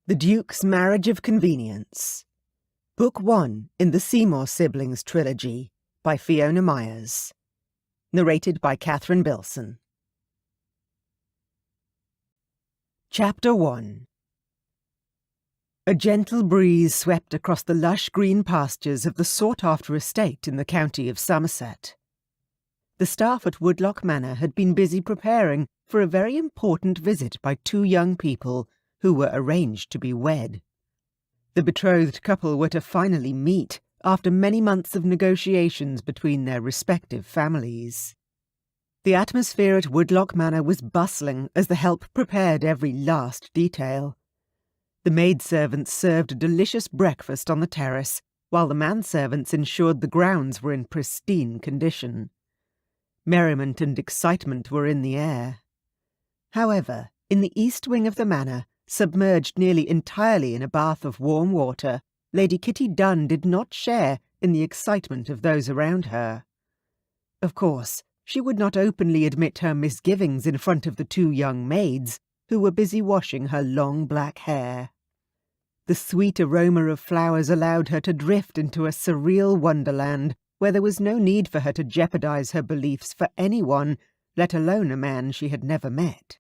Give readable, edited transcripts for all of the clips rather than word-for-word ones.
The Duke's Marriage of Convenience. Book 1 in the Seymour Siblings trilogy by Fiona Myers. Narrated by Catherine Bilson. Chapter 1. A gentle breeze swept across the lush green pastures of the sought-after estate in the county of Somerset. The staff at Woodlock Manor had been busy preparing for a very important visit by two young people who were arranged to be wed. The betrothed couple were to finally meet after many months of negotiations between their respective families. The atmosphere at Woodlock Manor was bustling as the help prepared every last detail. The maidservants served a delicious breakfast on the terrace, while the manservants ensured the grounds were in pristine condition. Merriment and excitement were in the air. However, in the east wing of the manor, submerged nearly entirely in a bath of warm water, Lady Kitty Dunn did not share in the excitement of those around her. Of course, she would not openly admit her misgivings in front of the two young maids, who were busy washing her long black hair. The sweet aroma of flowers allowed her to drift into a surreal wonderland where there was no need for her to jeopardize her beliefs for anyone, let alone a man she had never met.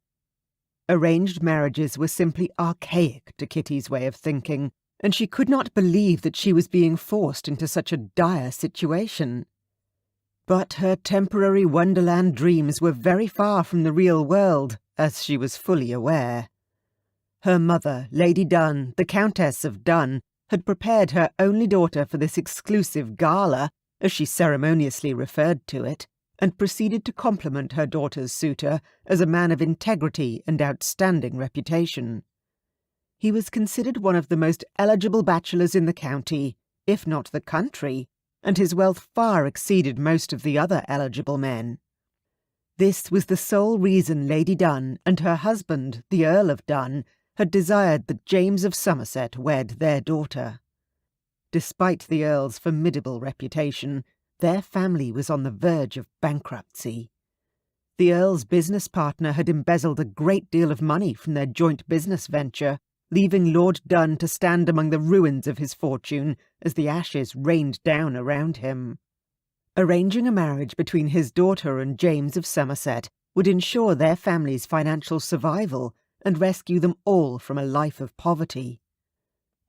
Arranged marriages were simply archaic to Kitty's way of thinking, and she could not believe that she was being forced into such a dire situation. But her temporary wonderland dreams were very far from the real world, as she was fully aware. Her mother, Lady Dunn, the Countess of Dunn, had prepared her only daughter for this exclusive gala, as she ceremoniously referred to it, and proceeded to compliment her daughter's suitor as a man of integrity and outstanding reputation. He was considered one of the most eligible bachelors in the county, if not the country, and his wealth far exceeded most of the other eligible men. This was the sole reason Lady Dunn and her husband, the Earl of Dunn, had desired that James of Somerset wed their daughter. Despite the Earl's formidable reputation, their family was on the verge of bankruptcy. The Earl's business partner had embezzled a great deal of money from their joint business venture, leaving Lord Dunn to stand among the ruins of his fortune as the ashes rained down around him. Arranging a marriage between his daughter and James of Somerset would ensure their family's financial survival and rescue them all from a life of poverty.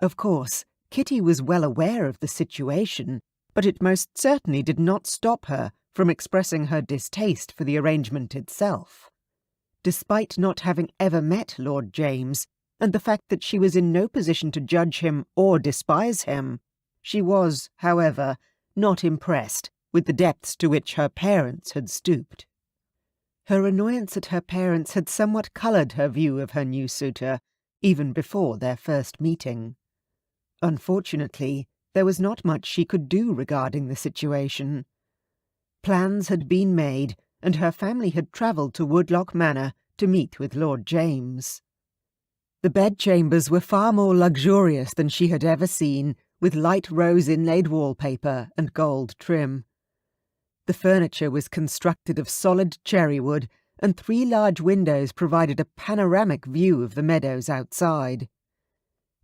Of course, Kitty was well aware of the situation, but it most certainly did not stop her from expressing her distaste for the arrangement itself. Despite not having ever met Lord James, and the fact that she was in no position to judge him or despise him, she was, however, not impressed with the depths to which her parents had stooped. Her annoyance at her parents had somewhat coloured her view of her new suitor, even before their first meeting. Unfortunately, there was not much she could do regarding the situation. Plans had been made, and her family had travelled to Woodlock Manor to meet with Lord James. The bedchambers were far more luxurious than she had ever seen, with light rose inlaid wallpaper and gold trim. The furniture was constructed of solid cherry wood, and 3 large windows provided a panoramic view of the meadows outside.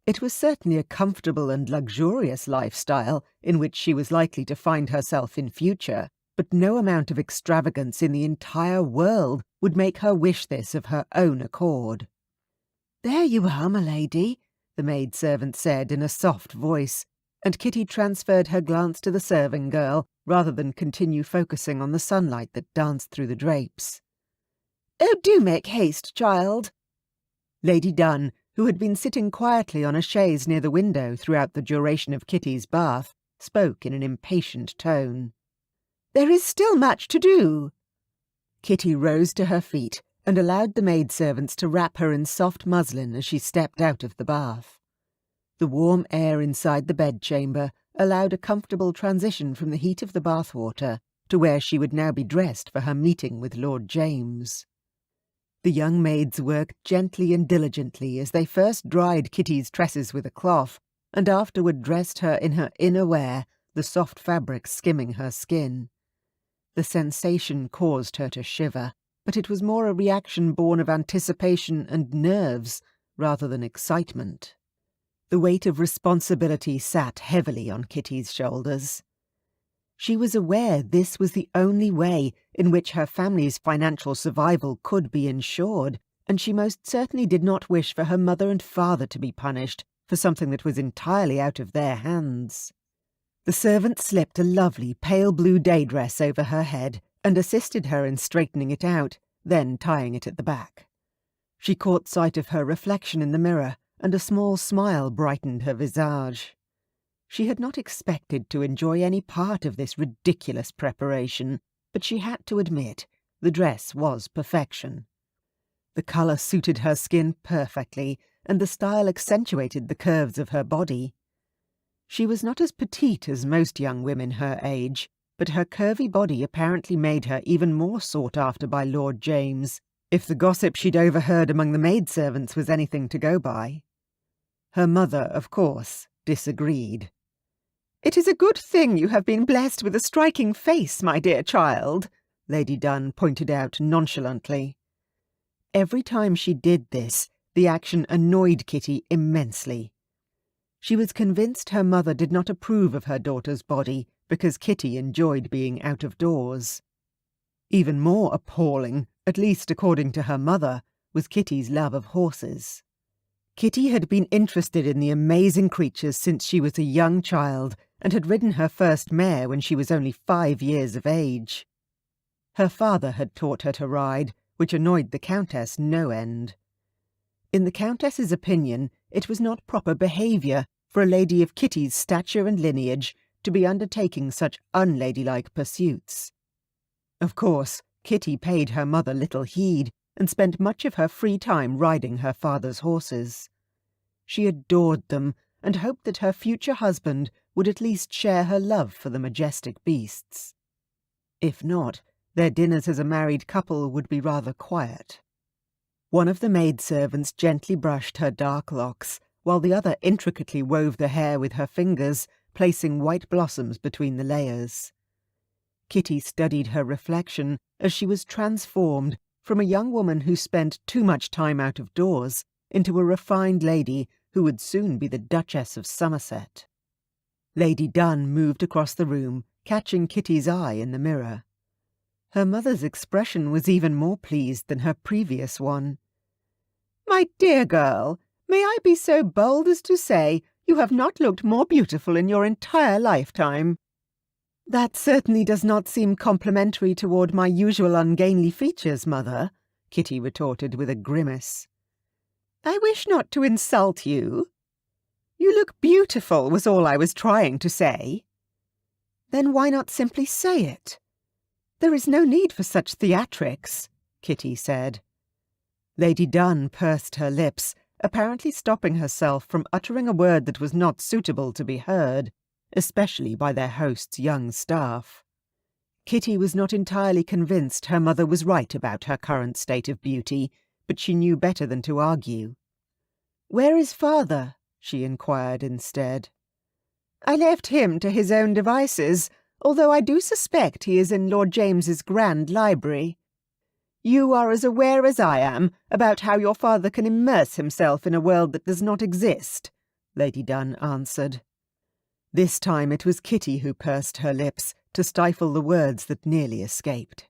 It was certainly a comfortable and luxurious lifestyle in which she was likely to find herself in future, but no amount of extravagance in the entire world would make her wish this of her own accord. "There you are, my lady," the maidservant said in a soft voice, and Kitty transferred her glance to the serving girl rather than continue focusing on the sunlight that danced through the drapes. "Oh, do make haste, child." Lady Dunn, who had been sitting quietly on a chaise near the window throughout the duration of Kitty's bath, spoke in an impatient tone. "There is still much to do." Kitty rose to her feet and allowed the maidservants to wrap her in soft muslin as she stepped out of the bath. The warm air inside the bedchamber allowed a comfortable transition from the heat of the bathwater to where she would now be dressed for her meeting with Lord James. The young maids worked gently and diligently as they first dried Kitty's tresses with a cloth, and afterward dressed her in her inner wear, the soft fabric skimming her skin. The sensation caused her to shiver, but it was more a reaction born of anticipation and nerves rather than excitement. The weight of responsibility sat heavily on Kitty's shoulders. She was aware this was the only way in which her family's financial survival could be ensured, and she most certainly did not wish for her mother and father to be punished for something that was entirely out of their hands. The servant slipped a lovely pale blue day dress over her head and assisted her in straightening it out, then tying it at the back. She caught sight of her reflection in the mirror, and a small smile brightened her visage. She had not expected to enjoy any part of this ridiculous preparation, but she had to admit the dress was perfection. The colour suited her skin perfectly, and the style accentuated the curves of her body. She was not as petite as most young women her age, but her curvy body apparently made her even more sought after by Lord James, if the gossip she'd overheard among the maidservants was anything to go by. Her mother, of course, disagreed. "It is a good thing you have been blessed with a striking face, my dear child," Lady Dunn pointed out nonchalantly. Every time she did this, the action annoyed Kitty immensely. She was convinced her mother did not approve of her daughter's body because Kitty enjoyed being out of doors. Even more appalling, at least according to her mother, was Kitty's love of horses. Kitty had been interested in the amazing creatures since she was a young child and had ridden her first mare when she was only 5 years of age. Her father had taught her to ride, which annoyed the Countess no end. In the Countess's opinion, it was not proper behaviour for a lady of Kitty's stature and lineage to be undertaking such unladylike pursuits. Of course, Kitty paid her mother little heed, and spent much of her free time riding her father's horses. She adored them, and hoped that her future husband would at least share her love for the majestic beasts. If not, their dinners as a married couple would be rather quiet. One of the maidservants gently brushed her dark locks, while the other intricately wove the hair with her fingers, placing white blossoms between the layers. Kitty studied her reflection as she was transformed from a young woman who spent too much time out of doors into a refined lady who would soon be the Duchess of Somerset. Lady Dunn moved across the room, catching Kitty's eye in the mirror. Her mother's expression was even more pleased than her previous one. "My dear girl, may I be so bold as to say you have not looked more beautiful in your entire lifetime?" "That certainly does not seem complimentary toward my usual ungainly features, Mother," Kitty retorted with a grimace. "I wish not to insult you. You look beautiful was all I was trying to say." "Then why not simply say it?" "There is no need for such theatrics," Kitty said. Lady Dunn pursed her lips, apparently stopping herself from uttering a word that was not suitable to be heard, especially by their host's young staff. Kitty was not entirely convinced her mother was right about her current state of beauty, but she knew better than to argue. "Where is father?" she inquired instead. "I left him to his own devices, although I do suspect he is in Lord James's grand library. You are as aware as I am about how your father can immerse himself in a world that does not exist," Lady Dunn answered. This time it was Kitty who pursed her lips to stifle the words that nearly escaped.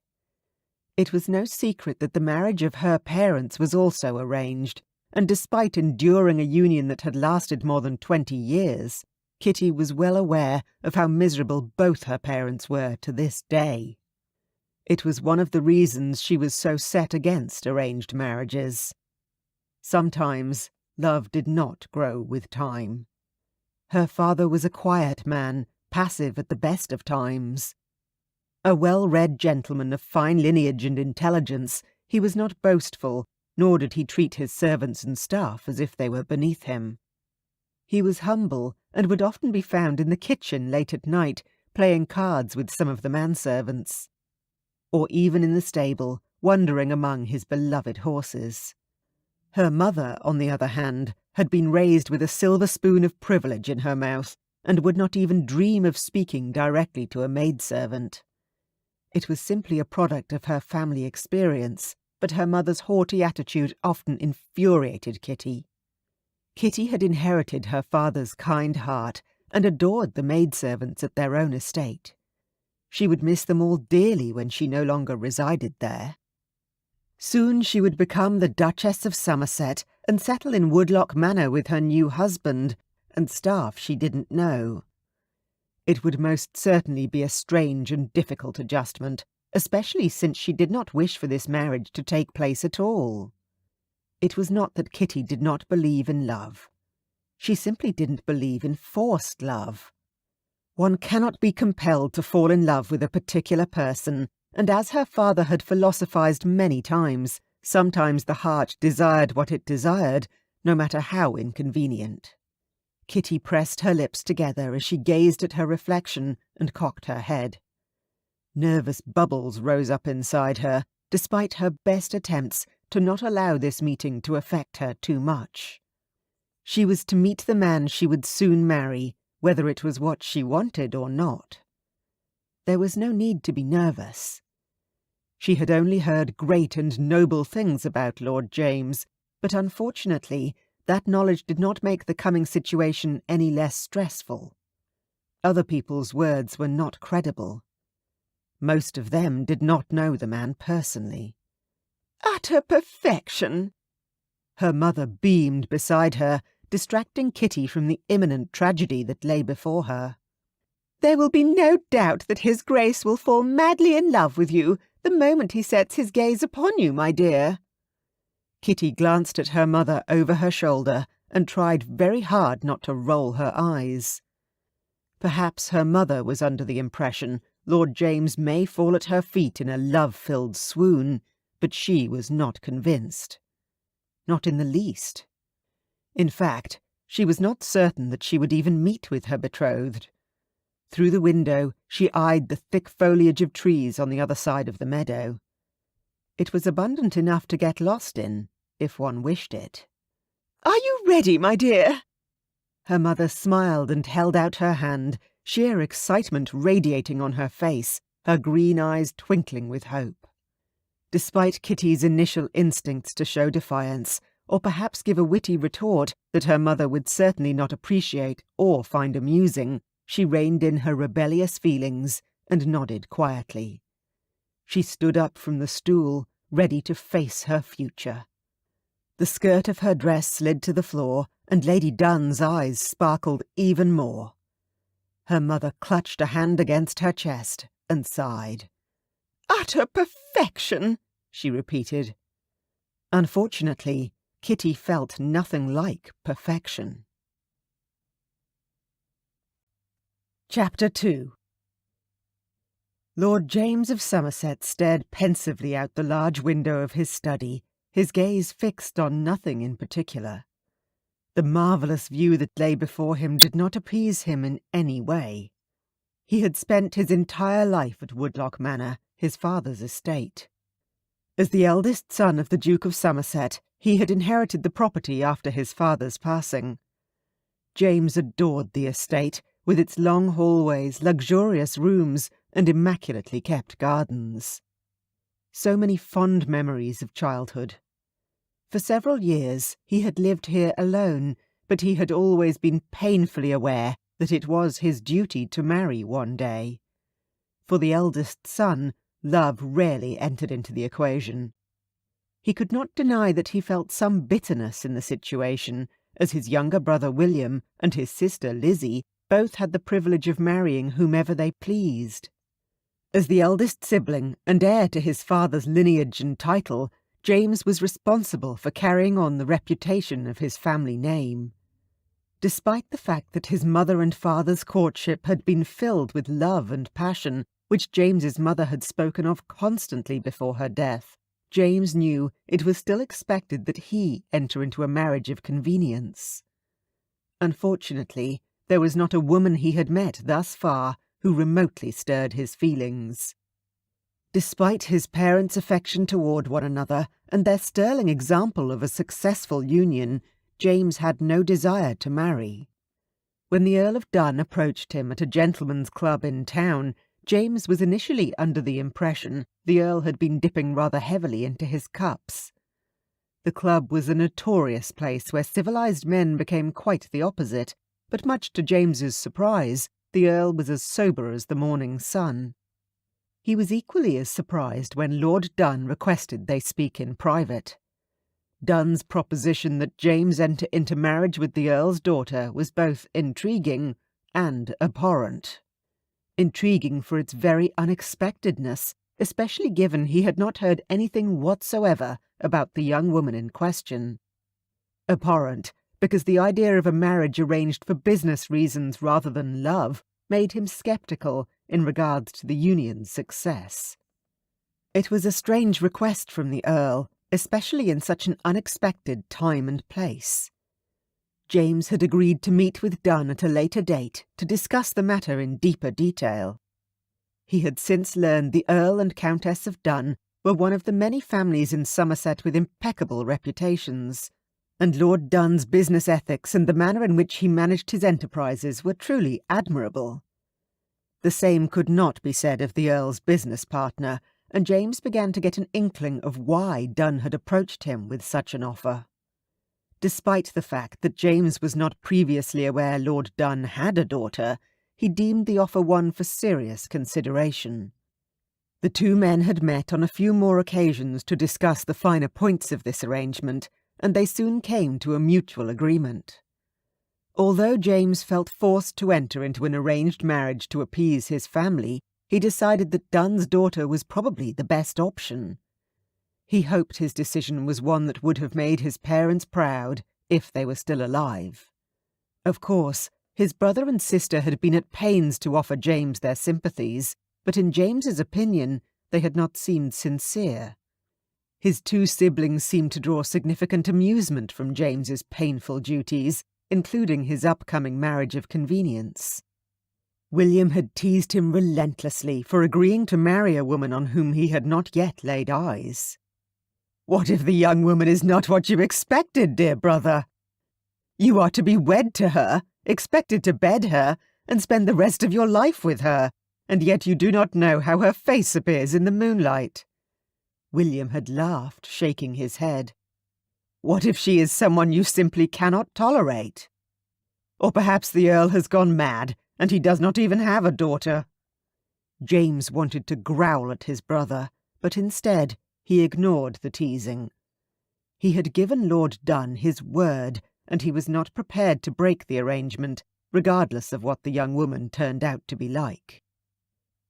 It was no secret that the marriage of her parents was also arranged, and despite enduring a union that had lasted more than 20 years, Kitty was well aware of how miserable both her parents were to this day. It was one of the reasons she was so set against arranged marriages. Sometimes love did not grow with time. Her father was a quiet man, passive at the best of times. A well-read gentleman of fine lineage and intelligence, he was not boastful, nor did he treat his servants and staff as if they were beneath him. He was humble, and would often be found in the kitchen late at night, playing cards with some of the manservants, or even in the stable, wandering among his beloved horses. Her mother, on the other hand, had been raised with a silver spoon of privilege in her mouth, and would not even dream of speaking directly to a maidservant. It was simply a product of her family experience, but her mother's haughty attitude often infuriated Kitty. Kitty had inherited her father's kind heart and adored the maidservants at their own estate. She would miss them all dearly when she no longer resided there. Soon she would become the Duchess of Somerset and settle in Woodlock Manor with her new husband and staff she didn't know. It would most certainly be a strange and difficult adjustment, especially since she did not wish for this marriage to take place at all. It was not that Kitty did not believe in love. She simply didn't believe in forced love. One cannot be compelled to fall in love with a particular person, and as her father had philosophized many times, sometimes the heart desired what it desired, no matter how inconvenient. Kitty pressed her lips together as she gazed at her reflection and cocked her head. Nervous bubbles rose up inside her, despite her best attempts to not allow this meeting to affect her too much. She was to meet the man she would soon marry, whether it was what she wanted or not. There was no need to be nervous. She had only heard great and noble things about Lord James, but unfortunately that knowledge did not make the coming situation any less stressful. Other people's words were not credible. Most of them did not know the man personally. "Utter perfection!" Her mother beamed beside her, distracting Kitty from the imminent tragedy that lay before her. "There will be no doubt that His Grace will fall madly in love with you the moment he sets his gaze upon you, my dear." Kitty glanced at her mother over her shoulder and tried very hard not to roll her eyes. Perhaps her mother was under the impression Lord James may fall at her feet in a love-filled swoon, but she was not convinced. Not in the least. In fact, she was not certain that she would even meet with her betrothed. Through the window she eyed the thick foliage of trees on the other side of the meadow. It was abundant enough to get lost in, if one wished it. "Are you ready, my dear?" Her mother smiled and held out her hand, sheer excitement radiating on her face, her green eyes twinkling with hope. Despite Kitty's initial instincts to show defiance, or perhaps give a witty retort that her mother would certainly not appreciate or find amusing, she reined in her rebellious feelings and nodded quietly. She stood up from the stool, ready to face her future. The skirt of her dress slid to the floor, and Lady Dunn's eyes sparkled even more. Her mother clutched a hand against her chest and sighed. "Utter perfection," she repeated. Unfortunately, Kitty felt nothing like perfection. Chapter 2. Lord James of Somerset stared pensively out the large window of his study, his gaze fixed on nothing in particular. The marvellous view that lay before him did not appease him in any way. He had spent his entire life at Woodlock Manor, his father's estate. As the eldest son of the Duke of Somerset, he had inherited the property after his father's passing. James adored the estate, with its long hallways, luxurious rooms, and immaculately kept gardens. So many fond memories of childhood. For several years he had lived here alone, but he had always been painfully aware that it was his duty to marry one day. For the eldest son, love rarely entered into the equation. He could not deny that he felt some bitterness in the situation, as his younger brother William and his sister Lizzie both had the privilege of marrying whomever they pleased. As the eldest sibling and heir to his father's lineage and title, James was responsible for carrying on the reputation of his family name. Despite the fact that his mother and father's courtship had been filled with love and passion, which James's mother had spoken of constantly before her death, James knew it was still expected that he enter into a marriage of convenience. Unfortunately, there was not a woman he had met thus far who remotely stirred his feelings. Despite his parents' affection toward one another and their sterling example of a successful union, James had no desire to marry. When the Earl of Dun approached him at a gentleman's club in town, James was initially under the impression the Earl had been dipping rather heavily into his cups. The club was a notorious place where civilized men became quite the opposite, but much to James's surprise, the Earl was as sober as the morning sun. He was equally as surprised when Lord Dunn requested they speak in private. Dunn's proposition that James enter into marriage with the Earl's daughter was both intriguing and abhorrent. Intriguing for its very unexpectedness, especially given he had not heard anything whatsoever about the young woman in question. Abhorrent, because the idea of a marriage arranged for business reasons rather than love made him sceptical in regards to the union's success. It was a strange request from the Earl, especially in such an unexpected time and place. James had agreed to meet with Dunn at a later date to discuss the matter in deeper detail. He had since learned the Earl and Countess of Dunn were one of the many families in Somerset with impeccable reputations, and Lord Dunn's business ethics and the manner in which he managed his enterprises were truly admirable. The same could not be said of the Earl's business partner, and James began to get an inkling of why Dunn had approached him with such an offer. Despite the fact that James was not previously aware Lord Dunn had a daughter, he deemed the offer one for serious consideration. The two men had met on a few more occasions to discuss the finer points of this arrangement, and they soon came to a mutual agreement. Although James felt forced to enter into an arranged marriage to appease his family, he decided that Dunn's daughter was probably the best option. He hoped his decision was one that would have made his parents proud if they were still alive. Of course, his brother and sister had been at pains to offer James their sympathies, but in James's opinion they had not seemed sincere. His two siblings seemed to draw significant amusement from James's painful duties, including his upcoming marriage of convenience. William had teased him relentlessly for agreeing to marry a woman on whom he had not yet laid eyes. "What if the young woman is not what you expected, dear brother? You are to be wed to her, expected to bed her, and spend the rest of your life with her, and yet you do not know how her face appears in the moonlight." William had laughed, shaking his head. "What if she is someone you simply cannot tolerate? Or perhaps the Earl has gone mad, and he does not even have a daughter." James wanted to growl at his brother, but instead he ignored the teasing. He had given Lord Dunn his word, and he was not prepared to break the arrangement, regardless of what the young woman turned out to be like.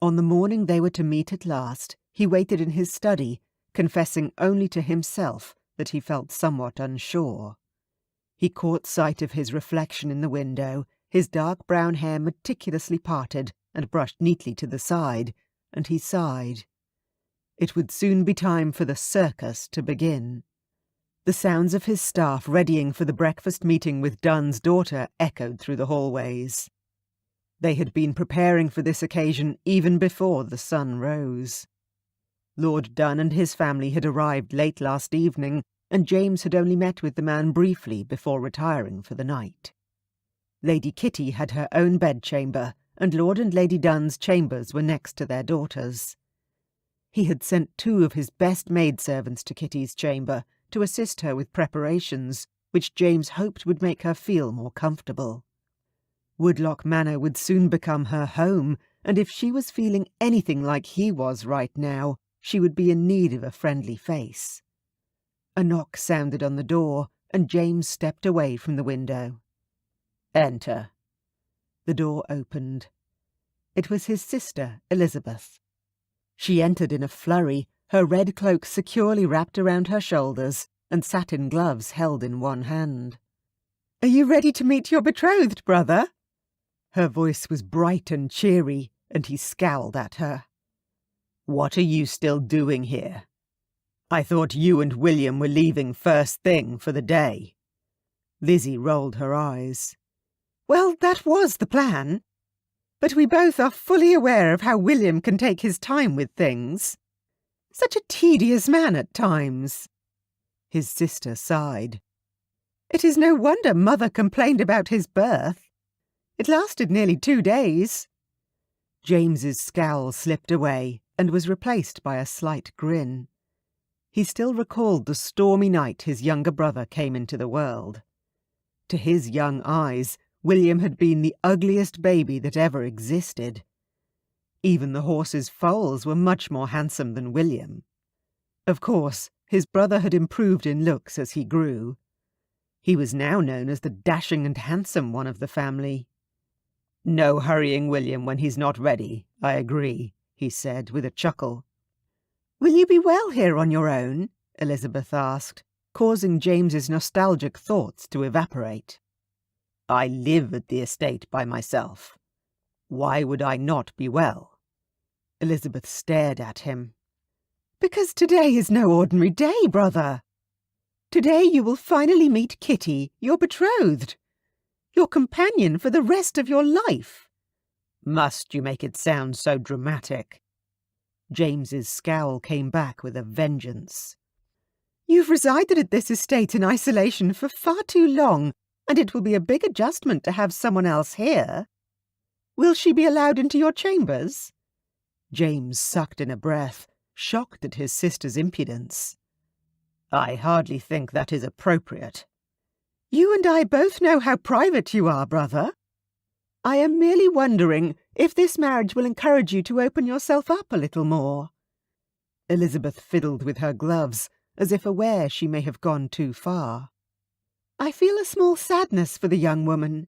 On the morning they were to meet at last, he waited in his study, confessing only to himself that he felt somewhat unsure. He caught sight of his reflection in the window, his dark brown hair meticulously parted and brushed neatly to the side, and he sighed. It would soon be time for the circus to begin. The sounds of his staff readying for the breakfast meeting with Dunn's daughter echoed through the hallways. They had been preparing for this occasion even before the sun rose. Lord Dunn and his family had arrived late last evening, and James had only met with the man briefly before retiring for the night. Lady Kitty had her own bedchamber, and Lord and Lady Dunn's chambers were next to their daughters. He had sent two of his best maidservants to Kitty's chamber to assist her with preparations, which James hoped would make her feel more comfortable. Woodlock Manor would soon become her home, and if she was feeling anything like he was right now, she would be in need of a friendly face. A knock sounded on the door, and James stepped away from the window. "Enter." The door opened. It was his sister, Elizabeth. She entered in a flurry, her red cloak securely wrapped around her shoulders, and satin gloves held in one hand. "Are you ready to meet your betrothed, brother?" Her voice was bright and cheery, and he scowled at her. "What are you still doing here? I thought you and William were leaving first thing for the day." Lizzie rolled her eyes. "Well, that was the plan. But we both are fully aware of how William can take his time with things. Such a tedious man at times." His sister sighed. "It is no wonder Mother complained about his birth. It lasted nearly 2 days. James's scowl slipped away and was replaced by a slight grin. He still recalled the stormy night his younger brother came into the world. To his young eyes, William had been the ugliest baby that ever existed. Even the horse's foals were much more handsome than William. Of course, his brother had improved in looks as he grew. He was now known as the dashing and handsome one of the family. "No hurrying William when he's not ready, I agree," he said with a chuckle. "Will you be well here on your own?" Elizabeth asked, causing James's nostalgic thoughts to evaporate. "I live at the estate by myself. Why would I not be well?" Elizabeth stared at him. "Because today is no ordinary day, brother. Today you will finally meet Kitty, your betrothed, your companion for the rest of your life." "Must you make it sound so dramatic?" James's scowl came back with a vengeance. "You've resided at this estate in isolation for far too long, and it will be a big adjustment to have someone else here. Will she be allowed into your chambers?" James sucked in a breath, shocked at his sister's impudence. "I hardly think that is appropriate." "You and I both know how private you are, brother. I am merely wondering if this marriage will encourage you to open yourself up a little more." Elizabeth fiddled with her gloves, as if aware she may have gone too far. "I feel a small sadness for the young woman.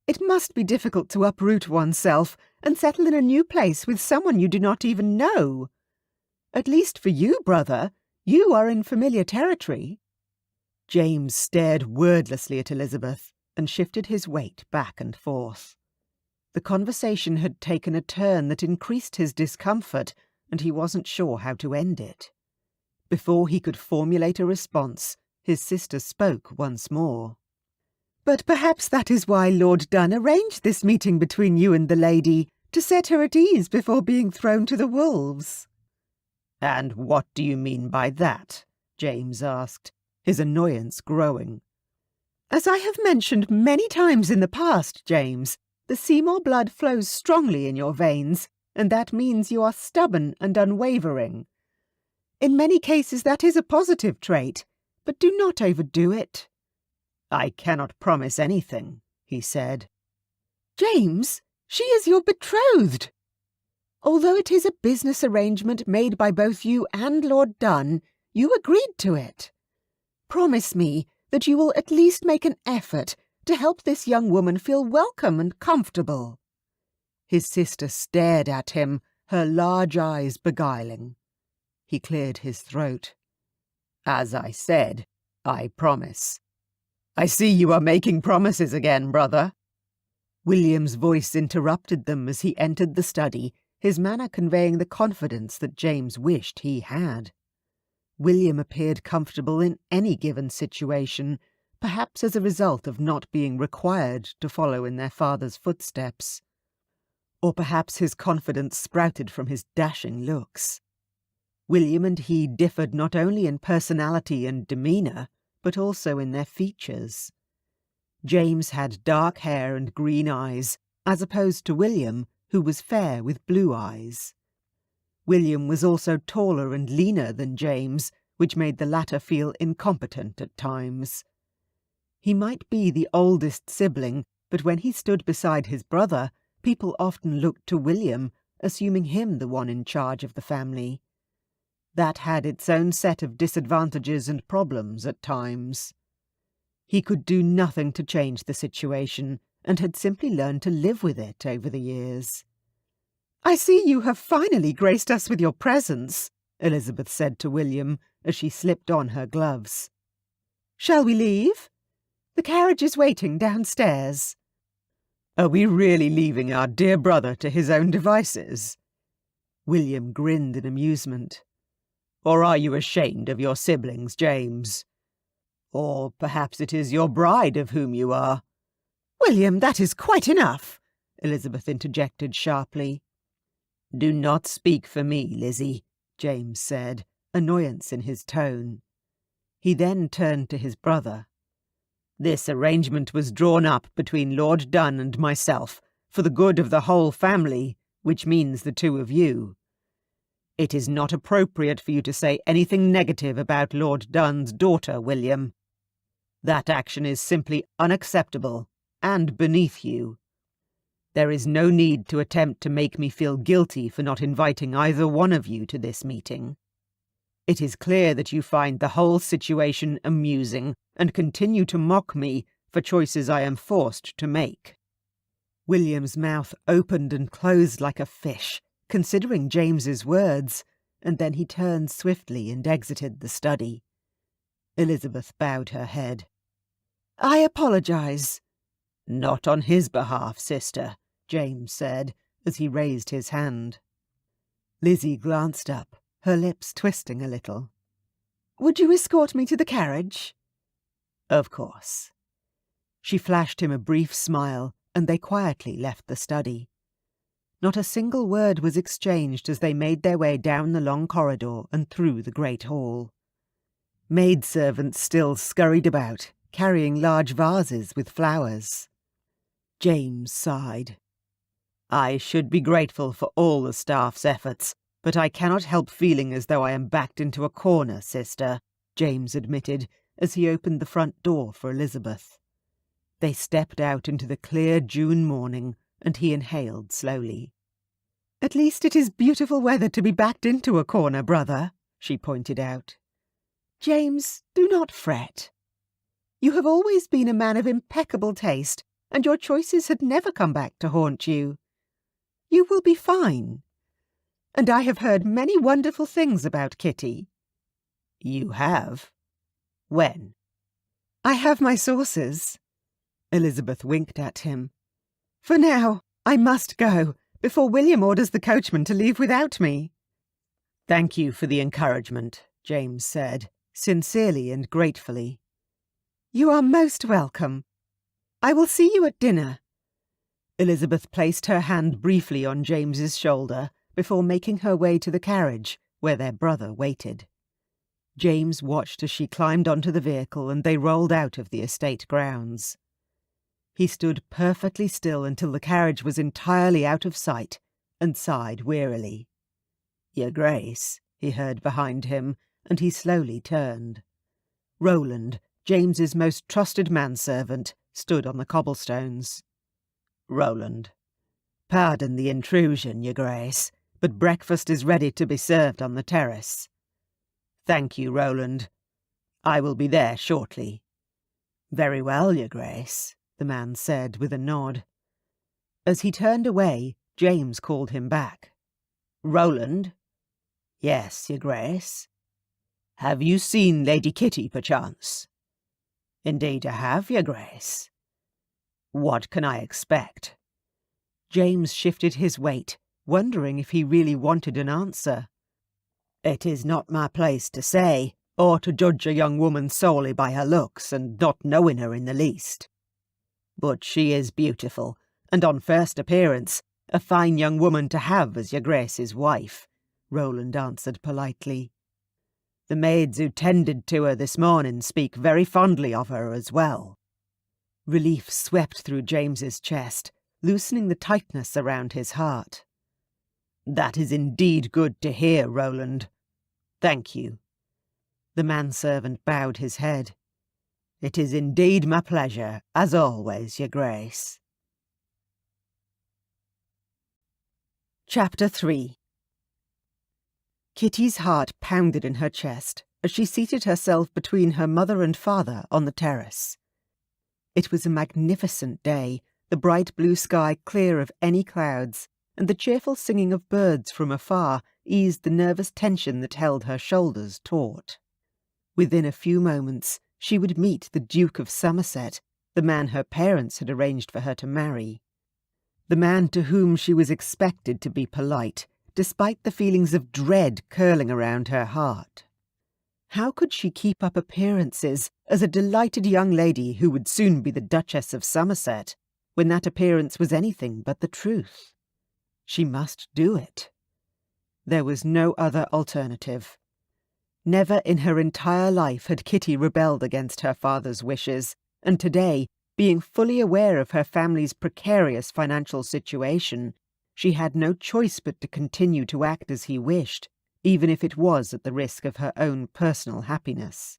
It must be difficult to uproot oneself and settle in a new place with someone you do not even know. At least for you, brother, you are in familiar territory." James stared wordlessly at Elizabeth and shifted his weight back and forth. The conversation had taken a turn that increased his discomfort, and he wasn't sure how to end it. Before he could formulate a response, his sister spoke once more. "But perhaps that is why Lord Dunn arranged this meeting between you and the lady, to set her at ease before being thrown to the wolves." "And what do you mean by that?" James asked, his annoyance growing. "As I have mentioned many times in the past, James, the Seymour blood flows strongly in your veins, and that means you are stubborn and unwavering. In many cases that is a positive trait, but do not overdo it." "I cannot promise anything," he said. "James, she is your betrothed. Although it is a business arrangement made by both you and Lord Dunn, you agreed to it. Promise me that you will at least make an effort to help this young woman feel welcome and comfortable." His sister stared at him, her large eyes beguiling. He cleared his throat. "As I said, I promise." "I see you are making promises again, brother." William's voice interrupted them as he entered the study, his manner conveying the confidence that James wished he had. William appeared comfortable in any given situation, perhaps as a result of not being required to follow in their father's footsteps. Or perhaps his confidence sprouted from his dashing looks. William and he differed not only in personality and demeanour, but also in their features. James had dark hair and green eyes, as opposed to William, who was fair with blue eyes. William was also taller and leaner than James, which made the latter feel incompetent at times. He might be the oldest sibling, but when he stood beside his brother, people often looked to William, assuming him the one in charge of the family. That had its own set of disadvantages and problems at times. He could do nothing to change the situation, and had simply learned to live with it over the years. "I see you have finally graced us with your presence," Elizabeth said to William as she slipped on her gloves. "Shall we leave? The carriage is waiting downstairs." "Are we really leaving our dear brother to his own devices?" William grinned in amusement. "Or are you ashamed of your siblings, James? Or perhaps it is your bride of whom you are." "William, that is quite enough," Elizabeth interjected sharply. "Do not speak for me, Lizzie," James said, annoyance in his tone. He then turned to his brother. "This arrangement was drawn up between Lord Dunn and myself, for the good of the whole family, which means the two of you. It is not appropriate for you to say anything negative about Lord Dunn's daughter, William. That action is simply unacceptable and beneath you. There is no need to attempt to make me feel guilty for not inviting either one of you to this meeting. It is clear that you find the whole situation amusing and continue to mock me for choices I am forced to make." William's mouth opened and closed like a fish, considering James's words, and then he turned swiftly and exited the study. Elizabeth bowed her head. "I apologize." "Not on his behalf, sister," James said, as he raised his hand. Lizzie glanced up, her lips twisting a little. "Would you escort me to the carriage?" "Of course." She flashed him a brief smile, and they quietly left the study. Not a single word was exchanged as they made their way down the long corridor and through the great hall. Maidservants still scurried about, carrying large vases with flowers. James sighed. "I should be grateful for all the staff's efforts, but I cannot help feeling as though I am backed into a corner, sister," James admitted, as he opened the front door for Elizabeth. They stepped out into the clear June morning, and he inhaled slowly. "At least it is beautiful weather to be backed into a corner, brother," she pointed out. "James, do not fret. You have always been a man of impeccable taste, and your choices had never come back to haunt you. You will be fine. And I have heard many wonderful things about Kitty." "You have? When?" "I have my sources." Elizabeth winked at him. "For now, I must go, before William orders the coachman to leave without me." "Thank you for the encouragement," James said, sincerely and gratefully. "You are most welcome. I will see you at dinner." Elizabeth placed her hand briefly on James's shoulder before making her way to the carriage, where their brother waited. James watched as she climbed onto the vehicle and they rolled out of the estate grounds. He stood perfectly still until the carriage was entirely out of sight, and sighed wearily. "Your Grace," he heard behind him, and he slowly turned. Roland, James's most trusted manservant, stood on the cobblestones. "Roland, pardon the intrusion, Your Grace, but breakfast is ready to be served on the terrace." "Thank you, Roland. I will be there shortly." "Very well, Your Grace," the man said with a nod. As he turned away, James called him back. "Roland?" "Yes, Your Grace." "Have you seen Lady Kitty, perchance?" "Indeed I have, Your Grace." "What can I expect?" James shifted his weight, wondering if he really wanted an answer. "It is not my place to say, or to judge a young woman solely by her looks, and not knowing her in the least. But she is beautiful, and on first appearance, a fine young woman to have as your Grace's wife," Roland answered politely. "The maids who tended to her this morning speak very fondly of her as well." Relief swept through James's chest, loosening the tightness around his heart. "That is indeed good to hear, Roland. Thank you." The manservant bowed his head. "It is indeed my pleasure, as always, Your Grace." Chapter 3. Kitty's heart pounded in her chest as she seated herself between her mother and father on the terrace. It was a magnificent day, the bright blue sky clear of any clouds, and the cheerful singing of birds from afar eased the nervous tension that held her shoulders taut. Within a few moments, she would meet the Duke of Somerset, the man her parents had arranged for her to marry. The man to whom she was expected to be polite, despite the feelings of dread curling around her heart. How could she keep up appearances as a delighted young lady who would soon be the Duchess of Somerset, when that appearance was anything but the truth? She must do it. There was no other alternative. Never in her entire life had Kitty rebelled against her father's wishes, and today, being fully aware of her family's precarious financial situation, she had no choice but to continue to act as he wished, even if it was at the risk of her own personal happiness.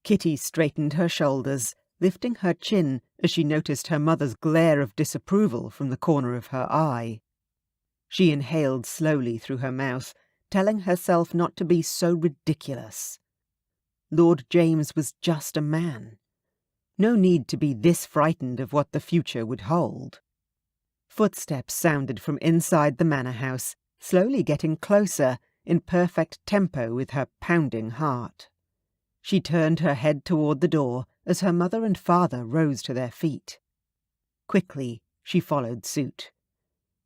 Kitty straightened her shoulders, lifting her chin as she noticed her mother's glare of disapproval from the corner of her eye. She inhaled slowly through her mouth, telling herself not to be so ridiculous. Lord James was just a man. No need to be this frightened of what the future would hold. Footsteps sounded from inside the manor house, slowly getting closer, in perfect tempo with her pounding heart. She turned her head toward the door as her mother and father rose to their feet. Quickly, she followed suit.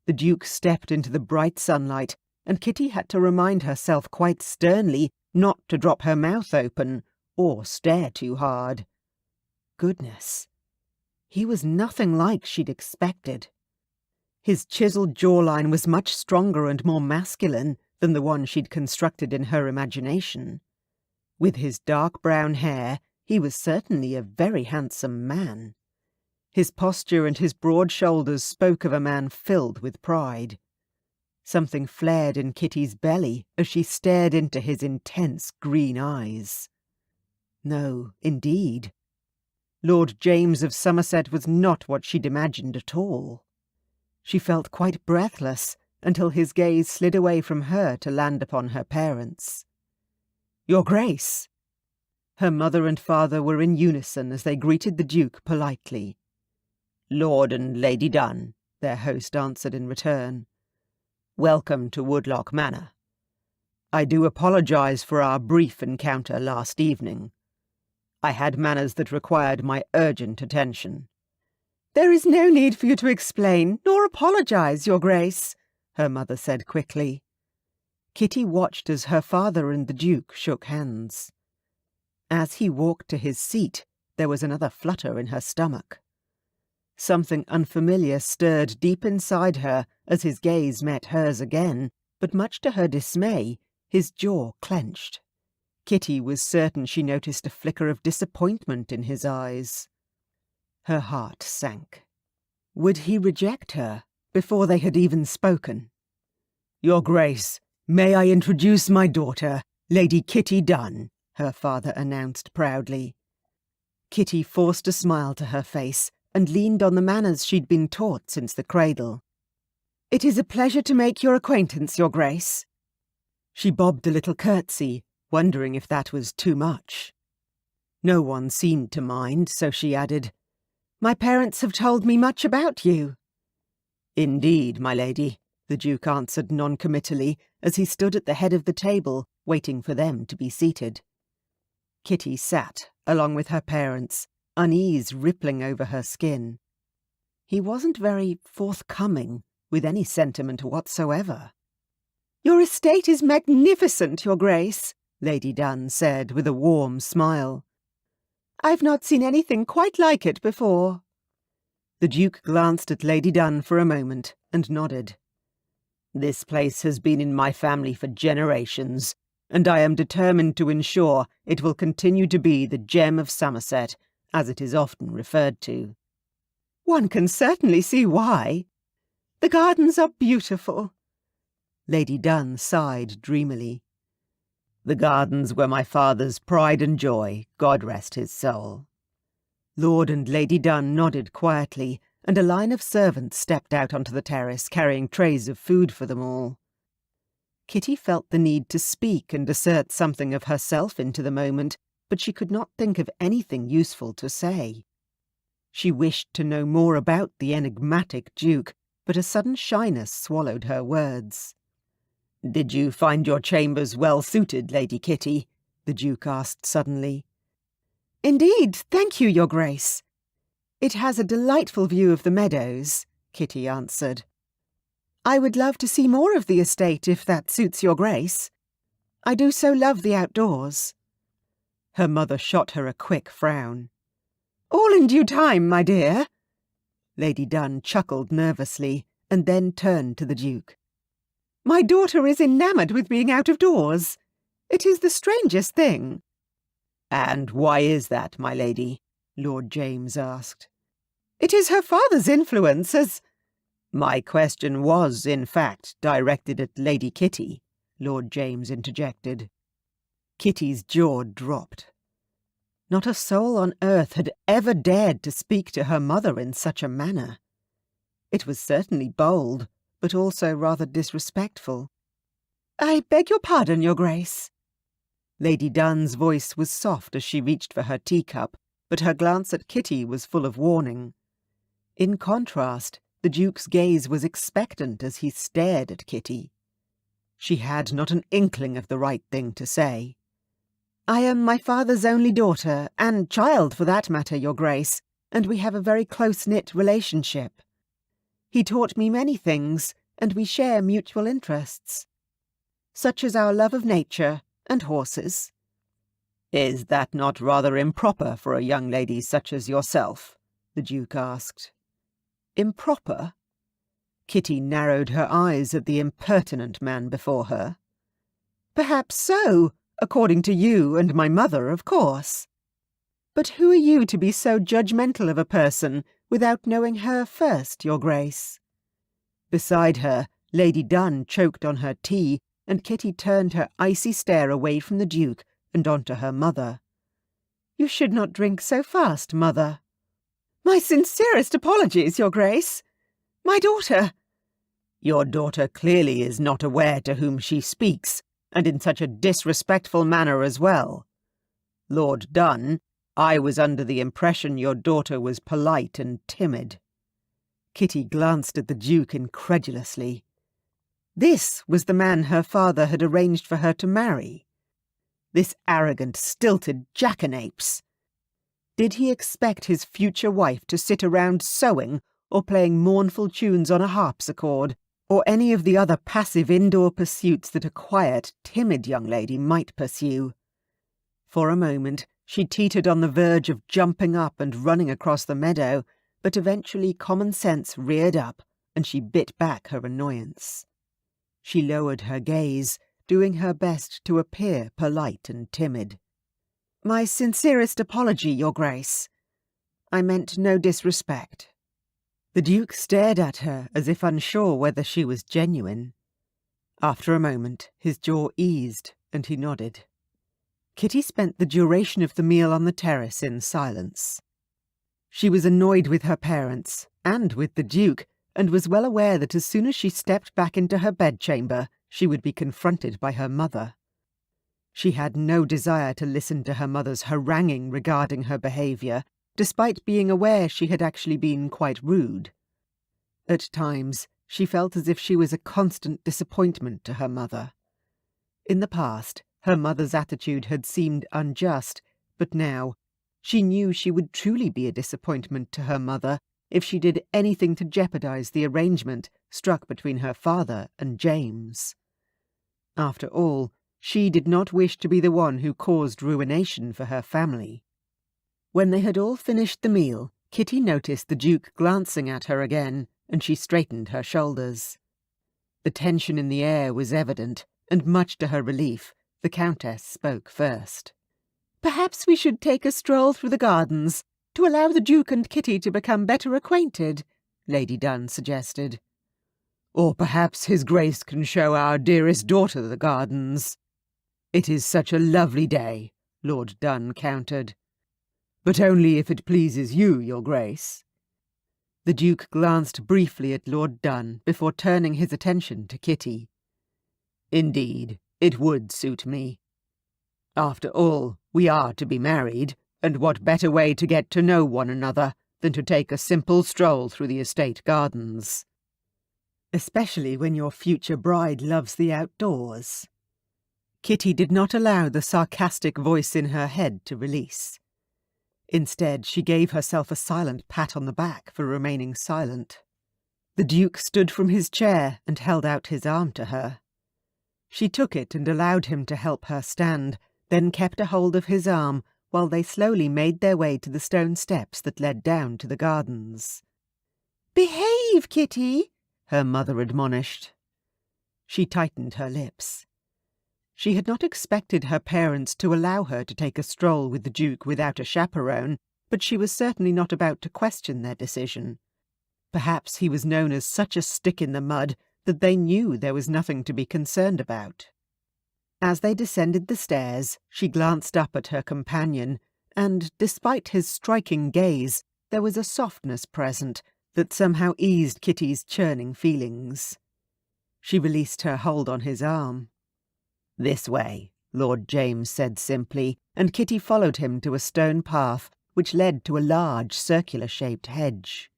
The Duke stepped into the bright sunlight, and Kitty had to remind herself quite sternly not to drop her mouth open or stare too hard. Goodness, he was nothing like she'd expected. His chiseled jawline was much stronger and more masculine than the one she'd constructed in her imagination. With his dark brown hair, he was certainly a very handsome man. His posture and his broad shoulders spoke of a man filled with pride. Something flared in Kitty's belly as she stared into his intense green eyes. No, indeed. Lord James of Somerset was not what she'd imagined at all. She felt quite breathless until his gaze slid away from her to land upon her parents. "Your Grace!" Her mother and father were in unison as they greeted the Duke politely. "Lord and Lady Dunn," their host answered in return. "Welcome to Woodlock Manor. I do apologize for our brief encounter last evening. I had matters that required my urgent attention." "There is no need for you to explain, nor apologize, Your Grace," her mother said quickly. Kitty watched as her father and the Duke shook hands. As he walked to his seat, there was another flutter in her stomach. Something unfamiliar stirred deep inside her as his gaze met hers again, but much to her dismay, his jaw clenched. Kitty was certain she noticed a flicker of disappointment in his eyes. Her heart sank. Would he reject her before they had even spoken? "Your Grace, may I introduce my daughter, Lady Kitty Dunn," her father announced proudly. Kitty forced a smile to her face and leaned on the manners she'd been taught since the cradle. "It is a pleasure to make your acquaintance, Your Grace." She bobbed a little curtsy, wondering if that was too much. No one seemed to mind, so she added, "My parents have told me much about you." "Indeed, my lady," the Duke answered noncommittally as he stood at the head of the table, waiting for them to be seated. Kitty sat, along with her parents, unease rippling over her skin. He wasn't very forthcoming with any sentiment whatsoever. "Your estate is magnificent, Your Grace," Lady Dunn said with a warm smile. "I've not seen anything quite like it before." The Duke glanced at Lady Dunn for a moment and nodded. "This place has been in my family for generations, and I am determined to ensure it will continue to be the gem of Somerset, as it is often referred to." "One can certainly see why. The gardens are beautiful." Lady Dunn sighed dreamily. "The gardens were my father's pride and joy, God rest his soul." Lord and Lady Dunn nodded quietly, and a line of servants stepped out onto the terrace carrying trays of food for them all. Kitty felt the need to speak and assert something of herself into the moment, but she could not think of anything useful to say. She wished to know more about the enigmatic Duke, but a sudden shyness swallowed her words. "Did you find your chambers well suited, Lady Kitty?" the Duke asked suddenly. "Indeed, thank you, Your Grace. It has a delightful view of the meadows," Kitty answered. "I would love to see more of the estate if that suits Your Grace. I do so love the outdoors." Her mother shot her a quick frown. "All in due time, my dear." Lady Dunn chuckled nervously and then turned to the Duke. "My daughter is enamoured with being out of doors. It is the strangest thing." "And why is that, my lady?" Lord James asked. "It is her father's influence as—" "My question was, in fact, directed at Lady Kitty," Lord James interjected. Kitty's jaw dropped. Not a soul on earth had ever dared to speak to her mother in such a manner. It was certainly bold, but also rather disrespectful. "I beg your pardon, Your Grace." Lady Dun's voice was soft as she reached for her teacup, but her glance at Kitty was full of warning. In contrast, the Duke's gaze was expectant as he stared at Kitty. She had not an inkling of the right thing to say. "I am my father's only daughter, and child for that matter, Your Grace, and we have a very close-knit relationship. He taught me many things, and we share mutual interests, such as our love of nature and horses." "Is that not rather improper for a young lady such as yourself?" the Duke asked. "Improper?" Kitty narrowed her eyes at the impertinent man before her. "Perhaps so, according to you and my mother, of course. But who are you to be so judgmental of a person without knowing her first, Your Grace?" Beside her, Lady Dun choked on her tea, and Kitty turned her icy stare away from the Duke and onto her mother. "You should not drink so fast, Mother." "My sincerest apologies, Your Grace. My daughter—" "Your daughter clearly is not aware to whom she speaks, and in such a disrespectful manner as well. Lord Dun, I was under the impression your daughter was polite and timid." Kitty glanced at the Duke incredulously. This was the man her father had arranged for her to marry. This arrogant, stilted jackanapes. Did he expect his future wife to sit around sewing or playing mournful tunes on a harpsichord, or any of the other passive indoor pursuits that a quiet, timid young lady might pursue? For a moment, she teetered on the verge of jumping up and running across the meadow, but eventually common sense reared up, and she bit back her annoyance. She lowered her gaze, doing her best to appear polite and timid. "My sincerest apology, Your Grace. I meant no disrespect." The Duke stared at her as if unsure whether she was genuine. After a moment, his jaw eased, and he nodded. Kitty spent the duration of the meal on the terrace in silence. She was annoyed with her parents, and with the Duke, and was well aware that as soon as she stepped back into her bedchamber, she would be confronted by her mother. She had no desire to listen to her mother's haranguing regarding her behaviour, despite being aware she had actually been quite rude. At times, she felt as if she was a constant disappointment to her mother. In the past, her mother's attitude had seemed unjust, but now, she knew she would truly be a disappointment to her mother if she did anything to jeopardize the arrangement struck between her father and James. After all, she did not wish to be the one who caused ruination for her family. When they had all finished the meal, Kitty noticed the Duke glancing at her again, and she straightened her shoulders. The tension in the air was evident, and much to her relief, the Countess spoke first. "Perhaps we should take a stroll through the gardens, to allow the Duke and Kitty to become better acquainted," Lady Dun suggested. "Or perhaps His Grace can show our dearest daughter the gardens." "It is such a lovely day," Lord Dun countered. "But only if it pleases you, Your Grace." The Duke glanced briefly at Lord Dun before turning his attention to Kitty. "Indeed, it would suit me. After all, we are to be married, and what better way to get to know one another than to take a simple stroll through the estate gardens? Especially when your future bride loves the outdoors." Kitty did not allow the sarcastic voice in her head to release. Instead, she gave herself a silent pat on the back for remaining silent. The Duke stood from his chair and held out his arm to her. She took it and allowed him to help her stand, then kept a hold of his arm while they slowly made their way to the stone steps that led down to the gardens. "Behave, Kitty," her mother admonished. She tightened her lips. She had not expected her parents to allow her to take a stroll with the Duke without a chaperone, but she was certainly not about to question their decision. Perhaps he was known as such a stick in the mud that they knew there was nothing to be concerned about. As they descended the stairs, she glanced up at her companion, and, despite his striking gaze, there was a softness present that somehow eased Kitty's churning feelings. She released her hold on his arm. "This way," Lord James said simply, and Kitty followed him to a stone path which led to a large circular-shaped hedge.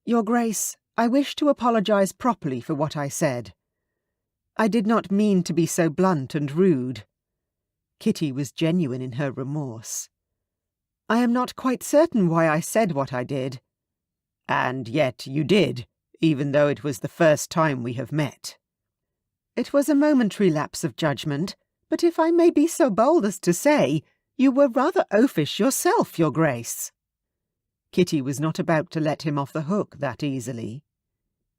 "Your Grace, I wish to apologise properly for what I said. I did not mean to be so blunt and rude." Kitty was genuine in her remorse. "I am not quite certain why I said what I did." "And yet you did, even though it was the first time we have met." "It was a momentary lapse of judgment, but if I may be so bold as to say, you were rather oafish yourself, Your Grace." Kitty was not about to let him off the hook that easily.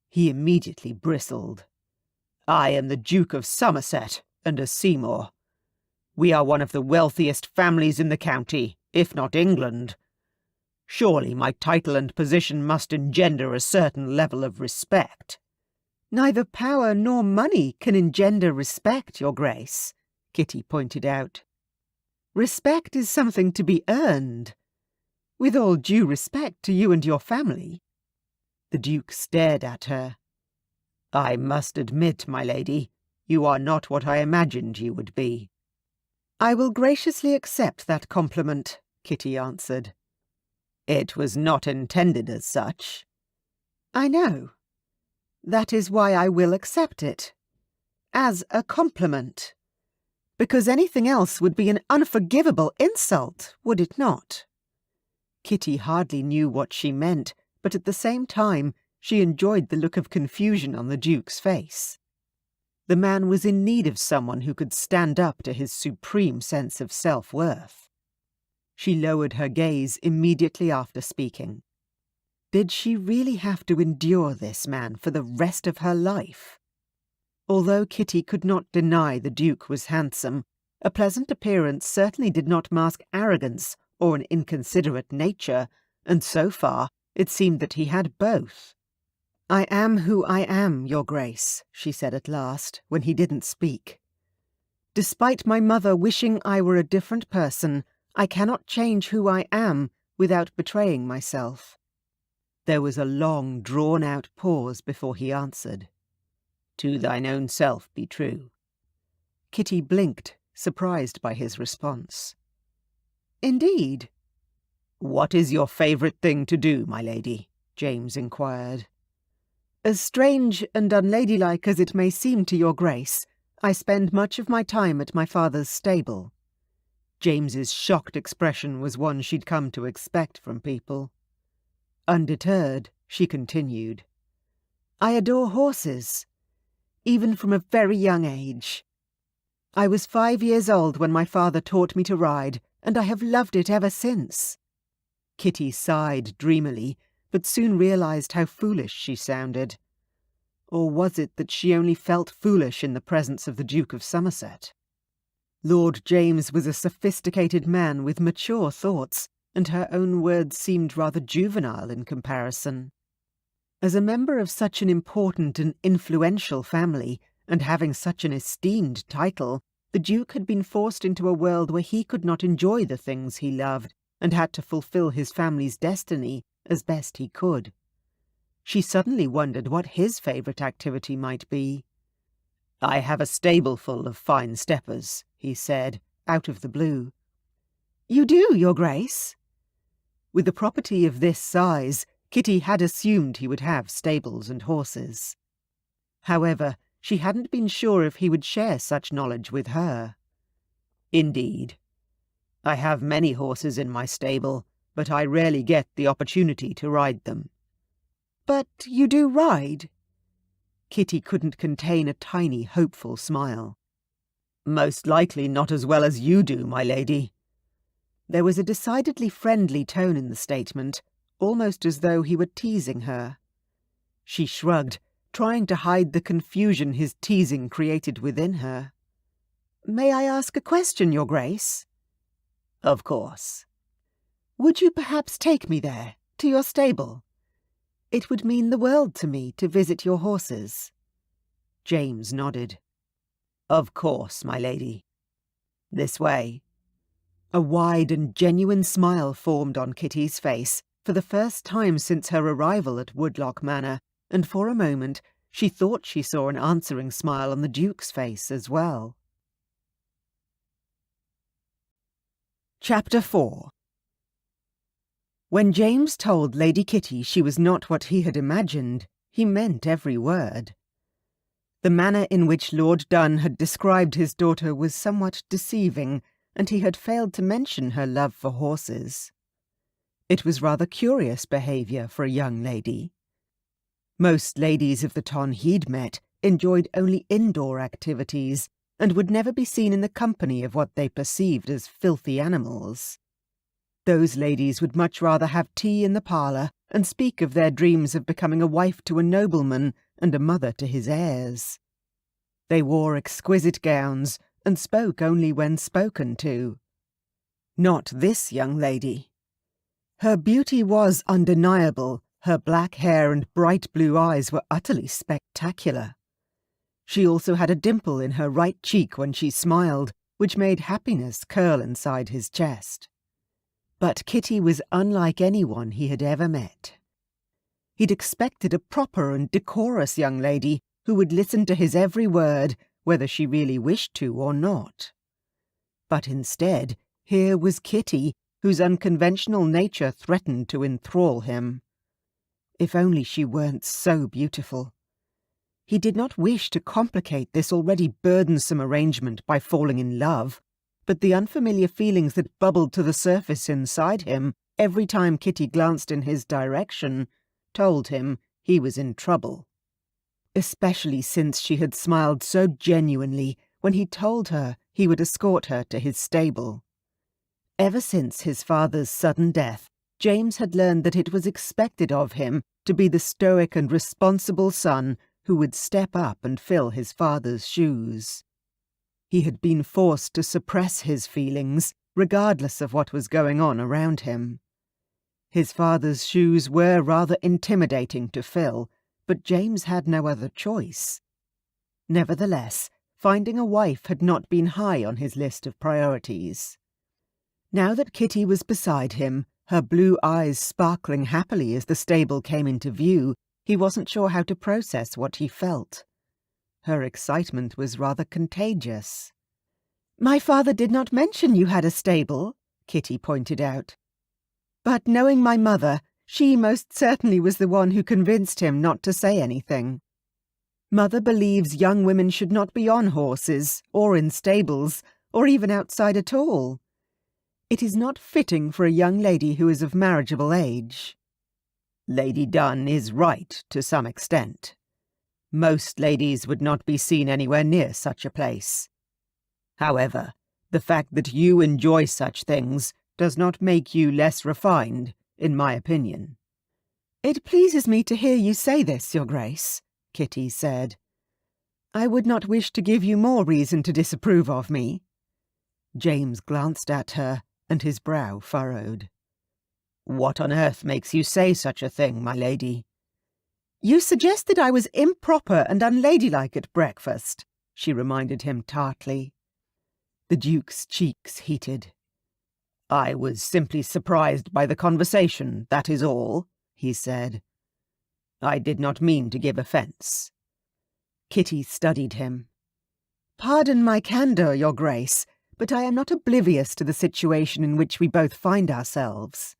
He immediately bristled. "I am the Duke of Somerset, and a Seymour. We are one of the wealthiest families in the county, if not England. Surely my title and position must engender a certain level of respect." "Neither power nor money can engender respect, Your Grace," Kitty pointed out. "Respect is something to be earned. With all due respect to you and your family." The Duke stared at her. "I must admit, my lady, you are not what I imagined you would be." "I will graciously accept that compliment," Kitty answered. "It was not intended as such." "I know. That is why I will accept it. As a compliment. Because anything else would be an unforgivable insult, would it not?" Kitty hardly knew what she meant, but at the same time she enjoyed the look of confusion on the Duke's face. The man was in need of someone who could stand up to his supreme sense of self-worth. She lowered her gaze immediately after speaking. Did she really have to endure this man for the rest of her life? Although Kitty could not deny the Duke was handsome, a pleasant appearance certainly did not mask arrogance or an inconsiderate nature, and so far it seemed that he had both. "I am who I am, Your Grace," she said at last, when he didn't speak. "Despite my mother wishing I were a different person, I cannot change who I am without betraying myself." There was a long, drawn-out pause before he answered. "To thine own self be true." Kitty blinked, surprised by his response. "Indeed?" "What is your favourite thing to do, my lady?" James inquired. "As strange and unladylike as it may seem to Your Grace, I spend much of my time at my father's stable." James's shocked expression was one she'd come to expect from people. Undeterred, she continued. "I adore horses, even from a very young age. I was 5 years old when my father taught me to ride, and I have loved it ever since." Kitty sighed dreamily, but soon realised how foolish she sounded. Or was it that she only felt foolish in the presence of the Duke of Somerset? Lord James was a sophisticated man with mature thoughts, and her own words seemed rather juvenile in comparison. As a member of such an important and influential family, and having such an esteemed title, the Duke had been forced into a world where he could not enjoy the things he loved, and had to fulfil his family's destiny as best he could. She suddenly wondered what his favourite activity might be. "I have a stable full of fine steppers," he said, out of the blue. "You do, Your Grace?" With a property of this size, Kitty had assumed he would have stables and horses. However, she hadn't been sure if he would share such knowledge with her. "Indeed. I have many horses in my stable, but I rarely get the opportunity to ride them." "But you do ride?" Kitty couldn't contain a tiny, hopeful smile. "Most likely not as well as you do, my lady." There was a decidedly friendly tone in the statement, almost as though he were teasing her. She shrugged, trying to hide the confusion his teasing created within her. "May I ask a question, Your Grace?" "Of course." "Would you perhaps take me there, to your stable? It would mean the world to me to visit your horses." James nodded. "Of course, my lady. This way." A wide and genuine smile formed on Kitty's face for the first time since her arrival at Woodlock Manor, and for a moment she thought she saw an answering smile on the Duke's face as well. Chapter 4. When James told Lady Kitty she was not what he had imagined, he meant every word. The manner in which Lord Dunn had described his daughter was somewhat deceiving, and he had failed to mention her love for horses. It was rather curious behaviour for a young lady. Most ladies of the ton he'd met enjoyed only indoor activities, and would never be seen in the company of what they perceived as filthy animals. Those ladies would much rather have tea in the parlour and speak of their dreams of becoming a wife to a nobleman and a mother to his heirs. They wore exquisite gowns and spoke only when spoken to. Not this young lady. Her beauty was undeniable, her black hair and bright blue eyes were utterly spectacular. She also had a dimple in her right cheek when she smiled, which made happiness curl inside his chest. But Kitty was unlike anyone he had ever met. He'd expected a proper and decorous young lady who would listen to his every word, whether she really wished to or not. But instead, here was Kitty, whose unconventional nature threatened to enthrall him. If only she weren't so beautiful. He did not wish to complicate this already burdensome arrangement by falling in love, but the unfamiliar feelings that bubbled to the surface inside him every time Kitty glanced in his direction told him he was in trouble. Especially since she had smiled so genuinely when he told her he would escort her to his stable. Ever since his father's sudden death, James had learned that it was expected of him to be the stoic and responsible son who would step up and fill his father's shoes. He had been forced to suppress his feelings, regardless of what was going on around him. His father's shoes were rather intimidating to fill, but James had no other choice. Nevertheless, finding a wife had not been high on his list of priorities. Now that Kitty was beside him, her blue eyes sparkling happily as the stable came into view, he wasn't sure how to process what he felt. Her excitement was rather contagious. "My father did not mention you had a stable," Kitty pointed out. "But knowing my mother, she most certainly was the one who convinced him not to say anything. Mother believes young women should not be on horses, or in stables, or even outside at all. It is not fitting for a young lady who is of marriageable age." "Lady Dunn is right to some extent. Most ladies would not be seen anywhere near such a place. However, the fact that you enjoy such things does not make you less refined, in my opinion." "It pleases me to hear you say this, Your Grace," Kitty said. "I would not wish to give you more reason to disapprove of me." James glanced at her, and his brow furrowed. "What on earth makes you say such a thing, my lady?" "You suggested I was improper and unladylike at breakfast," she reminded him tartly. The Duke's cheeks heated. "I was simply surprised by the conversation, that is all," he said. "I did not mean to give offence." Kitty studied him. "Pardon my candour, Your Grace, but I am not oblivious to the situation in which we both find ourselves.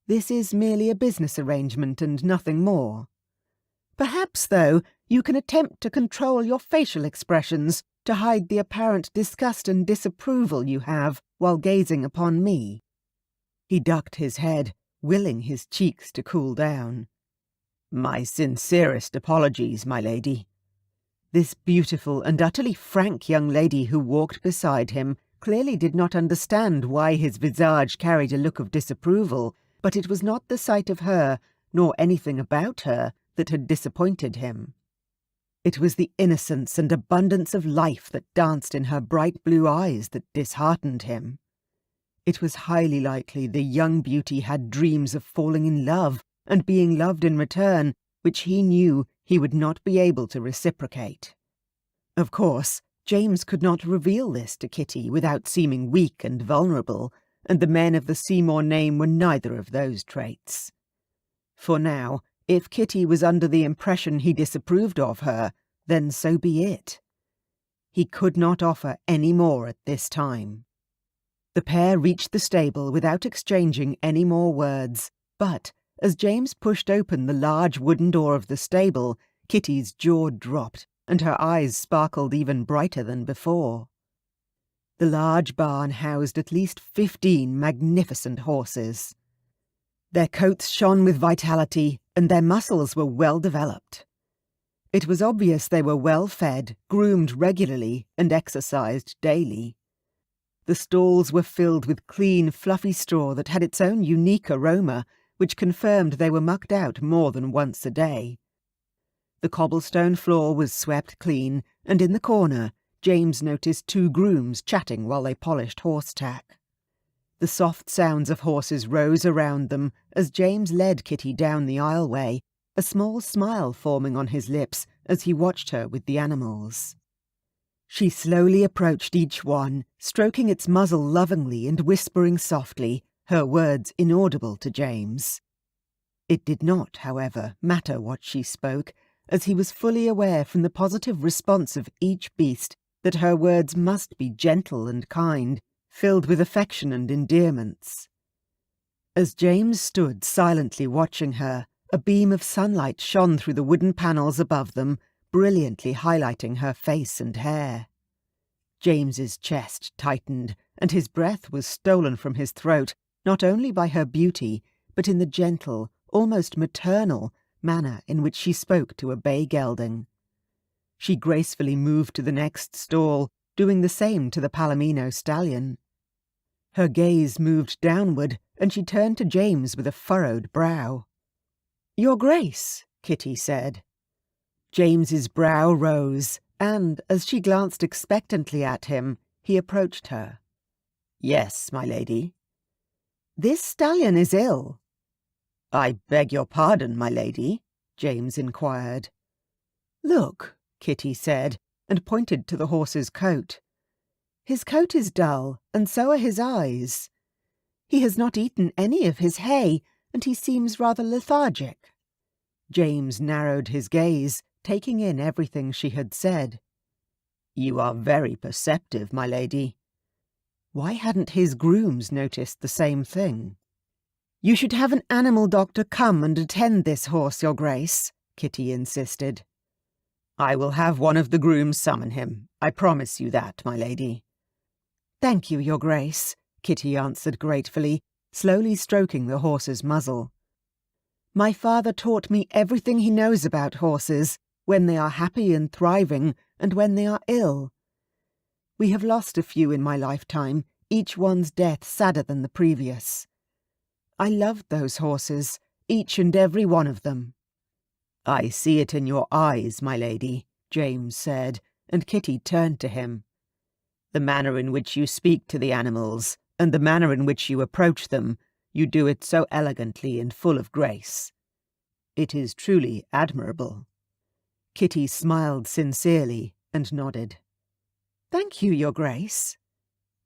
This is merely a business arrangement and nothing more. Perhaps, though, you can attempt to control your facial expressions to hide the apparent disgust and disapproval you have while gazing upon me." He ducked his head, willing his cheeks to cool down. "My sincerest apologies, my lady." This beautiful and utterly frank young lady who walked beside him clearly did not understand why his visage carried a look of disapproval, but it was not the sight of her, nor anything about her, that had disappointed him. It was the innocence and abundance of life that danced in her bright blue eyes that disheartened him. It was highly likely the young beauty had dreams of falling in love and being loved in return, which he knew he would not be able to reciprocate. Of course, James could not reveal this to Kitty without seeming weak and vulnerable, and the men of the Seymour name were neither of those traits. For now, if Kitty was under the impression he disapproved of her, then so be it. He could not offer any more at this time. The pair reached the stable without exchanging any more words, but as James pushed open the large wooden door of the stable, Kitty's jaw dropped, and her eyes sparkled even brighter than before. The large barn housed at least 15 magnificent horses. Their coats shone with vitality, and their muscles were well developed. It was obvious they were well fed, groomed regularly, and exercised daily. The stalls were filled with clean, fluffy straw that had its own unique aroma, which confirmed they were mucked out more than once a day. The cobblestone floor was swept clean, and in the corner, James noticed 2 grooms chatting while they polished horse tack. The soft sounds of horses rose around them as James led Kitty down the aisleway, a small smile forming on his lips as he watched her with the animals. She slowly approached each one, stroking its muzzle lovingly and whispering softly, her words inaudible to James. It did not, however, matter what she spoke, as he was fully aware from the positive response of each beast that her words must be gentle and kind, filled with affection and endearments. As James stood silently watching her, a beam of sunlight shone through the wooden panels above them, brilliantly highlighting her face and hair. James's chest tightened, and his breath was stolen from his throat, not only by her beauty, but in the gentle, almost maternal, manner in which she spoke to a bay gelding. She gracefully moved to the next stall, doing the same to the Palomino stallion. Her gaze moved downward, and she turned to James with a furrowed brow. "Your Grace," Kitty said. James's brow rose, and, as she glanced expectantly at him, he approached her. "Yes, my lady." "This stallion is ill." "I beg your pardon, my lady," James inquired. "Look," Kitty said, and pointed to the horse's coat. "His coat is dull, and so are his eyes. He has not eaten any of his hay, and he seems rather lethargic." James narrowed his gaze, taking in everything she had said. "You are very perceptive, my lady." Why hadn't his grooms noticed the same thing? "You should have an animal doctor come and attend this horse, Your Grace," Kitty insisted. "I will have one of the grooms summon him. I promise you that, my lady." "Thank you, Your Grace," Kitty answered gratefully, slowly stroking the horse's muzzle. "My father taught me everything he knows about horses, when they are happy and thriving, and when they are ill. We have lost a few in my lifetime, each one's death sadder than the previous. I loved those horses, each and every one of them." "I see it in your eyes, my lady," James said, and Kitty turned to him. "The manner in which you speak to the animals, and the manner in which you approach them, you do it so elegantly and full of grace. It is truly admirable." Kitty smiled sincerely and nodded. "Thank you, Your Grace.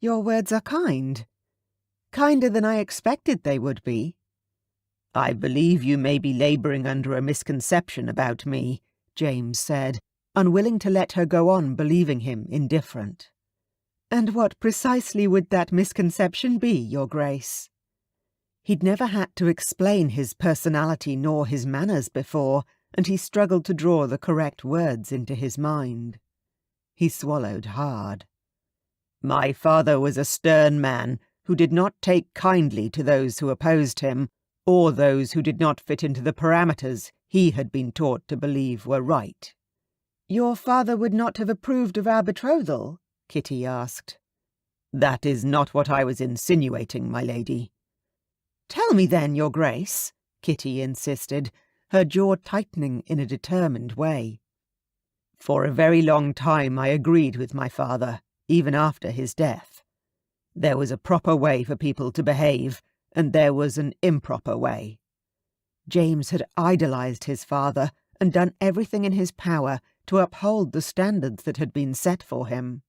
Your words are kind. Kinder than I expected they would be." "I believe you may be labouring under a misconception about me," James said, unwilling to let her go on believing him indifferent. "And what precisely would that misconception be, Your Grace?" He'd never had to explain his personality nor his manners before, and he struggled to draw the correct words into his mind. He swallowed hard. "My father was a stern man who did not take kindly to those who opposed him, or those who did not fit into the parameters he had been taught to believe were right." "Your father would not have approved of our betrothal?" Kitty asked. "That is not what I was insinuating, my lady." "Tell me then, Your Grace," Kitty insisted, her jaw tightening in a determined way. "For a very long time I agreed with my father, even after his death. There was a proper way for people to behave, and there was an improper way." James had idolized his father and done everything in his power to uphold the standards that had been set for him.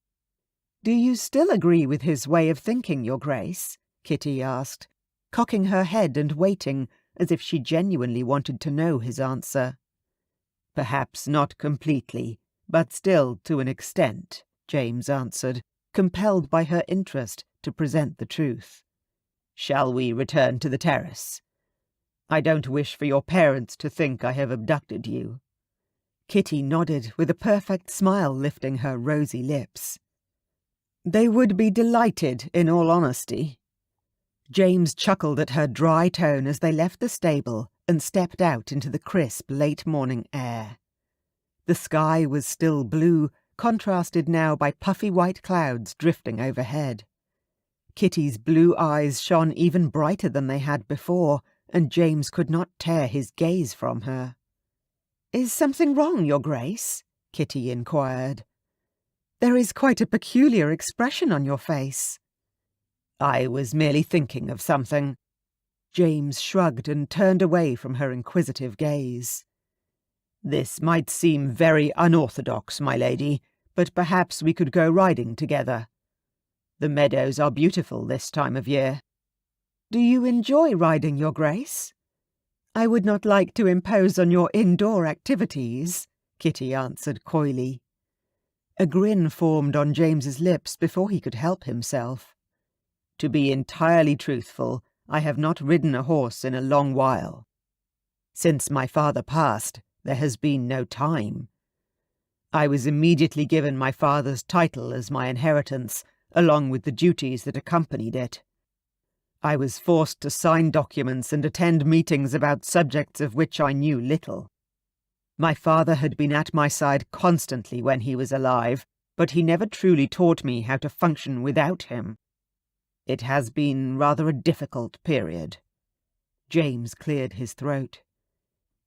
"Do you still agree with his way of thinking, Your Grace?" Kitty asked, cocking her head and waiting as if she genuinely wanted to know his answer. "Perhaps not completely, but still to an extent," James answered, compelled by her interest to present the truth. "Shall we return to the terrace? I don't wish for your parents to think I have abducted you." Kitty nodded, with a perfect smile lifting her rosy lips. "They would be delighted, in all honesty." James chuckled at her dry tone as they left the stable and stepped out into the crisp late-morning air. The sky was still blue, contrasted now by puffy white clouds drifting overhead. Kitty's blue eyes shone even brighter than they had before, and James could not tear his gaze from her. "Is something wrong, Your Grace?" Kitty inquired. "There is quite a peculiar expression on your face." "I was merely thinking of something." James shrugged and turned away from her inquisitive gaze. "This might seem very unorthodox, my lady, but perhaps we could go riding together. The meadows are beautiful this time of year." "Do you enjoy riding, Your Grace?" "I would not like to impose on your indoor activities," Kitty answered coyly. A grin formed on James's lips before he could help himself. "To be entirely truthful, I have not ridden a horse in a long while. Since my father passed, there has been no time. I was immediately given my father's title as my inheritance, along with the duties that accompanied it. I was forced to sign documents and attend meetings about subjects of which I knew little. My father had been at my side constantly when he was alive, but he never truly taught me how to function without him. It has been rather a difficult period." James cleared his throat.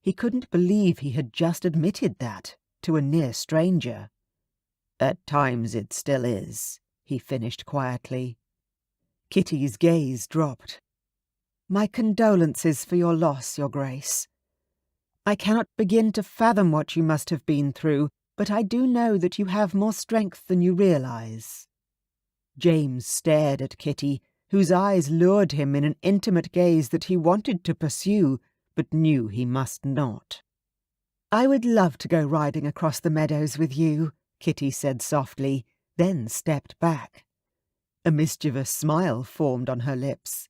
He couldn't believe he had just admitted that to a near stranger. "At times it still is," he finished quietly. Kitty's gaze dropped. "My condolences for your loss, Your Grace. I cannot begin to fathom what you must have been through, but I do know that you have more strength than you realize." James stared at Kitty, whose eyes lured him in an intimate gaze that he wanted to pursue, but knew he must not. "I would love to go riding across the meadows with you," Kitty said softly, then stepped back. A mischievous smile formed on her lips.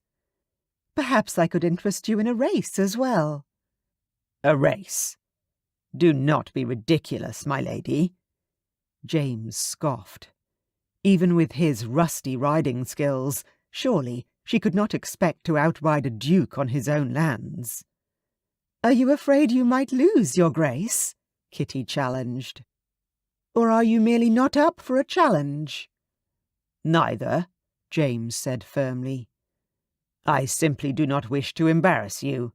"Perhaps I could interest you in a race as well." "A race? Do not be ridiculous, my lady." James scoffed. Even with his rusty riding skills, surely she could not expect to outride a duke on his own lands. "Are you afraid you might lose, Your Grace?" Kitty challenged. "Or are you merely not up for a challenge?" "Neither," James said firmly. "I simply do not wish to embarrass you."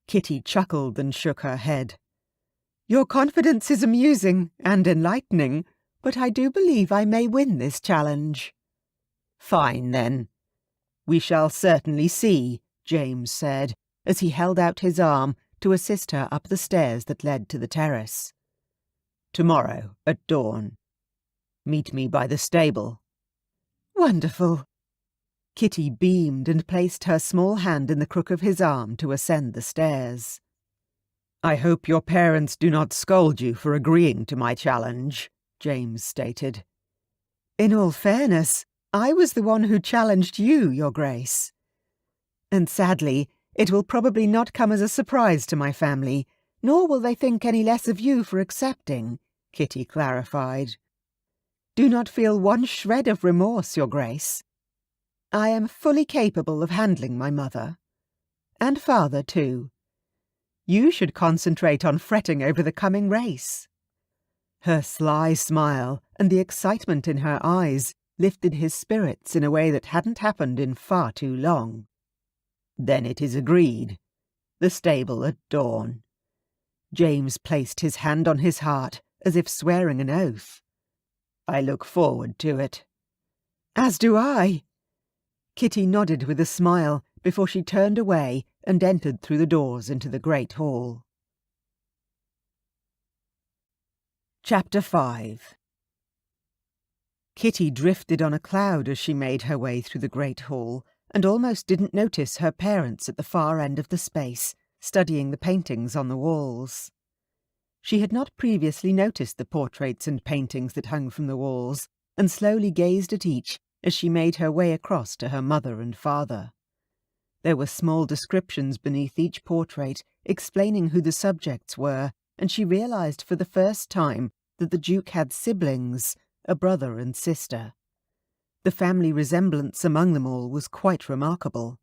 Kitty chuckled and shook her head. "Your confidence is amusing and enlightening, but I do believe I may win this challenge." "Fine, then. We shall certainly see," James said, as he held out his arm to assist her up the stairs that led to the terrace. "Tomorrow, at dawn. Meet me by the stable." "Wonderful." Kitty beamed and placed her small hand in the crook of his arm to ascend the stairs. "I hope your parents do not scold you for agreeing to my challenge," James stated. "In all fairness, I was the one who challenged you, Your Grace. And sadly, it will probably not come as a surprise to my family, nor will they think any less of you for accepting," Kitty clarified. "Do not feel one shred of remorse, Your Grace. I am fully capable of handling my mother. And father, too. You should concentrate on fretting over the coming race." Her sly smile and the excitement in her eyes lifted his spirits in a way that hadn't happened in far too long. "Then it is agreed. The stable at dawn." James placed his hand on his heart, as if swearing an oath. "I look forward to it." "As do I." Kitty nodded with a smile before she turned away and entered through the doors into the great hall. Chapter 5. Kitty drifted on a cloud as she made her way through the great hall, and almost didn't notice her parents at the far end of the space, studying the paintings on the walls. She had not previously noticed the portraits and paintings that hung from the walls, and slowly gazed at each as she made her way across to her mother and father. There were small descriptions beneath each portrait, explaining who the subjects were, and she realized for the first time that the Duke had siblings, a brother and sister. The family resemblance among them all was quite remarkable.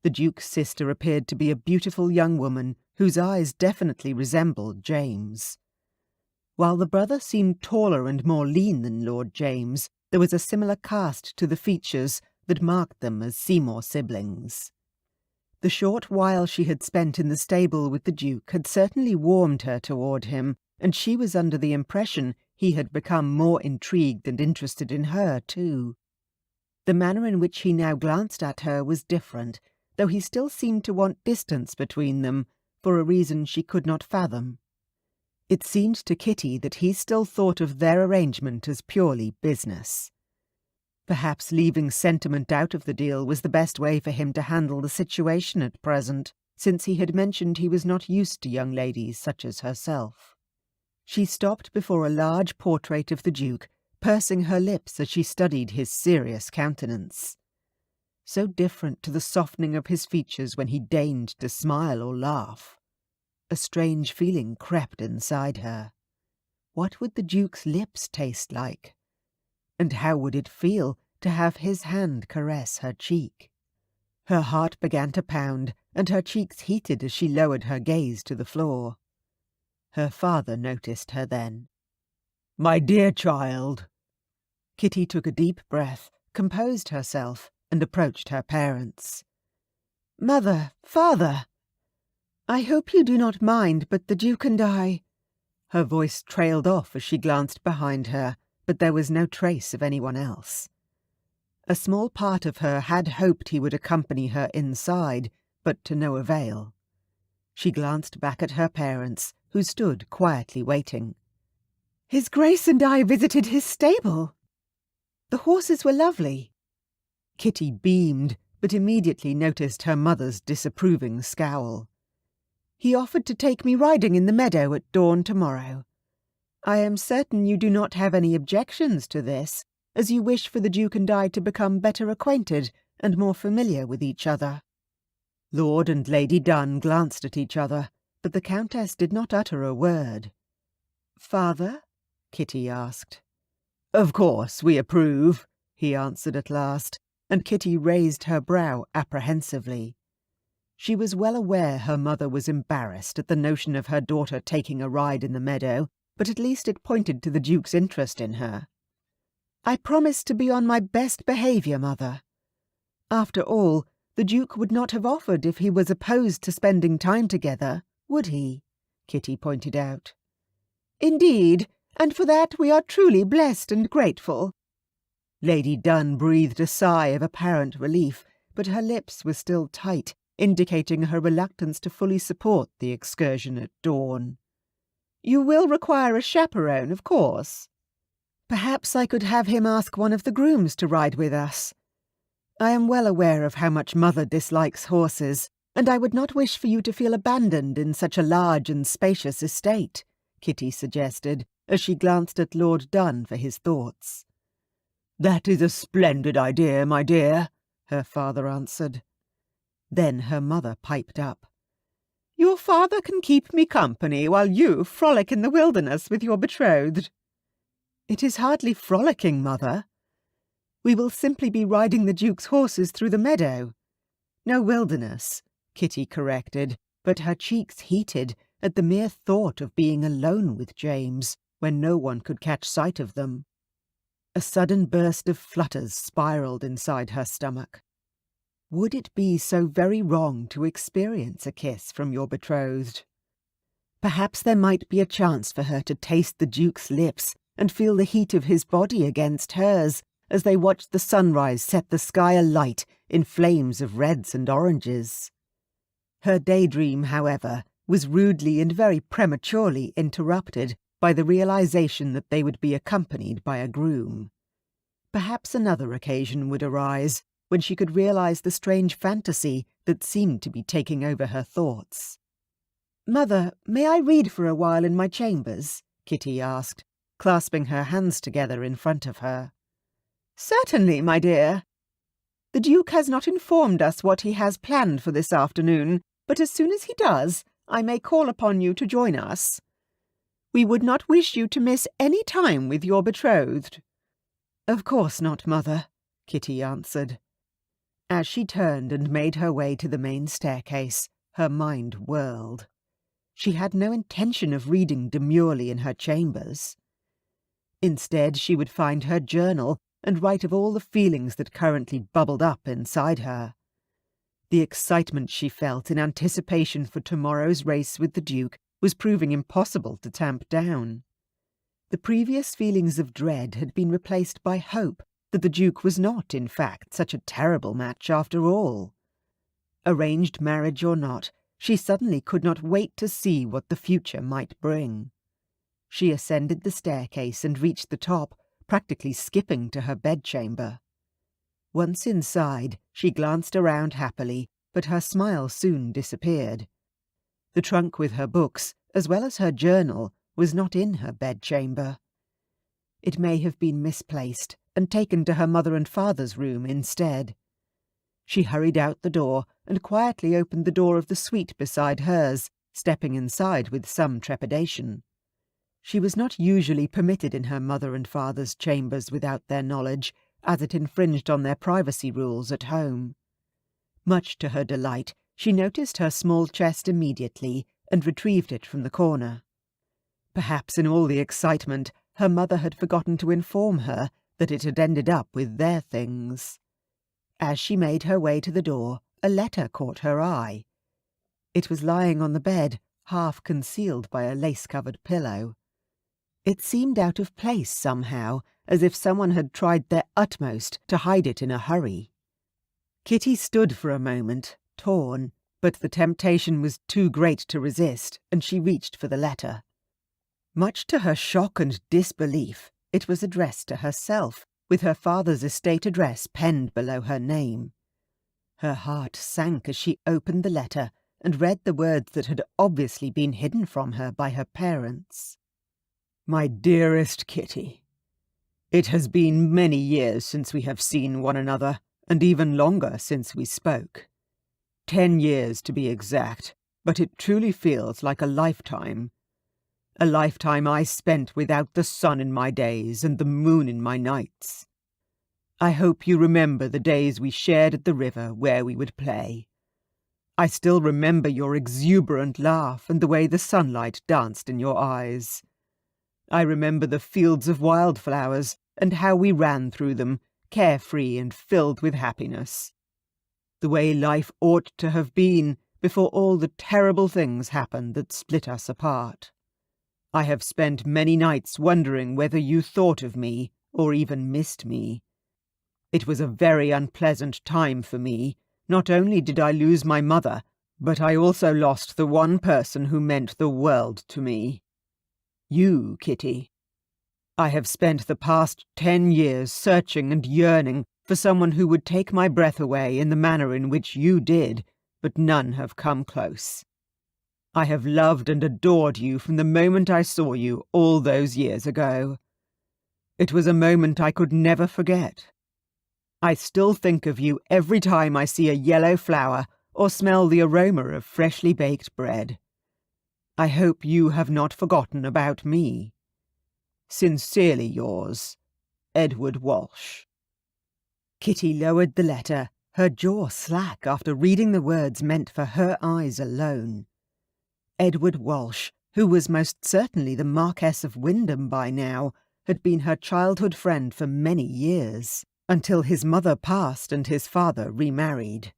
The Duke's sister appeared to be a beautiful young woman whose eyes definitely resembled James. While the brother seemed taller and more lean than Lord James, there was a similar cast to the features that marked them as Seymour siblings. The short while she had spent in the stable with the Duke had certainly warmed her toward him, and she was under the impression he had become more intrigued and interested in her too. The manner in which he now glanced at her was different, though he still seemed to want distance between them, for a reason she could not fathom. It seemed to Kitty that he still thought of their arrangement as purely business. Perhaps leaving sentiment out of the deal was the best way for him to handle the situation at present, since he had mentioned he was not used to young ladies such as herself. She stopped before a large portrait of the Duke, pursing her lips as she studied his serious countenance. So different to the softening of his features when he deigned to smile or laugh. A strange feeling crept inside her. What would the Duke's lips taste like? And how would it feel to have his hand caress her cheek? Her heart began to pound, and her cheeks heated as she lowered her gaze to the floor. Her father noticed her then. "My dear child." Kitty took a deep breath, composed herself, and approached her parents. "Mother, father, I hope you do not mind, but the Duke and I—" Her voice trailed off as she glanced behind her, but there was no trace of anyone else. A small part of her had hoped he would accompany her inside, but to no avail. She glanced back at her parents, who stood quietly waiting. "His Grace and I visited his stable. The horses were lovely." Kitty beamed, but immediately noticed her mother's disapproving scowl. "He offered to take me riding in the meadow at dawn tomorrow. I am certain you do not have any objections to this, as you wish for the Duke and I to become better acquainted and more familiar with each other." Lord and Lady Dunn glanced at each other, but the Countess did not utter a word. "Father?" Kitty asked. "Of course, we approve," he answered at last, and Kitty raised her brow apprehensively. She was well aware her mother was embarrassed at the notion of her daughter taking a ride in the meadow, but at least it pointed to the Duke's interest in her. "I promise to be on my best behaviour, Mother. After all, the Duke would not have offered if he was opposed to spending time together, would he?" Kitty pointed out. "Indeed, and for that we are truly blessed and grateful." Lady Dunn breathed a sigh of apparent relief, but her lips were still tight, indicating her reluctance to fully support the excursion at dawn. "You will require a chaperone, of course." "Perhaps I could have him ask one of the grooms to ride with us. I am well aware of how much Mother dislikes horses, and I would not wish for you to feel abandoned in such a large and spacious estate," Kitty suggested, as she glanced at Lord Dunn for his thoughts. "That is a splendid idea, my dear," her father answered. Then her mother piped up. "Your father can keep me company while you frolic in the wilderness with your betrothed." "It is hardly frolicking, Mother. We will simply be riding the Duke's horses through the meadow." "No wilderness," Kitty corrected, but her cheeks heated at the mere thought of being alone with James, when no one could catch sight of them. A sudden burst of flutters spiraled inside her stomach. Would it be so very wrong to experience a kiss from your betrothed? Perhaps there might be a chance for her to taste the Duke's lips and feel the heat of his body against hers as they watched the sunrise set the sky alight in flames of reds and oranges. Her daydream, however, was rudely and very prematurely interrupted by the realization that they would be accompanied by a groom. Perhaps another occasion would arise when she could realize the strange fantasy that seemed to be taking over her thoughts. "Mother, may I read for a while in my chambers?" Kitty asked, clasping her hands together in front of her. "Certainly, my dear. The Duke has not informed us what he has planned for this afternoon, but as soon as he does, I may call upon you to join us. We would not wish you to miss any time with your betrothed." "Of course not, Mother," Kitty answered. As she turned and made her way to the main staircase, her mind whirled. She had no intention of reading demurely in her chambers. Instead, she would find her journal and write of all the feelings that currently bubbled up inside her. The excitement she felt in anticipation for tomorrow's race with the Duke was proving impossible to tamp down. The previous feelings of dread had been replaced by hope that the Duke was not, in fact, such a terrible match after all. Arranged marriage or not, she suddenly could not wait to see what the future might bring. She ascended the staircase and reached the top, practically skipping to her bedchamber. Once inside, she glanced around happily, but her smile soon disappeared. The trunk with her books, as well as her journal, was not in her bedchamber. It may have been misplaced and taken to her mother and father's room instead. She hurried out the door and quietly opened the door of the suite beside hers, stepping inside with some trepidation. She was not usually permitted in her mother and father's chambers without their knowledge, as it infringed on their privacy rules at home. Much to her delight, she noticed her small chest immediately and retrieved it from the corner. Perhaps in all the excitement, her mother had forgotten to inform her that it had ended up with their things. As she made her way to the door, a letter caught her eye. It was lying on the bed, half concealed by a lace-covered pillow. It seemed out of place somehow, as if someone had tried their utmost to hide it in a hurry. Kitty stood for a moment, torn, but the temptation was too great to resist, and she reached for the letter. Much to her shock and disbelief, it was addressed to herself, with her father's estate address penned below her name. Her heart sank as she opened the letter and read the words that had obviously been hidden from her by her parents. "My dearest Kitty, it has been many years since we have seen one another, and even longer since we spoke. 10 years to be exact, but it truly feels like a lifetime. A lifetime I spent without the sun in my days and the moon in my nights. I hope you remember the days we shared at the river where we would play. I still remember your exuberant laugh and the way the sunlight danced in your eyes. I remember the fields of wildflowers and how we ran through them, carefree and filled with happiness. The way life ought to have been before all the terrible things happened that split us apart. I have spent many nights wondering whether you thought of me or even missed me. It was a very unpleasant time for me. Not only did I lose my mother, but I also lost the one person who meant the world to me. You, Kitty. I have spent the past 10 years searching and yearning for someone who would take my breath away in the manner in which you did, but none have come close. I have loved and adored you from the moment I saw you all those years ago. It was a moment I could never forget. I still think of you every time I see a yellow flower or smell the aroma of freshly baked bread. I hope you have not forgotten about me. Sincerely yours, Edward Walsh." Kitty lowered the letter, her jaw slack after reading the words meant for her eyes alone. Edward Walsh, who was most certainly the Marquess of Wyndham by now, had been her childhood friend for many years, until his mother passed and his father remarried.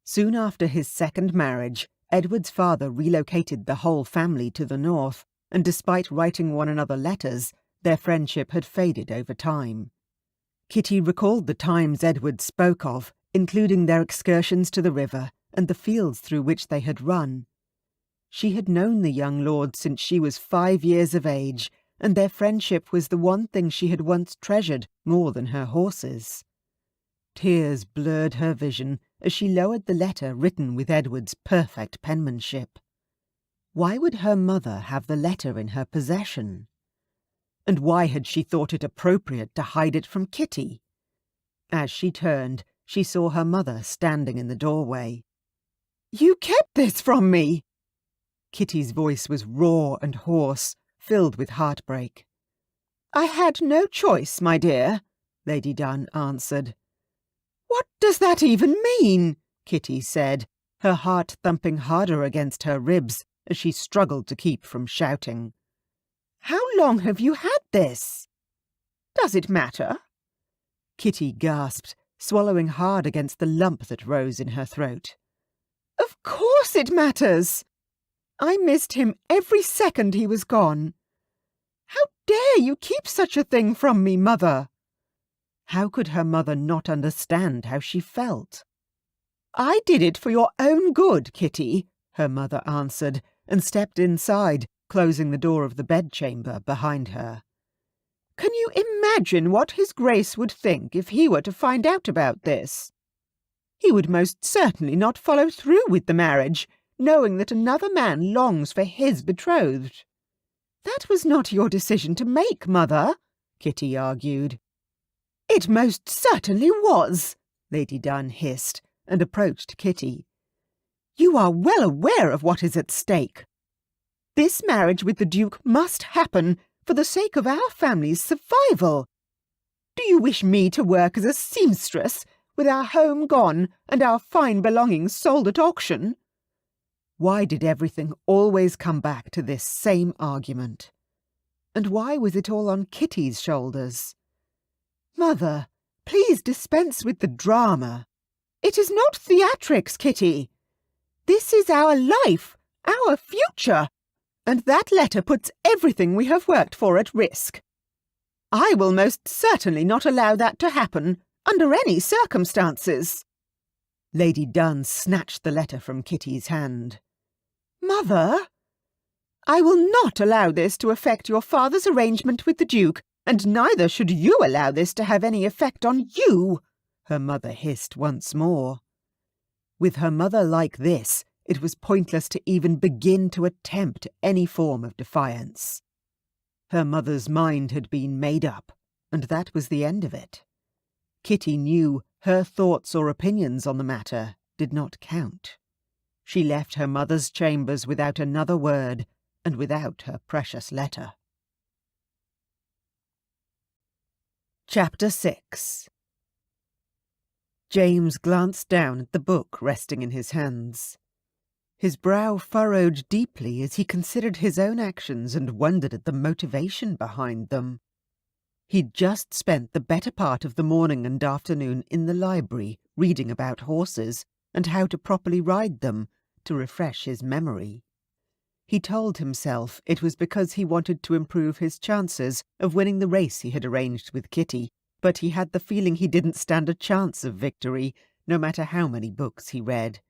Soon after his second marriage, Edward's father relocated the whole family to the north, and despite writing one another letters, their friendship had faded over time. Kitty recalled the times Edward spoke of, including their excursions to the river and the fields through which they had run. She had known the young lord since she was 5 years of age, and their friendship was the one thing she had once treasured more than her horses. Tears blurred her vision as she lowered the letter written with Edward's perfect penmanship. Why would her mother have the letter in her possession? And why had she thought it appropriate to hide it from Kitty? As she turned, she saw her mother standing in the doorway. "You kept this from me!" Kitty's voice was raw and hoarse, filled with heartbreak. "I had no choice, my dear," Lady Dunn answered. "What does that even mean?" Kitty said, her heart thumping harder against her ribs as she struggled to keep from shouting. "How long have you had this? Does it matter?" Kitty gasped, swallowing hard against the lump that rose in her throat. "Of course it matters! I missed him every second he was gone. How dare you keep such a thing from me, Mother?" How could her mother not understand how she felt? "I did it for your own good, Kitty," her mother answered, and stepped inside, closing the door of the bedchamber behind her. "Can you imagine what His Grace would think if he were to find out about this? He would most certainly not follow through with the marriage, knowing that another man longs for his betrothed." "That was not your decision to make, Mother," Kitty argued. "It most certainly was," Lady Dunn hissed, and approached Kitty. "You are well aware of what is at stake. This marriage with the Duke must happen for the sake of our family's survival. Do you wish me to work as a seamstress, with our home gone and our fine belongings sold at auction?" Why did everything always come back to this same argument? And why was it all on Kitty's shoulders? "Mother, please dispense with the drama. It is not theatrics, Kitty. This is our life, our future, and that letter puts everything we have worked for at risk. I will most certainly not allow that to happen, under any circumstances." Lady Dunn snatched the letter from Kitty's hand. "Mother, I will not allow this to affect your father's arrangement with the Duke, and neither should you allow this to have any effect on you," her mother hissed once more. With her mother like this, it was pointless to even begin to attempt any form of defiance. Her mother's mind had been made up, and that was the end of it. Kitty knew her thoughts or opinions on the matter did not count. She left her mother's chambers without another word, and without her precious letter. Chapter 6. James glanced down at the book resting in his hands. His brow furrowed deeply as he considered his own actions and wondered at the motivation behind them. He'd just spent the better part of the morning and afternoon in the library reading about horses and how to properly ride them to refresh his memory. He told himself it was because he wanted to improve his chances of winning the race he had arranged with Kitty, but he had the feeling he didn't stand a chance of victory, no matter how many books he read.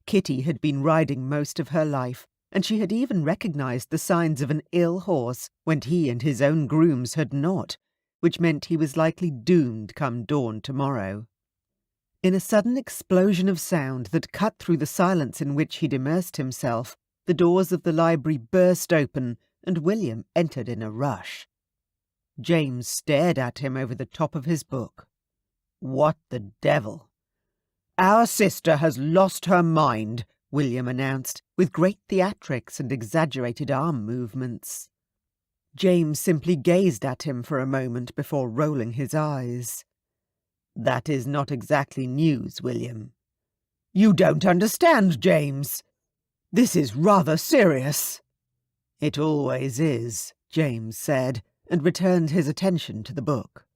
Kitty had been riding most of her life, and she had even recognized the signs of an ill horse when he and his own grooms had not, which meant he was likely doomed come dawn tomorrow. In a sudden explosion of sound that cut through the silence in which he'd immersed himself, the doors of the library burst open, and William entered in a rush. James stared at him over the top of his book. "What the devil?" "Our sister has lost her mind," William announced, with great theatrics and exaggerated arm movements. James simply gazed at him for a moment before rolling his eyes. "That is not exactly news, William." "You don't understand, James. This is rather serious." "It always is," James said, and returned his attention to the book.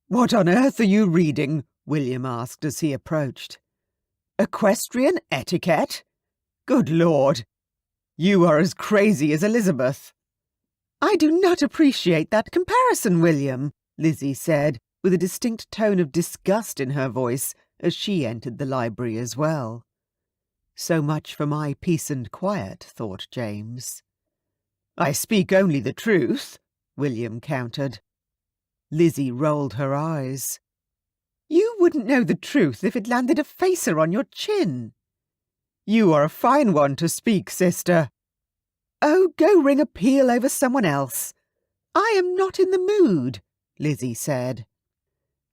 "What on earth are you reading?" William asked as he approached. "Equestrian etiquette? Good Lord! You are as crazy as Elizabeth." "I do not appreciate that comparison, William," Lizzie said, with a distinct tone of disgust in her voice as she entered the library as well. So much for my peace and quiet, thought James. I speak only the truth, William countered. Lizzie rolled her eyes. You wouldn't know the truth if it landed a facer on your chin. You are a fine one to speak, sister. Oh, go ring a peal over someone else. I am not in the mood, Lizzie said.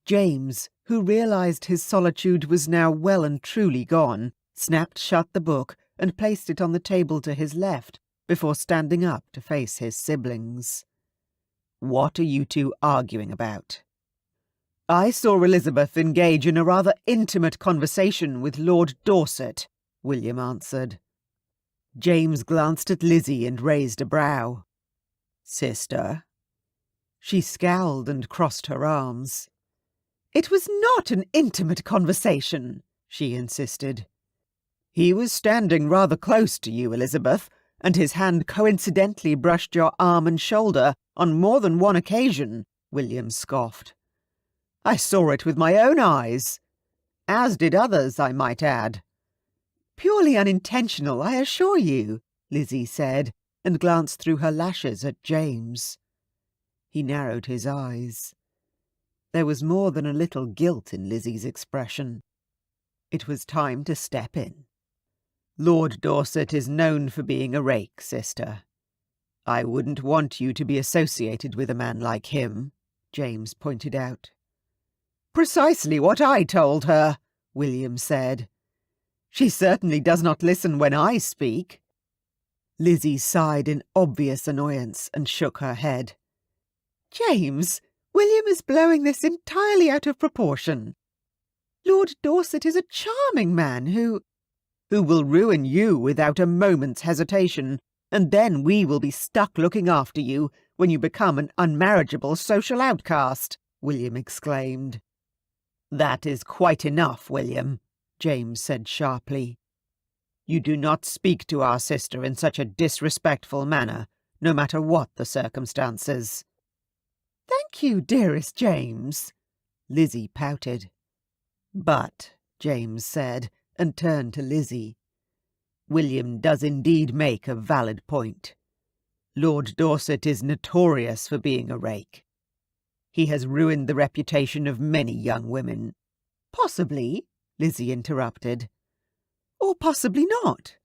James, who realised his solitude was now well and truly gone, snapped shut the book and placed it on the table to his left before standing up to face his siblings. What are you two arguing about? I saw Elizabeth engage in a rather intimate conversation with Lord Dorset, William answered. James glanced at Lizzie and raised a brow. Sister? She scowled and crossed her arms. It was not an intimate conversation, she insisted. He was standing rather close to you, Elizabeth, and his hand coincidentally brushed your arm and shoulder on more than one occasion, William scoffed. I saw it with my own eyes. As did others, I might add. Purely unintentional, I assure you, Lizzie said, and glanced through her lashes at James. He narrowed his eyes. There was more than a little guilt in Lizzie's expression. It was time to step in. Lord Dorset is known for being a rake, sister. I wouldn't want you to be associated with a man like him, James pointed out. Precisely what I told her, William said. She certainly does not listen when I speak. Lizzie sighed in obvious annoyance and shook her head. James, William is blowing this entirely out of proportion. Lord Dorset is a charming man who will ruin you without a moment's hesitation, and then we will be stuck looking after you when you become an unmarriageable social outcast, William exclaimed. That is quite enough, William, James said sharply. You do not speak to our sister in such a disrespectful manner, no matter what the circumstances. Thank you, dearest James, Lizzie pouted. But, James said, and turned to Lizzie. William does indeed make a valid point. Lord Dorset is notorious for being a rake. He has ruined the reputation of many young women. Possibly, Lizzie interrupted. Or possibly not.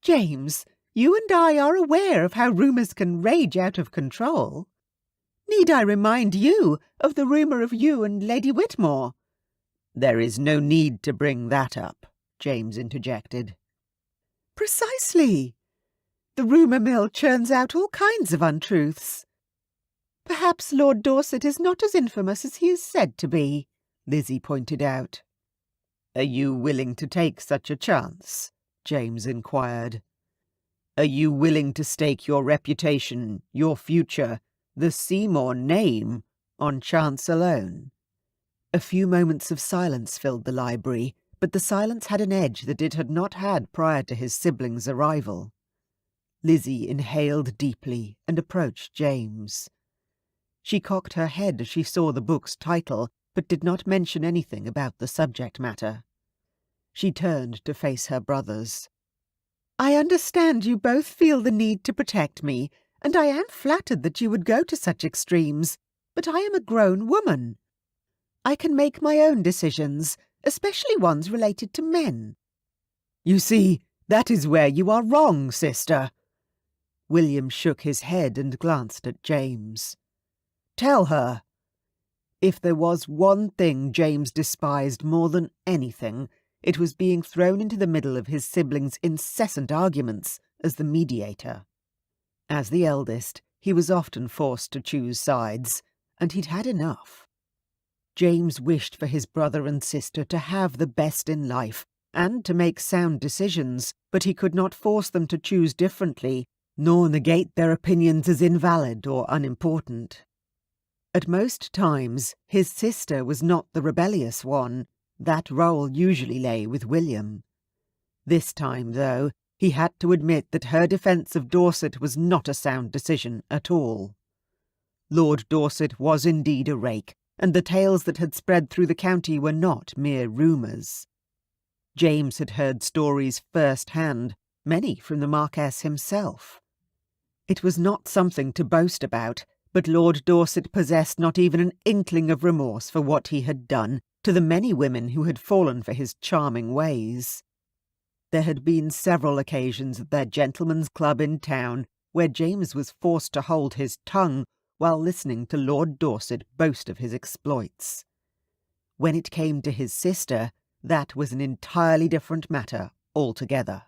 James, you and I are aware of how rumours can rage out of control. Need I remind you of the rumour of you and Lady Whitmore? There is no need to bring that up, James interjected. Precisely. The rumour mill churns out all kinds of untruths. Perhaps Lord Dorset is not as infamous as he is said to be, Lizzie pointed out. Are you willing to take such a chance? James inquired. Are you willing to stake your reputation, your future, the Seymour name, on chance alone? A few moments of silence filled the library, but the silence had an edge that it had not had prior to his siblings' arrival. Lizzie inhaled deeply and approached James. She cocked her head as she saw the book's title, but did not mention anything about the subject matter. She turned to face her brothers. I understand you both feel the need to protect me, and I am flattered that you would go to such extremes, but I am a grown woman. I can make my own decisions, especially ones related to men. You see, that is where you are wrong, sister. William shook his head and glanced at James. Tell her. If there was one thing James despised more than anything, it was being thrown into the middle of his siblings' incessant arguments as the mediator. As the eldest, he was often forced to choose sides, and he'd had enough. James wished for his brother and sister to have the best in life and to make sound decisions, but he could not force them to choose differently, nor negate their opinions as invalid or unimportant. At most times, his sister was not the rebellious one. That role usually lay with William. This time, though, he had to admit that her defence of Dorset was not a sound decision at all. Lord Dorset was indeed a rake, and the tales that had spread through the county were not mere rumours. James had heard stories first-hand, many from the Marquess himself. It was not something to boast about, but Lord Dorset possessed not even an inkling of remorse for what he had done to the many women who had fallen for his charming ways. There had been several occasions at their gentlemen's club in town where James was forced to hold his tongue while listening to Lord Dorset boast of his exploits. When it came to his sister, that was an entirely different matter altogether.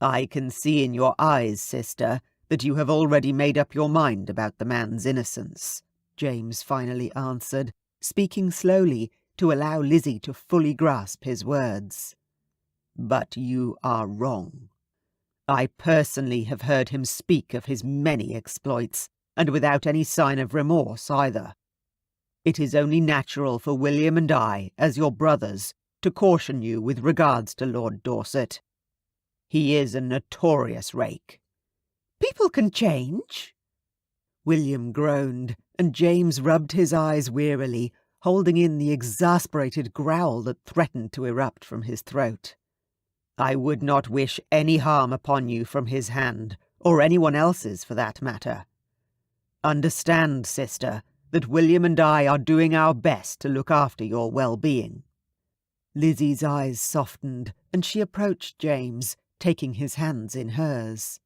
"I can see in your eyes, sister, that you have already made up your mind about the man's innocence," James finally answered, speaking slowly to allow Lizzie to fully grasp his words. "But you are wrong. I personally have heard him speak of his many exploits, and without any sign of remorse either. It is only natural for William and I, as your brothers, to caution you with regards to Lord Dorset. He is a notorious rake." "People can change." William groaned, and James rubbed his eyes wearily, holding in the exasperated growl that threatened to erupt from his throat. "I would not wish any harm upon you from his hand, or anyone else's for that matter. Understand, sister, that William and I are doing our best to look after your well-being." Lizzie's eyes softened, and she approached James, taking his hands in hers.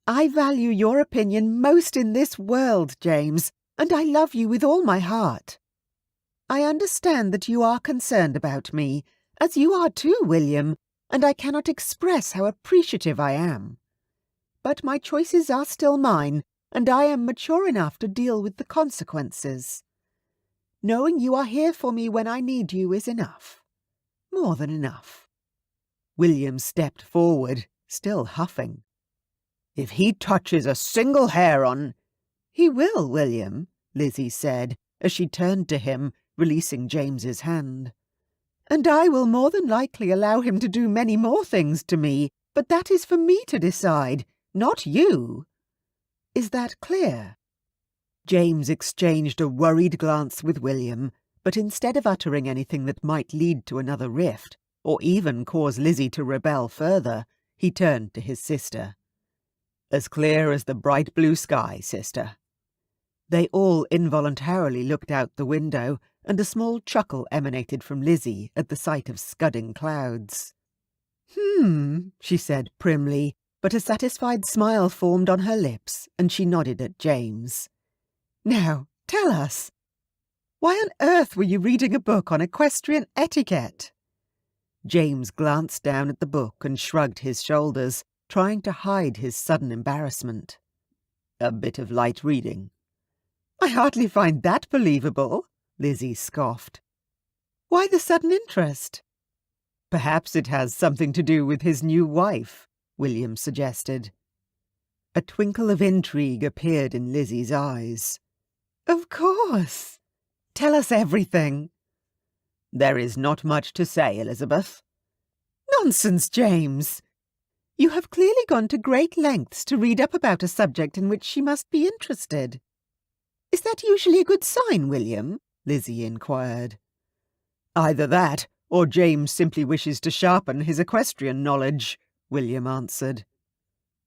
"I value your opinion most in this world, James, and I love you with all my heart. I understand that you are concerned about me, as you are too, William, and I cannot express how appreciative I am. But my choices are still mine, and I am mature enough to deal with the consequences. Knowing you are here for me when I need you is enough. More than enough." William stepped forward, still huffing. "If he touches a single hair on—" "He will, William," Lizzie said, as she turned to him, releasing James's hand. "And I will more than likely allow him to do many more things to me, but that is for me to decide, not you. Is that clear?" James exchanged a worried glance with William, but instead of uttering anything that might lead to another rift, or even cause Lizzie to rebel further, he turned to his sister. "As clear as the bright blue sky, sister." They all involuntarily looked out the window, and a small chuckle emanated from Lizzie at the sight of scudding clouds. She said primly, but a satisfied smile formed on her lips, and she nodded at James. "Now, tell us, why on earth were you reading a book on equestrian etiquette?" James glanced down at the book and shrugged his shoulders, trying to hide his sudden embarrassment. "A bit of light reading." "I hardly find that believable," Lizzie scoffed. "Why the sudden interest?" "Perhaps it has something to do with his new wife," William suggested. A twinkle of intrigue appeared in Lizzie's eyes. "Of course. Tell us everything." "There is not much to say, Elizabeth." "Nonsense, James. You have clearly gone to great lengths to read up about a subject in which she must be interested." "Is that usually a good sign, William?" Lizzie inquired. "Either that, or James simply wishes to sharpen his equestrian knowledge," William answered.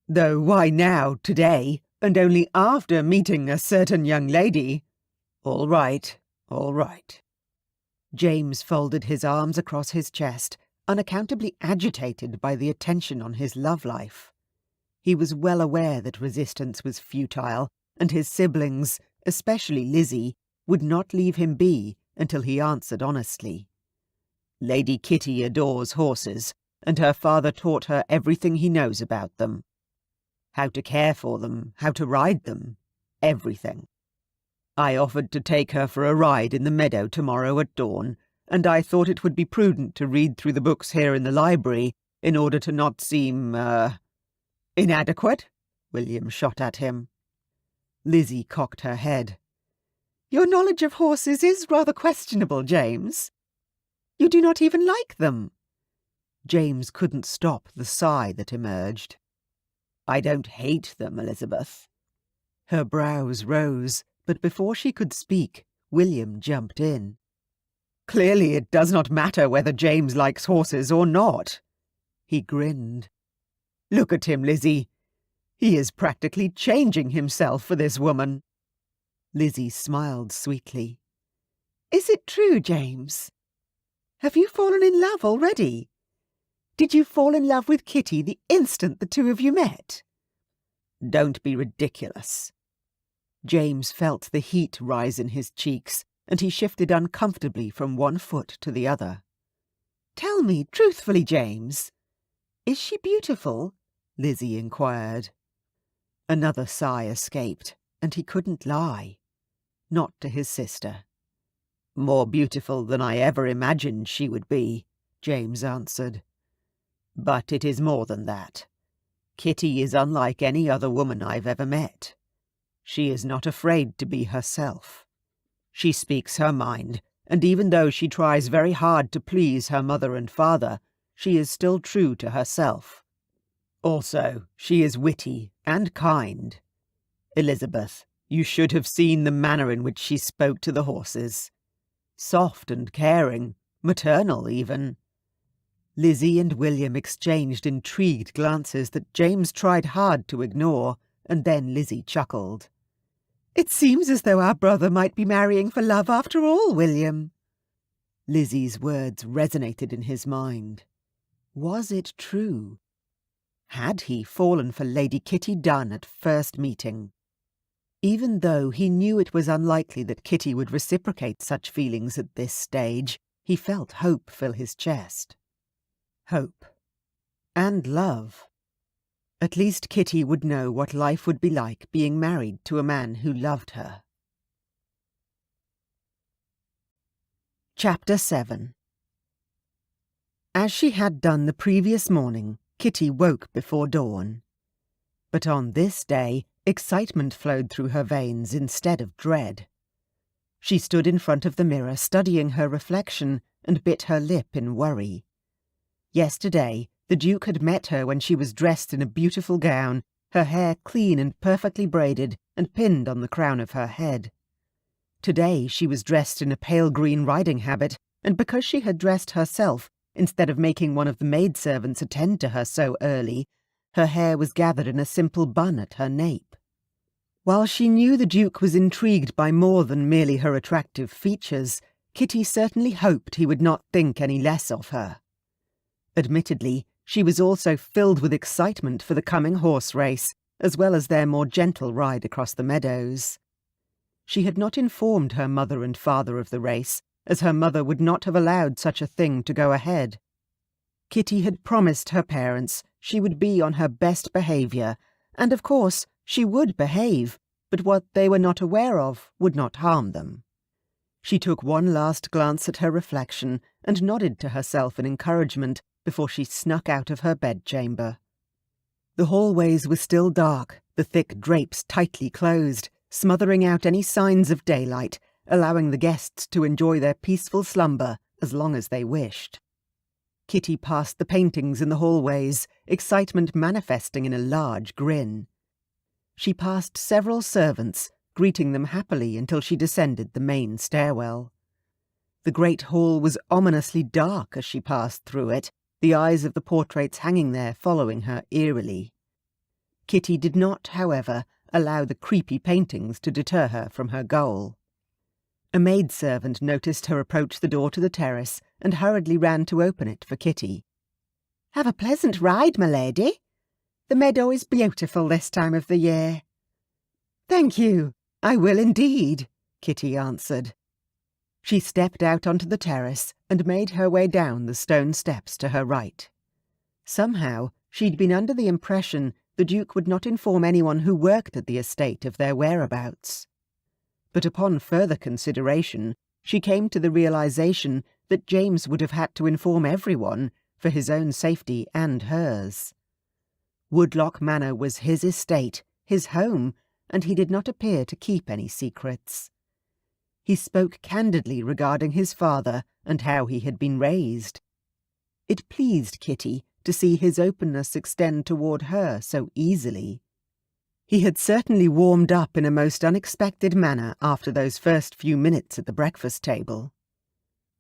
"Though why now, today, and only after meeting a certain young lady—" "All right, all right." James folded his arms across his chest, unaccountably agitated by the attention on his love life. He was well aware that resistance was futile, and his siblings, especially Lizzie, would not leave him be until he answered honestly. "Lady Kitty adores horses, and her father taught her everything he knows about them. How to care for them, how to ride them, everything. I offered to take her for a ride in the meadow tomorrow at dawn, and I thought it would be prudent to read through the books here in the library in order to not seem, inadequate," William shot at him. Lizzie cocked her head. "Your knowledge of horses is rather questionable, James. You do not even like them." James couldn't stop the sigh that emerged. "I don't hate them, Elizabeth." Her brows rose, but before she could speak, William jumped in. Clearly it does not matter whether James likes horses or not." He grinned. "Look at him, Lizzie. He is practically changing himself for this woman." Lizzie smiled sweetly. "Is it true, James? Have you fallen in love already? Did you fall in love with Kitty the instant the two of you met?" "Don't be ridiculous." James felt the heat rise in his cheeks, and he shifted uncomfortably from one foot to the other. "Tell me truthfully, James. Is she beautiful?" Lizzie inquired. Another sigh escaped, and he couldn't lie. Not to his sister. "More beautiful than I ever imagined she would be," James answered. "But it is more than that. Kitty is unlike any other woman I've ever met. She is not afraid to be herself. She speaks her mind, and even though she tries very hard to please her mother and father, she is still true to herself. Also, she is witty and kind. Elizabeth, you should have seen the manner in which she spoke to the horses. Soft and caring, maternal even." Lizzie and William exchanged intrigued glances that James tried hard to ignore, and then Lizzie chuckled. "It seems as though our brother might be marrying for love after all, William." Lizzie's words resonated in his mind. Was it true? Had he fallen for Lady Kitty Dunn at first meeting? Even though he knew it was unlikely that Kitty would reciprocate such feelings at this stage, he felt hope fill his chest. Hope. And love. At least Kitty would know what life would be like being married to a man who loved her. Chapter 7. As she had done the previous morning, Kitty woke before dawn. But on this day, excitement flowed through her veins instead of dread. She stood in front of the mirror studying her reflection and bit her lip in worry. Yesterday, the Duke had met her when she was dressed in a beautiful gown, her hair clean and perfectly braided and pinned on the crown of her head. Today she was dressed in a pale green riding habit, and because she had dressed herself, instead of making one of the maidservants attend to her so early, her hair was gathered in a simple bun at her nape. While she knew the Duke was intrigued by more than merely her attractive features, Kitty certainly hoped he would not think any less of her. Admittedly, she was also filled with excitement for the coming horse race, as well as their more gentle ride across the meadows. She had not informed her mother and father of the race, as her mother would not have allowed such a thing to go ahead. Kitty had promised her parents she would be on her best behaviour, and of course she would behave, but what they were not aware of would not harm them. She took one last glance at her reflection and nodded to herself in encouragement before she snuck out of her bedchamber. The hallways were still dark, the thick drapes tightly closed, smothering out any signs of daylight, allowing the guests to enjoy their peaceful slumber as long as they wished. Kitty passed the paintings in the hallways, excitement manifesting in a large grin. She passed several servants, greeting them happily until she descended the main stairwell. The great hall was ominously dark as she passed through it, the eyes of the portraits hanging there following her eerily. Kitty did not, however, allow the creepy paintings to deter her from her goal. A maidservant noticed her approach the door to the terrace and hurriedly ran to open it for Kitty. "Have a pleasant ride, my lady. The meadow is beautiful this time of the year." "Thank you, I will indeed," Kitty answered. She stepped out onto the terrace and made her way down the stone steps to her right. Somehow, she'd been under the impression the Duke would not inform anyone who worked at the estate of their whereabouts. But upon further consideration, she came to the realization that James would have had to inform everyone for his own safety and hers. Woodlock Manor was his estate, his home, and he did not appear to keep any secrets. He spoke candidly regarding his father and how he had been raised. It pleased Kitty to see his openness extend toward her so easily. He had certainly warmed up in a most unexpected manner after those first few minutes at the breakfast table.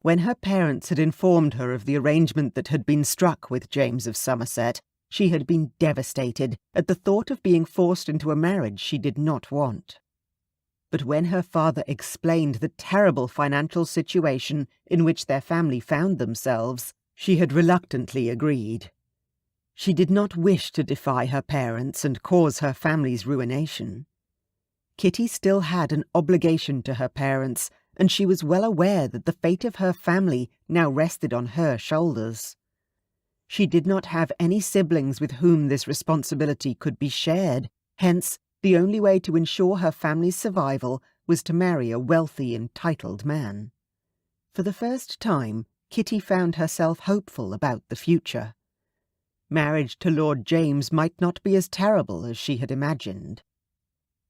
When her parents had informed her of the arrangement that had been struck with James of Somerset, she had been devastated at the thought of being forced into a marriage she did not want. But when her father explained the terrible financial situation in which their family found themselves, she had reluctantly agreed. She did not wish to defy her parents and cause her family's ruination. Kitty still had an obligation to her parents, and she was well aware that the fate of her family now rested on her shoulders. She did not have any siblings with whom this responsibility could be shared, hence the only way to ensure her family's survival was to marry a wealthy, entitled man. For the first time, Kitty found herself hopeful about the future. Marriage to Lord James might not be as terrible as she had imagined.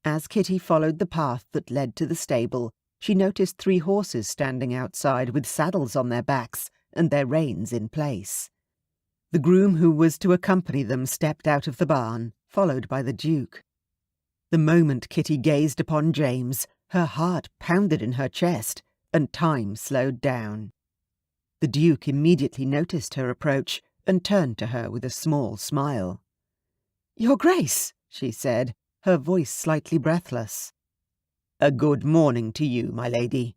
As Kitty followed the path that led to the stable, she noticed 3 horses standing outside with saddles on their backs and their reins in place. The groom who was to accompany them stepped out of the barn, followed by the Duke. The moment Kitty gazed upon James, her heart pounded in her chest, and time slowed down. The Duke immediately noticed her approach and turned to her with a small smile. "Your Grace," she said, her voice slightly breathless. "A good morning to you, my lady."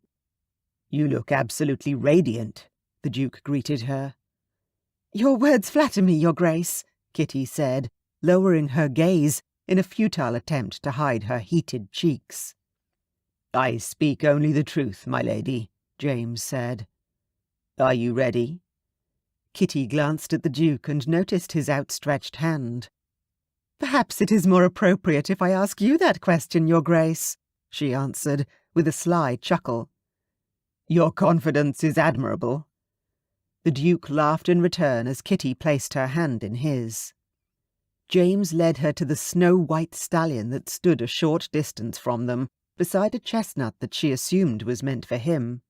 "You look absolutely radiant," the Duke greeted her. "Your words flatter me, Your Grace," Kitty said, lowering her gaze in a futile attempt to hide her heated cheeks. "I speak only the truth, my lady," James said. "Are you ready?" Kitty glanced at the Duke and noticed his outstretched hand. "Perhaps it is more appropriate if I ask you that question, Your Grace," she answered, with a sly chuckle. "Your confidence is admirable." The Duke laughed in return as Kitty placed her hand in his. James led her to the snow-white stallion that stood a short distance from them, beside a chestnut that she assumed was meant for him.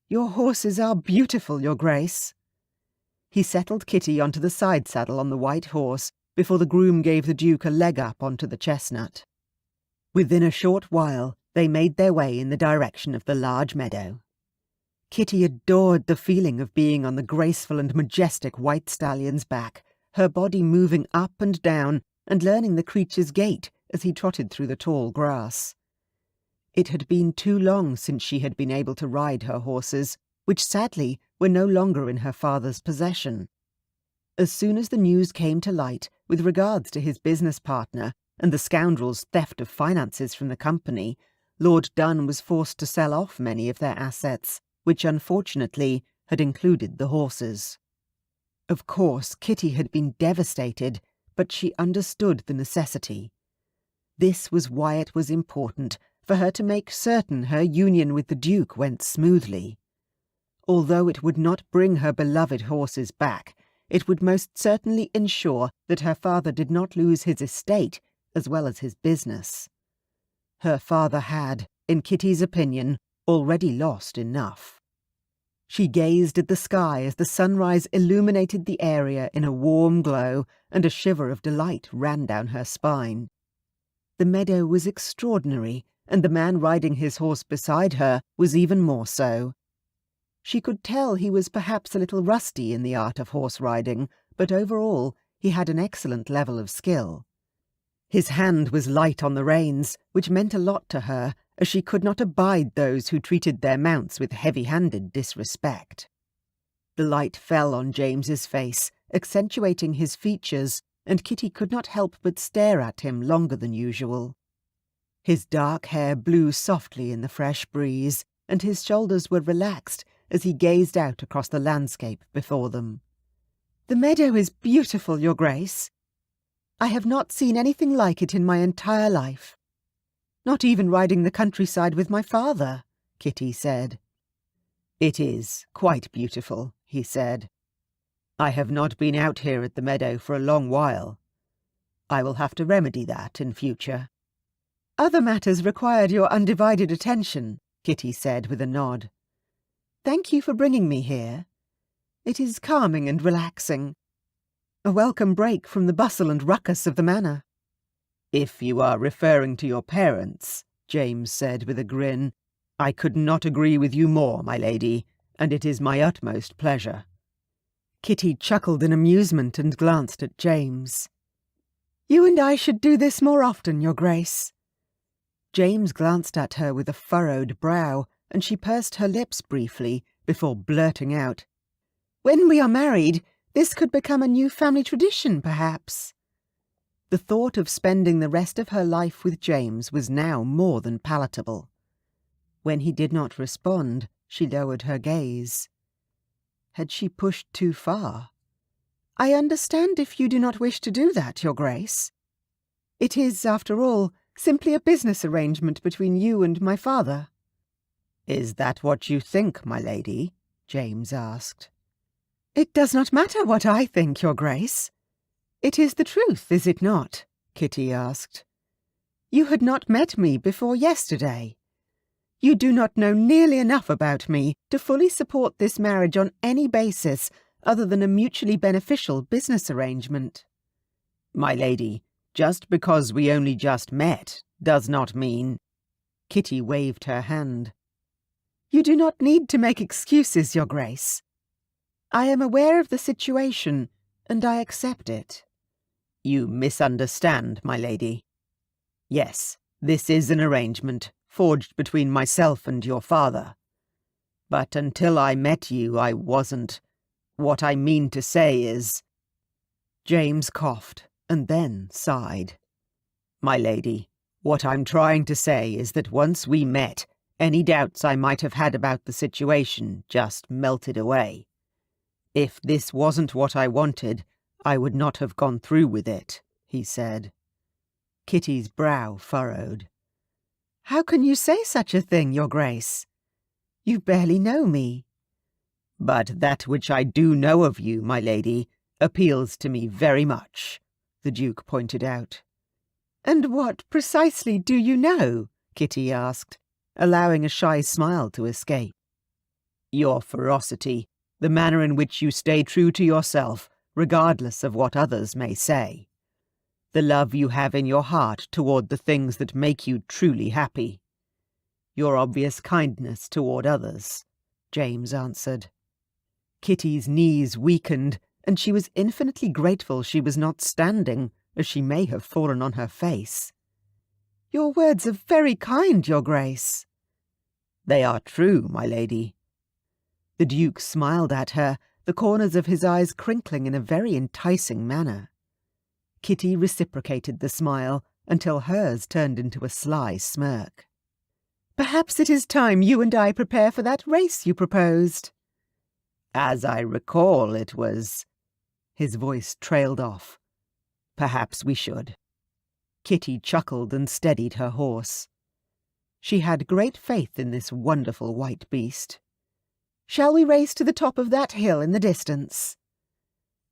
"Your horses are beautiful, Your Grace." He settled Kitty onto the side saddle on the white horse before the groom gave the Duke a leg up onto the chestnut. Within a short while, they made their way in the direction of the large meadow. Kitty adored the feeling of being on the graceful and majestic white stallion's back, her body moving up and down and learning the creature's gait as he trotted through the tall grass. It had been too long since she had been able to ride her horses, which sadly were no longer in her father's possession. As soon as the news came to light with regards to his business partner and the scoundrel's theft of finances from the company, Lord Dunn was forced to sell off many of their assets, which unfortunately had included the horses. Of course, Kitty had been devastated, but she understood the necessity. This was why it was important for her to make certain her union with the Duke went smoothly. Although it would not bring her beloved horses back, it would most certainly ensure that her father did not lose his estate as well as his business. Her father had, in Kitty's opinion, already lost enough. She gazed at the sky as the sunrise illuminated the area in a warm glow, and a shiver of delight ran down her spine. The meadow was extraordinary, and the man riding his horse beside her was even more so. She could tell he was perhaps a little rusty in the art of horse riding, but overall he had an excellent level of skill. His hand was light on the reins, which meant a lot to her, as she could not abide those who treated their mounts with heavy-handed disrespect. The light fell on James's face, accentuating his features, and Kitty could not help but stare at him longer than usual. His dark hair blew softly in the fresh breeze, and his shoulders were relaxed as he gazed out across the landscape before them. "The meadow is beautiful, Your Grace. I have not seen anything like it in my entire life. Not even riding the countryside with my father," Kitty said. "It is quite beautiful," he said. "I have not been out here at the meadow for a long while. I will have to remedy that in future." "Other matters required your undivided attention," Kitty said with a nod. "Thank you for bringing me here. It is calming and relaxing. A welcome break from the bustle and ruckus of the manor." "If you are referring to your parents," James said with a grin, "I could not agree with you more, my lady, and it is my utmost pleasure." Kitty chuckled in amusement and glanced at James. "You and I should do this more often, Your Grace." James glanced at her with a furrowed brow, and she pursed her lips briefly before blurting out, "When we are married, this could become a new family tradition, perhaps." The thought of spending the rest of her life with James was now more than palatable. When he did not respond, she lowered her gaze. Had she pushed too far? "I understand if you do not wish to do that, Your Grace. It is, after all, simply a business arrangement between you and my father." "Is that what you think, my lady?" James asked. "It does not matter what I think, Your Grace. It is the truth, is it not?" Kitty asked. "You had not met me before yesterday. You do not know nearly enough about me to fully support this marriage on any basis other than a mutually beneficial business arrangement." "My lady, just because we only just met does not mean—" Kitty waved her hand. "You do not need to make excuses, Your Grace. I am aware of the situation, and I accept it." "You misunderstand, my lady. Yes, this is an arrangement forged between myself and your father. But until I met you, I wasn't. What I mean to say is—" James coughed and then sighed. "My lady, what I'm trying to say is that once we met, any doubts I might have had about the situation just melted away. If this wasn't what I wanted, I would not have gone through with it," he said. Kitty's brow furrowed. "How can you say such a thing, Your Grace? You barely know me." "But that which I do know of you, my lady, appeals to me very much," the Duke pointed out. "And what precisely do you know?" Kitty asked, allowing a shy smile to escape. "Your ferocity, the manner in which you stay true to yourself, regardless of what others may say. The love you have in your heart toward the things that make you truly happy. Your obvious kindness toward others," James answered. Kitty's knees weakened, and she was infinitely grateful she was not standing, as she may have fallen on her face. "Your words are very kind, Your Grace." "They are true, my lady." The Duke smiled at her, the corners of his eyes crinkling in a very enticing manner. Kitty reciprocated the smile until hers turned into a sly smirk. "Perhaps it is time you and I prepare for that race you proposed." "As I recall, it was—" His voice trailed off. "Perhaps we should." Kitty chuckled and steadied her horse. She had great faith in this wonderful white beast. "Shall we race to the top of that hill in the distance?"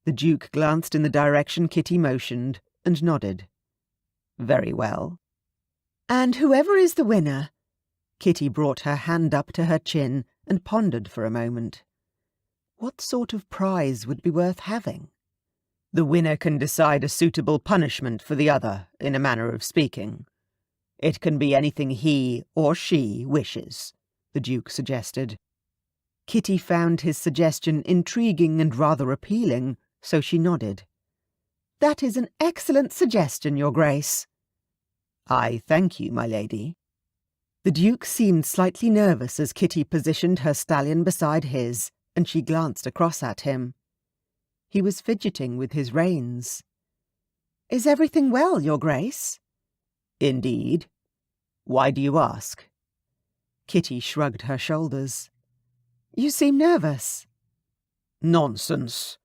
The Duke glanced in the direction Kitty motioned and nodded. "Very well." "And whoever is the winner—" Kitty brought her hand up to her chin and pondered for a moment. What sort of prize would be worth having? "The winner can decide a suitable punishment for the other, in a manner of speaking. It can be anything he or she wishes," the Duke suggested. Kitty found his suggestion intriguing and rather appealing, so she nodded. "That is an excellent suggestion, Your Grace." "I thank you, my lady." The Duke seemed slightly nervous as Kitty positioned her stallion beside his, and she glanced across at him. He was fidgeting with his reins. "Is everything well, Your Grace?" "Indeed. Why do you ask?" Kitty shrugged her shoulders. "You seem nervous." "Nonsense."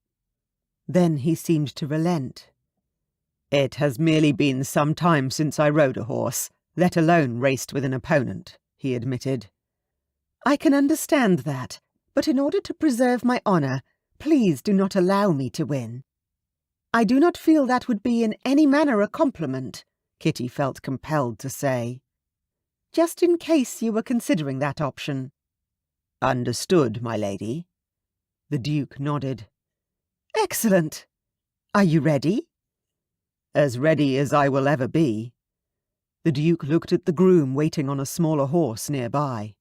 Then he seemed to relent. "It has merely been some time since I rode a horse, let alone raced with an opponent," he admitted. "I can understand that, but in order to preserve my honour, please do not allow me to win." "I do not feel that would be in any manner a compliment," Kitty felt compelled to say. "Just in case you were considering that option." "Understood, my lady." The Duke nodded. "Excellent. Are you ready?" "As ready as I will ever be." The Duke looked at the groom waiting on a smaller horse nearby.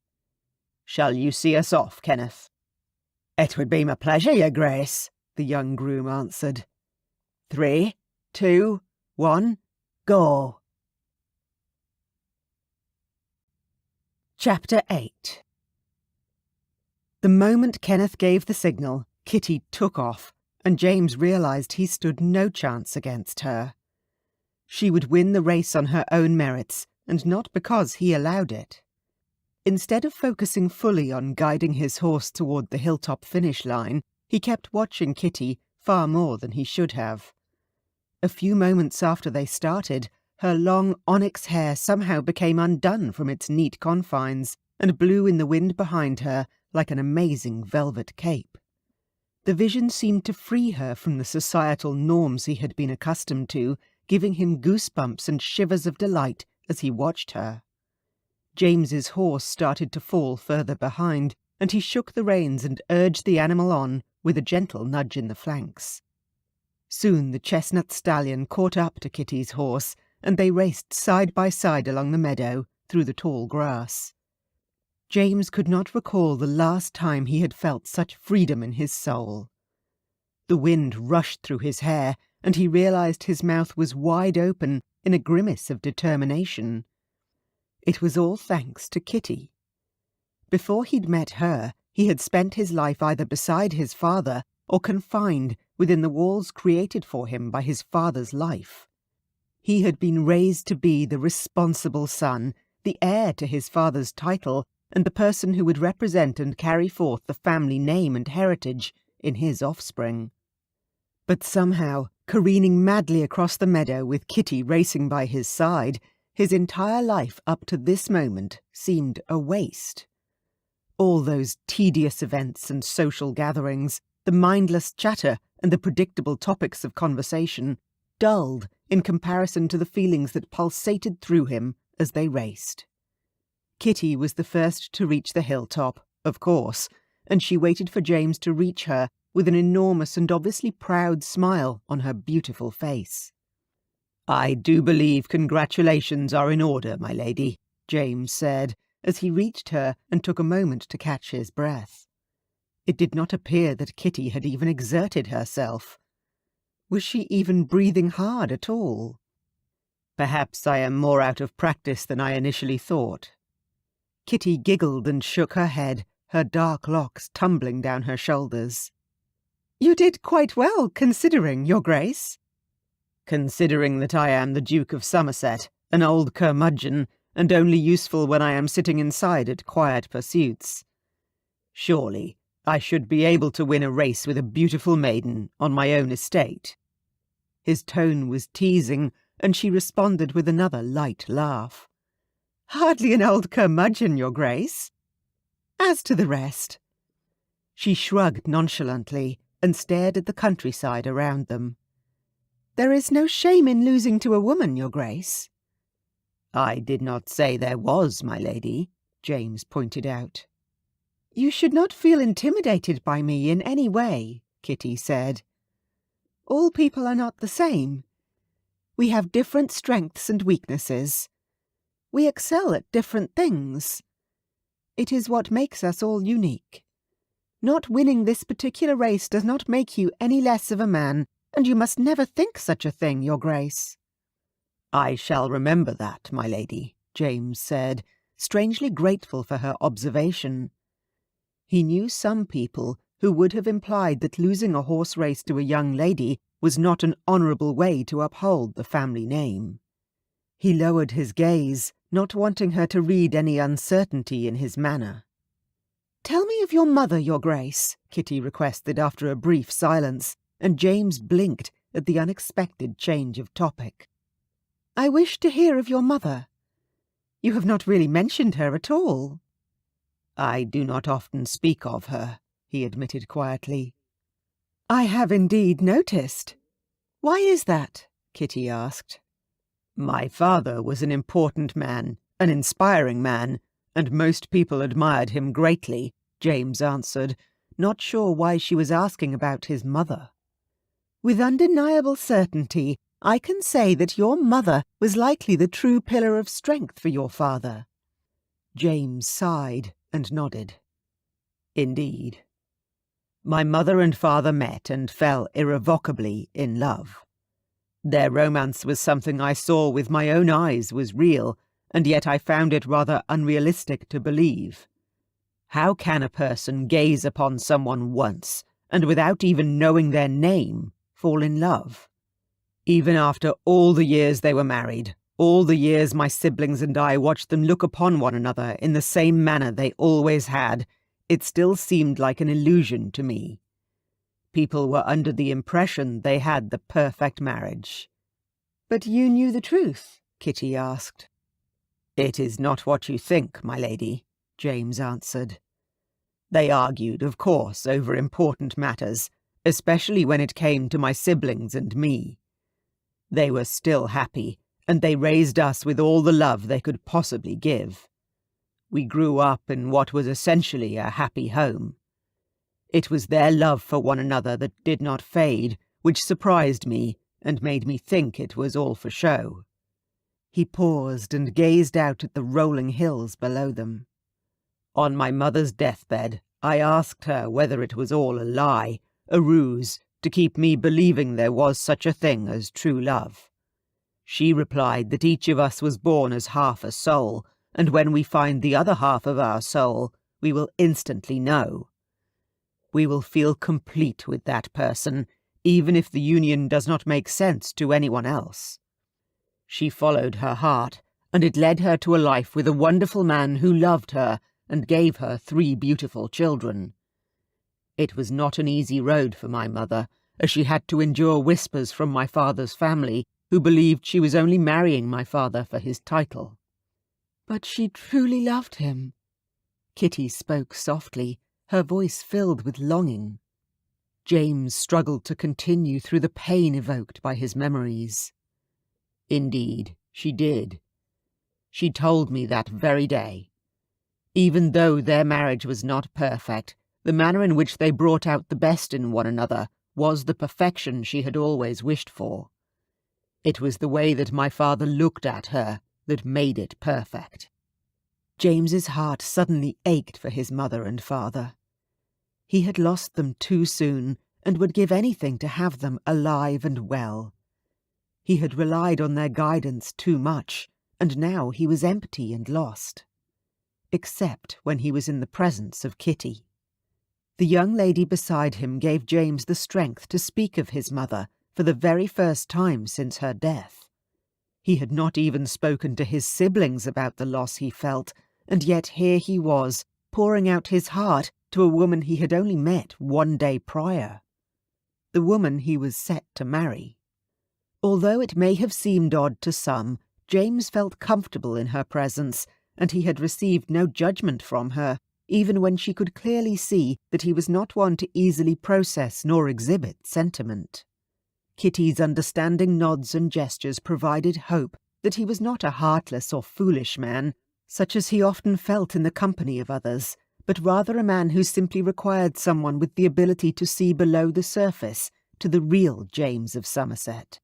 "Shall you see us off, Kenneth?" "It would be my pleasure, your grace," the young groom answered. 3, 2, 1, go. Chapter 8. The moment Kenneth gave the signal, Kitty took off, and James realised he stood no chance against her. She would win the race on her own merits, and not because he allowed it. Instead of focusing fully on guiding his horse toward the hilltop finish line, he kept watching Kitty far more than he should have. A few moments after they started, her long onyx hair somehow became undone from its neat confines and blew in the wind behind her like an amazing velvet cape. The vision seemed to free her from the societal norms he had been accustomed to, giving him goosebumps and shivers of delight as he watched her. James's horse started to fall further behind, and he shook the reins and urged the animal on with a gentle nudge in the flanks. Soon the chestnut stallion caught up to Kitty's horse, and they raced side by side along the meadow through the tall grass. James could not recall the last time he had felt such freedom in his soul. The wind rushed through his hair, and he realised his mouth was wide open in a grimace of determination. It was all thanks to Kitty. Before he'd met her, he had spent his life either beside his father or confined within the walls created for him by his father's life. He had been raised to be the responsible son, the heir to his father's title, and the person who would represent and carry forth the family name and heritage in his offspring. But somehow, careening madly across the meadow with Kitty racing by his side, his entire life up to this moment seemed a waste. All those tedious events and social gatherings, the mindless chatter and the predictable topics of conversation, dulled in comparison to the feelings that pulsated through him as they raced. Kitty was the first to reach the hilltop, of course, and she waited for James to reach her with an enormous and obviously proud smile on her beautiful face. "I do believe congratulations are in order, my lady," James said, as he reached her and took a moment to catch his breath. It did not appear that Kitty had even exerted herself. Was she even breathing hard at all? "Perhaps I am more out of practice than I initially thought." Kitty giggled and shook her head, her dark locks tumbling down her shoulders. "You did quite well, considering, Your Grace." "Considering that I am the Duke of Somerset, an old curmudgeon, and only useful when I am sitting inside at quiet pursuits. Surely I should be able to win a race with a beautiful maiden on my own estate." His tone was teasing, and she responded with another light laugh. "Hardly an old curmudgeon, Your Grace. As to the rest—" She shrugged nonchalantly and stared at the countryside around them. "There is no shame in losing to a woman, Your Grace." "I did not say there was, my lady," James pointed out. "You should not feel intimidated by me in any way," Kitty said. "All people are not the same. We have different strengths and weaknesses. We excel at different things. It is what makes us all unique. Not winning this particular race does not make you any less of a man, and you must never think such a thing, Your Grace." "I shall remember that, my lady," James said, strangely grateful for her observation. He knew some people who would have implied that losing a horse race to a young lady was not an honourable way to uphold the family name. He lowered his gaze, not wanting her to read any uncertainty in his manner. "Tell me of your mother, Your Grace," Kitty requested after a brief silence, and James blinked at the unexpected change of topic. "I wish to hear of your mother. You have not really mentioned her at all." "I do not often speak of her," he admitted quietly. "I have indeed noticed. Why is that?" Kitty asked. "My father was an important man, an inspiring man, and most people admired him greatly," James answered, not sure why she was asking about his mother. "With undeniable certainty, I can say that your mother was likely the true pillar of strength for your father." James sighed and nodded. "Indeed." My mother and father met and fell irrevocably in love. Their romance was something I saw with my own eyes was real, and yet I found it rather unrealistic to believe. How can a person gaze upon someone once, and without even knowing their name, fall in love? Even after all the years they were married, all the years my siblings and I watched them look upon one another in the same manner they always had, it still seemed like an illusion to me. People were under the impression they had the perfect marriage. "But you knew the truth?" Kitty asked. "It is not what you think, my lady," James answered. They argued, of course, over important matters, especially when it came to my siblings and me. They were still happy, and they raised us with all the love they could possibly give. We grew up in what was essentially a happy home. It was their love for one another that did not fade, which surprised me and made me think it was all for show." He paused and gazed out at the rolling hills below them. On my mother's deathbed, I asked her whether it was all a lie, a ruse, to keep me believing there was such a thing as true love. She replied that each of us was born as half a soul, and when we find the other half of our soul, we will instantly know. We will feel complete with that person, even if the union does not make sense to anyone else. She followed her heart, and it led her to a life with a wonderful man who loved her and gave her 3 beautiful children. It was not an easy road for my mother, as she had to endure whispers from my father's family, who believed she was only marrying my father for his title. "But she truly loved him." Kitty spoke softly, her voice filled with longing. James struggled to continue through the pain evoked by his memories. "Indeed, she did. She told me that very day. Even though their marriage was not perfect, the manner in which they brought out the best in one another was the perfection she had always wished for. It was the way that my father looked at her that made it perfect." James's heart suddenly ached for his mother and father. He had lost them too soon and would give anything to have them alive and well. He had relied on their guidance too much, and now he was empty and lost. Except when he was in the presence of Kitty. The young lady beside him gave James the strength to speak of his mother for the very first time since her death. He had not even spoken to his siblings about the loss he felt, and yet here he was, pouring out his heart to a woman he had only met one day prior. The woman he was set to marry. Although it may have seemed odd to some, James felt comfortable in her presence, and he had received no judgment from her, even when she could clearly see that he was not one to easily process nor exhibit sentiment. Kitty's understanding nods and gestures provided hope that he was not a heartless or foolish man, such as he often felt in the company of others, but rather a man who simply required someone with the ability to see below the surface to the real James of Somerset.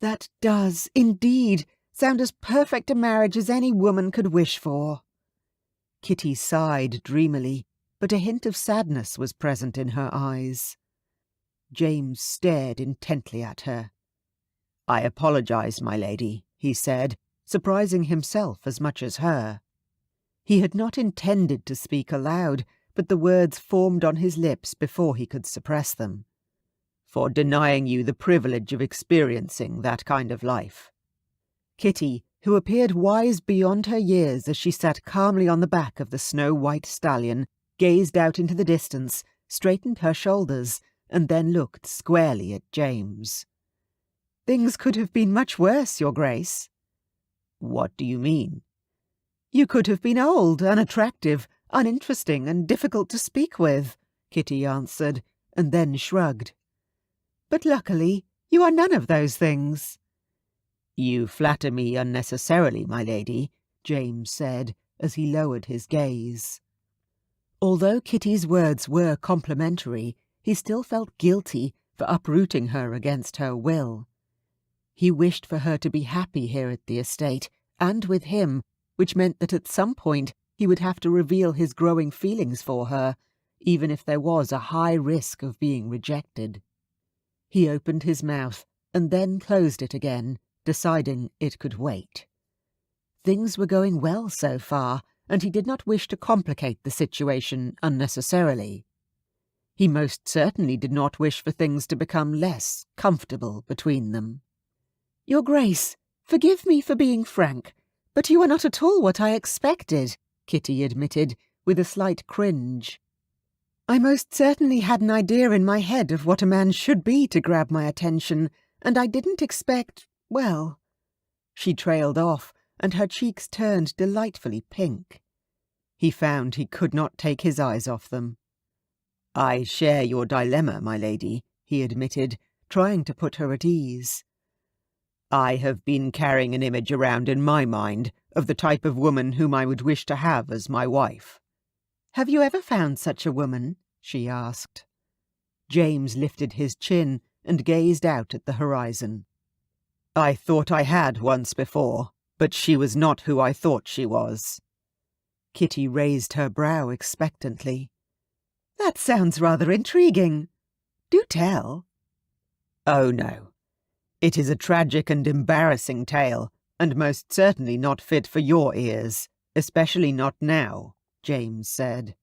"That does, indeed, sound as perfect a marriage as any woman could wish for." Kitty sighed dreamily, but a hint of sadness was present in her eyes. James stared intently at her. "I apologize, my lady," he said, surprising himself as much as her. He had not intended to speak aloud, but the words formed on his lips before he could suppress them. "For denying you the privilege of experiencing that kind of life." Kitty, who appeared wise beyond her years as she sat calmly on the back of the snow-white stallion, gazed out into the distance, straightened her shoulders, and then looked squarely at James. "Things could have been much worse, Your Grace." "What do you mean?" "You could have been old, unattractive, uninteresting, and difficult to speak with," Kitty answered, and then shrugged. "But luckily, you are none of those things." "You flatter me unnecessarily, my lady," James said, as he lowered his gaze. Although Kitty's words were complimentary, he still felt guilty for uprooting her against her will. He wished for her to be happy here at the estate, and with him, which meant that at some point he would have to reveal his growing feelings for her, even if there was a high risk of being rejected. He opened his mouth and then closed it again, deciding it could wait. Things were going well so far, and he did not wish to complicate the situation unnecessarily. He most certainly did not wish for things to become less comfortable between them. "Your Grace, forgive me for being frank, but you are not at all what I expected," Kitty admitted, with a slight cringe. "I most certainly had an idea in my head of what a man should be to grab my attention, and I didn't expect, well—" She trailed off, and her cheeks turned delightfully pink. He found he could not take his eyes off them. "I share your dilemma, my lady," he admitted, trying to put her at ease. "I have been carrying an image around in my mind of the type of woman whom I would wish to have as my wife." "Have you ever found such a woman?" she asked. James lifted his chin and gazed out at the horizon. "I thought I had once before, but she was not who I thought she was." Kitty raised her brow expectantly. "That sounds rather intriguing. Do tell." "Oh, no. It is a tragic and embarrassing tale, and most certainly not fit for your ears, especially not now," James said.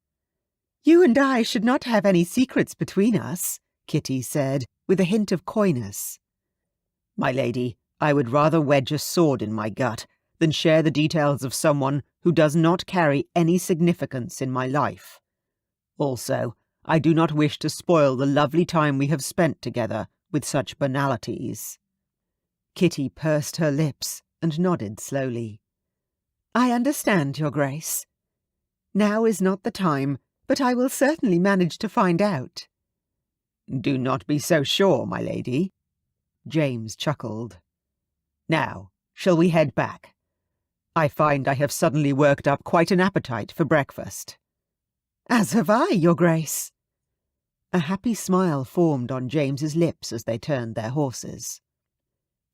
"You and I should not have any secrets between us," Kitty said, with a hint of coyness. "My lady, I would rather wedge a sword in my gut than share the details of someone who does not carry any significance in my life. Also, I do not wish to spoil the lovely time we have spent together with such banalities." Kitty pursed her lips and nodded slowly. "I understand, Your Grace. Now is not the time, but I will certainly manage to find out." "Do not be so sure, my lady." James chuckled. "Now, shall we head back? I find I have suddenly worked up quite an appetite for breakfast." "As have I, Your Grace." A happy smile formed on James's lips as they turned their horses.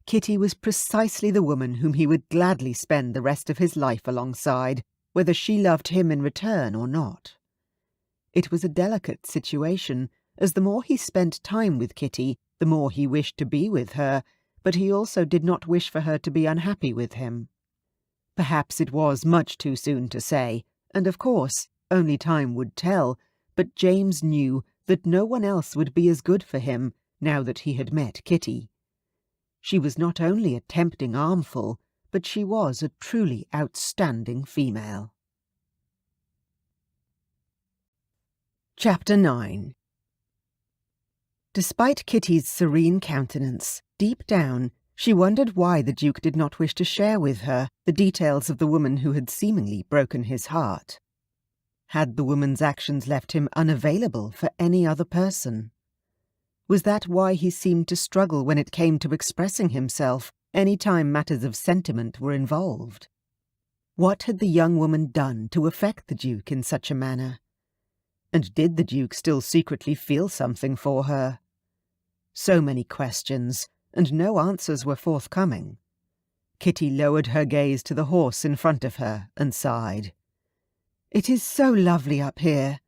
Kitty was precisely the woman whom he would gladly spend the rest of his life alongside, whether she loved him in return or not. It was a delicate situation, as the more he spent time with Kitty, the more he wished to be with her, but he also did not wish for her to be unhappy with him. Perhaps it was much too soon to say, and of course only time would tell, but James knew that no one else would be as good for him now that he had met Kitty. She was not only a tempting armful, but she was a truly outstanding female. Chapter 9. Despite Kitty's serene countenance, deep down she wondered why the Duke did not wish to share with her the details of the woman who had seemingly broken his heart. Had the woman's actions left him unavailable for any other person? Was that why he seemed to struggle when it came to expressing himself any time matters of sentiment were involved? What had the young woman done to affect the Duke in such a manner? And did the Duke still secretly feel something for her? So many questions, and no answers were forthcoming. Kitty lowered her gaze to the horse in front of her and sighed. "It is so lovely up here.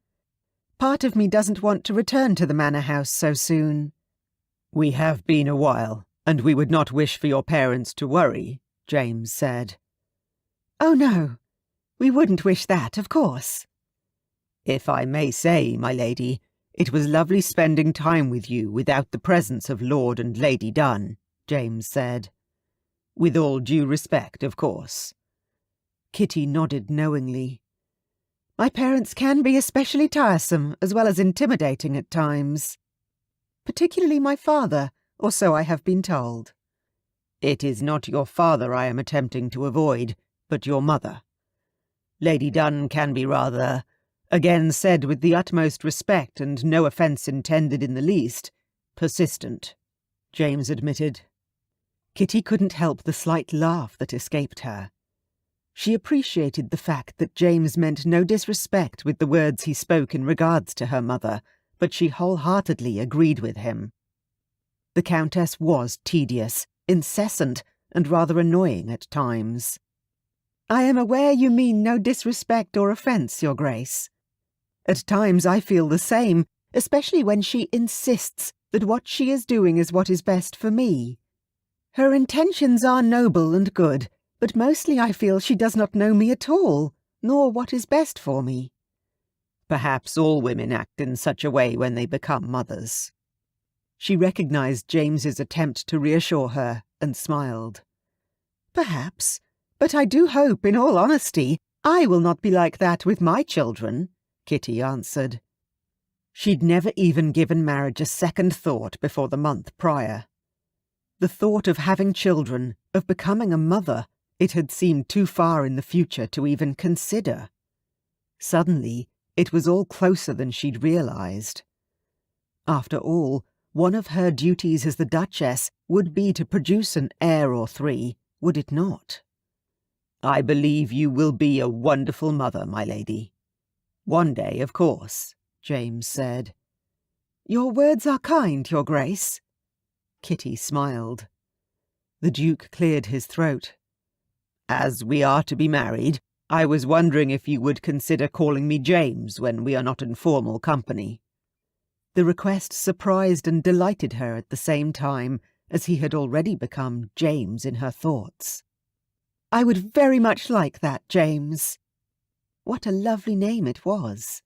Part of me doesn't want to return to the manor house so soon." "We have been a while, and we would not wish for your parents to worry," James said. "Oh, no. We wouldn't wish that, of course." "If I may say, my lady, it was lovely spending time with you without the presence of Lord and Lady Dunn," James said. "With all due respect, of course." Kitty nodded knowingly. "My parents can be especially tiresome as well as intimidating at times. Particularly my father, or so I have been told." "It is not your father I am attempting to avoid, but your mother. Lady Dunn can be rather, again said with the utmost respect and no offence intended in the least, persistent," James admitted. Kitty couldn't help the slight laugh that escaped her. She appreciated the fact that James meant no disrespect with the words he spoke in regards to her mother, but she wholeheartedly agreed with him. The Countess was tedious, incessant, and rather annoying at times. "I am aware you mean no disrespect or offence, Your Grace." At times I feel the same, especially when she insists that what she is doing is what is best for me. Her intentions are noble and good, but mostly I feel she does not know me at all, nor what is best for me. Perhaps all women act in such a way when they become mothers. She recognized James's attempt to reassure her and smiled. Perhaps, but I do hope, in all honesty, I will not be like that with my children, Kitty answered. She'd never even given marriage a second thought before the month prior. The thought of having children, of becoming a mother, it had seemed too far in the future to even consider. Suddenly, it was all closer than she'd realized. After all, one of her duties as the Duchess would be to produce an heir or three, would it not? I believe you will be a wonderful mother, my lady. One day, of course, James said. Your words are kind, Your Grace. Kitty smiled. The Duke cleared his throat. As we are to be married, I was wondering if you would consider calling me James when we are not in formal company. The request surprised and delighted her at the same time, as he had already become James in her thoughts. I would very much like that, James. What a lovely name it was.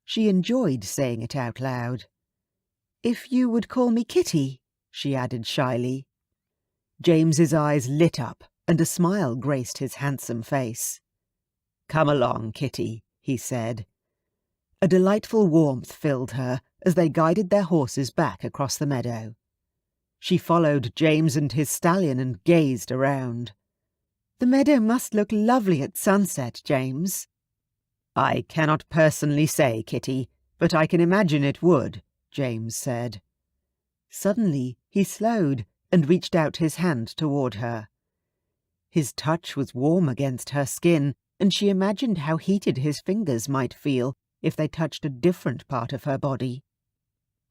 She enjoyed saying it out loud. If you would call me Kitty, she added shyly. James's eyes lit up, and a smile graced his handsome face. Come along, Kitty, he said. A delightful warmth filled her as they guided their horses back across the meadow. She followed James and his stallion and gazed around. The meadow must look lovely at sunset, James. I cannot personally say, Kitty, but I can imagine it would, James said. Suddenly he slowed and reached out his hand toward her. His touch was warm against her skin, and she imagined how heated his fingers might feel if they touched a different part of her body.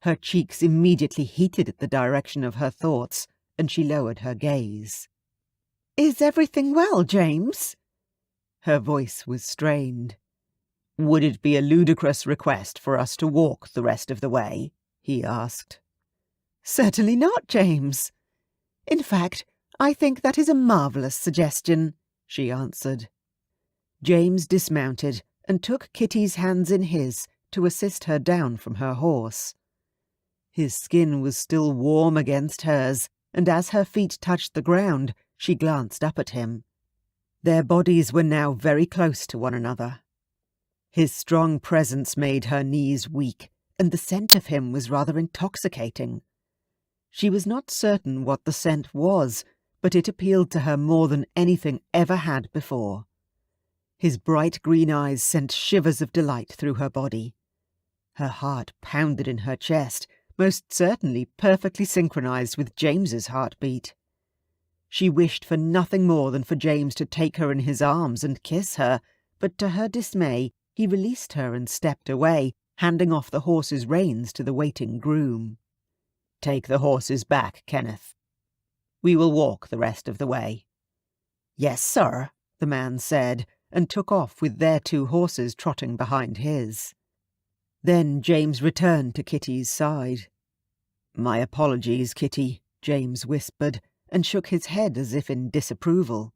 Her cheeks immediately heated at the direction of her thoughts, and she lowered her gaze. Is everything well, James? Her voice was strained. Would it be a ludicrous request for us to walk the rest of the way? He asked. Certainly not, James. In fact, I think that is a marvellous suggestion, she answered. James dismounted and took Kitty's hands in his to assist her down from her horse. His skin was still warm against hers, and as her feet touched the ground, she glanced up at him. Their bodies were now very close to one another. His strong presence made her knees weak, and the scent of him was rather intoxicating. She was not certain what the scent was, but it appealed to her more than anything ever had before. His bright green eyes sent shivers of delight through her body. Her heart pounded in her chest, most certainly perfectly synchronized with James's heartbeat. She wished for nothing more than for James to take her in his arms and kiss her, but to her dismay he released her and stepped away, handing off the horse's reins to the waiting groom. Take the horses back, Kenneth. We will walk the rest of the way. Yes, sir, the man said, and took off with their 2 horses trotting behind his. Then James returned to Kitty's side. My apologies, Kitty, James whispered, and shook his head as if in disapproval.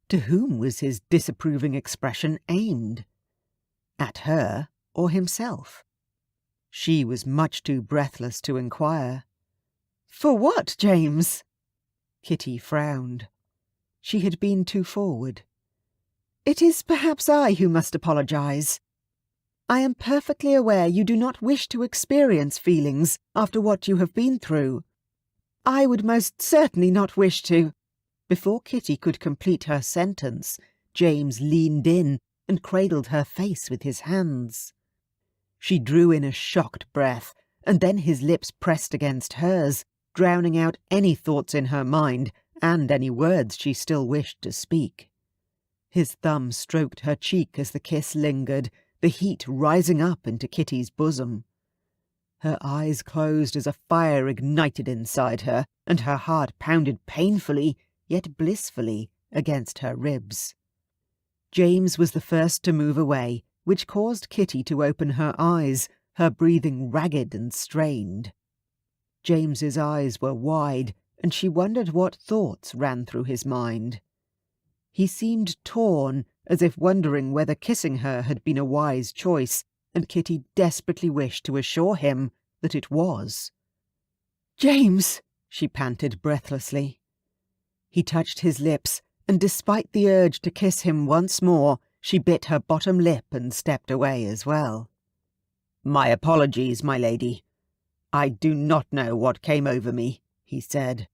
To whom was his disapproving expression aimed? At her or himself? She was much too breathless to inquire. For what, James? Kitty frowned. She had been too forward. It is perhaps I who must apologize. I am perfectly aware you do not wish to experience feelings after what you have been through. I would most certainly not wish to. Before Kitty could complete her sentence, James leaned in and cradled her face with his hands. She drew in a shocked breath, and then his lips pressed against hers, drowning out any thoughts in her mind and any words she still wished to speak. His thumb stroked her cheek as the kiss lingered, the heat rising up into Kitty's bosom. Her eyes closed as a fire ignited inside her, and her heart pounded painfully, yet blissfully, against her ribs. James was the first to move away, which caused Kitty to open her eyes, her breathing ragged and strained. James's eyes were wide, and she wondered what thoughts ran through his mind. He seemed torn, as if wondering whether kissing her had been a wise choice, and Kitty desperately wished to assure him that it was. "James!" she panted breathlessly. He touched his lips, and despite the urge to kiss him once more, she bit her bottom lip and stepped away as well. "My apologies, my lady. I do not know what came over me," he said.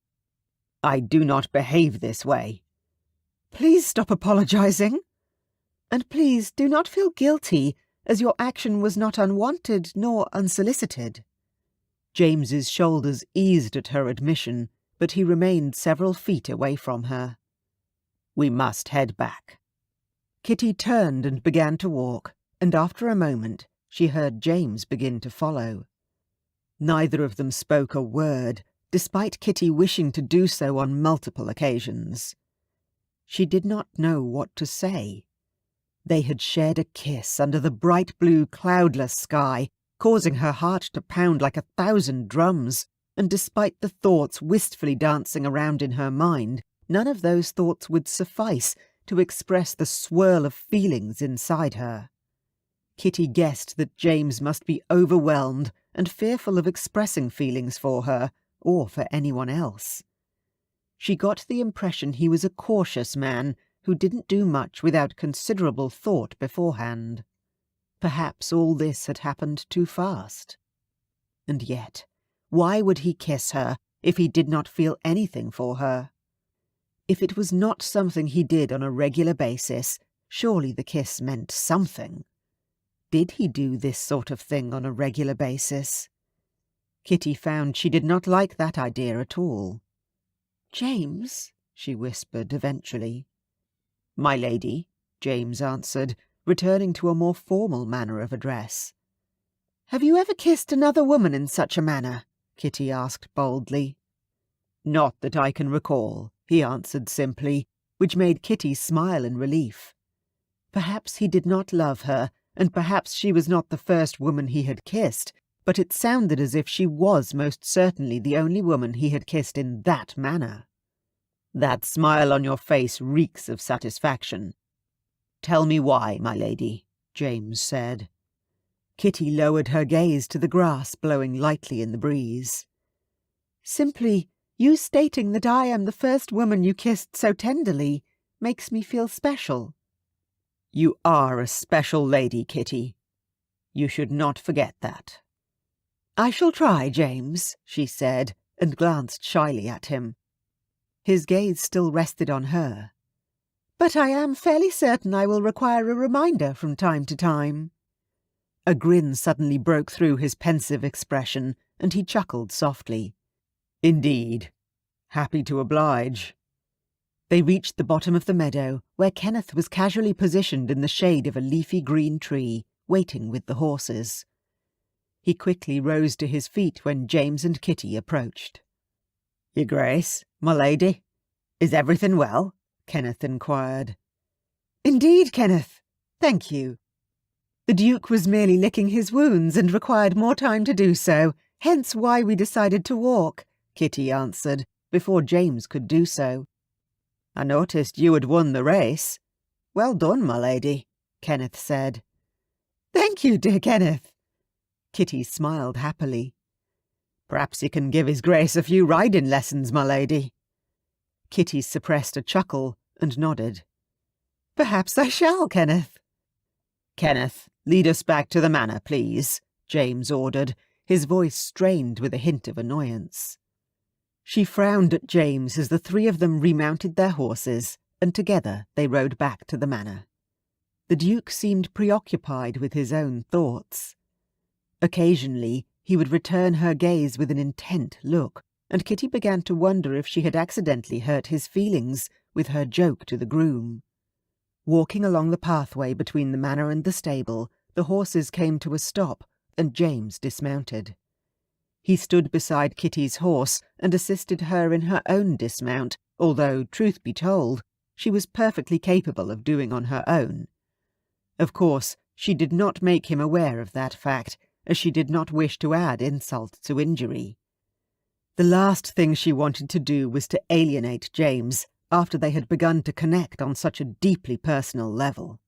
"I do not behave this way." "Please stop apologizing. And please do not feel guilty, as your action was not unwanted nor unsolicited." James's shoulders eased at her admission, but he remained several feet away from her. "We must head back." Kitty turned and began to walk, and after a moment she heard James begin to follow. Neither of them spoke a word, despite Kitty wishing to do so on multiple occasions. She did not know what to say. They had shared a kiss under the bright blue cloudless sky, causing her heart to pound like 1,000 drums, and despite the thoughts wistfully dancing around in her mind, none of those thoughts would suffice to express the swirl of feelings inside her. Kitty guessed that James must be overwhelmed and fearful of expressing feelings for her, or for anyone else. She got the impression he was a cautious man who didn't do much without considerable thought beforehand. Perhaps all this had happened too fast. And yet, why would he kiss her if he did not feel anything for her? If it was not something he did on a regular basis, surely the kiss meant something. Did he do this sort of thing on a regular basis? Kitty found she did not like that idea at all. "James," she whispered eventually. "My lady," James answered, returning to a more formal manner of address. "Have you ever kissed another woman in such a manner?" Kitty asked boldly. "Not that I can recall," he answered simply, which made Kitty smile in relief. Perhaps he did not love her, and perhaps she was not the first woman he had kissed, but it sounded as if she was most certainly the only woman he had kissed in that manner. "That smile on your face reeks of satisfaction. Tell me why, my lady," James said. Kitty lowered her gaze to the grass blowing lightly in the breeze. "Simply, you stating that I am the first woman you kissed so tenderly makes me feel special." "You are a special lady, Kitty. You should not forget that." "I shall try, James," she said, and glanced shyly at him. His gaze still rested on her. "But I am fairly certain I will require a reminder from time to time." A grin suddenly broke through his pensive expression, and he chuckled softly. "Indeed. Happy to oblige." They reached the bottom of the meadow, where Kenneth was casually positioned in the shade of a leafy green tree, waiting with the horses. He quickly rose to his feet when James and Kitty approached. "Your Grace, my lady, is everything well?" Kenneth inquired. "Indeed, Kenneth. Thank you." "The Duke was merely licking his wounds and required more time to do so, hence why we decided to walk," Kitty answered, before James could do so. "I noticed you had won the race. Well done, my lady," Kenneth said. "Thank you, dear Kenneth." Kitty smiled happily. "Perhaps you can give his Grace a few riding lessons, my lady." Kitty suppressed a chuckle and nodded. "Perhaps I shall, Kenneth." "Kenneth, lead us back to the manor, please," James ordered, his voice strained with a hint of annoyance. She frowned at James as the three of them remounted their horses, and together they rode back to the manor. The Duke seemed preoccupied with his own thoughts. Occasionally he would return her gaze with an intent look, and Kitty began to wonder if she had accidentally hurt his feelings with her joke to the groom. Walking along the pathway between the manor and the stable, the horses came to a stop, and James dismounted. He stood beside Kitty's horse and assisted her in her own dismount, although, truth be told, she was perfectly capable of doing on her own. Of course, She did not make him aware of that fact, as she did not wish to add insult to injury. The last thing she wanted to do was to alienate James after they had begun to connect on such a deeply personal level.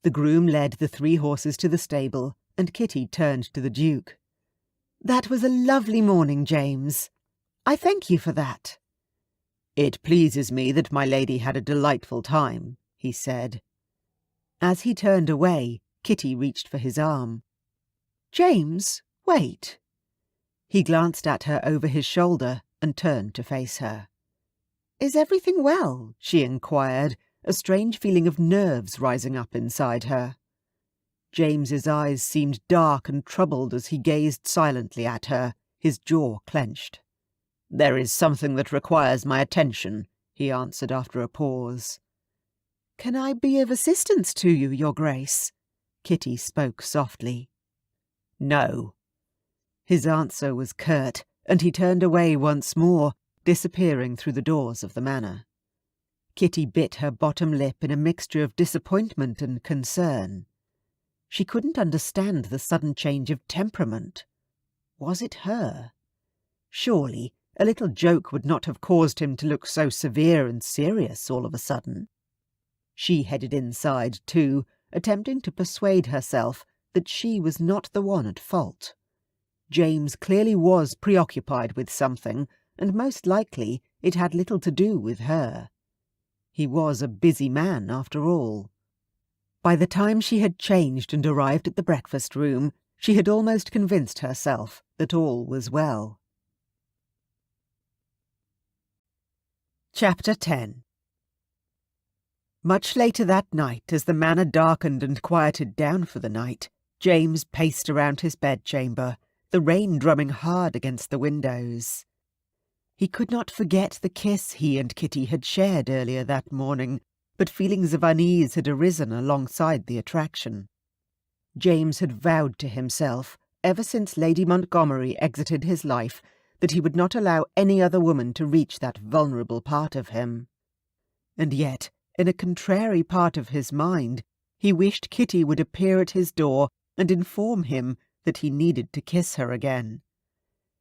The groom led the 3 horses to the stable, and Kitty turned to the Duke. "That was a lovely morning, James. I thank you for that." "It pleases me that my lady had a delightful time," he said. As he turned away, Kitty reached for his arm. "James, wait." He glanced at her over his shoulder and turned to face her. "Is everything well?" she inquired, a strange feeling of nerves rising up inside her. James's eyes seemed dark and troubled as he gazed silently at her, his jaw clenched. "There is something that requires my attention," he answered after a pause. "Can I be of assistance to you, Your Grace?" Kitty spoke softly. "No." His answer was curt, and he turned away once more, disappearing through the doors of the manor. Kitty bit her bottom lip in a mixture of disappointment and concern. She couldn't understand the sudden change of temperament. Was it her? Surely a little joke would not have caused him to look so severe and serious all of a sudden. She headed inside too, attempting to persuade herself that she was not the one at fault. James clearly was preoccupied with something, and most likely it had little to do with her. He was a busy man, after all. By the time she had changed and arrived at the breakfast room, she had almost convinced herself that all was well. Chapter 10. Much later that night, as the manor darkened and quieted down for the night, James paced around his bedchamber, the rain drumming hard against the windows. He could not forget the kiss he and Kitty had shared earlier that morning, but feelings of unease had arisen alongside the attraction. James had vowed to himself, ever since Lady Montgomery exited his life, that he would not allow any other woman to reach that vulnerable part of him. And yet, in a contrary part of his mind, he wished Kitty would appear at his door and inform him that he needed to kiss her again.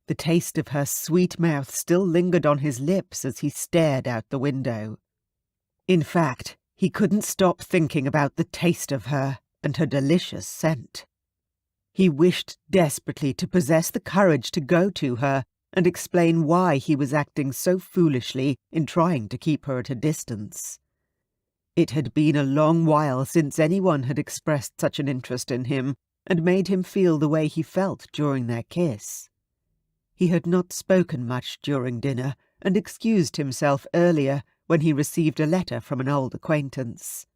The taste of her sweet mouth still lingered on his lips as he stared out the window. In fact, he couldn't stop thinking about the taste of her and her delicious scent. He wished desperately to possess the courage to go to her and explain why he was acting so foolishly in trying to keep her at a distance. It had been a long while since anyone had expressed such an interest in him and made him feel the way he felt during their kiss. He had not spoken much during dinner and excused himself earlier when he received a letter from an old acquaintance.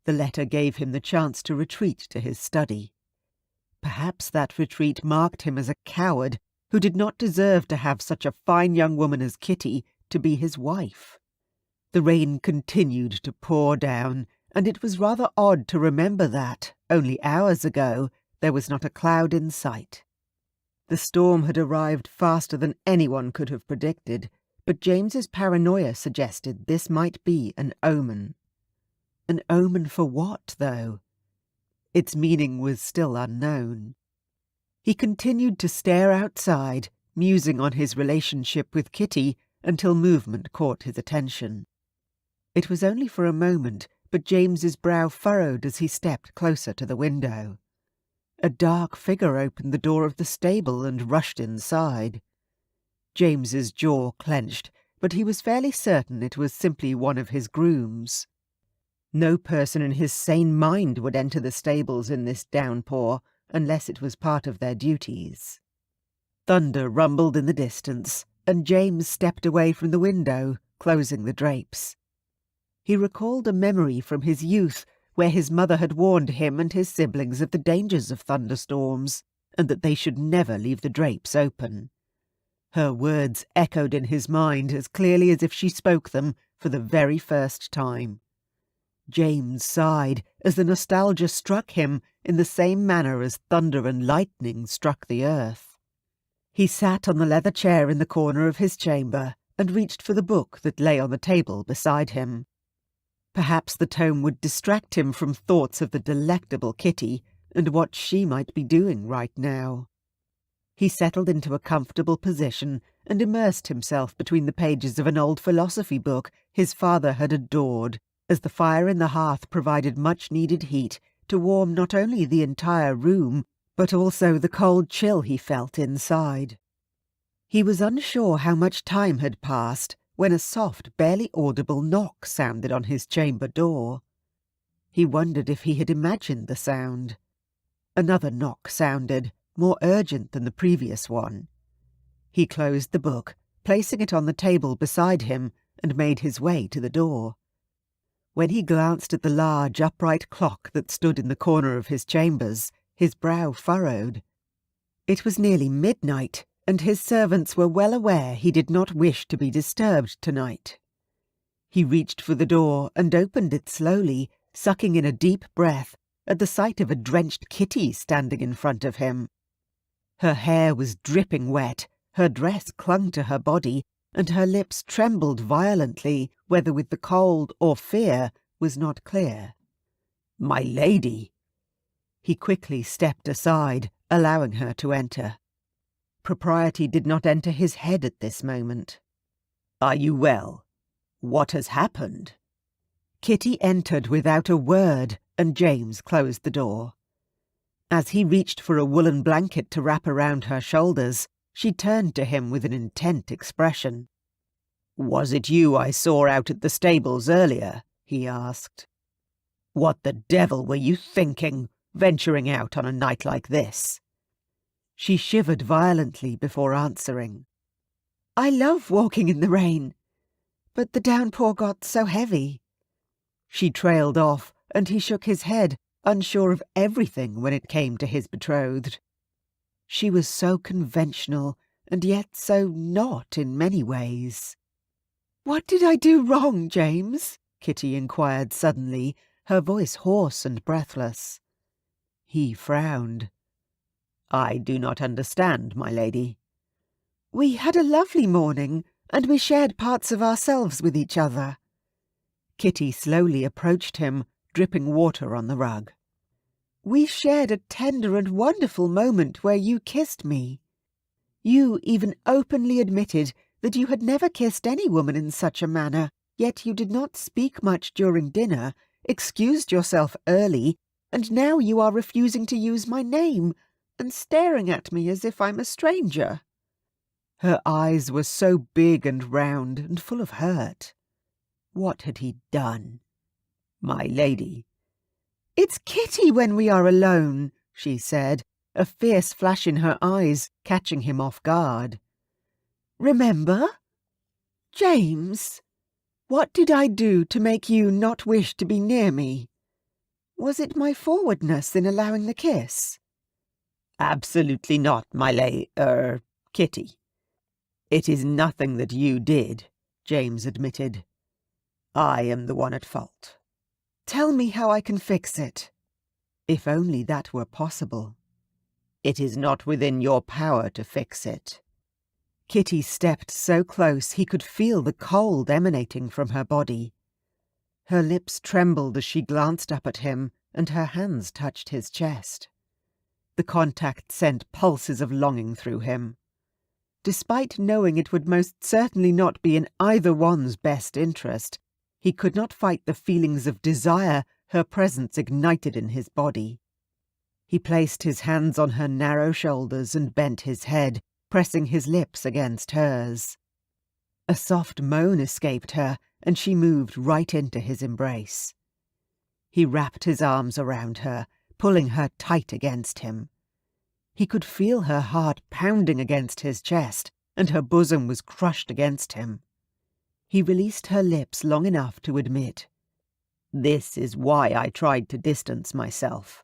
The letter gave him the chance to retreat to his study. Perhaps that retreat marked him as a coward who did not deserve to have such a fine young woman as Kitty to be his wife. The rain continued to pour down, and it was rather odd to remember that, only hours ago, there was not a cloud in sight. The storm had arrived faster than anyone could have predicted, but James's paranoia suggested this might be an omen. An omen for what, though? Its meaning was still unknown. He continued to stare outside, musing on his relationship with Kitty, until movement caught his attention. It was only for a moment, but James's brow furrowed as he stepped closer to the window. A dark figure opened the door of the stable and rushed inside. James's jaw clenched, but he was fairly certain it was simply one of his grooms. No person in his sane mind would enter the stables in this downpour, unless it was part of their duties. Thunder rumbled in the distance, and James stepped away from the window, closing the drapes. He recalled a memory from his youth where his mother had warned him and his siblings of the dangers of thunderstorms, and that they should never leave the drapes open. Her words echoed in his mind as clearly as if she spoke them for the very first time. James sighed as the nostalgia struck him in the same manner as thunder and lightning struck the earth. He sat on the leather chair in the corner of his chamber and reached for the book that lay on the table beside him. Perhaps the tone would distract him from thoughts of the delectable Kitty and what she might be doing right now. He settled into a comfortable position and immersed himself between the pages of an old philosophy book his father had adored, as the fire in the hearth provided much-needed heat to warm not only the entire room, but also the cold chill he felt inside. He was unsure how much time had passed when a soft, barely audible knock sounded on his chamber door. He wondered if he had imagined the sound. Another knock sounded, more urgent than the previous one. He closed the book, placing it on the table beside him, and made his way to the door. When he glanced at the large, upright clock that stood in the corner of his chambers, his brow furrowed. It was nearly midnight, and his servants were well aware he did not wish to be disturbed tonight. He reached for the door and opened it slowly, sucking in a deep breath at the sight of a drenched Kitty standing in front of him. Her hair was dripping wet, her dress clung to her body, and her lips trembled violently, whether with the cold or fear was not clear. "My lady!" He quickly stepped aside, allowing her to enter. Propriety did not enter his head at this moment. "Are you well? What has happened?" Kitty entered without a word, and James closed the door. As he reached for a woolen blanket to wrap around her shoulders, she turned to him with an intent expression. "Was it you I saw out at the stables earlier?" he asked. "What the devil were you thinking, venturing out on a night like this?" She shivered violently before answering. "I love walking in the rain, but the downpour got so heavy." She trailed off, and he shook his head, unsure of everything when it came to his betrothed. She was so conventional, and yet so not in many ways. "What did I do wrong, James?" Kitty inquired suddenly, her voice hoarse and breathless. He frowned. "I do not understand, my lady." "We had a lovely morning, and we shared parts of ourselves with each other." Kitty slowly approached him, dripping water on the rug. "We shared a tender and wonderful moment where you kissed me. You even openly admitted that you had never kissed any woman in such a manner, yet you did not speak much during dinner, excused yourself early, and now you are refusing to use my name and staring at me as if I'm a stranger." Her eyes were so big and round and full of hurt. What had he done? "My lady." "It's Kitty when we are alone," she said, a fierce flash in her eyes catching him off guard. "Remember? James, what did I do to make you not wish to be near me? Was it my forwardness in allowing the kiss?" "Absolutely not, Kitty. It is nothing that you did," James admitted. "I am the one at fault." "Tell me how I can fix it." If only that were possible. "It is not within your power to fix it." Kitty stepped so close he could feel the cold emanating from her body. Her lips trembled as she glanced up at him, and her hands touched his chest. The contact sent pulses of longing through him. Despite knowing it would most certainly not be in either one's best interest, he could not fight the feelings of desire her presence ignited in his body. He placed his hands on her narrow shoulders and bent his head, pressing his lips against hers. A soft moan escaped her, and she moved right into his embrace. He wrapped his arms around her, pulling her tight against him. He could feel her heart pounding against his chest, and her bosom was crushed against him. He released her lips long enough to admit, "This is why I tried to distance myself.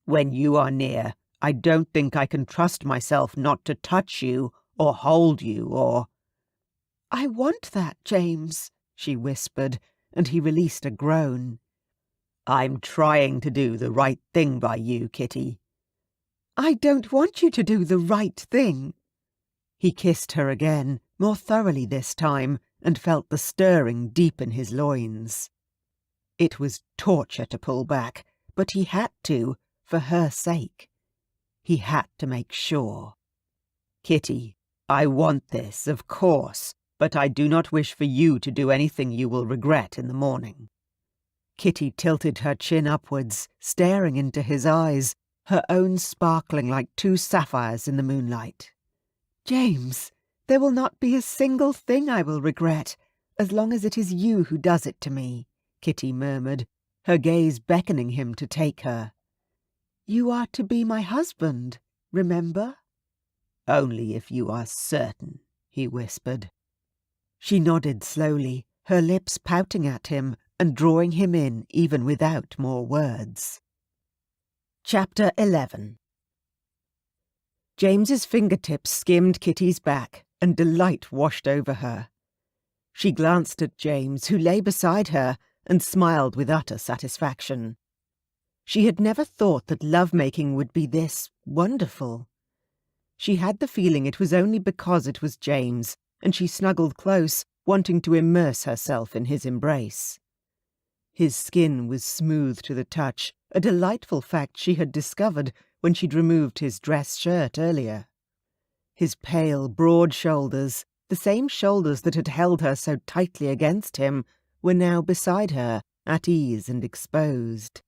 When you are near, I don't think I can trust myself not to touch you or hold you or—" "I want that, James," she whispered, and he released a groan. "I'm trying to do the right thing by you, Kitty." "I don't want you to do the right thing." He kissed her again, more thoroughly this time, and felt the stirring deep in his loins. It was torture to pull back, but he had to, for her sake. He had to make sure. "Kitty, I want this, of course, but I do not wish for you to do anything you will regret in the morning." Kitty tilted her chin upwards, staring into his eyes, her own sparkling like two sapphires in the moonlight. "James, there will not be a single thing I will regret, as long as it is you who does it to me," Kitty murmured, her gaze beckoning him to take her. "You are to be my husband, remember?" "Only if you are certain," he whispered. She nodded slowly, her lips pouting at him and drawing him in even without more words. Chapter 11. James's fingertips skimmed Kitty's back, and delight washed over her. She glanced at James, who lay beside her, and smiled with utter satisfaction. She had never thought that love-making would be this wonderful. She had the feeling it was only because it was James, and she snuggled close, wanting to immerse herself in his embrace. His skin was smooth to the touch, a delightful fact she had discovered when she'd removed his dress shirt earlier. His pale, broad shoulders, the same shoulders that had held her so tightly against him, were now beside her, at ease and exposed.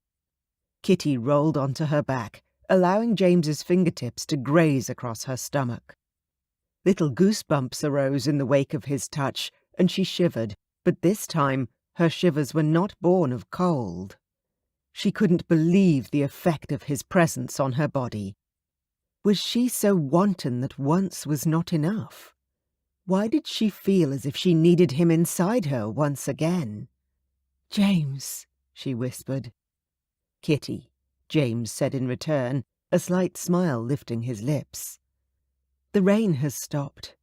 Kitty rolled onto her back, allowing James's fingertips to graze across her stomach. Little goosebumps arose in the wake of his touch, and she shivered, but this time her shivers were not born of cold. She couldn't believe the effect of his presence on her body. Was she so wanton that once was not enough? Why did she feel as if she needed him inside her once again? "James," she whispered. "Kitty," James said in return, a slight smile lifting his lips. "The rain has stopped."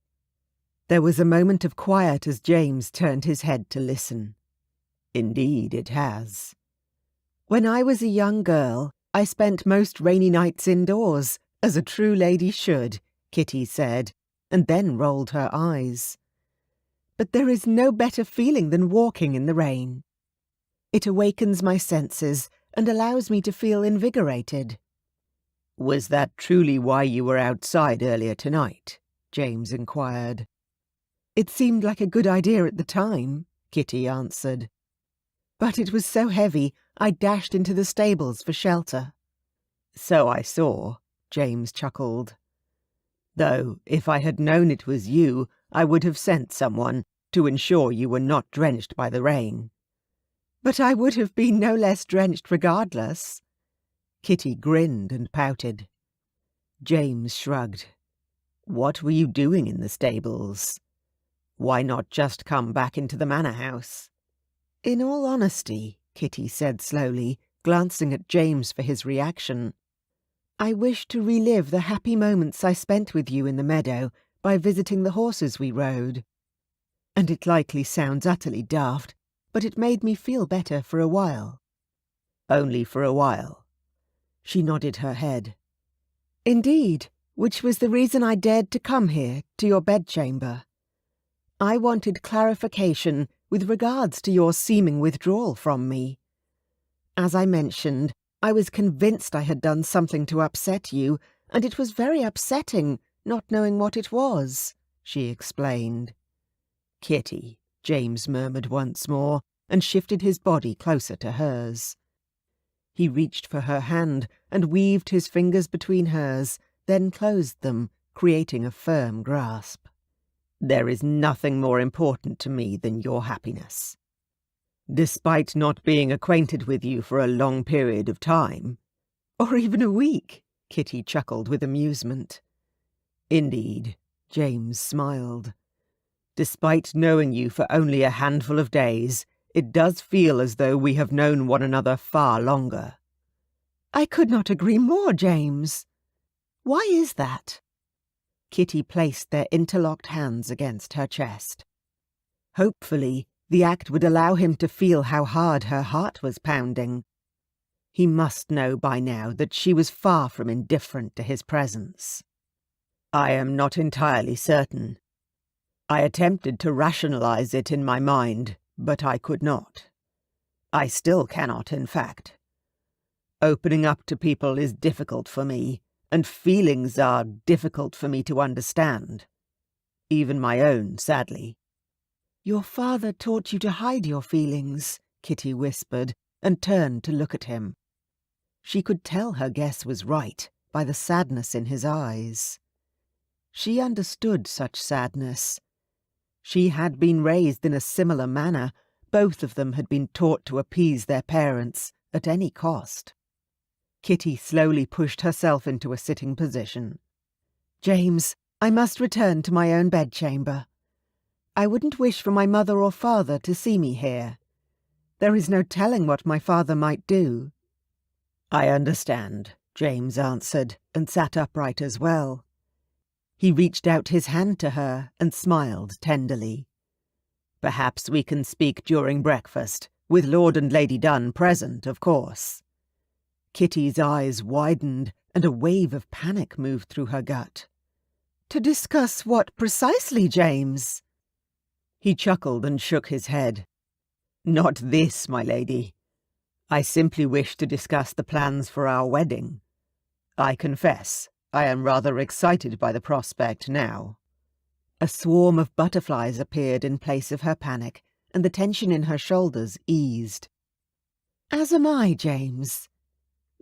There was a moment of quiet as James turned his head to listen. "Indeed it has." "When I was a young girl, I spent most rainy nights indoors, as a true lady should," Kitty said, and then rolled her eyes. "But there is no better feeling than walking in the rain. It awakens my senses and allows me to feel invigorated." "Was that truly why you were outside earlier tonight?" James inquired. "It seemed like a good idea at the time," Kitty answered. "But it was so heavy, I dashed into the stables for shelter." "So I saw," James chuckled. "Though, if I had known it was you, I would have sent someone to ensure you were not drenched by the rain." "But I would have been no less drenched regardless." Kitty grinned and pouted. James shrugged. "What were you doing in the stables? Why not just come back into the manor house?" "In all honesty," Kitty said slowly, glancing at James for his reaction, "I wish to relive the happy moments I spent with you in the meadow by visiting the horses we rode. And it likely sounds utterly daft, but it made me feel better for a while." "Only for a while?" She nodded her head. "Indeed, which was the reason I dared to come here, to your bedchamber. I wanted clarification with regards to your seeming withdrawal from me. As I mentioned, I was convinced I had done something to upset you, and it was very upsetting, not knowing what it was," she explained. "Kitty," James murmured once more, and shifted his body closer to hers. He reached for her hand and weaved his fingers between hers, then closed them, creating a firm grasp. "There is nothing more important to me than your happiness. Despite not being acquainted with you for a long period of time." "Or even a week," Kitty chuckled with amusement. "Indeed," James smiled. "Despite knowing you for only a handful of days, it does feel as though we have known one another far longer." "I could not agree more, James. Why is that?" Kitty placed their interlocked hands against her chest. Hopefully, the act would allow him to feel how hard her heart was pounding. He must know by now that she was far from indifferent to his presence. "I am not entirely certain. I attempted to rationalize it in my mind, but I could not. I still cannot, in fact. Opening up to people is difficult for me, and feelings are difficult for me to understand. Even my own, sadly. Your father taught you to hide your feelings, Kitty whispered, and turned to look at him. She could tell her guess was right by the sadness in his eyes. She understood such sadness. She had been raised in a similar manner. Both of them had been taught to appease their parents at any cost. Kitty slowly pushed herself into a sitting position. James, I must return to my own bedchamber. I wouldn't wish for my mother or father to see me here. There is no telling what my father might do. I understand, James answered, and sat upright as well. He reached out his hand to her and smiled tenderly. Perhaps we can speak during breakfast, with Lord and Lady Dunn present, of course. Kitty's eyes widened, and a wave of panic moved through her gut. To discuss what precisely, James? He chuckled and shook his head. Not this, my lady. I simply wish to discuss the plans for our wedding. I confess, I am rather excited by the prospect now. A swarm of butterflies appeared in place of her panic, and the tension in her shoulders eased. As am I, James.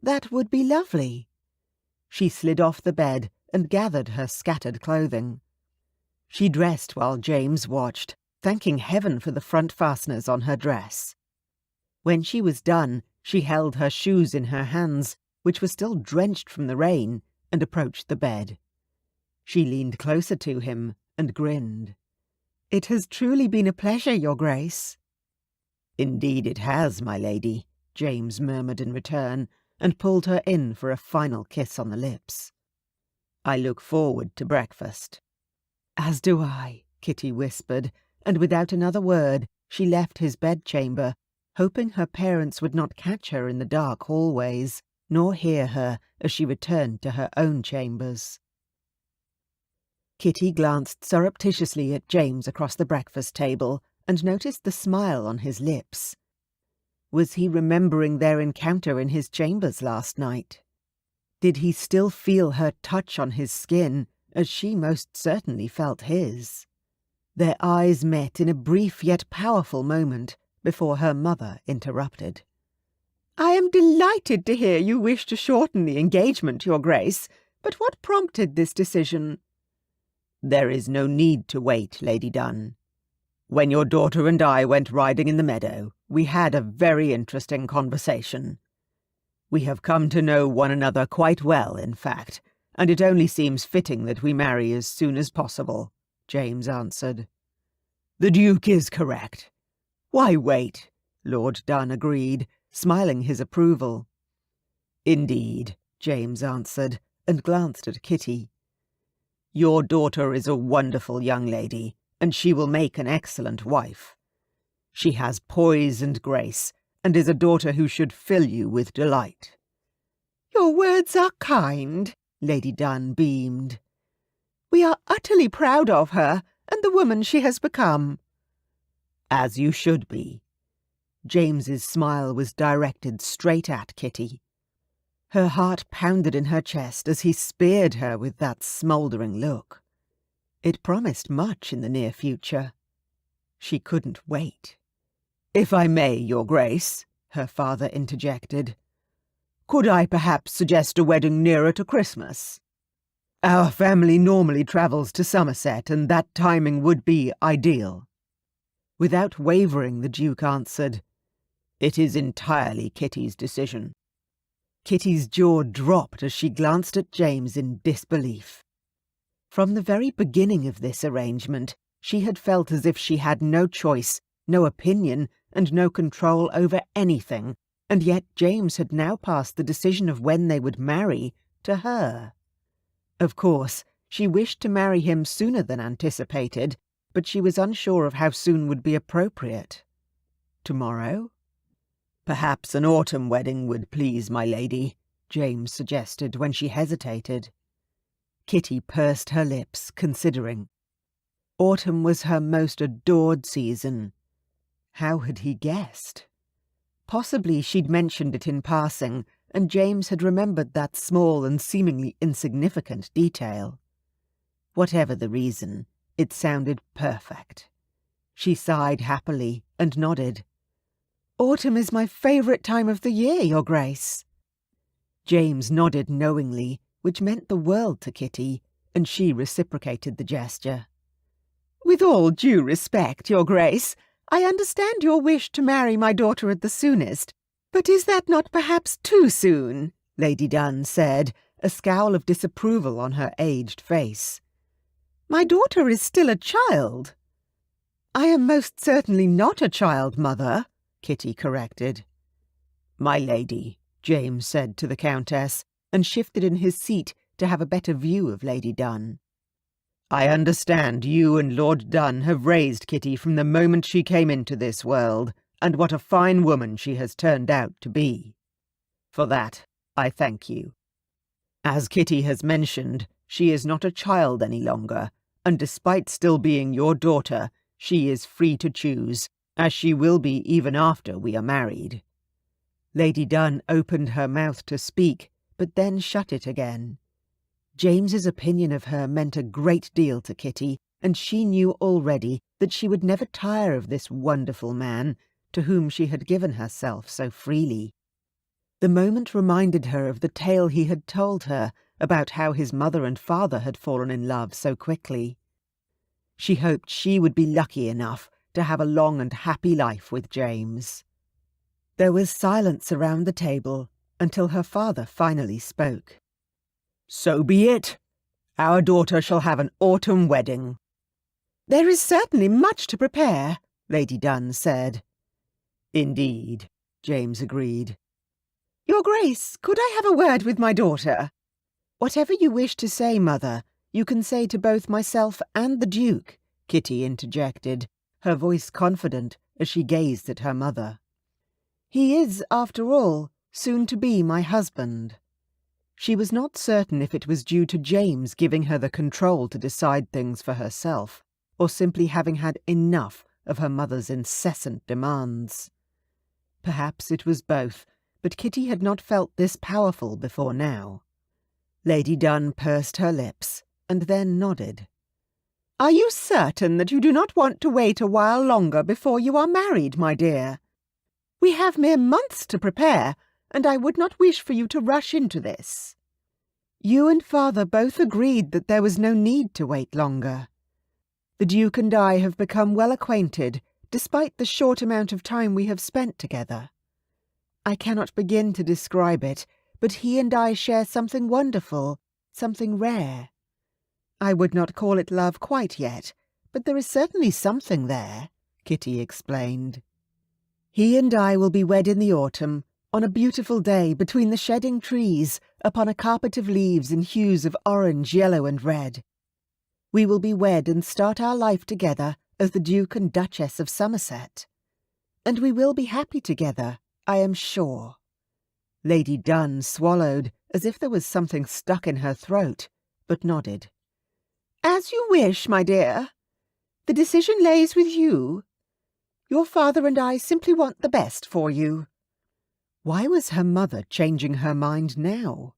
That would be lovely. She slid off the bed and gathered her scattered clothing. She dressed while James watched, thanking heaven for the front fasteners on her dress. When she was done, she held her shoes in her hands, which were still drenched from the rain, and approached the bed. She leaned closer to him and grinned. It has truly been a pleasure, Your Grace. Indeed it has, my lady, James murmured in return, and pulled her in for a final kiss on the lips. I look forward to breakfast. As do I, Kitty whispered, and without another word she left his bedchamber, hoping her parents would not catch her in the dark hallways, nor hear her as she returned to her own chambers. Kitty glanced surreptitiously at James across the breakfast table and noticed the smile on his lips. Was he remembering their encounter in his chambers last night? Did he still feel her touch on his skin, as she most certainly felt his? Their eyes met in a brief yet powerful moment before her mother interrupted. I am delighted to hear you wish to shorten the engagement, Your Grace, but what prompted this decision? There is no need to wait, Lady Dunn. When your daughter and I went riding in the meadow, we had a very interesting conversation. We have come to know one another quite well, in fact, and it only seems fitting that we marry as soon as possible, James answered. The Duke is correct. Why wait? Lord Dunn agreed, smiling his approval. Indeed, James answered, and glanced at Kitty. Your daughter is a wonderful young lady, and she will make an excellent wife. She has poise and grace, and is a daughter who should fill you with delight. Your words are kind, Lady Dunn beamed. We are utterly proud of her and the woman she has become. As you should be. James's smile was directed straight at Kitty. Her heart pounded in her chest as he speared her with that smouldering look. It promised much in the near future. She couldn't wait. If I may, Your Grace, her father interjected, could I perhaps suggest a wedding nearer to Christmas? Our family normally travels to Somerset, and that timing would be ideal. Without wavering, the Duke answered, It is entirely Kitty's decision. Kitty's jaw dropped as she glanced at James in disbelief. From the very beginning of this arrangement, she had felt as if she had no choice, no opinion, and no control over anything, and yet James had now passed the decision of when they would marry to her. Of course, she wished to marry him sooner than anticipated, but she was unsure of how soon would be appropriate. Tomorrow? Perhaps an autumn wedding would please my lady, James suggested when she hesitated. Kitty pursed her lips, considering. Autumn was her most adored season. How had he guessed? Possibly she'd mentioned it in passing, and James had remembered that small and seemingly insignificant detail. Whatever the reason, it sounded perfect. She sighed happily and nodded. "Autumn is my favourite time of the year, Your Grace." James nodded knowingly, which meant the world to Kitty, and she reciprocated the gesture. "With all due respect, Your Grace, I understand your wish to marry my daughter at the soonest, but is that not perhaps too soon?" Lady Dunn said, a scowl of disapproval on her aged face. "My daughter is still a child." "I am most certainly not a child, Mother," Kitty corrected. "My lady," James said to the Countess, and shifted in his seat to have a better view of Lady Dunn. "I understand you and Lord Dunn have raised Kitty from the moment she came into this world, and what a fine woman she has turned out to be. For that, I thank you. As Kitty has mentioned, she is not a child any longer, and despite still being your daughter, she is free to choose, as she will be even after we are married." Lady Dunn opened her mouth to speak, but then shut it again. James's opinion of her meant a great deal to Kitty, and she knew already that she would never tire of this wonderful man, to whom she had given herself so freely. The moment reminded her of the tale he had told her about how his mother and father had fallen in love so quickly. She hoped she would be lucky enough to have a long and happy life with James. There was silence around the table until her father finally spoke. "So be it. Our daughter shall have an autumn wedding." "There is certainly much to prepare," Lady Dunn said. "Indeed," James agreed. "Your Grace, could I have a word with my daughter?" "Whatever you wish to say, Mother, you can say to both myself and the Duke," Kitty interjected, her voice confident as she gazed at her mother. "He is, after all, soon to be my husband." She was not certain if it was due to James giving her the control to decide things for herself, or simply having had enough of her mother's incessant demands. Perhaps it was both, but Kitty had not felt this powerful before now. Lady Dunn pursed her lips, and then nodded. "Are you certain that you do not want to wait a while longer before you are married, my dear? We have mere months to prepare, and I would not wish for you to rush into this." "You and Father both agreed that there was no need to wait longer. The Duke and I have become well acquainted, despite the short amount of time we have spent together. I cannot begin to describe it, but he and I share something wonderful, something rare. I would not call it love quite yet, but there is certainly something there," Kitty explained. "He and I will be wed in the autumn, on a beautiful day between the shedding trees, upon a carpet of leaves in hues of orange, yellow and red. We will be wed and start our life together as the Duke and Duchess of Somerset. And we will be happy together, I am sure." Lady Dunn swallowed, as if there was something stuck in her throat, but nodded. "As you wish, my dear. The decision lays with you. Your father and I simply want the best for you." Why was her mother changing her mind now?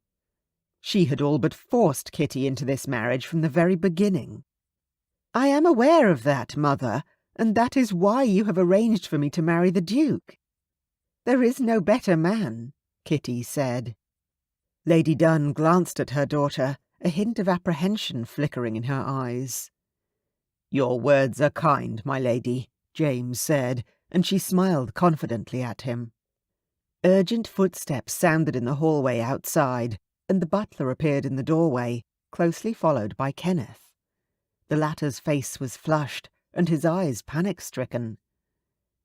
She had all but forced Kitty into this marriage from the very beginning. "I am aware of that, Mother, and that is why you have arranged for me to marry the Duke." "There is no better man," Kitty said. Lady Dunn glanced at her daughter, a hint of apprehension flickering in her eyes. "Your words are kind, my lady," James said, and she smiled confidently at him. Urgent footsteps sounded in the hallway outside, and the butler appeared in the doorway, closely followed by Kenneth. The latter's face was flushed, and his eyes panic-stricken.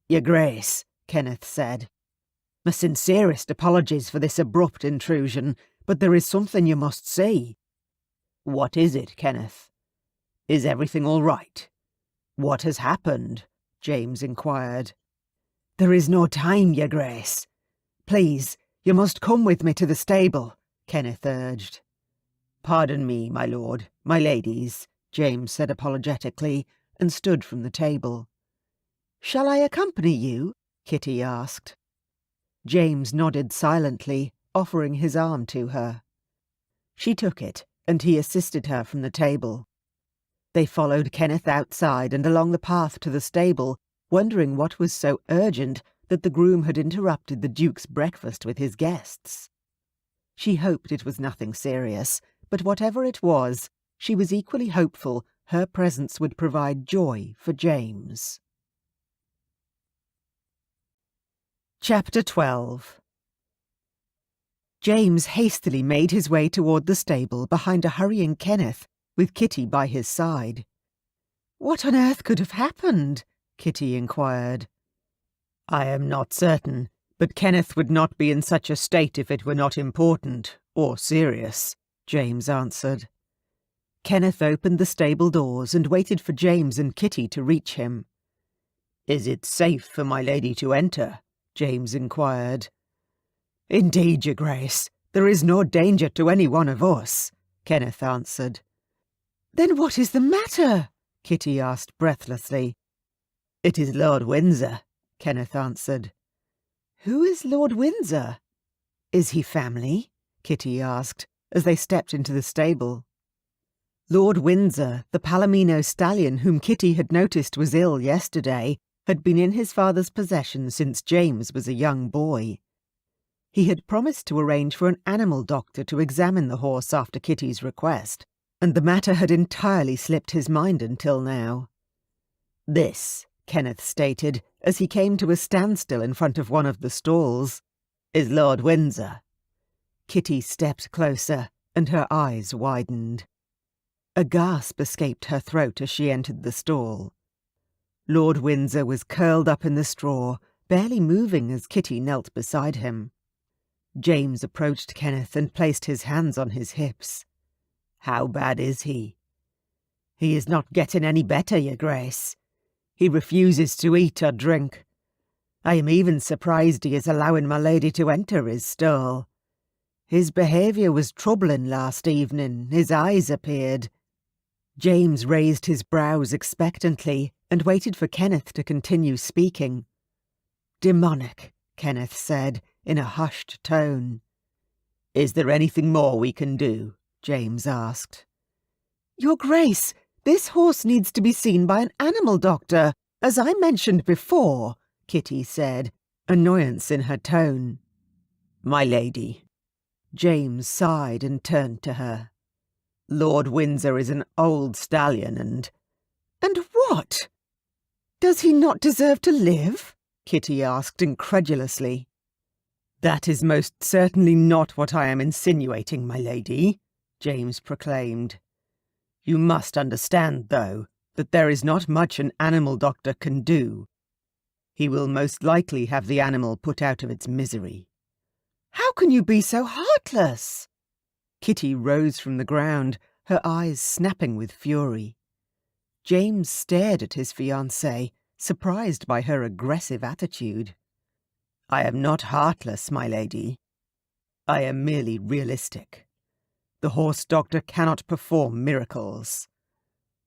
"Your Grace," Kenneth said, "my sincerest apologies for this abrupt intrusion, but there is something you must see." "What is it, Kenneth? Is everything all right? What has happened?" James inquired. "There is no time, Your Grace. Please, you must come with me to the stable," Kenneth urged. "Pardon me, my lord, my ladies," James said apologetically, and stood from the table. "Shall I accompany you?" Kitty asked. James nodded silently, offering his arm to her. She took it, and he assisted her from the table. They followed Kenneth outside and along the path to the stable, wondering what was so urgent that the groom had interrupted the Duke's breakfast with his guests. She hoped it was nothing serious, but whatever it was, she was equally hopeful her presence would provide joy for James. Chapter 12. James hastily made his way toward the stable behind a hurrying Kenneth, with Kitty by his side. "What on earth could have happened?" Kitty inquired. "I am not certain, but Kenneth would not be in such a state if it were not important or serious," James answered. Kenneth opened the stable doors and waited for James and Kitty to reach him. "Is it safe for my lady to enter?" James inquired. "Indeed, your Grace, there is no danger to any one of us," Kenneth answered. "Then what is the matter?" Kitty asked breathlessly. "It is Lord Windsor," Kenneth answered. "Who is Lord Windsor?" "Is he family?" Kitty asked, as they stepped into the stable. Lord Windsor, the Palomino stallion whom Kitty had noticed was ill yesterday, had been in his father's possession since James was a young boy. He had promised to arrange for an animal doctor to examine the horse after Kitty's request, and the matter had entirely slipped his mind until now. "This," Kenneth stated, as he came to a standstill in front of one of the stalls, "is Lord Windsor." Kitty stepped closer, and her eyes widened. A gasp escaped her throat as she entered the stall. Lord Windsor was curled up in the straw, barely moving as Kitty knelt beside him. James approached Kenneth and placed his hands on his hips. "How bad is he?" "He is not getting any better, your Grace. He refuses to eat or drink. I am even surprised he is allowing my lady to enter his stall. His behaviour was troubling last evening. His eyes appeared." James raised his brows expectantly and waited for Kenneth to continue speaking. "Demonic," Kenneth said, in a hushed tone. "Is there anything more we can do?" James asked. "Your Grace, this horse needs to be seen by an animal doctor, as I mentioned before," Kitty said, annoyance in her tone. "My lady." James sighed and turned to her. "Lord Windsor is an old stallion and—" "And what? Does he not deserve to live?" Kitty asked incredulously. "That is most certainly not what I am insinuating, my lady," James proclaimed. "You must understand, though, that there is not much an animal doctor can do. He will most likely have the animal put out of its misery." "How can you be so heartless?" Kitty rose from the ground, her eyes snapping with fury. James stared at his fiancée, surprised by her aggressive attitude. "I am not heartless, my lady. I am merely realistic. The horse doctor cannot perform miracles.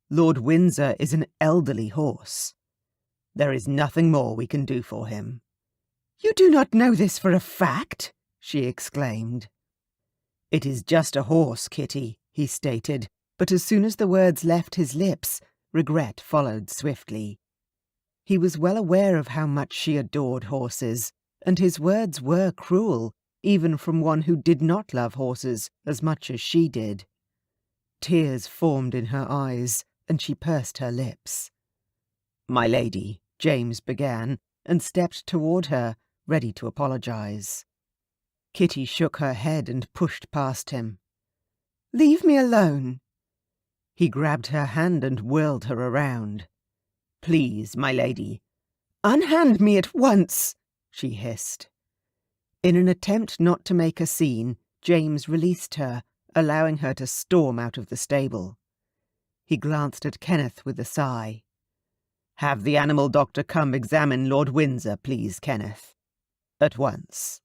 Lord Windsor is an elderly horse. There is nothing more we can do for him." "You do not know this for a fact?" she exclaimed. "It is just a horse, Kitty," he stated, but as soon as the words left his lips, regret followed swiftly. He was well aware of how much she adored horses, and his words were cruel, even from one who did not love horses as much as she did. Tears formed in her eyes, and she pursed her lips. "My lady," James began, and stepped toward her, ready to apologize. Kitty shook her head and pushed past him. "Leave me alone." He grabbed her hand and whirled her around. "Please, my lady." "Unhand me at once," she hissed. In an attempt not to make a scene, James released her, allowing her to storm out of the stable. He glanced at Kenneth with a sigh. "Have the animal doctor come examine Lord Windsor, please, Kenneth. At once."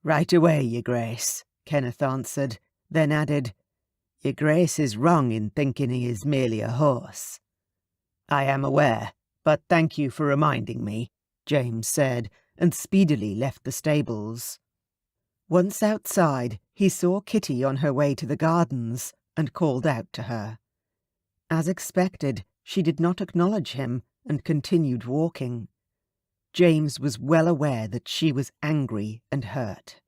"Right away, your Grace," Kenneth answered, then added, "Your Grace is wrong in thinking he is merely a horse." "I am aware, but thank you for reminding me," James said, and speedily left the stables. Once outside, he saw Kitty on her way to the gardens and called out to her. As expected, she did not acknowledge him and continued walking. James was well aware that she was angry and hurt.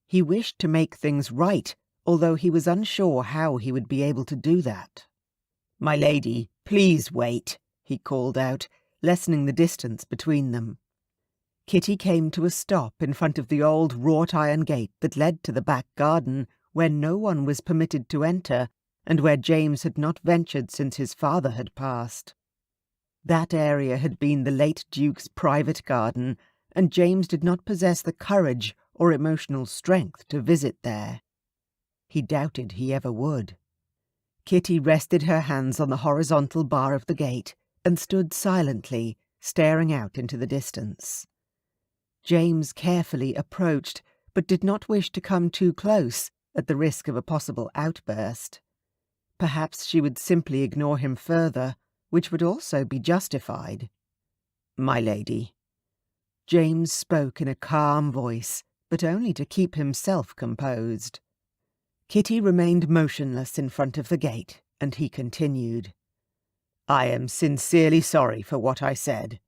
He wished to make things right, although he was unsure how he would be able to do that. "My lady, please wait," he called out, lessening the distance between them. Kitty came to a stop in front of the old wrought-iron gate that led to the back garden, where no one was permitted to enter, and where James had not ventured since his father had passed. That area had been the late Duke's private garden, and James did not possess the courage or emotional strength to visit there. He doubted he ever would. Kitty rested her hands on the horizontal bar of the gate and stood silently, staring out into the distance. James carefully approached, but did not wish to come too close at the risk of a possible outburst. Perhaps she would simply ignore him further, which would also be justified. "My lady." James spoke in a calm voice, but only to keep himself composed. Kitty remained motionless in front of the gate, and he continued. "I am sincerely sorry for what I said.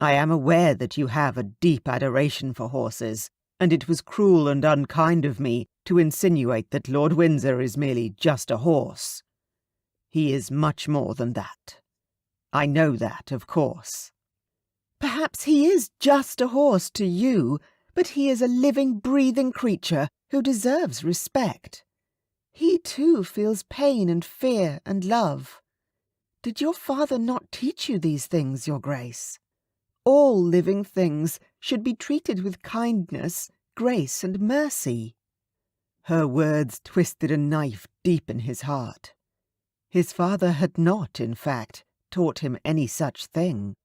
I am aware that you have a deep adoration for horses, and it was cruel and unkind of me to insinuate that Lord Windsor is merely just a horse. He is much more than that. I know that, of course." "Perhaps he is just a horse to you, but he is a living, breathing creature who deserves respect. He too feels pain and fear and love. Did your father not teach you these things, Your Grace? All living things should be treated with kindness, grace, and mercy." Her words twisted a knife deep in his heart. His father had not, in fact, taught him any such thing.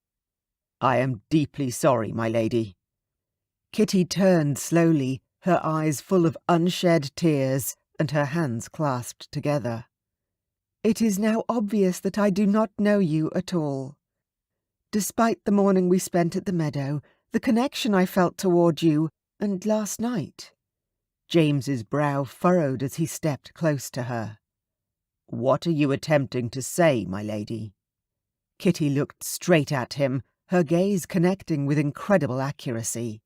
"I am deeply sorry, my lady." Kitty turned slowly, her eyes full of unshed tears and her hands clasped together. "It is now obvious that I do not know you at all. Despite the morning we spent at the meadow, the connection I felt toward you, and last night." James's brow furrowed as he stepped close to her. "What are you attempting to say, my lady?" Kitty looked straight at him, her gaze connecting with incredible accuracy.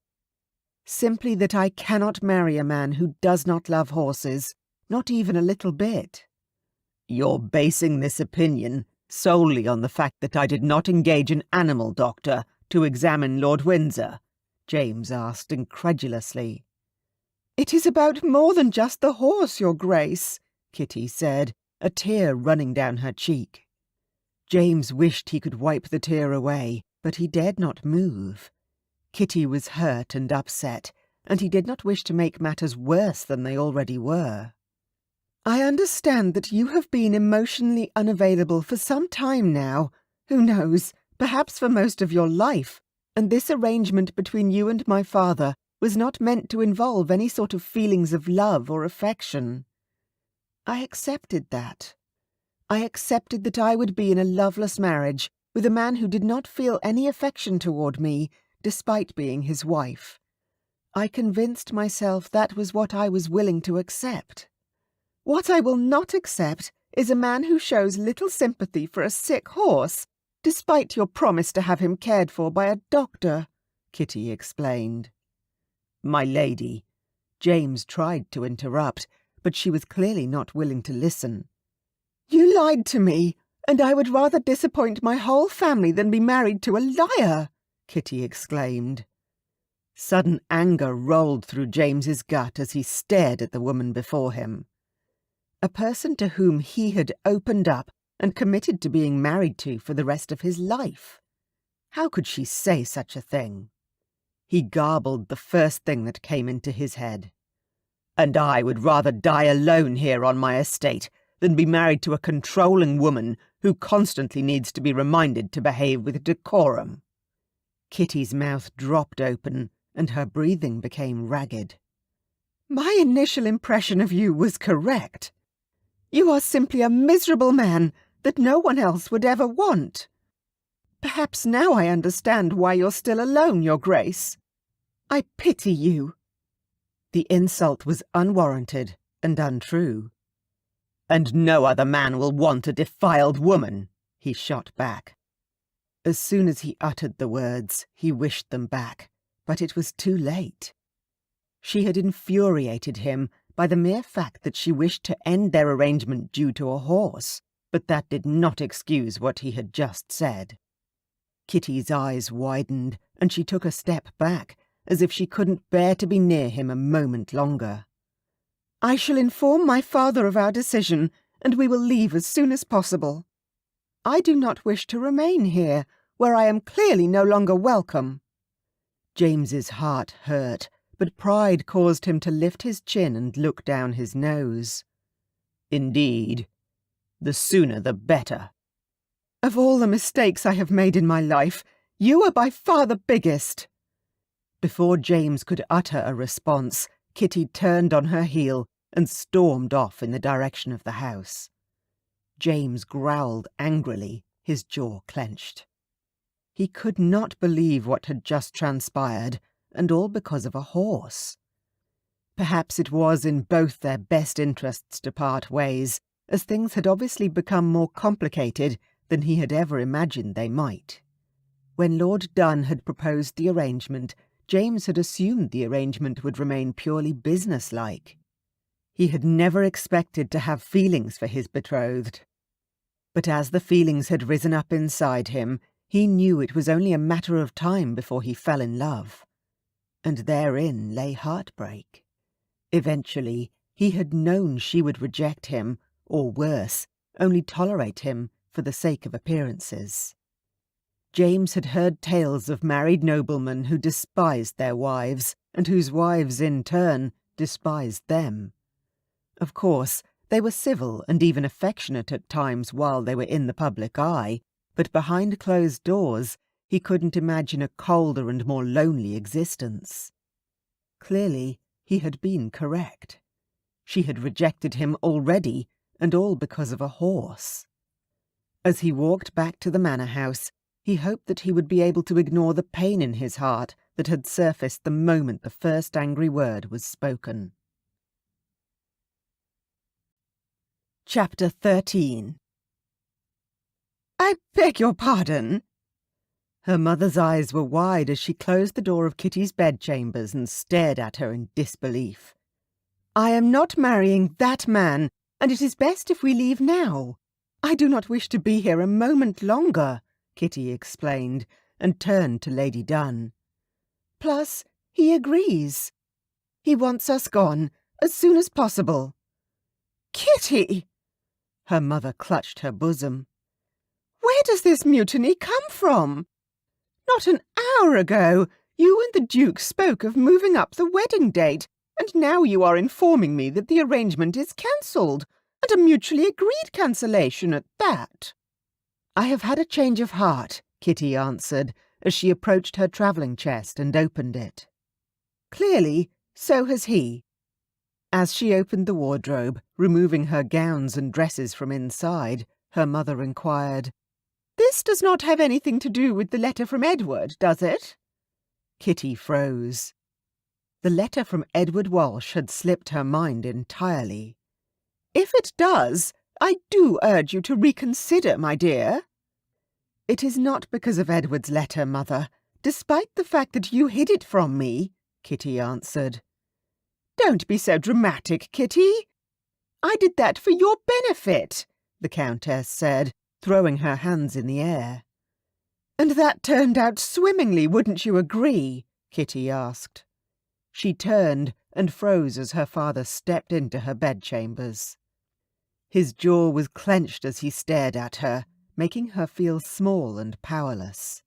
"Simply that I cannot marry a man who does not love horses, not even a little bit." "You're basing this opinion solely on the fact that I did not engage an animal doctor to examine Lord Windsor?" James asked incredulously. "It is about more than just the horse, Your Grace," Kitty said, a tear running down her cheek. James wished he could wipe the tear away, but he dared not move. Kitty was hurt and upset, and he did not wish to make matters worse than they already were. "I understand that you have been emotionally unavailable for some time now, who knows, perhaps for most of your life, and this arrangement between you and my father was not meant to involve any sort of feelings of love or affection. I accepted that. I accepted that I would be in a loveless marriage with a man who did not feel any affection toward me, despite being his wife. I convinced myself that was what I was willing to accept. What I will not accept is a man who shows little sympathy for a sick horse, despite your promise to have him cared for by a doctor," Kitty explained. "My lady," James tried to interrupt, but she was clearly not willing to listen. "You lied to me, and I would rather disappoint my whole family than be married to a liar," Kitty exclaimed. Sudden anger rolled through James's gut as he stared at the woman before him. A person to whom he had opened up and committed to being married to for the rest of his life. How could she say such a thing? He garbled the first thing that came into his head. "And I would rather die alone here on my estate than be married to a controlling woman who constantly needs to be reminded to behave with decorum." Kitty's mouth dropped open, and her breathing became ragged. "My initial impression of you was correct. You are simply a miserable man that no one else would ever want. Perhaps now I understand why you're still alone, Your Grace. I pity you." The insult was unwarranted and untrue. "And no other man will want a defiled woman," he shot back. As soon as he uttered the words, he wished them back, but it was too late. She had infuriated him by the mere fact that she wished to end their arrangement due to a horse, but that did not excuse what he had just said. Kitty's eyes widened, and she took a step back, as if she couldn't bear to be near him a moment longer. "I shall inform my father of our decision, and we will leave as soon as possible. I do not wish to remain here, where I am clearly no longer welcome." James's heart hurt, but pride caused him to lift his chin and look down his nose. "Indeed. The sooner the better." "Of all the mistakes I have made in my life, you are by far the biggest." Before James could utter a response, Kitty turned on her heel and stormed off in the direction of the house. James growled angrily, his jaw clenched. He could not believe what had just transpired, and all because of a horse. Perhaps it was in both their best interests to part ways, as things had obviously become more complicated than he had ever imagined they might. When Lord Dunn had proposed the arrangement, James had assumed the arrangement would remain purely businesslike. He had never expected to have feelings for his betrothed. But as the feelings had risen up inside him, he knew it was only a matter of time before he fell in love. And therein lay heartbreak. Eventually, he had known she would reject him, or worse, only tolerate him for the sake of appearances. James had heard tales of married noblemen who despised their wives, and whose wives, in turn, despised them. Of course, they were civil and even affectionate at times while they were in the public eye, but behind closed doors he couldn't imagine a colder and more lonely existence. Clearly, he had been correct. She had rejected him already, and all because of a horse. As he walked back to the manor house, he hoped that he would be able to ignore the pain in his heart that had surfaced the moment the first angry word was spoken. Chapter 13. "I beg your pardon." Her mother's eyes were wide as she closed the door of Kitty's bedchambers and stared at her in disbelief. "I am not marrying that man, and it is best if we leave now. I do not wish to be here a moment longer," Kitty explained, and turned to Lady Dunn. "Plus, he agrees. He wants us gone as soon as possible." "Kitty!" Her mother clutched her bosom. "Where does this mutiny come from? Not an hour ago, you and the Duke spoke of moving up the wedding date, and now you are informing me that the arrangement is cancelled, and a mutually agreed cancellation at that." "I have had a change of heart," Kitty answered, as she approached her travelling chest and opened it. "Clearly, so has he." As she opened the wardrobe, removing her gowns and dresses from inside, her mother inquired, "This does not have anything to do with the letter from Edward, does it?" Kitty froze. The letter from Edward Walsh had slipped her mind entirely. "If it does, I do urge you to reconsider, my dear." "It is not because of Edward's letter, Mother, despite the fact that you hid it from me," Kitty answered. "Don't be so dramatic, Kitty. I did that for your benefit," the Countess said, throwing her hands in the air. "And that turned out swimmingly, wouldn't you agree?" Kitty asked. She turned and froze as her father stepped into her bedchambers. His jaw was clenched as he stared at her, making her feel small and powerless.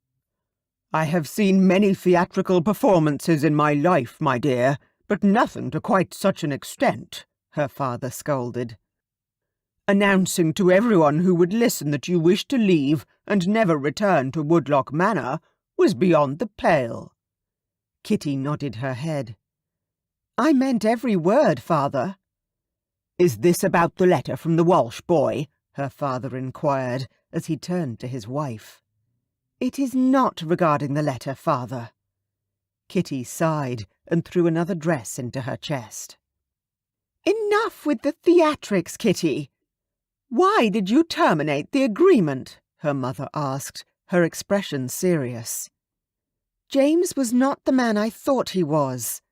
"I have seen many theatrical performances in my life, my dear, but nothing to quite such an extent," her father scolded. "Announcing to everyone who would listen that you wished to leave and never return to Woodlock Manor was beyond the pale." Kitty nodded her head. "I meant every word, father." "Is this about the letter from the Walsh boy?" her father inquired as he turned to his wife. "It is not regarding the letter, father." Kitty sighed and threw another dress into her chest. "Enough with the theatrics, Kitty! Why did you terminate the agreement?" her mother asked, her expression serious. "James was not the man I thought he was.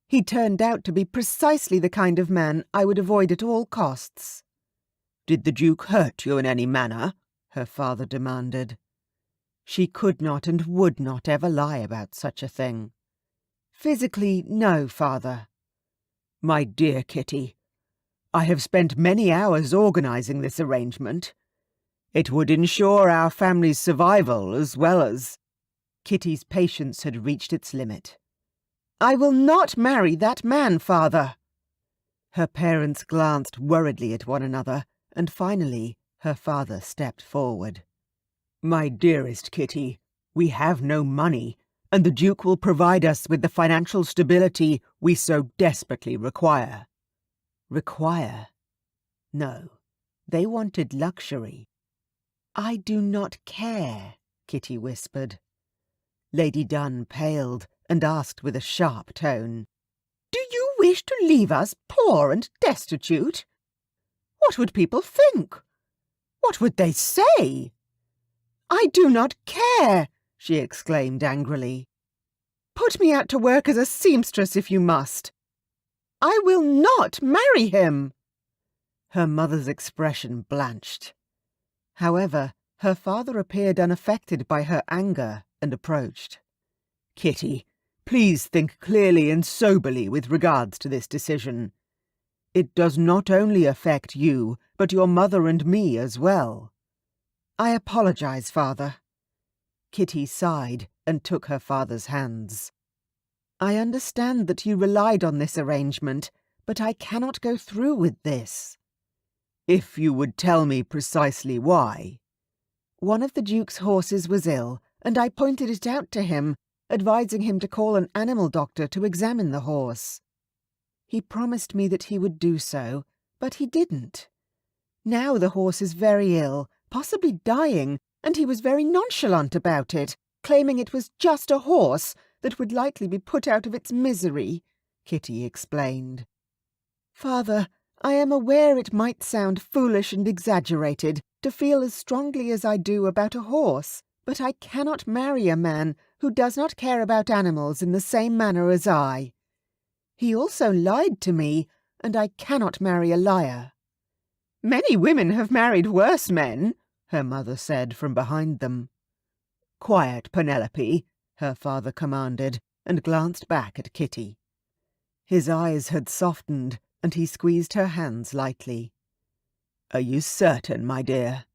He turned out to be precisely the kind of man I would avoid at all costs." "Did the Duke hurt you in any manner?" her father demanded. She could not and would not ever lie about such a thing. "Physically, no, father." "My dear Kitty, I have spent many hours organizing this arrangement. It would ensure our family's survival as well as—" Kitty's patience had reached its limit. "I will not marry that man, father." Her parents glanced worriedly at one another, and finally her father stepped forward. "My dearest Kitty, we have no money, and the Duke will provide us with the financial stability we so desperately require." Require? No, they wanted luxury. "I do not care," Kitty whispered. Lady Dunn paled and asked with a sharp tone, "Do you wish to leave us poor and destitute? What would people think? What would they say?" "I do not care," she exclaimed angrily. "Put me out to work as a seamstress if you must. I will not marry him." Her mother's expression blanched. However, her father appeared unaffected by her anger and approached. "Kitty, please think clearly and soberly with regards to this decision. It does not only affect you, but your mother and me as well." "I apologize, father." Kitty sighed and took her father's hands. "I understand that you relied on this arrangement, but I cannot go through with this." "If you would tell me precisely why." "One of the Duke's horses was ill, and I pointed it out to him, advising him to call an animal doctor to examine the horse. He promised me that he would do so, but he didn't. Now the horse is very ill, possibly dying, and he was very nonchalant about it, claiming it was just a horse that would likely be put out of its misery," Kitty explained. "Father, I am aware it might sound foolish and exaggerated to feel as strongly as I do about a horse, but I cannot marry a man who does not care about animals in the same manner as I. He also lied to me, and I cannot marry a liar." "Many women have married worse men," her mother said from behind them. "Quiet, Penelope," her father commanded, and glanced back at Kitty. His eyes had softened, and he squeezed her hands lightly. "Are you certain, my dear?"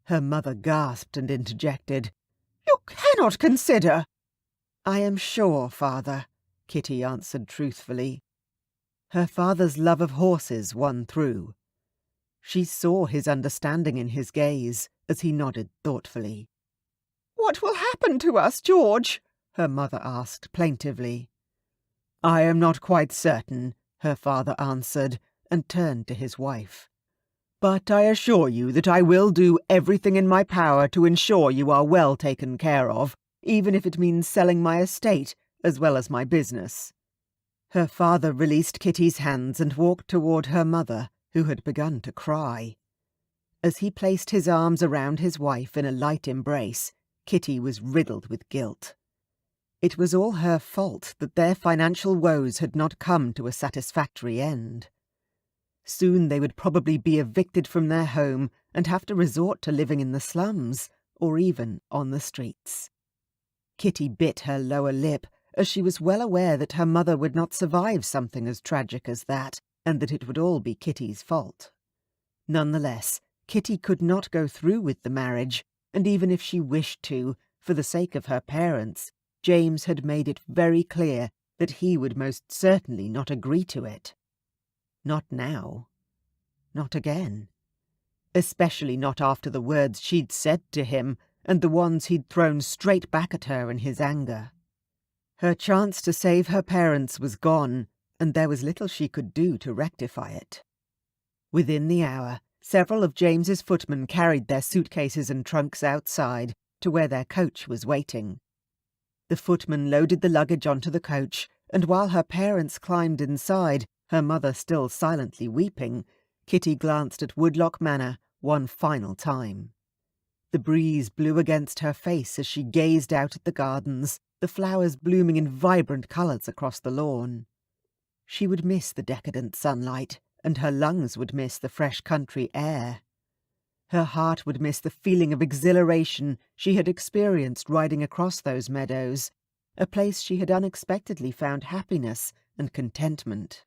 Her mother gasped and interjected, "You cannot consider—" "I am sure, father," Kitty answered truthfully. Her father's love of horses won through. She saw his understanding in his gaze as he nodded thoughtfully. "What will happen to us, George?" her mother asked plaintively. "I am not quite certain," her father answered, and turned to his wife. "But I assure you that I will do everything in my power to ensure you are well taken care of, even if it means selling my estate as well as my business." Her father released Kitty's hands and walked toward her mother, who had begun to cry. As he placed his arms around his wife in a light embrace, Kitty was riddled with guilt. It was all her fault that their financial woes had not come to a satisfactory end. Soon they would probably be evicted from their home and have to resort to living in the slums, or even on the streets. Kitty bit her lower lip, as she was well aware that her mother would not survive something as tragic as that, and that it would all be Kitty's fault. Nonetheless, Kitty could not go through with the marriage, and even if she wished to, for the sake of her parents, James had made it very clear that he would most certainly not agree to it. Not now. Not again. Especially not after the words she'd said to him and the ones he'd thrown straight back at her in his anger. Her chance to save her parents was gone, and there was little she could do to rectify it. Within the hour, several of James's footmen carried their suitcases and trunks outside to where their coach was waiting. The footman loaded the luggage onto the coach, and while her parents climbed inside, her mother still silently weeping, Kitty glanced at Woodlock Manor one final time. The breeze blew against her face as she gazed out at the gardens, the flowers blooming in vibrant colours across the lawn. She would miss the decadent sunlight, and her lungs would miss the fresh country air. Her heart would miss the feeling of exhilaration she had experienced riding across those meadows, a place she had unexpectedly found happiness and contentment.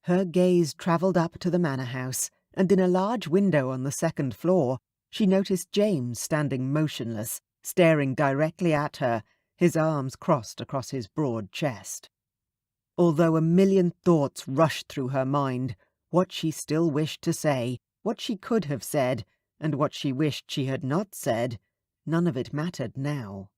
Her gaze travelled up to the manor house, and in a large window on the second floor, she noticed James standing motionless, staring directly at her, his arms crossed across his broad chest. Although a million thoughts rushed through her mind, what she still wished to say, what she could have said, and what she wished she had not said, none of it mattered now.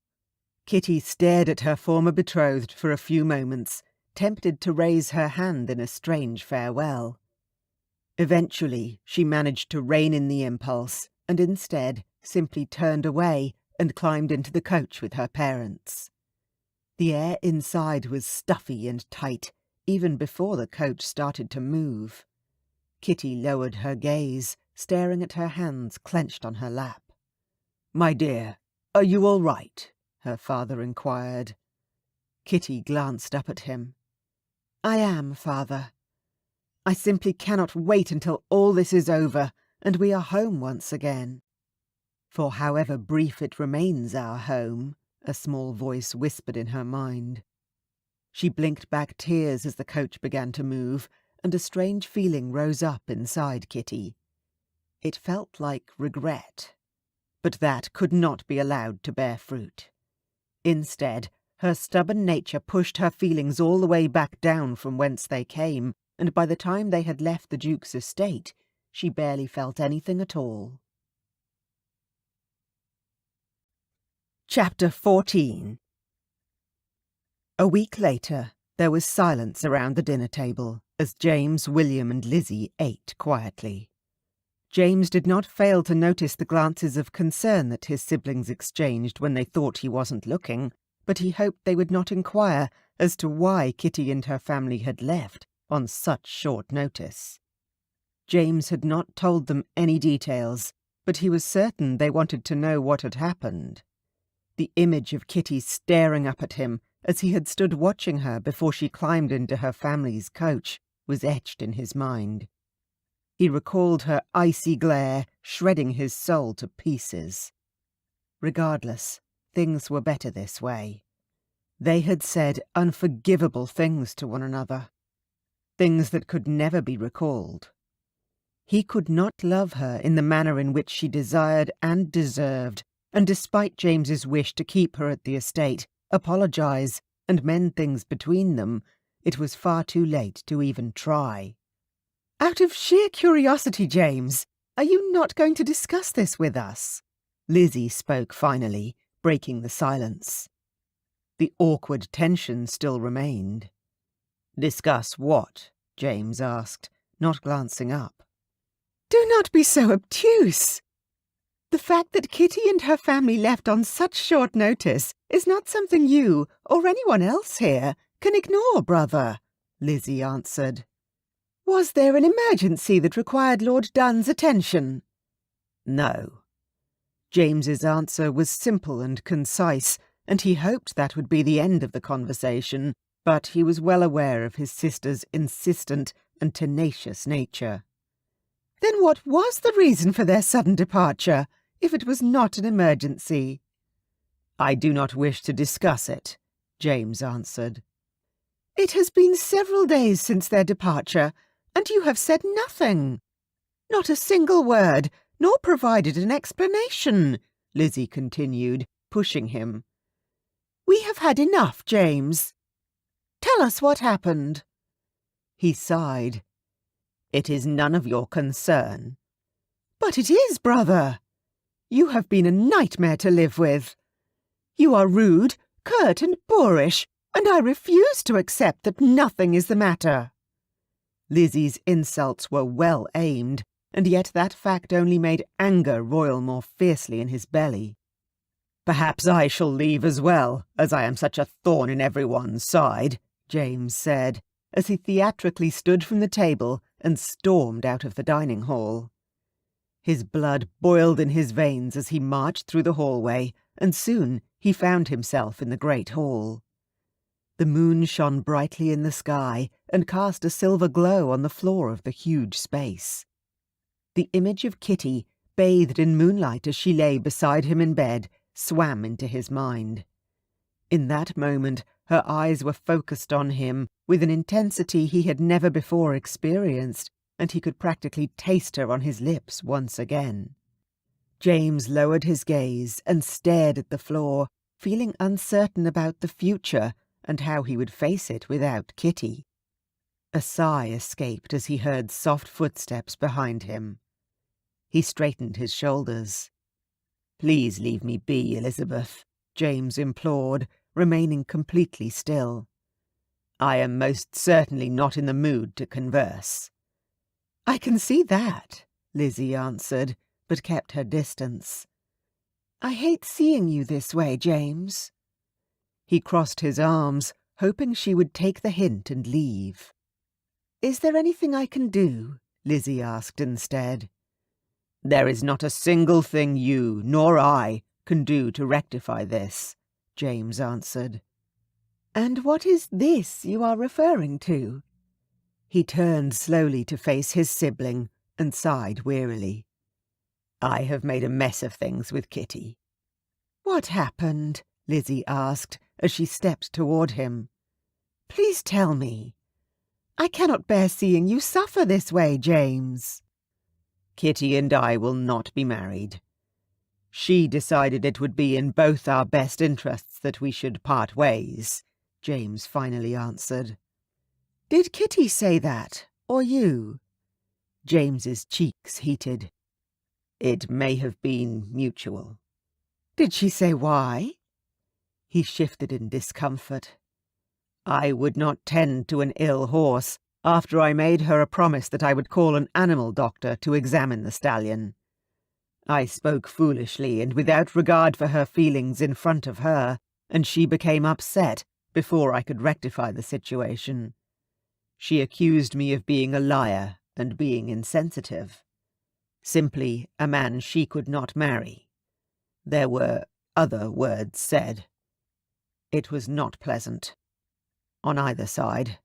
Kitty stared at her former betrothed for a few moments, tempted to raise her hand in a strange farewell. Eventually, she managed to rein in the impulse, and instead simply turned away and climbed into the coach with her parents. The air inside was stuffy and tight, even before the coach started to move. Kitty lowered her gaze, staring at her hands clenched on her lap. "My dear, are you all right?" her father inquired. Kitty glanced up at him. "I am, father. I simply cannot wait until all this is over and we are home once again." "For however brief it remains our home," a small voice whispered in her mind. She blinked back tears as the coach began to move, and a strange feeling rose up inside Kitty. It felt like regret, but that could not be allowed to bear fruit. Instead, her stubborn nature pushed her feelings all the way back down from whence they came, and by the time they had left the Duke's estate, she barely felt anything at all. Chapter 14. A week later, there was silence around the dinner table as James, William and Lizzie ate quietly. James did not fail to notice the glances of concern that his siblings exchanged when they thought he wasn't looking, but he hoped they would not inquire as to why Kitty and her family had left on such short notice. James had not told them any details, but he was certain they wanted to know what had happened. The image of Kitty staring up at him as he had stood watching her before she climbed into her family's coach was etched in his mind. He recalled her icy glare, shredding his soul to pieces. Regardless, things were better this way. They had said unforgivable things to one another, things that could never be recalled. He could not love her in the manner in which she desired and deserved, and despite James's wish to keep her at the estate, apologize, and mend things between them, it was far too late to even try. "Out of sheer curiosity, James, are you not going to discuss this with us?" Lizzie spoke finally, breaking the silence. The awkward tension still remained. "Discuss what?" James asked, not glancing up. "Do not be so obtuse. The fact that Kitty and her family left on such short notice is not something you, or anyone else here, can ignore, brother," Lizzie answered. "Was there an emergency that required Lord Dunn's attention?" "No." James's answer was simple and concise, and he hoped that would be the end of the conversation, but he was well aware of his sister's insistent and tenacious nature. "Then what was the reason for their sudden departure, if it was not an emergency?" "I do not wish to discuss it," James answered. "It has been several days since their departure, and you have said nothing. Not a single word, nor provided an explanation," Lizzie continued, pushing him. "We have had enough, James. Tell us what happened." He sighed. "It is none of your concern." "But it is, brother. You have been a nightmare to live with. You are rude, curt and boorish, and I refuse to accept that nothing is the matter." Lizzie's insults were well aimed, and yet that fact only made anger roil more fiercely in his belly. Perhaps I shall leave as well, as I am such a thorn in everyone's side, James said, as he theatrically stood from the table and stormed out of the dining hall. His blood boiled in his veins as he marched through the hallway, and soon he found himself in the great hall. The moon shone brightly in the sky and cast a silver glow on the floor of the huge space. The image of Kitty, bathed in moonlight as she lay beside him in bed, swam into his mind. In that moment, her eyes were focused on him with an intensity he had never before experienced, and he could practically taste her on his lips once again. James lowered his gaze and stared at the floor, feeling uncertain about the future and how he would face it without Kitty. A sigh escaped as he heard soft footsteps behind him. He straightened his shoulders. "Please leave me be, Elizabeth," James implored, remaining completely still. "I am most certainly not in the mood to converse." "I can see that," Lizzie answered, but kept her distance. "I hate seeing you this way, James." He crossed his arms, hoping she would take the hint and leave. "Is there anything I can do?" Lizzie asked instead. "There is not a single thing you, nor I, can do to rectify this," James answered. "And what is this you are referring to?" He turned slowly to face his sibling and sighed wearily. "I have made a mess of things with Kitty." "What happened?" Lizzie asked as she stepped toward him. "Please tell me. I cannot bear seeing you suffer this way, James." "Kitty and I will not be married. She decided it would be in both our best interests that we should part ways," James finally answered. "Did Kitty say that, or you?" James's cheeks heated. "It may have been mutual." "Did she say why?" He shifted in discomfort. "I would not tend to an ill horse after I made her a promise that I would call an animal doctor to examine the stallion. I spoke foolishly and without regard for her feelings in front of her, and she became upset before I could rectify the situation. She accused me of being a liar and being insensitive. Simply a man she could not marry. There were other words said. It was not pleasant, on either side."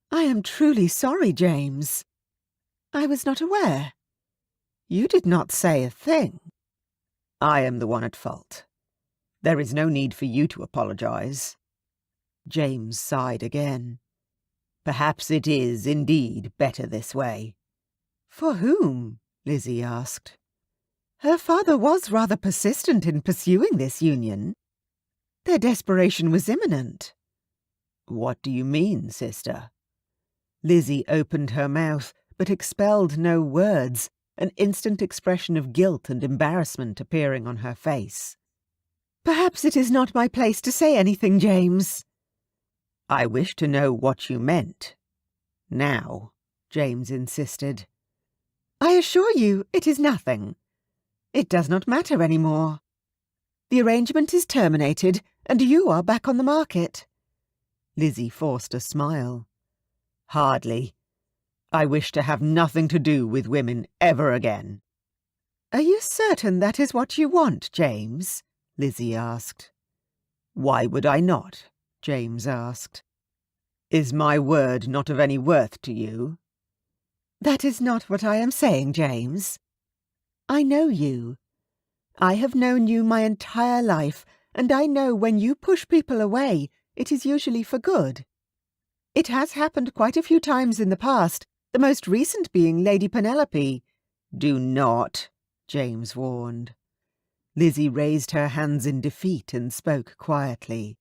"I am truly sorry, James. I was not aware. You did not say a thing." "I am the one at fault. There is no need for you to apologize." James sighed again. "Perhaps it is indeed better this way." "For whom?" Lizzie asked. "Her father was rather persistent in pursuing this union. Their desperation was imminent." "What do you mean, sister?" Lizzie opened her mouth, but expelled no words, an instant expression of guilt and embarrassment appearing on her face. "Perhaps it is not my place to say anything, James." "I wish to know what you meant. Now," James insisted. "I assure you it is nothing. It does not matter any more. The arrangement is terminated, and you are back on the market." Lizzie forced a smile. "Hardly. I wish to have nothing to do with women ever again." "Are you certain that is what you want, James?" Lizzie asked. "Why would I not?" James asked. "Is my word not of any worth to you?" "That is not what I am saying, James. I know you. I have known you my entire life, and I know when you push people away, it is usually for good. It has happened quite a few times in the past, the most recent being Lady Penelope." "Do not," James warned. Lizzie raised her hands in defeat and spoke quietly.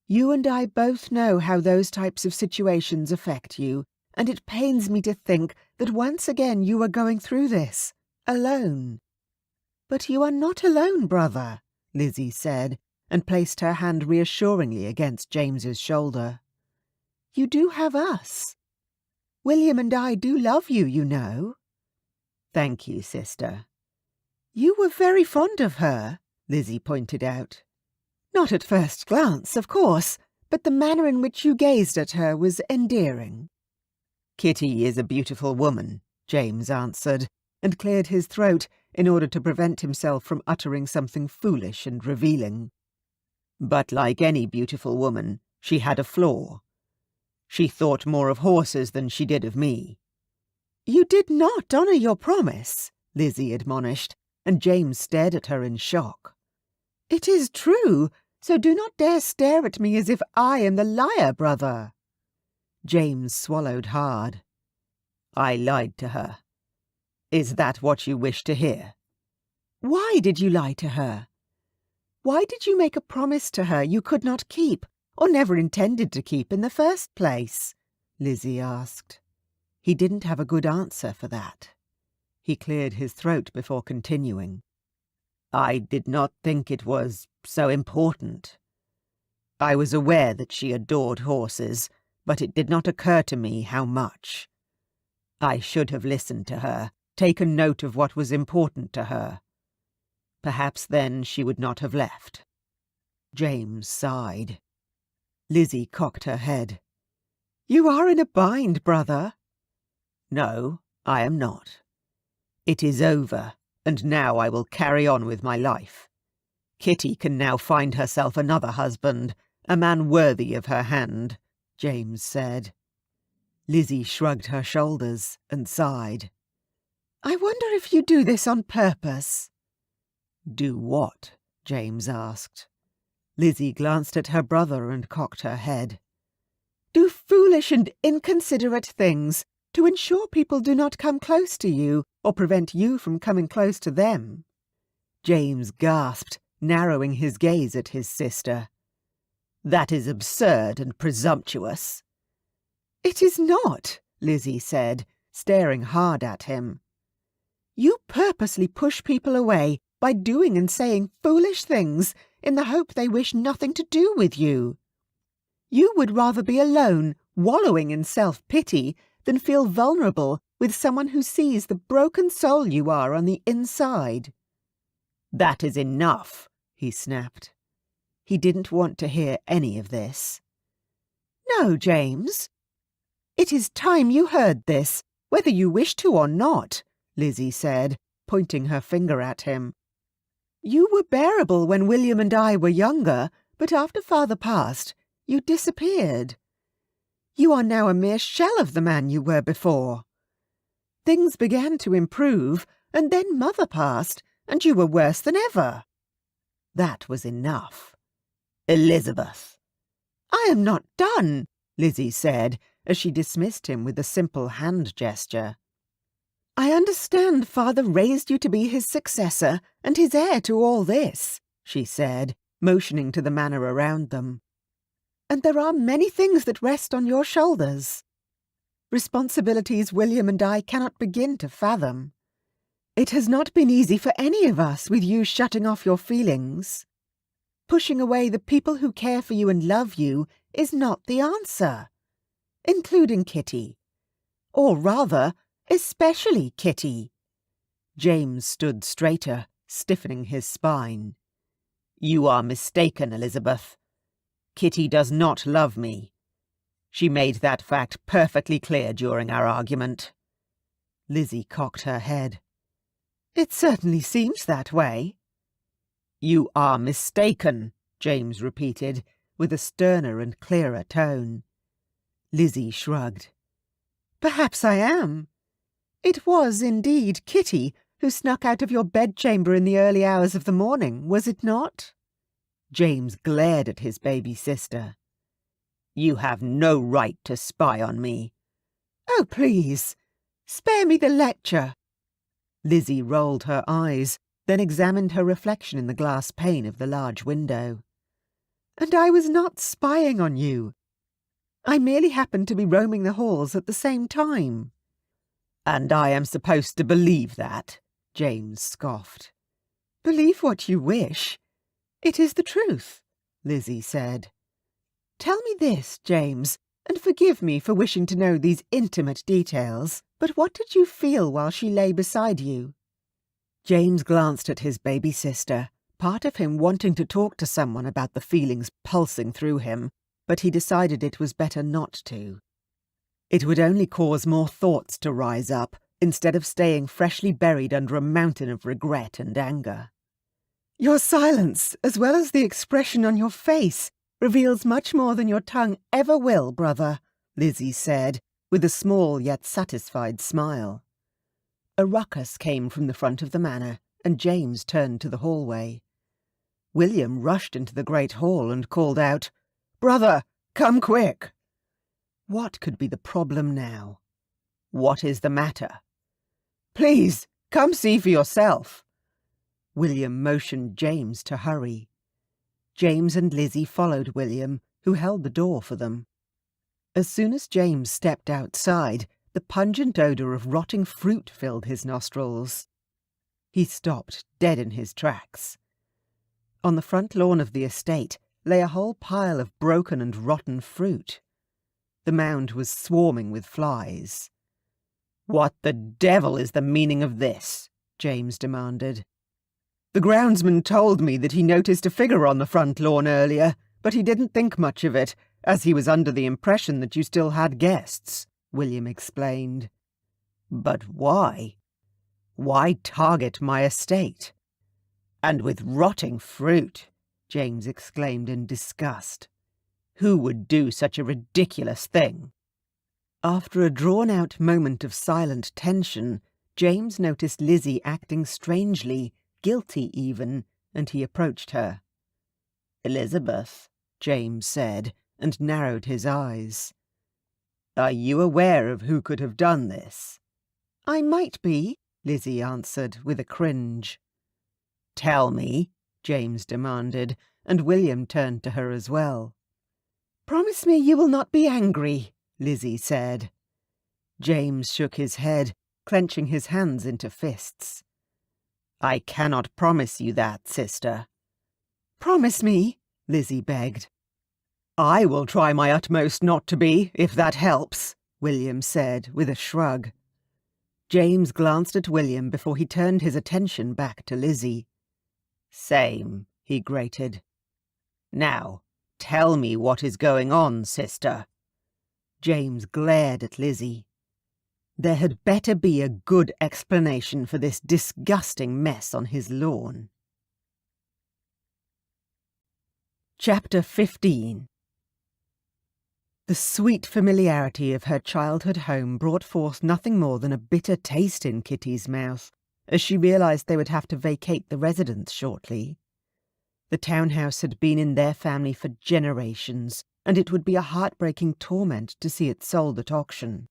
"You and I both know how those types of situations affect you, and it pains me to think that once again you are going through this, alone." "But you are not alone, brother," Lizzie said, and placed her hand reassuringly against James's shoulder. "You do have us. William and I do love you, you know." "Thank you, sister." "You were very fond of her," Lizzie pointed out. Not at first glance, of course, but the manner in which you gazed at her was endearing. Kitty is a beautiful woman, James answered, and cleared his throat in order to prevent himself from uttering something foolish and revealing. But like any beautiful woman, she had a flaw. She thought more of horses than she did of me. You did not honour your promise, Lizzie admonished, and James stared at her in shock. It is true, so do not dare stare at me as if I am the liar, brother. James swallowed hard. I lied to her. Is that what you wish to hear? Why did you lie to her? Why did you make a promise to her you could not keep, or never intended to keep in the first place? Lizzie asked. He didn't have a good answer for that. He cleared his throat before continuing. I did not think it was so important. I was aware that she adored horses, but it did not occur to me how much. I should have listened to her, taken note of what was important to her. Perhaps then she would not have left. James sighed. Lizzie cocked her head. You are in a bind, brother. No, I am not. It is over, and now I will carry on with my life. Kitty can now find herself another husband, a man worthy of her hand, James said. Lizzie shrugged her shoulders and sighed. I wonder if you do this on purpose. Do what? James asked. Lizzie glanced at her brother and cocked her head. Do foolish and inconsiderate things to ensure people do not come close to you or prevent you from coming close to them. James gasped, narrowing his gaze at his sister. That is absurd and presumptuous. It is not, Lizzie said, staring hard at him. You purposely push people away by doing and saying foolish things in the hope they wish nothing to do with you. You would rather be alone, wallowing in self-pity, than feel vulnerable with someone who sees the broken soul you are on the inside. That is enough, he snapped. He didn't want to hear any of this. No, James. It is time you heard this, whether you wish to or not, Lizzie said, pointing her finger at him. You were bearable when William and I were younger, but after Father passed, you disappeared. You are now a mere shell of the man you were before. Things began to improve, and then Mother passed, and you were worse than ever. That was enough. Elizabeth. I am not done, Lizzie said, as she dismissed him with a simple hand gesture. I understand Father raised you to be his successor and his heir to all this, she said, motioning to the manor around them. And there are many things that rest on your shoulders. Responsibilities William and I cannot begin to fathom. It has not been easy for any of us with you shutting off your feelings. Pushing away the people who care for you and love you is not the answer, including Kitty. Or rather, especially Kitty. James stood straighter, stiffening his spine. You are mistaken, Elizabeth. Kitty does not love me. She made that fact perfectly clear during our argument. Lizzie cocked her head. It certainly seems that way. You are mistaken, James repeated, with a sterner and clearer tone. Lizzie shrugged. Perhaps I am. It was indeed Kitty who snuck out of your bedchamber in the early hours of the morning, was it not? James glared at his baby sister. You have no right to spy on me. Oh, please, spare me the lecture. Lizzie rolled her eyes, then examined her reflection in the glass pane of the large window. And I was not spying on you. I merely happened to be roaming the halls at the same time. And I am supposed to believe that, James scoffed. Believe what you wish. It is the truth, Lizzie said. Tell me this, James, and forgive me for wishing to know these intimate details, but what did you feel while she lay beside you? James glanced at his baby sister, part of him wanting to talk to someone about the feelings pulsing through him, but he decided it was better not to. It would only cause more thoughts to rise up, instead of staying freshly buried under a mountain of regret and anger. "Your silence, as well as the expression on your face, reveals much more than your tongue ever will, brother," Lizzie said, with a small yet satisfied smile. A ruckus came from the front of the manor, and James turned to the hallway. William rushed into the great hall and called out, "Brother, come quick!" What could be the problem now? "What is the matter?" "Please, come see for yourself." William motioned James to hurry. James and Lizzie followed William, who held the door for them. As soon as James stepped outside, the pungent odour of rotting fruit filled his nostrils. He stopped dead in his tracks. On the front lawn of the estate lay a whole pile of broken and rotten fruit. The mound was swarming with flies. "What the devil is the meaning of this?" James demanded. "The groundsman told me that he noticed a figure on the front lawn earlier, but he didn't think much of it, as he was under the impression that you still had guests," William explained. "But why? Why target my estate? And with rotting fruit," James exclaimed in disgust. "Who would do such a ridiculous thing?" After a drawn-out moment of silent tension, James noticed Lizzie acting strangely, guilty even, and he approached her. "Elizabeth," James said, and narrowed his eyes. "Are you aware of who could have done this?" "I might be," Lizzie answered with a cringe. "Tell me," James demanded, and William turned to her as well. "Promise me you will not be angry," Lizzie said. James shook his head, clenching his hands into fists. "I cannot promise you that, sister." "Promise me," Lizzie begged. "I will try my utmost not to be, if that helps," William said with a shrug. James glanced at William before he turned his attention back to Lizzie. "Same," he grated. "Now, tell me what is going on, sister." James glared at Lizzie. There had better be a good explanation for this disgusting mess on his lawn. Chapter 15. The sweet familiarity of her childhood home brought forth nothing more than a bitter taste in Kitty's mouth, as she realised they would have to vacate the residence shortly. The townhouse had been in their family for generations, and it would be a heartbreaking torment to see it sold at auction.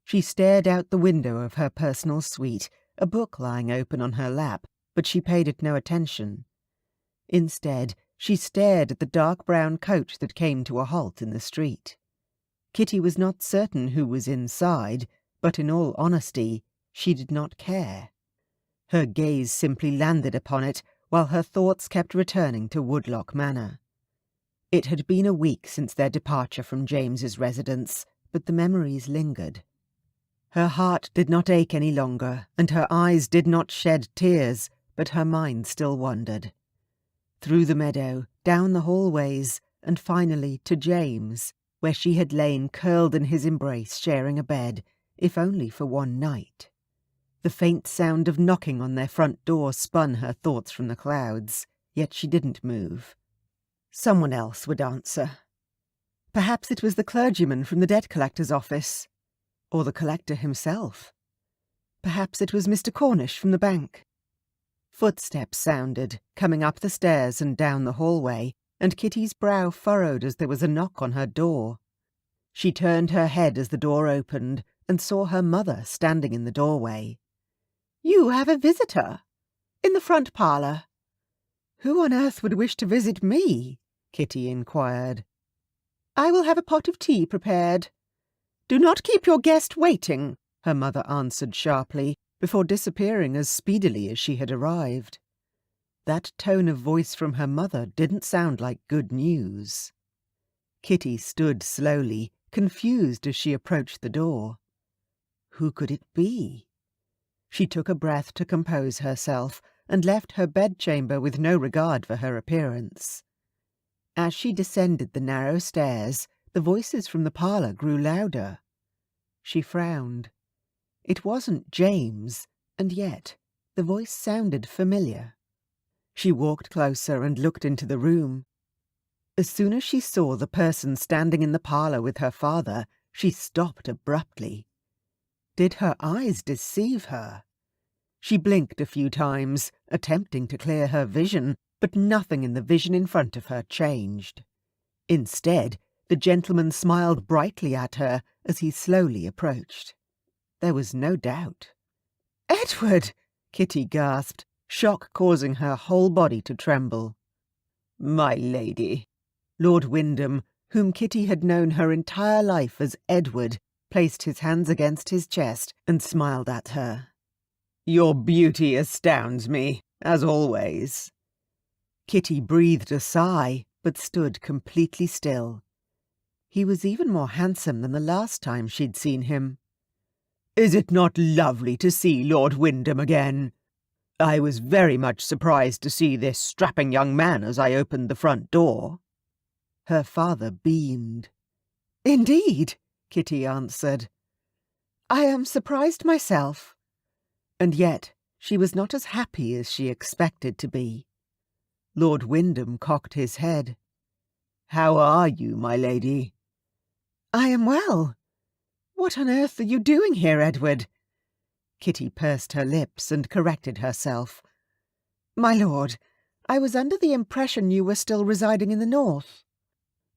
She stared out the window of her personal suite, a book lying open on her lap, but she paid it no attention. Instead, she stared at the dark brown coach that came to a halt in the street. Kitty was not certain who was inside, but in all honesty, she did not care. Her gaze simply landed upon it, while her thoughts kept returning to Woodlock Manor. It had been a week since their departure from James's residence, but the memories lingered. Her heart did not ache any longer, and her eyes did not shed tears, but her mind still wandered. Through the meadow, down the hallways, and finally to James, where she had lain curled in his embrace sharing a bed, if only for one night. The faint sound of knocking on their front door spun her thoughts from the clouds, yet she didn't move. Someone else would answer. Perhaps it was the clergyman from the debt collector's office, or the collector himself. Perhaps it was Mr. Cornish from the bank. Footsteps sounded, coming up the stairs and down the hallway, and Kitty's brow furrowed as there was a knock on her door. She turned her head as the door opened and saw her mother standing in the doorway. "You have a visitor? In the front parlour?" "Who on earth would wish to visit me?" Kitty inquired. "I will have a pot of tea prepared." "Do not keep your guest waiting," her mother answered sharply, before disappearing as speedily as she had arrived. That tone of voice from her mother didn't sound like good news. Kitty stood slowly, confused as she approached the door. Who could it be? She took a breath to compose herself, and left her bedchamber with no regard for her appearance. As she descended the narrow stairs, the voices from the parlour grew louder. She frowned. It wasn't James, and yet the voice sounded familiar. She walked closer and looked into the room. As soon as she saw the person standing in the parlour with her father, she stopped abruptly. Did her eyes deceive her? She blinked a few times, attempting to clear her vision, but nothing in the vision in front of her changed. Instead, the gentleman smiled brightly at her as he slowly approached. There was no doubt. "Edward!" Kitty gasped, shock causing her whole body to tremble. "My lady." Lord Wyndham, whom Kitty had known her entire life as Edward, placed his hands against his chest and smiled at her. "Your beauty astounds me, as always." Kitty breathed a sigh, but stood completely still. He was even more handsome than the last time she'd seen him. "Is it not lovely to see Lord Wyndham again? I was very much surprised to see this strapping young man as I opened the front door." Her father beamed. "Indeed," Kitty answered. "I am surprised myself." And yet she was not as happy as she expected to be. Lord Wyndham cocked his head. "How are you, my lady?" "I am well. What on earth are you doing here, Edward?" Kitty pursed her lips and corrected herself. "My lord, I was under the impression you were still residing in the north."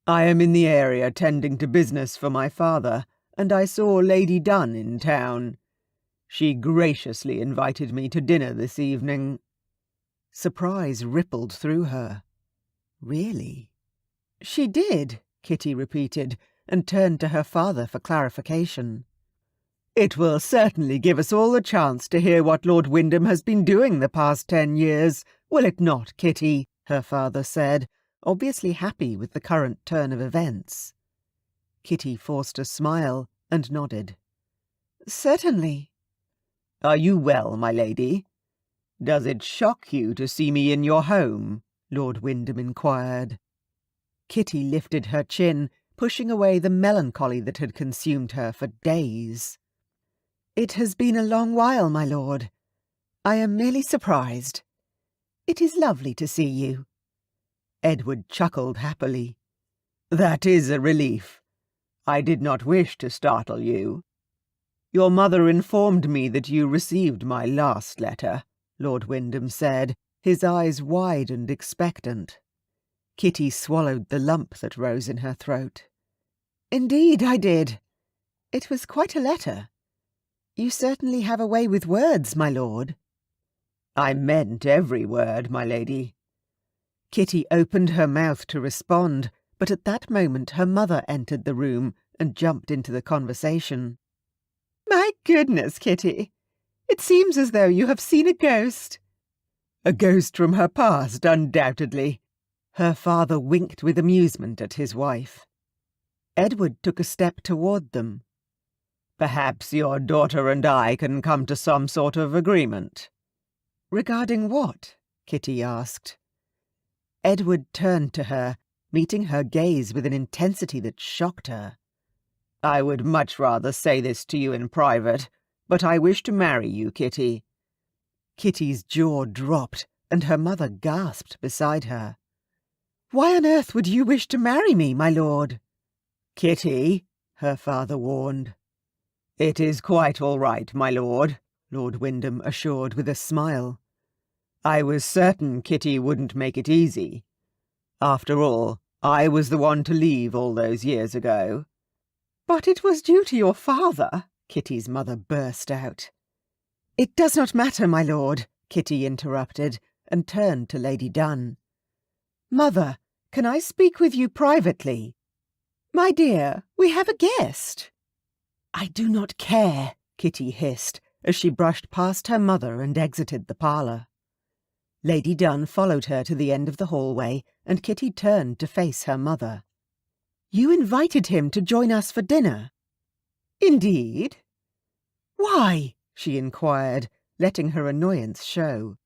"I am in the area tending to business for my father, and I saw Lady Dunn in town. She graciously invited me to dinner this evening." Surprise rippled through her. "Really?" "She did," Kitty repeated, and turned to her father for clarification. "It will certainly give us all a chance to hear what Lord Wyndham has been doing the past 10 years, will it not, Kitty?" her father said, obviously happy with the current turn of events. Kitty forced a smile and nodded. "Certainly." "Are you well, my lady? Does it shock you to see me in your home?" Lord Wyndham inquired. Kitty lifted her chin, pushing away the melancholy that had consumed her for days. "It has been a long while, my lord. I am merely surprised. It is lovely to see you." Edward chuckled happily. "That is a relief. I did not wish to startle you." "Your mother informed me that you received my last letter," Lord Wyndham said, his eyes wide and expectant. Kitty swallowed the lump that rose in her throat. "Indeed I did. It was quite a letter. You certainly have a way with words, my lord." "I meant every word, my lady." Kitty opened her mouth to respond, but at that moment her mother entered the room and jumped into the conversation. "My goodness, Kitty! It seems as though you have seen a ghost." "A ghost from her past, undoubtedly." Her father winked with amusement at his wife. Edward took a step toward them. "Perhaps your daughter and I can come to some sort of agreement." "Regarding what?" Kitty asked. Edward turned to her, meeting her gaze with an intensity that shocked her. "I would much rather say this to you in private, but I wish to marry you, Kitty." Kitty's jaw dropped, and her mother gasped beside her. "Why on earth would you wish to marry me, my lord?" "Kitty," her father warned. "It is quite all right, my lord," Lord Wyndham assured with a smile. "I was certain Kitty wouldn't make it easy. After all, I was the one to leave all those years ago." "But it was due to your father," Kitty's mother burst out. "It does not matter, my lord," Kitty interrupted, and turned to Lady Dunn. "Mother, can I speak with you privately?" "My dear, we have a guest." "I do not care," Kitty hissed, as she brushed past her mother and exited the parlour. Lady Dunn followed her to the end of the hallway, and Kitty turned to face her mother. "You invited him to join us for dinner?" "Indeed." "Why?" she inquired, letting her annoyance show.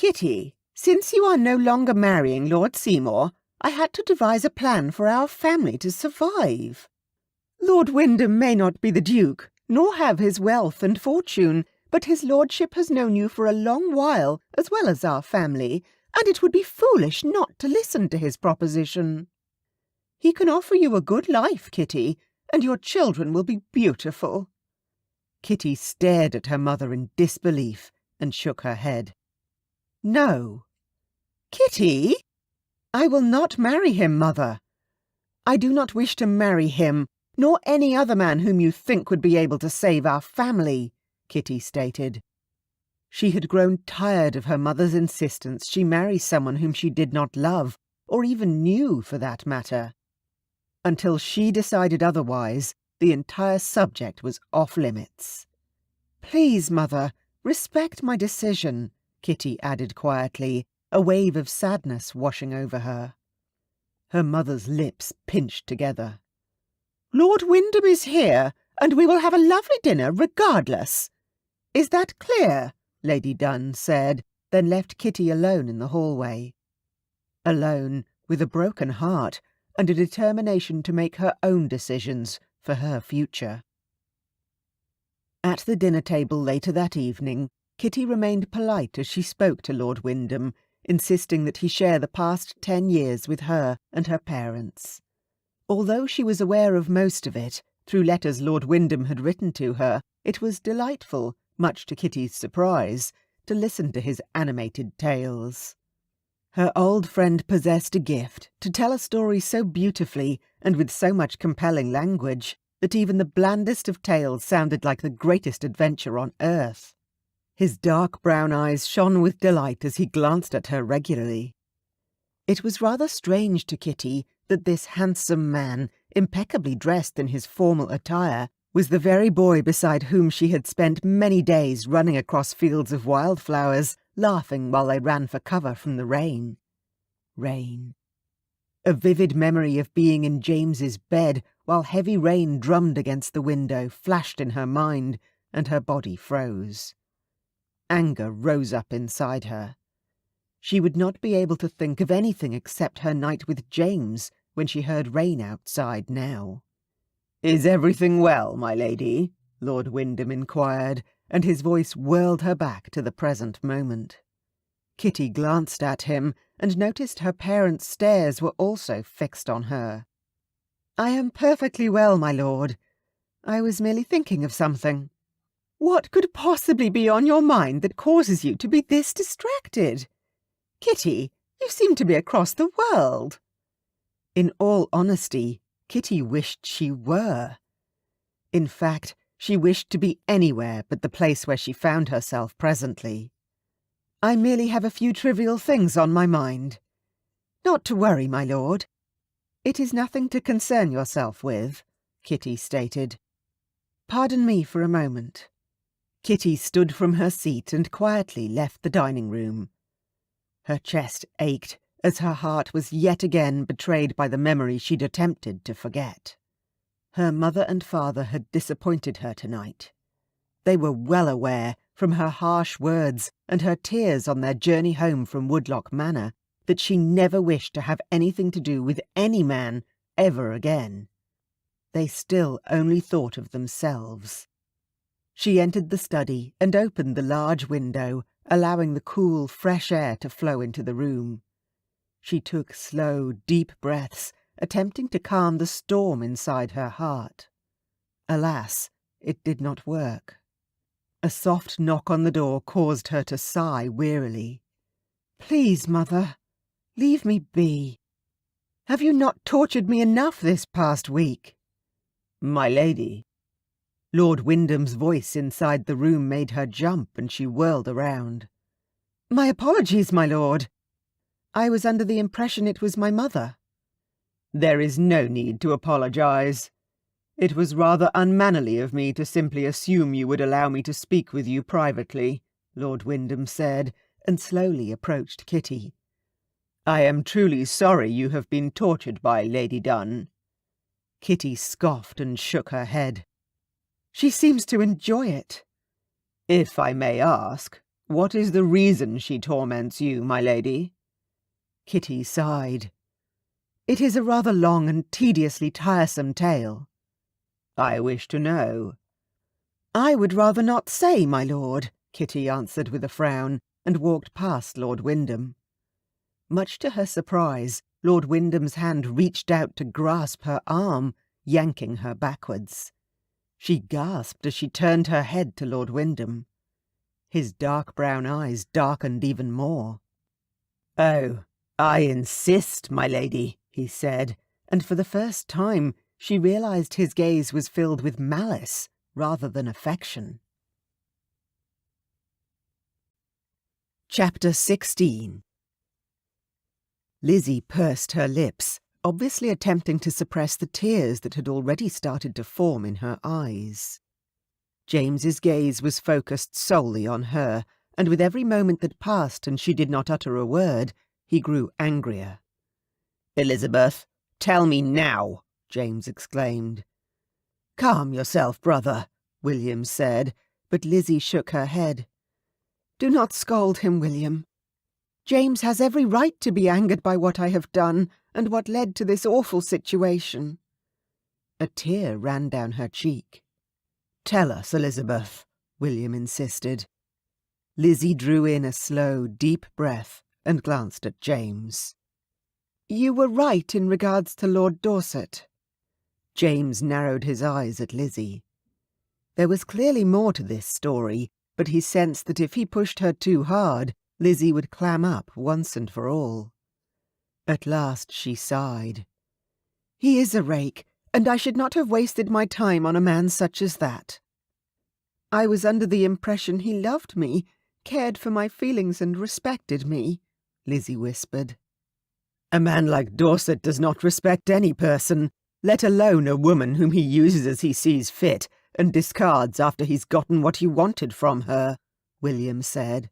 Kitty, since you are no longer marrying Lord Seymour, I had to devise a plan for our family to survive. Lord Wyndham may not be the Duke, nor have his wealth and fortune, but his lordship has known you for a long while, as well as our family, and it would be foolish not to listen to his proposition. He can offer you a good life, Kitty, and your children will be beautiful." Kitty stared at her mother in disbelief and shook her head. "No." "Kitty!" "I will not marry him, mother. I do not wish to marry him, nor any other man whom you think would be able to save our family," Kitty stated. She had grown tired of her mother's insistence she marry someone whom she did not love, or even knew for that matter. Until she decided otherwise, the entire subject was off limits. "Please, mother, respect my decision," Kitty added quietly, a wave of sadness washing over her. Her mother's lips pinched together. "Lord Wyndham is here, and we will have a lovely dinner regardless. Is that clear?" Lady Dunn said, then left Kitty alone in the hallway. Alone, with a broken heart, and a determination to make her own decisions for her future. At the dinner table later that evening, Kitty remained polite as she spoke to Lord Wyndham, insisting that he share the past 10 years with her and her parents. Although she was aware of most of it, through letters Lord Wyndham had written to her, it was delightful, much to Kitty's surprise, to listen to his animated tales. Her old friend possessed a gift to tell a story so beautifully and with so much compelling language that even the blandest of tales sounded like the greatest adventure on earth. His dark brown eyes shone with delight as he glanced at her regularly. It was rather strange to Kitty that this handsome man, impeccably dressed in his formal attire, was the very boy beside whom she had spent many days running across fields of wildflowers, laughing while they ran for cover from the rain. Rain. A vivid memory of being in James's bed while heavy rain drummed against the window flashed in her mind, and her body froze. Anger rose up inside her. She would not be able to think of anything except her night with James when she heard rain outside now. "Is everything well, my lady?" Lord Wyndham inquired, and his voice whirled her back to the present moment. Kitty glanced at him and noticed her parents' stares were also fixed on her. "I am perfectly well, my lord. I was merely thinking of something." "What could possibly be on your mind that causes you to be this distracted? Kitty, you seem to be across the world." In all honesty, Kitty wished she were. In fact, she wished to be anywhere but the place where she found herself presently. "I merely have a few trivial things on my mind." "Not to worry, my lord." "It is nothing to concern yourself with," Kitty stated. "Pardon me for a moment." Kitty stood from her seat and quietly left the dining room. Her chest ached as her heart was yet again betrayed by the memory she'd attempted to forget. Her mother and father had disappointed her tonight. They were well aware, from her harsh words and her tears on their journey home from Woodlock Manor, that she never wished to have anything to do with any man ever again. They still only thought of themselves. She entered the study and opened the large window, allowing the cool, fresh air to flow into the room. She took slow, deep breaths, attempting to calm the storm inside her heart. Alas, it did not work. A soft knock on the door caused her to sigh wearily. "Please, mother, leave me be. Have you not tortured me enough this past week?" "My lady." Lord Wyndham's voice inside the room made her jump, and she whirled around. "My apologies, my lord. I was under the impression it was my mother." "There is no need to apologize. It was rather unmannerly of me to simply assume you would allow me to speak with you privately," Lord Wyndham said, and slowly approached Kitty. "I am truly sorry you have been tortured by Lady Dunn." Kitty scoffed and shook her head. "She seems to enjoy it." "If I may ask, What is the reason she torments you, my lady? Kitty sighed. It is a rather long and tediously tiresome tale. I wish to know. I would rather not say, my lord, Kitty answered with a frown, and walked past Lord Wyndham. Much to her surprise, Lord Wyndham's hand reached out to grasp her arm, yanking her backwards. She gasped as she turned her head to Lord Wyndham. His dark brown eyes darkened even more. "Oh, I insist, my lady," he said, and for the first time she realized his gaze was filled with malice rather than affection. Chapter 16. Lizzie pursed her lips, obviously attempting to suppress the tears that had already started to form in her eyes. James's gaze was focused solely on her, and with every moment that passed and she did not utter a word, he grew angrier. "Elizabeth, tell me now," James exclaimed. "Calm yourself, brother," William said, but Lizzie shook her head. "Do not scold him, William. James has every right to be angered by what I have done and what led to this awful situation." A tear ran down her cheek. "Tell us, Elizabeth," William insisted. Lizzie drew in a slow, deep breath and glanced at James. "You were right in regards to Lord Dorset." James narrowed his eyes at Lizzie. There was clearly more to this story, but he sensed that if he pushed her too hard, Lizzie would clam up once and for all. At last she sighed. "He is a rake, and I should not have wasted my time on a man such as that. I was under the impression he loved me, cared for my feelings and respected me," Lizzie whispered. "A man like Dorset does not respect any person, let alone a woman whom he uses as he sees fit and discards after he's gotten what he wanted from her," William said.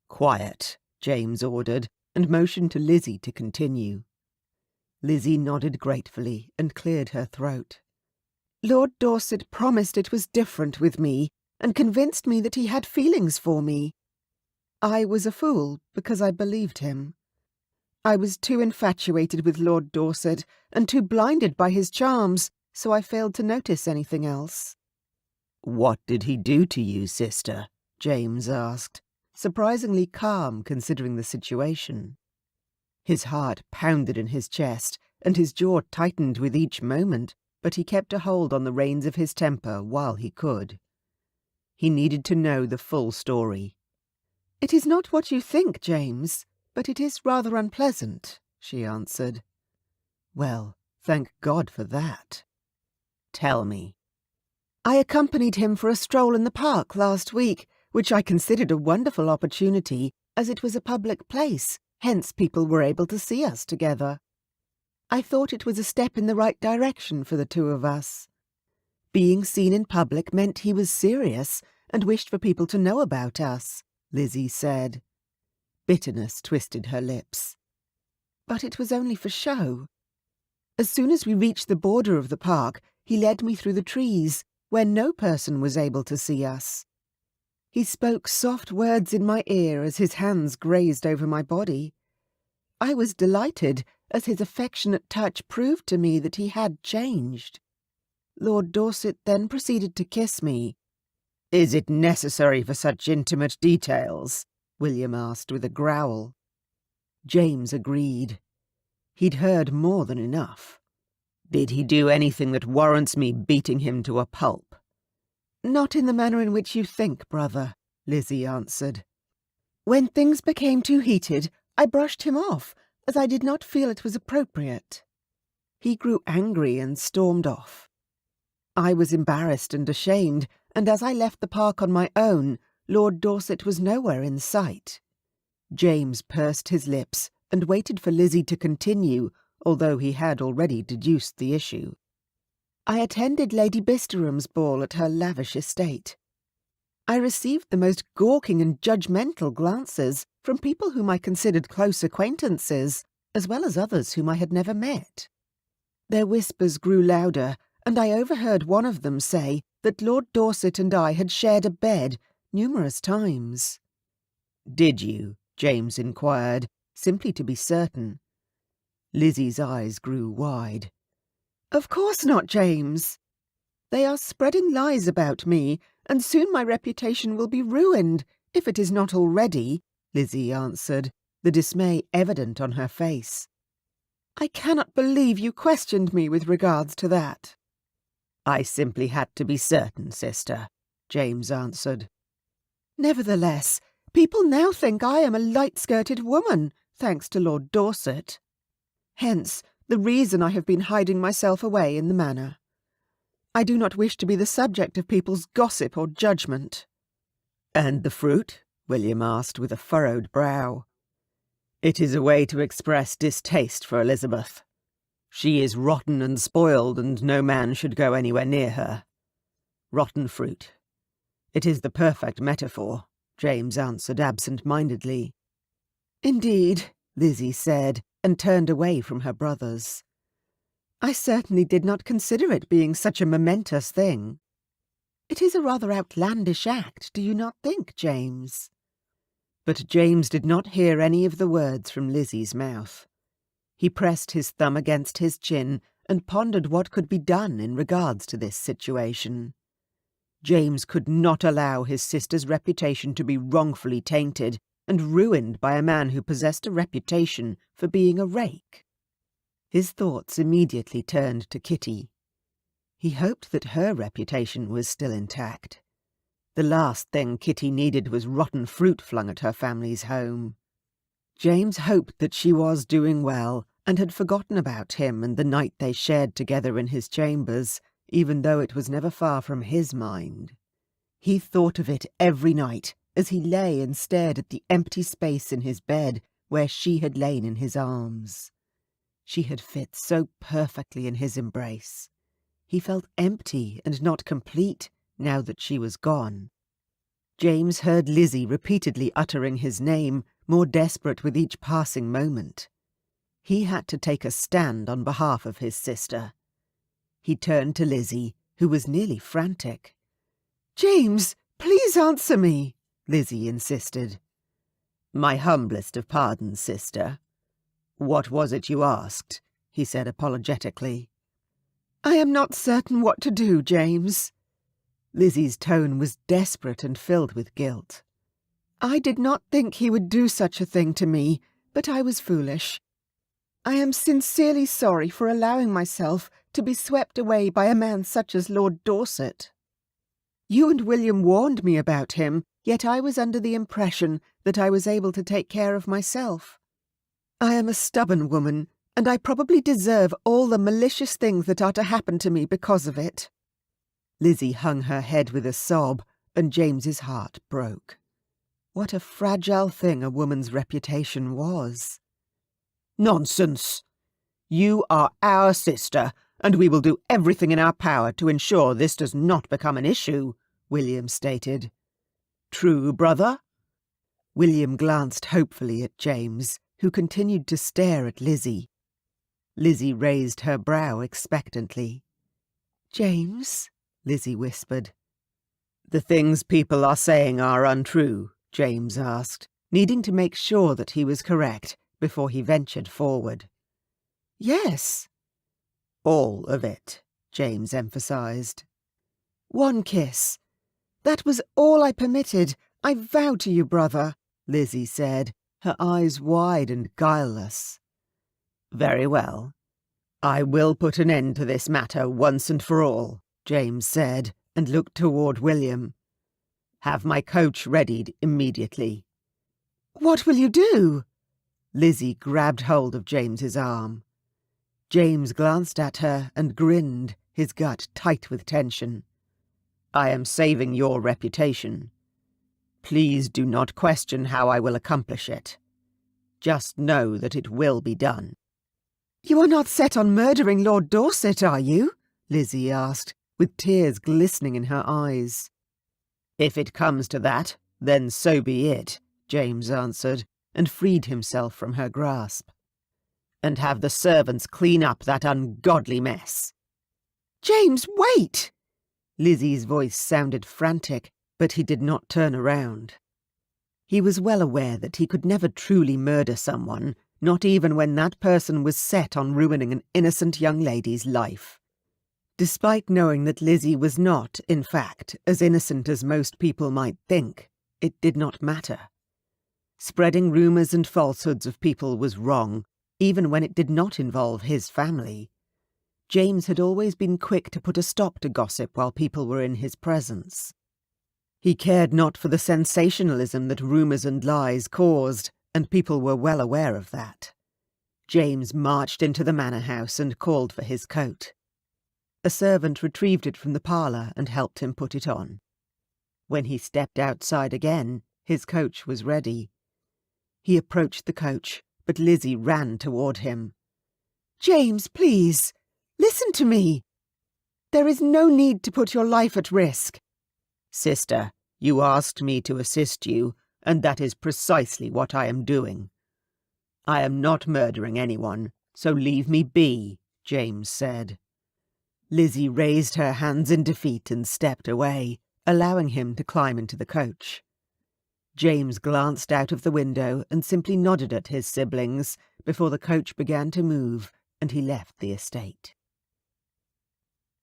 "Quiet," James ordered, and motioned to Lizzie to continue. Lizzie nodded gratefully and cleared her throat. "Lord Dorset promised it was different with me and convinced me that he had feelings for me. I was a fool because I believed him. I was too infatuated with Lord Dorset and too blinded by his charms, so I failed to notice anything else." "What did he do to you, sister?" James asked, surprisingly calm considering the situation. His heart pounded in his chest, and his jaw tightened with each moment, but he kept a hold on the reins of his temper while he could. He needed to know the full story. "It is not what you think, James, but it is rather unpleasant," she answered. "Well, thank God for that." "Tell me." "I accompanied him for a stroll in the park last week, which I considered a wonderful opportunity, as it was a public place, hence people were able to see us together. I thought it was a step in the right direction for the two of us. Being seen in public meant he was serious and wished for people to know about us," Lizzie said. Bitterness twisted her lips. "But it was only for show. As soon as we reached the border of the park, he led me through the trees, where no person was able to see us. He spoke soft words in my ear as his hands grazed over my body. I was delighted, as his affectionate touch proved to me that he had changed. Lord Dorset then proceeded to kiss me." "Is it necessary for such intimate details?" William asked with a growl. James agreed. He'd heard more than enough. "Did he do anything that warrants me beating him to a pulp?" "Not in the manner in which you think, brother," Lizzie answered. "When things became too heated, I brushed him off, as I did not feel it was appropriate. He grew angry and stormed off. I was embarrassed and ashamed, and as I left the park on my own, Lord Dorset was nowhere in sight." James pursed his lips and waited for Lizzie to continue, although he had already deduced the issue. "I attended Lady Bisterham's ball at her lavish estate. I received the most gawking and judgmental glances from people whom I considered close acquaintances, as well as others whom I had never met. Their whispers grew louder, and I overheard one of them say that Lord Dorset and I had shared a bed numerous times. "Did you?" James inquired, simply to be certain. Lizzie's eyes grew wide. "Of course not, James. They are spreading lies about me, and soon my reputation will be ruined, if it is not already," Lizzie answered, the dismay evident on her face. "I cannot believe you questioned me with regards to that." "I simply had to be certain, sister," James answered. "Nevertheless, people now think I am a light-skirted woman, thanks to Lord Dorset. Hence, the reason I have been hiding myself away in the manor. I do not wish to be the subject of people's gossip or judgment." "And the fruit?" William asked with a furrowed brow. "It is a way to express distaste for Elizabeth. She is rotten and spoiled, and no man should go anywhere near her. Rotten fruit. It is the perfect metaphor," James answered absent-mindedly. "Indeed," Lizzie said, and turned away from her brothers. "I certainly did not consider it being such a momentous thing. It is a rather outlandish act, do you not think, James?" But James did not hear any of the words from Lizzie's mouth. He pressed his thumb against his chin and pondered what could be done in regards to this situation. James could not allow his sister's reputation to be wrongfully tainted and ruined by a man who possessed a reputation for being a rake. His thoughts immediately turned to Kitty. He hoped that her reputation was still intact. The last thing Kitty needed was rotten fruit flung at her family's home. James hoped that she was doing well and had forgotten about him and the night they shared together in his chambers, even though it was never far from his mind. He thought of it every night as he lay and stared at the empty space in his bed where she had lain in his arms. She had fit so perfectly in his embrace. He felt empty and not complete now that she was gone. James heard Lizzie repeatedly uttering his name, more desperate with each passing moment. He had to take a stand on behalf of his sister. He turned to Lizzie, who was nearly frantic. "James, please answer me," Lizzie insisted. "My humblest of pardons, sister. What was it you asked?" he said apologetically. "I am not certain what to do, James." Lizzie's tone was desperate and filled with guilt. "I did not think he would do such a thing to me, but I was foolish. I am sincerely sorry for allowing myself to be swept away by a man such as Lord Dorset. You and William warned me about him, yet I was under the impression that I was able to take care of myself. I am a stubborn woman, and I probably deserve all the malicious things that are to happen to me because of it." Lizzie hung her head with a sob, and James's heart broke. What a fragile thing a woman's reputation was. "Nonsense! You are our sister, and we will do everything in our power to ensure this does not become an issue," William stated. "True, brother?" William glanced hopefully at James, who continued to stare at Lizzie. Lizzie raised her brow expectantly. "James?" Lizzie whispered. "The things people are saying are untrue?" James asked, needing to make sure that he was correct before he ventured forward. "Yes." "All of it," James emphasized. "One kiss. That was all I permitted, I vow to you, brother," Lizzie said, her eyes wide and guileless. "Very well. I will put an end to this matter once and for all," James said, and looked toward William. "Have my coach readied immediately." "What will you do?" Lizzie grabbed hold of James's arm. James glanced at her and grinned, his gut tight with tension. "I am saving your reputation. Please do not question how I will accomplish it. Just know that it will be done." "You are not set on murdering Lord Dorset, are you?" Lizzie asked, with tears glistening in her eyes. "If it comes to that, then so be it," James answered, and freed himself from her grasp. "And have the servants clean up that ungodly mess." "James, wait!" Lizzie's voice sounded frantic, but he did not turn around. He was well aware that he could never truly murder someone, not even when that person was set on ruining an innocent young lady's life. Despite knowing that Lizzie was not, in fact, as innocent as most people might think, it did not matter. Spreading rumours and falsehoods of people was wrong, even when it did not involve his family. James had always been quick to put a stop to gossip while people were in his presence. He cared not for the sensationalism that rumours and lies caused, and people were well aware of that. James marched into the manor house and called for his coat. A servant retrieved it from the parlour and helped him put it on. When he stepped outside again, his coach was ready. He approached the coach, but Lizzie ran toward him. "James, please, listen to me. There is no need to put your life at risk." "Sister, you asked me to assist you, and that is precisely what I am doing." "I am not murdering anyone, so leave me be," James said. Lizzie raised her hands in defeat and stepped away, allowing him to climb into the coach. James glanced out of the window and simply nodded at his siblings before the coach began to move and he left the estate.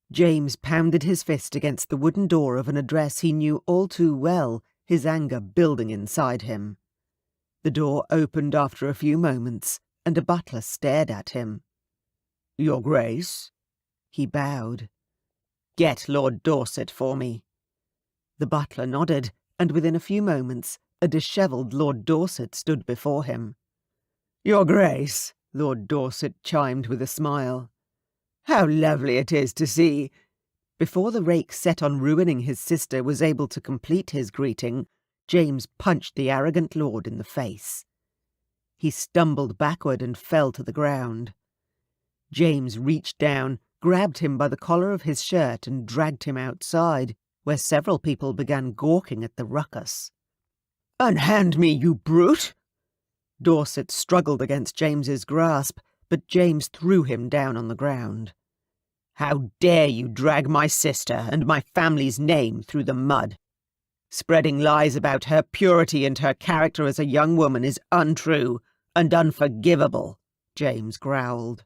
James pounded his fist against the wooden door of an address he knew all too well, his anger building inside him. The door opened after a few moments, and a butler stared at him. "Your Grace?" He bowed. "Get Lord Dorset for me." The butler nodded, and within a few moments a dishevelled Lord Dorset stood before him. "Your Grace," Lord Dorset chimed with a smile. "How lovely it is to see—" Before the rake set on ruining his sister was able to complete his greeting, James punched the arrogant lord in the face. He stumbled backward and fell to the ground. James reached down, grabbed him by the collar of his shirt and dragged him outside, where several people began gawking at the ruckus. "Unhand me, you brute!" Dorset struggled against James's grasp, but James threw him down on the ground. "How dare you drag my sister and my family's name through the mud? Spreading lies about her purity and her character as a young woman is untrue and unforgivable," James growled.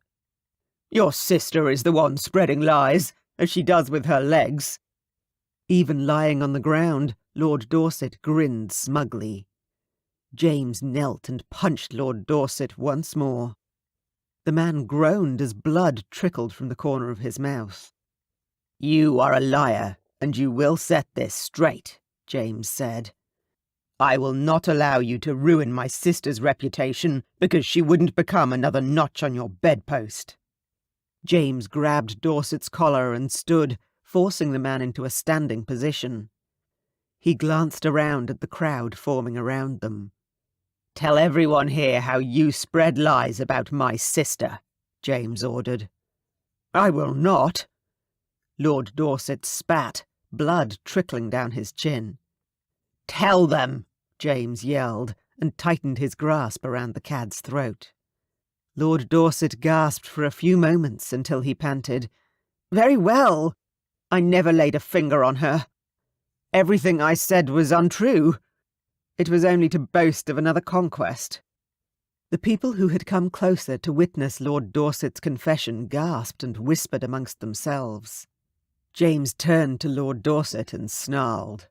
"Your sister is the one spreading lies, as she does with her legs." Even lying on the ground, Lord Dorset grinned smugly. James knelt and punched Lord Dorset once more. The man groaned as blood trickled from the corner of his mouth. "You are a liar, and you will set this straight," James said. "I will not allow you to ruin my sister's reputation because she wouldn't become another notch on your bedpost." James grabbed Dorset's collar and stood, forcing the man into a standing position. He glanced around at the crowd forming around them. "Tell everyone here how you spread lies about my sister," James ordered. "I will not." Lord Dorset spat, blood trickling down his chin. "Tell them," James yelled, and tightened his grasp around the cad's throat. Lord Dorset gasped for a few moments until he panted, "Very well. I never laid a finger on her. Everything I said was untrue. It was only to boast of another conquest." The people who had come closer to witness Lord Dorset's confession gasped and whispered amongst themselves. James turned to Lord Dorset and snarled,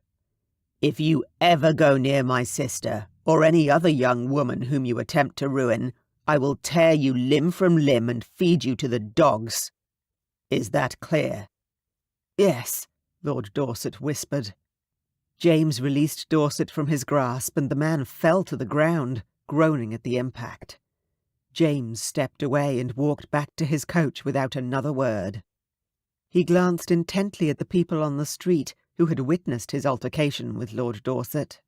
"If you ever go near my sister, or any other young woman whom you attempt to ruin, I will tear you limb from limb and feed you to the dogs. Is that clear?" "Yes," Lord Dorset whispered. James released Dorset from his grasp, and the man fell to the ground, groaning at the impact. James stepped away and walked back to his coach without another word. He glanced intently at the people on the street who had witnessed his altercation with Lord Dorset.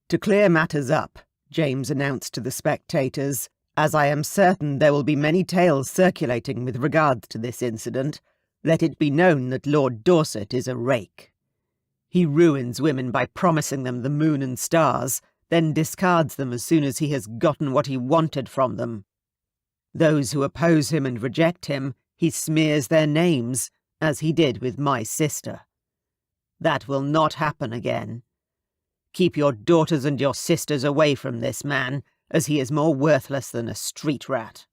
"To clear matters up," James announced to the spectators, "as I am certain there will be many tales circulating with regard to this incident, let it be known that Lord Dorset is a rake. He ruins women by promising them the moon and stars, then discards them as soon as he has gotten what he wanted from them. Those who oppose him and reject him, he smears their names, as he did with my sister. That will not happen again. Keep your daughters and your sisters away from this man, as he is more worthless than a street rat."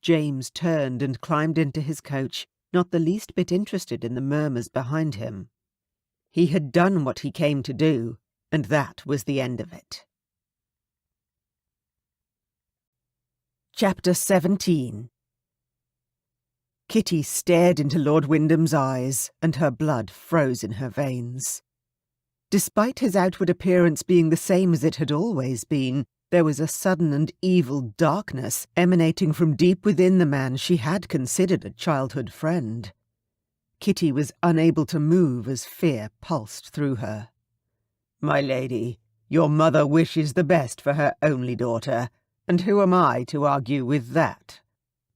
James turned and climbed into his coach, not the least bit interested in the murmurs behind him. He had done what he came to do, and that was the end of it. Chapter 17. Kitty stared into Lord Wyndham's eyes, and her blood froze in her veins. Despite his outward appearance being the same as it had always been, there was a sudden and evil darkness emanating from deep within the man she had considered a childhood friend. Kitty was unable to move as fear pulsed through her. "My lady, your mother wishes the best for her only daughter, and who am I to argue with that?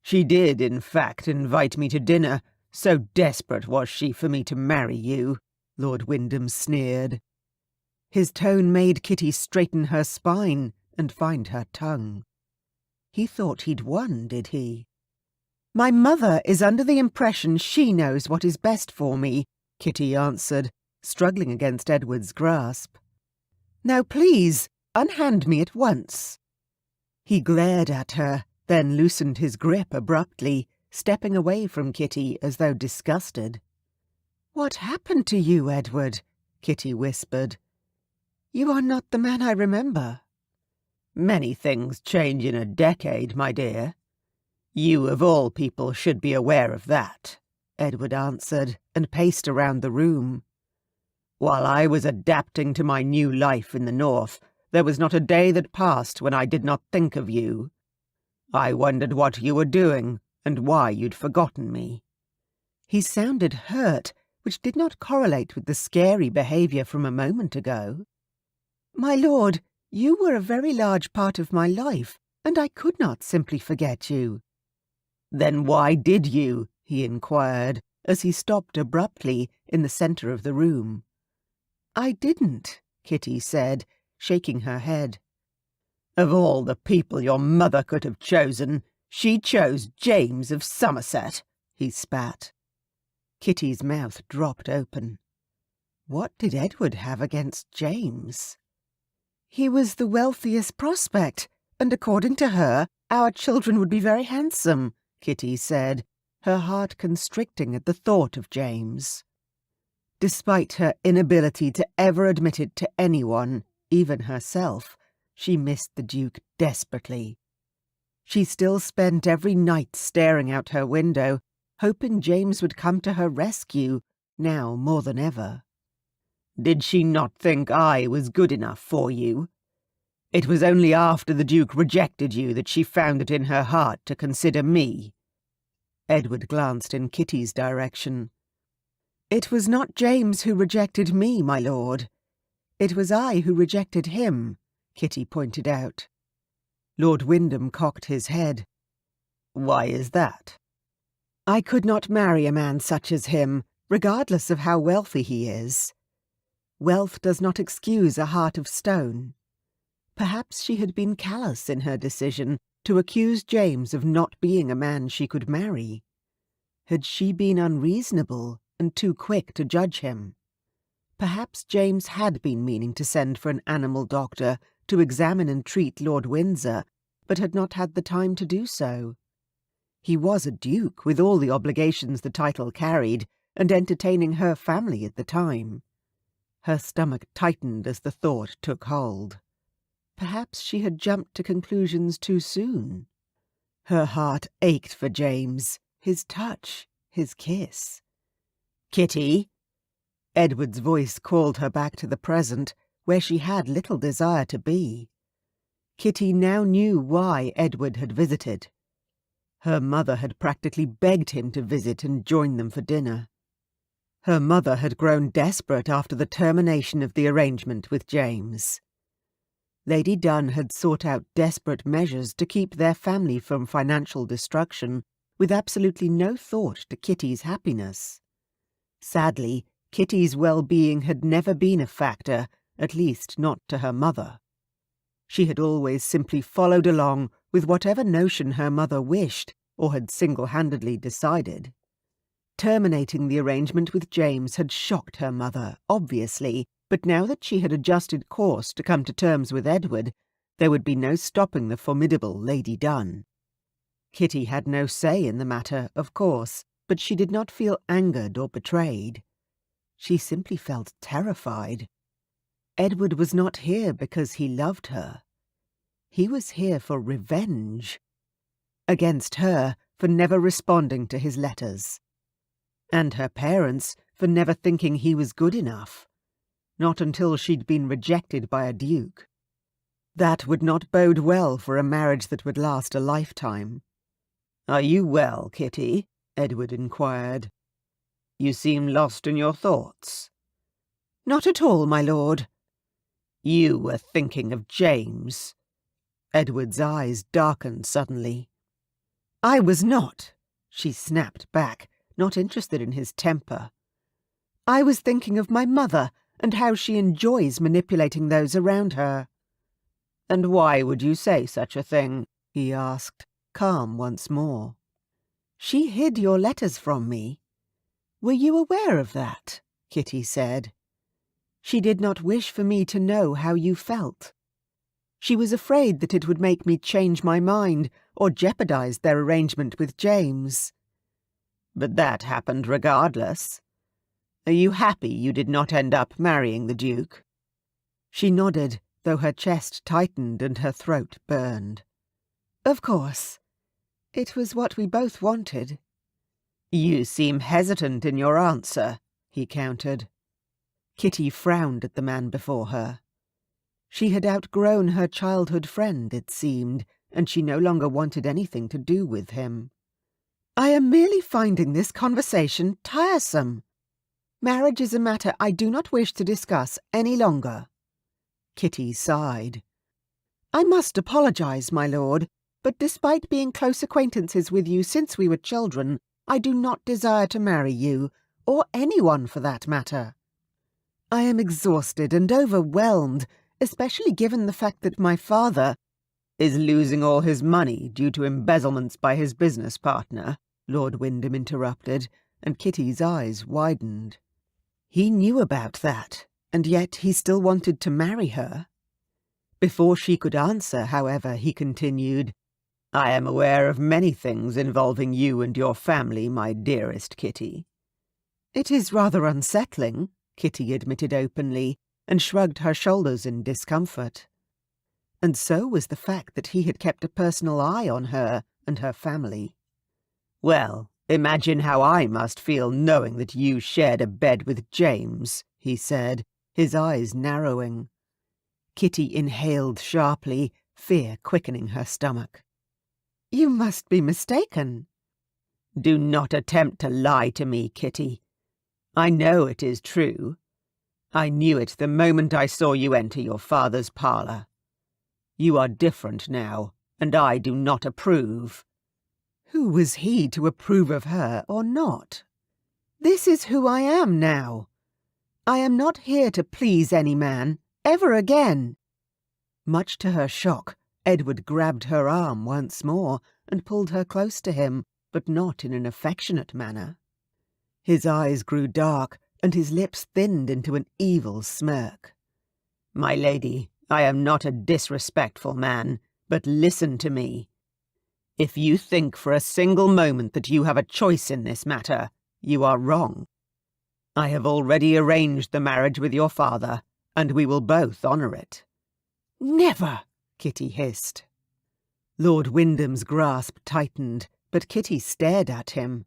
She did, in fact, invite me to dinner, so desperate was she for me to marry you," Lord Wyndham sneered. His tone made Kitty straighten her spine and find her tongue. He thought he'd won, did he? "My mother is under the impression she knows what is best for me," Kitty answered, struggling against Edward's grasp. "Now please, unhand me at once." He glared at her, then loosened his grip abruptly, stepping away from Kitty as though disgusted. "What happened to you, Edward?" Kitty whispered. "You are not the man I remember." "Many things change in a decade, my dear. You, of all people, should be aware of that," Edward answered, and paced around the room. "While I was adapting to my new life in the north, there was not a day that passed when I did not think of you. I wondered what you were doing, and why you'd forgotten me." He sounded hurt, which did not correlate with the scary behaviour from a moment ago. "My lord, you were a very large part of my life, and I could not simply forget you." "Then why did you?" he inquired, as he stopped abruptly in the centre of the room. "I didn't," Kitty said, shaking her head. "Of all the people your mother could have chosen, she chose James of Somerset," he spat. Kitty's mouth dropped open. What did Edward have against James? "He was the wealthiest prospect, and according to her, our children would be very handsome," Kitty said, her heart constricting at the thought of James. Despite her inability to ever admit it to anyone, even herself, she missed the Duke desperately. She still spent every night staring out her window, hoping James would come to her rescue, now more than ever. "Did she not think I was good enough for you? It was only after the Duke rejected you that she found it in her heart to consider me." Edward glanced in Kitty's direction. "It was not James who rejected me, my lord. It was I who rejected him," Kitty pointed out. Lord Wyndham cocked his head. "Why is that?" "I could not marry a man such as him, regardless of how wealthy he is. Wealth does not excuse a heart of stone." Perhaps she had been callous in her decision to accuse James of not being a man she could marry. Had she been unreasonable and too quick to judge him? Perhaps James had been meaning to send for an animal doctor to examine and treat Lord Windsor, but had not had the time to do so. He was a duke with all the obligations the title carried, and entertaining her family at the time. Her stomach tightened as the thought took hold. Perhaps she had jumped to conclusions too soon. Her heart ached for James, his touch, his kiss. "Kitty!" Edward's voice called her back to the present, where she had little desire to be. Kitty now knew why Edward had visited. Her mother had practically begged him to visit and join them for dinner. Her mother had grown desperate after the termination of the arrangement with James. Lady Dunn had sought out desperate measures to keep their family from financial destruction, with absolutely no thought to Kitty's happiness. Sadly, Kitty's well-being had never been a factor, at least not to her mother. She had always simply followed along with whatever notion her mother wished or had single-handedly decided. Terminating the arrangement with James had shocked her mother, obviously, But now that she had adjusted course to come to terms with Edward, there would be no stopping the formidable Lady Dunn. Kitty had no say in the matter, of course, but she did not feel angered or betrayed. She simply felt terrified. Edward was not here because he loved her. He was here for revenge. Against her for never responding to his letters. And her parents for never thinking he was good enough. Not until she'd been rejected by a duke. That would not bode well for a marriage that would last a lifetime. "Are you well, Kitty?" Edward inquired. "You seem lost in your thoughts." "Not at all, my lord." "You were thinking of James." Edward's eyes darkened suddenly. "I was not," she snapped back, not interested in his temper. "I was thinking of my mother and how she enjoys manipulating those around her." "And why would you say such a thing?" he asked, calm once more. "She hid your letters from me." "Were you aware of that?" Kitty said. "She did not wish for me to know how you felt. She was afraid that it would make me change my mind or jeopardize their arrangement with James." "But that happened regardless. Are you happy you did not end up marrying the Duke?" She nodded, though her chest tightened and her throat burned. "Of course. It was what we both wanted." "You seem hesitant in your answer," he countered. Kitty frowned at the man before her. She had outgrown her childhood friend, it seemed, and she no longer wanted anything to do with him. "I am merely finding this conversation tiresome. Marriage is a matter I do not wish to discuss any longer." Kitty sighed. "I must apologize, my lord, but despite being close acquaintances with you since we were children, I do not desire to marry you, or anyone for that matter. I am exhausted and overwhelmed, especially given the fact that my father—" "Is losing all his money due to embezzlements by his business partner," Lord Wyndham interrupted, and Kitty's eyes widened. He knew about that, and yet he still wanted to marry her. Before she could answer, however, he continued, "I am aware of many things involving you and your family, my dearest Kitty." "It is rather unsettling," Kitty admitted openly, and shrugged her shoulders in discomfort. And so was the fact that he had kept a personal eye on her and her family. "Well, imagine how I must feel knowing that you shared a bed with James," he said, his eyes narrowing. Kitty inhaled sharply, fear quickening her stomach. "You must be mistaken." "Do not attempt to lie to me, Kitty. I know it is true. I knew it the moment I saw you enter your father's parlour. You are different now, and I do not approve." Who was he to approve of her or not? "This is who I am now. I am not here to please any man, ever again." Much to her shock, Edward grabbed her arm once more and pulled her close to him, but not in an affectionate manner. His eyes grew dark, and his lips thinned into an evil smirk. "My lady, I am not a disrespectful man, but listen to me. If you think for a single moment that you have a choice in this matter, you are wrong. I have already arranged the marriage with your father, and we will both honour it." "Never!" Kitty hissed. Lord Wyndham's grasp tightened, but Kitty stared at him.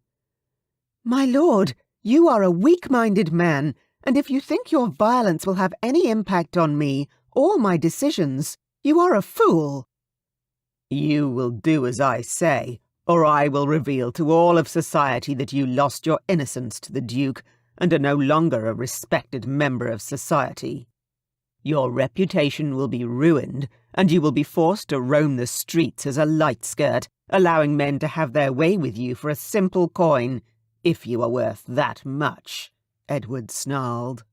"My lord, you are a weak-minded man, and if you think your violence will have any impact on me or my decisions, you are a fool." "You will do as I say, or I will reveal to all of society that you lost your innocence to the Duke and are no longer a respected member of society. Your reputation will be ruined, and you will be forced to roam the streets as a light skirt, allowing men to have their way with you for a simple coin, if you are worth that much," Edward snarled.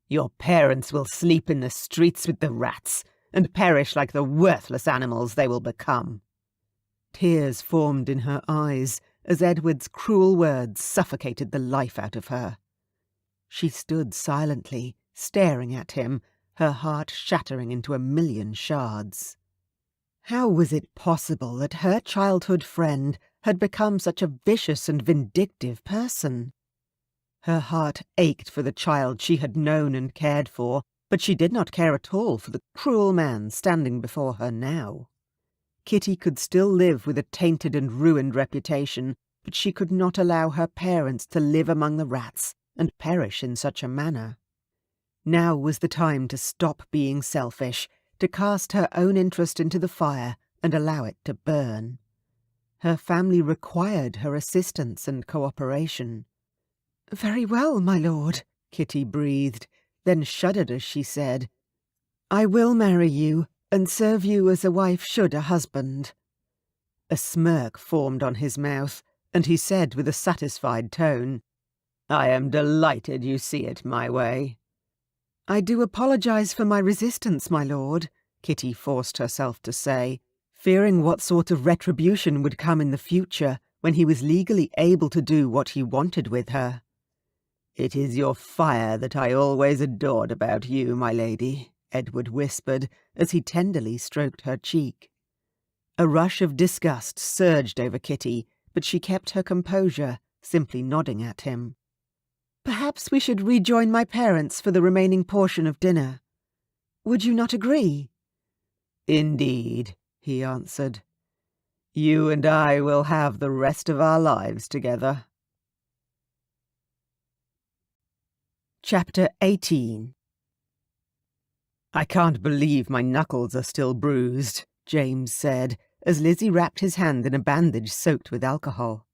"Your parents will sleep in the streets with the rats, and perish like the worthless animals they will become." Tears formed in her eyes as Edward's cruel words suffocated the life out of her. She stood silently, staring at him, her heart shattering into a million shards. How was it possible that her childhood friend had become such a vicious and vindictive person? Her heart ached for the child she had known and cared for, but she did not care at all for the cruel man standing before her now. Kitty could still live with a tainted and ruined reputation, but she could not allow her parents to live among the rats and perish in such a manner. Now was the time to stop being selfish, to cast her own interest into the fire and allow it to burn. Her family required her assistance and cooperation. "Very well, my lord," Kitty breathed, then shuddered as she said, "I will marry you and serve you as a wife should a husband." A smirk formed on his mouth, and he said with a satisfied tone, "I am delighted you see it my way." "I do apologize for my resistance, my lord," Kitty forced herself to say, fearing what sort of retribution would come in the future when he was legally able to do what he wanted with her. "It is your fire that I always adored about you, my lady," Edward whispered as he tenderly stroked her cheek. A rush of disgust surged over Kitty, but she kept her composure, simply nodding at him. "Perhaps we should rejoin my parents for the remaining portion of dinner. Would you not agree?" "Indeed," he answered. "You and I will have the rest of our lives together." Chapter 18. "I can't believe my knuckles are still bruised," James said, as Lizzie wrapped his hand in a bandage soaked with alcohol.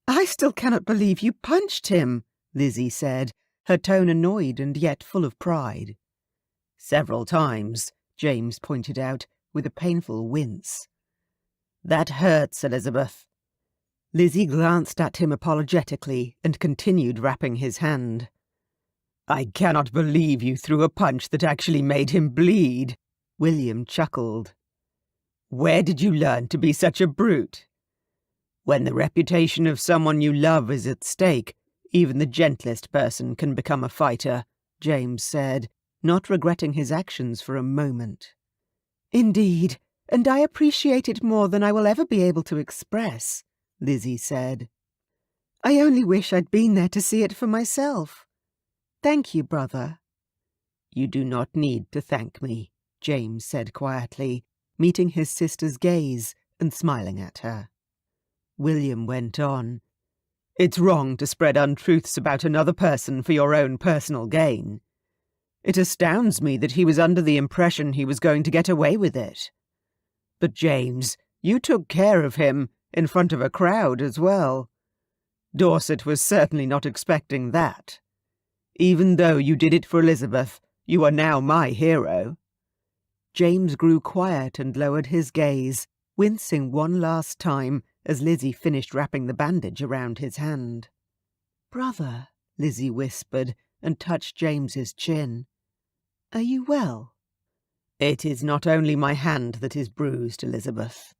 "I still cannot believe you punched him," Lizzie said, her tone annoyed and yet full of pride. "Several times," James pointed out, with a painful wince. "That hurts, Elizabeth." Lizzie glanced at him apologetically and continued wrapping his hand. "I cannot believe you threw a punch that actually made him bleed," William chuckled. "Where did you learn to be such a brute?" "When the reputation of someone you love is at stake, even the gentlest person can become a fighter," James said, not regretting his actions for a moment. "Indeed, and I appreciate it more than I will ever be able to express," Lizzie said. "I only wish I'd been there to see it for myself. Thank you, brother." "You do not need to thank me," James said quietly, meeting his sister's gaze and smiling at her. William went on. "It's wrong to spread untruths about another person for your own personal gain. It astounds me that he was under the impression he was going to get away with it. But James, you took care of him, in front of a crowd as well. Dorset was certainly not expecting that. Even though you did it for Elizabeth, you are now my hero." James grew quiet and lowered his gaze, wincing one last time as Lizzie finished wrapping the bandage around his hand. "Brother," Lizzie whispered and touched James's chin. "Are you well?" "It is not only my hand that is bruised, Elizabeth."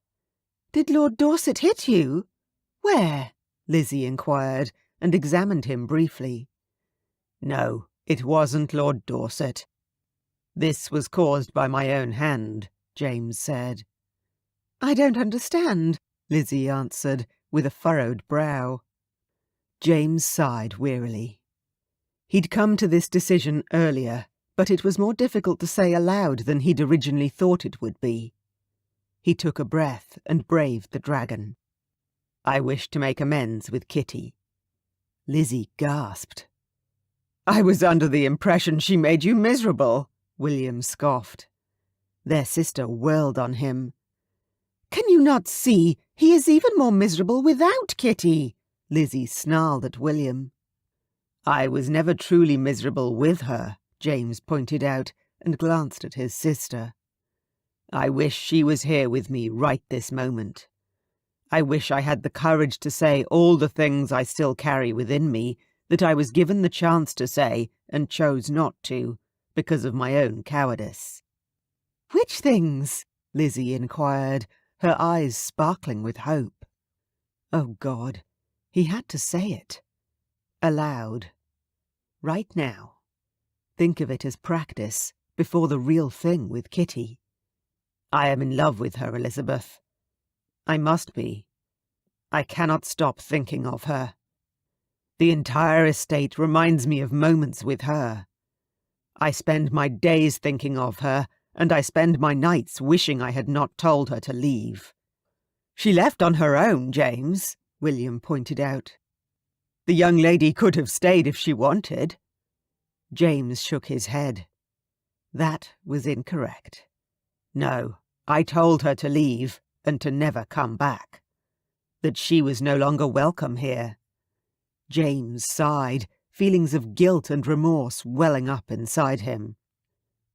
"Did Lord Dorset hit you?" "Where?" Lizzie inquired, and examined him briefly. "No, it wasn't Lord Dorset. This was caused by my own hand," James said. "I don't understand," Lizzie answered, with a furrowed brow. James sighed wearily. He'd come to this decision earlier, but it was more difficult to say aloud than he'd originally thought it would be. He took a breath and braved the dragon. "I wish to make amends with Kitty." Lizzie gasped. "I was under the impression she made you miserable," William scoffed. Their sister whirled on him. "Can you not see he is even more miserable without Kitty?" Lizzie snarled at William. "I was never truly miserable with her," James pointed out, and glanced at his sister. "I wish she was here with me right this moment. I wish I had the courage to say all the things I still carry within me that I was given the chance to say and chose not to, because of my own cowardice." "Which things?" Lizzie inquired, her eyes sparkling with hope. Oh God, he had to say it. Aloud. Right now. Think of it as practice before the real thing with Kitty. I am in love with her, Elizabeth. I must be. I cannot stop thinking of her. The entire estate reminds me of moments with her. I spend my days thinking of her, and I spend my nights wishing I had not told her to leave. She left on her own, James, William pointed out. The young lady could have stayed if she wanted. James shook his head. That was incorrect. No, I told her to leave and to never come back. That she was no longer welcome here. James sighed, feelings of guilt and remorse welling up inside him.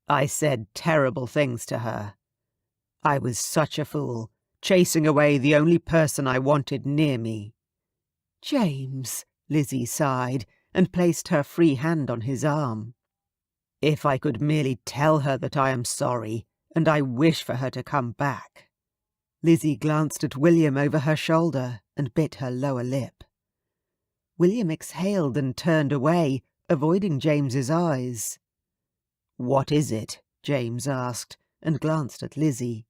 I said terrible things to her. I was such a fool, chasing away the only person I wanted near me. James, Lizzie sighed and placed her free hand on his arm. If I could merely tell her that I am sorry, and I wish for her to come back. Lizzie glanced at William over her shoulder and bit her lower lip. William exhaled and turned away, avoiding James's eyes. What is it? James asked, and glanced at Lizzie.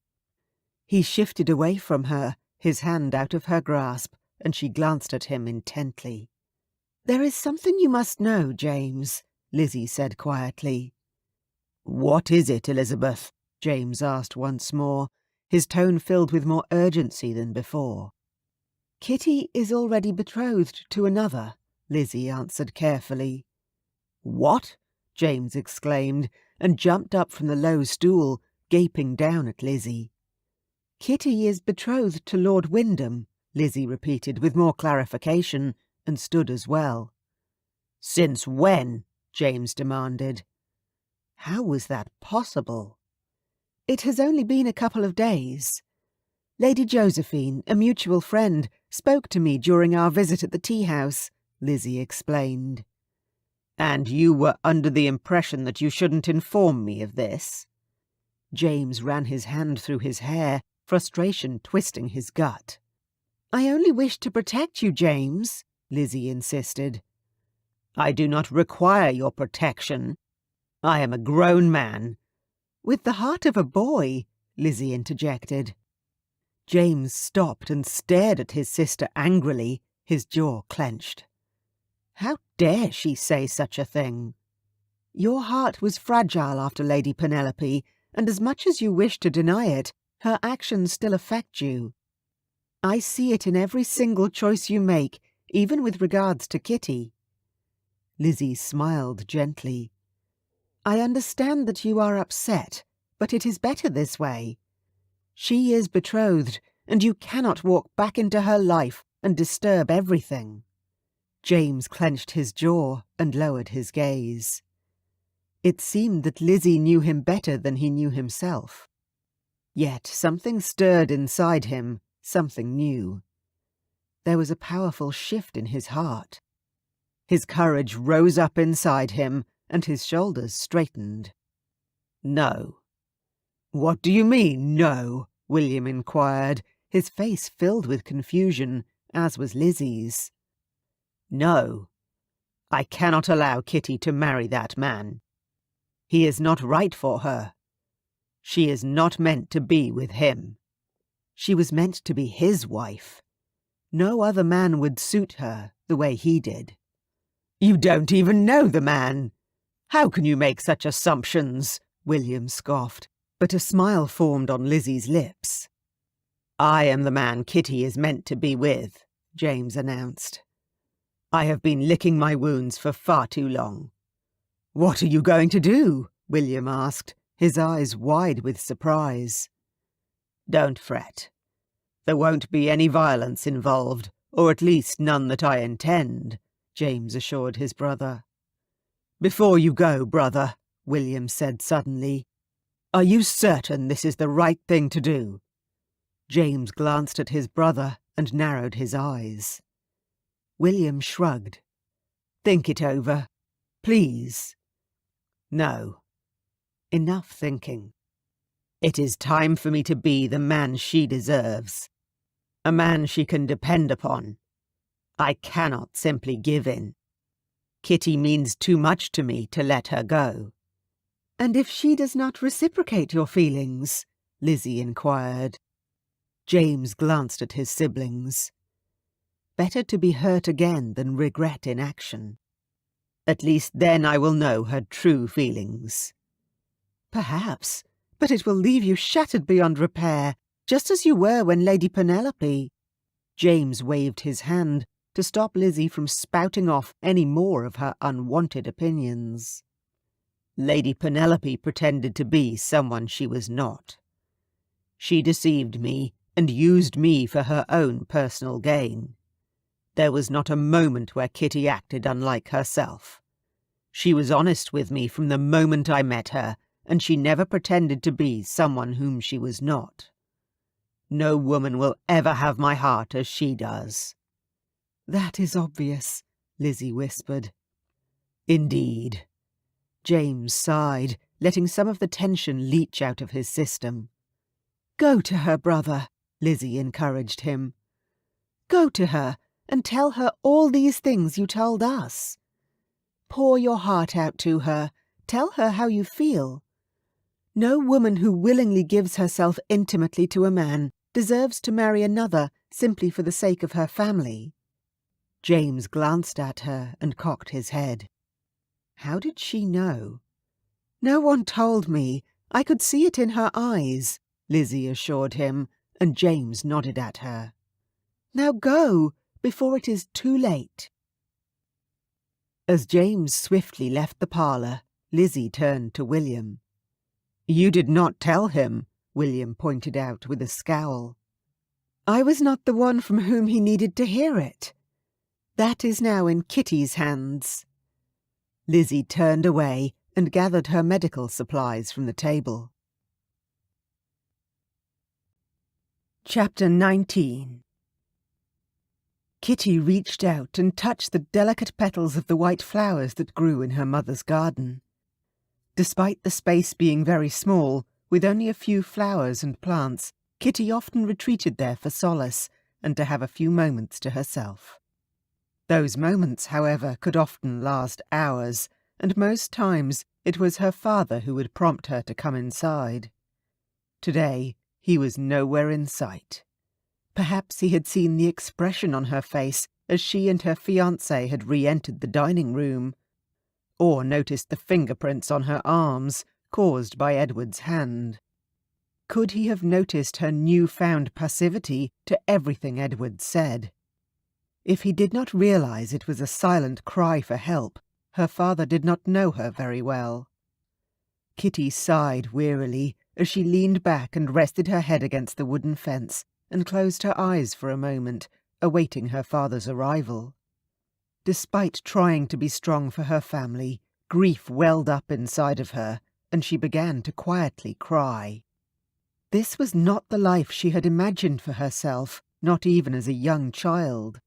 He shifted away from her, his hand out of her grasp, and she glanced at him intently. There is something you must know, James, Lizzie said quietly. What is it, Elizabeth? James asked once more, his tone filled with more urgency than before. Kitty is already betrothed to another, Lizzie answered carefully. What? James exclaimed, and jumped up from the low stool, gaping down at Lizzie. Kitty is betrothed to Lord Wyndham, Lizzie repeated with more clarification, and stood as well. Since when? James demanded. How was that possible? It has only been a couple of days. Lady Josephine, a mutual friend, spoke to me during our visit at the tea-house, Lizzie explained. And you were under the impression that you shouldn't inform me of this? James ran his hand through his hair, frustration twisting his gut. I only wish to protect you, James, Lizzie insisted. I do not require your protection. I am a grown man. With the heart of a boy, Lizzie interjected. James stopped and stared at his sister angrily, his jaw clenched. How dare she say such a thing? Your heart was fragile after Lady Penelope, and as much as you wish to deny it, her actions still affect you. I see it in every single choice you make, even with regards to Kitty. Lizzie smiled gently. I understand that you are upset, but it is better this way. She is betrothed, and you cannot walk back into her life and disturb everything. James clenched his jaw and lowered his gaze. It seemed that Lizzie knew him better than he knew himself. Yet something stirred inside him, something new. There was a powerful shift in his heart. His courage rose up inside him, and his shoulders straightened. No. What do you mean, no? William inquired, his face filled with confusion, as was Lizzie's. No. I cannot allow Kitty to marry that man. He is not right for her. She is not meant to be with him. She was meant to be his wife. No other man would suit her the way he did. You don't even know the man. How can you make such assumptions? William scoffed, but a smile formed on Lizzie's lips. I am the man Kitty is meant to be with, James announced. I have been licking my wounds for far too long. What are you going to do? William asked, his eyes wide with surprise. Don't fret. There won't be any violence involved, or at least none that I intend, James assured his brother. Before you go, brother, William said suddenly, are you certain this is the right thing to do? James glanced at his brother and narrowed his eyes. William shrugged. Think it over. Please. No. Enough thinking. It is time for me to be the man she deserves. A man she can depend upon. I cannot simply give in. Kitty means too much to me to let her go." "And if she does not reciprocate your feelings?" Lizzie inquired. James glanced at his siblings. Better to be hurt again than regret inaction. At least then I will know her true feelings. "Perhaps, but it will leave you shattered beyond repair, just as you were when Lady Penelope—" James waved his hand to stop Lizzie from spouting off any more of her unwanted opinions. Lady Penelope pretended to be someone she was not. She deceived me and used me for her own personal gain. There was not a moment where Kitty acted unlike herself. She was honest with me from the moment I met her, and she never pretended to be someone whom she was not. No woman will ever have my heart as she does." "That is obvious," Lizzie whispered. "Indeed." James sighed, letting some of the tension leach out of his system. "Go to her, brother," Lizzie encouraged him. "Go to her and tell her all these things you told us. Pour your heart out to her. Tell her how you feel. No woman who willingly gives herself intimately to a man deserves to marry another simply for the sake of her family." James glanced at her and cocked his head. How did she know? "No one told me. I could see it in her eyes," Lizzie assured him, and James nodded at her. "Now go, before it is too late." As James swiftly left the parlour, Lizzie turned to William. "You did not tell him," William pointed out with a scowl. "I was not the one from whom he needed to hear it. That is now in Kitty's hands." Lizzie turned away and gathered her medical supplies from the table. Chapter 19. Kitty reached out and touched the delicate petals of the white flowers that grew in her mother's garden. Despite the space being very small, with only a few flowers and plants, Kitty often retreated there for solace and to have a few moments to herself. Those moments, however, could often last hours, and most times it was her father who would prompt her to come inside. Today, he was nowhere in sight. Perhaps he had seen the expression on her face as she and her fiancé had re-entered the dining room, or noticed the fingerprints on her arms caused by Edward's hand. Could he have noticed her new-found passivity to everything Edward said? If he did not realize it was a silent cry for help, her father did not know her very well. Kitty sighed wearily as she leaned back and rested her head against the wooden fence and closed her eyes for a moment, awaiting her father's arrival. Despite trying to be strong for her family, grief welled up inside of her, and she began to quietly cry. This was not the life she had imagined for herself, not even as a young child.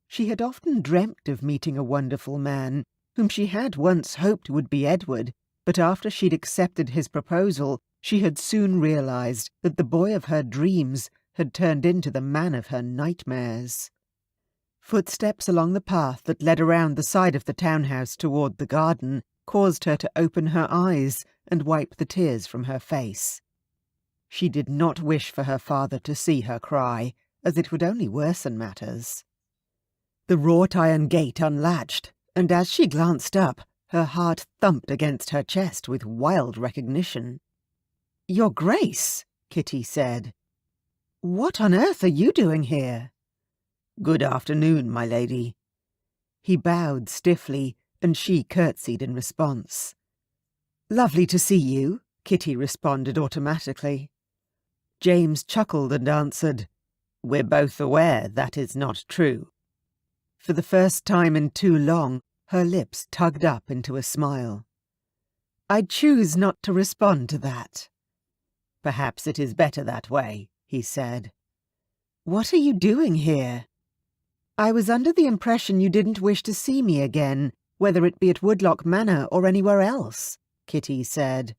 She had often dreamt of meeting a wonderful man, whom she had once hoped would be Edward, but after she'd accepted his proposal, she had soon realized that the boy of her dreams had turned into the man of her nightmares. Footsteps along the path that led around the side of the townhouse toward the garden caused her to open her eyes and wipe the tears from her face. She did not wish for her father to see her cry, as it would only worsen matters. The wrought-iron gate unlatched, and as she glanced up, her heart thumped against her chest with wild recognition. "Your Grace," Kitty said. "What on earth are you doing here?" "Good afternoon, my lady." He bowed stiffly, and she curtsied in response. "Lovely to see you," Kitty responded automatically. James chuckled and answered, "We're both aware that is not true." For the first time in too long, her lips tugged up into a smile. "I choose not to respond to that." "Perhaps it is better that way," he said. "What are you doing here?" "I was under the impression you didn't wish to see me again, whether it be at Woodlock Manor or anywhere else," Kitty said.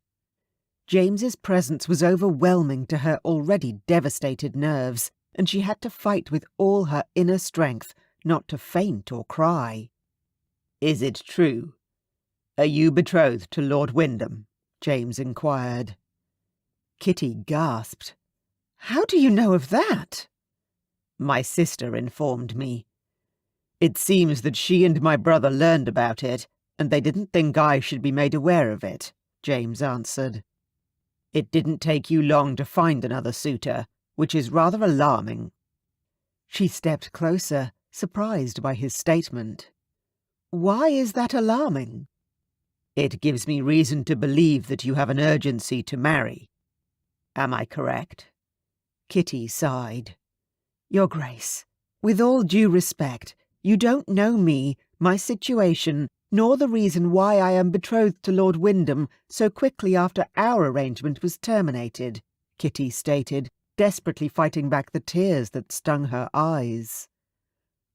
James's presence was overwhelming to her already devastated nerves, and she had to fight with all her inner strength not to faint or cry. Is it true? Are you betrothed to Lord Wyndham? James inquired. Kitty gasped. How do you know of that? My sister informed me. It seems that she and my brother learned about it, and they didn't think I should be made aware of it, James answered. It didn't take you long to find another suitor, which is rather alarming. She stepped closer, surprised by his statement. Why is that alarming? It gives me reason to believe that you have an urgency to marry. Am I correct? Kitty sighed. Your Grace, with all due respect, you don't know me, my situation, nor the reason why I am betrothed to Lord Wyndham so quickly after our arrangement was terminated, Kitty stated, desperately fighting back the tears that stung her eyes.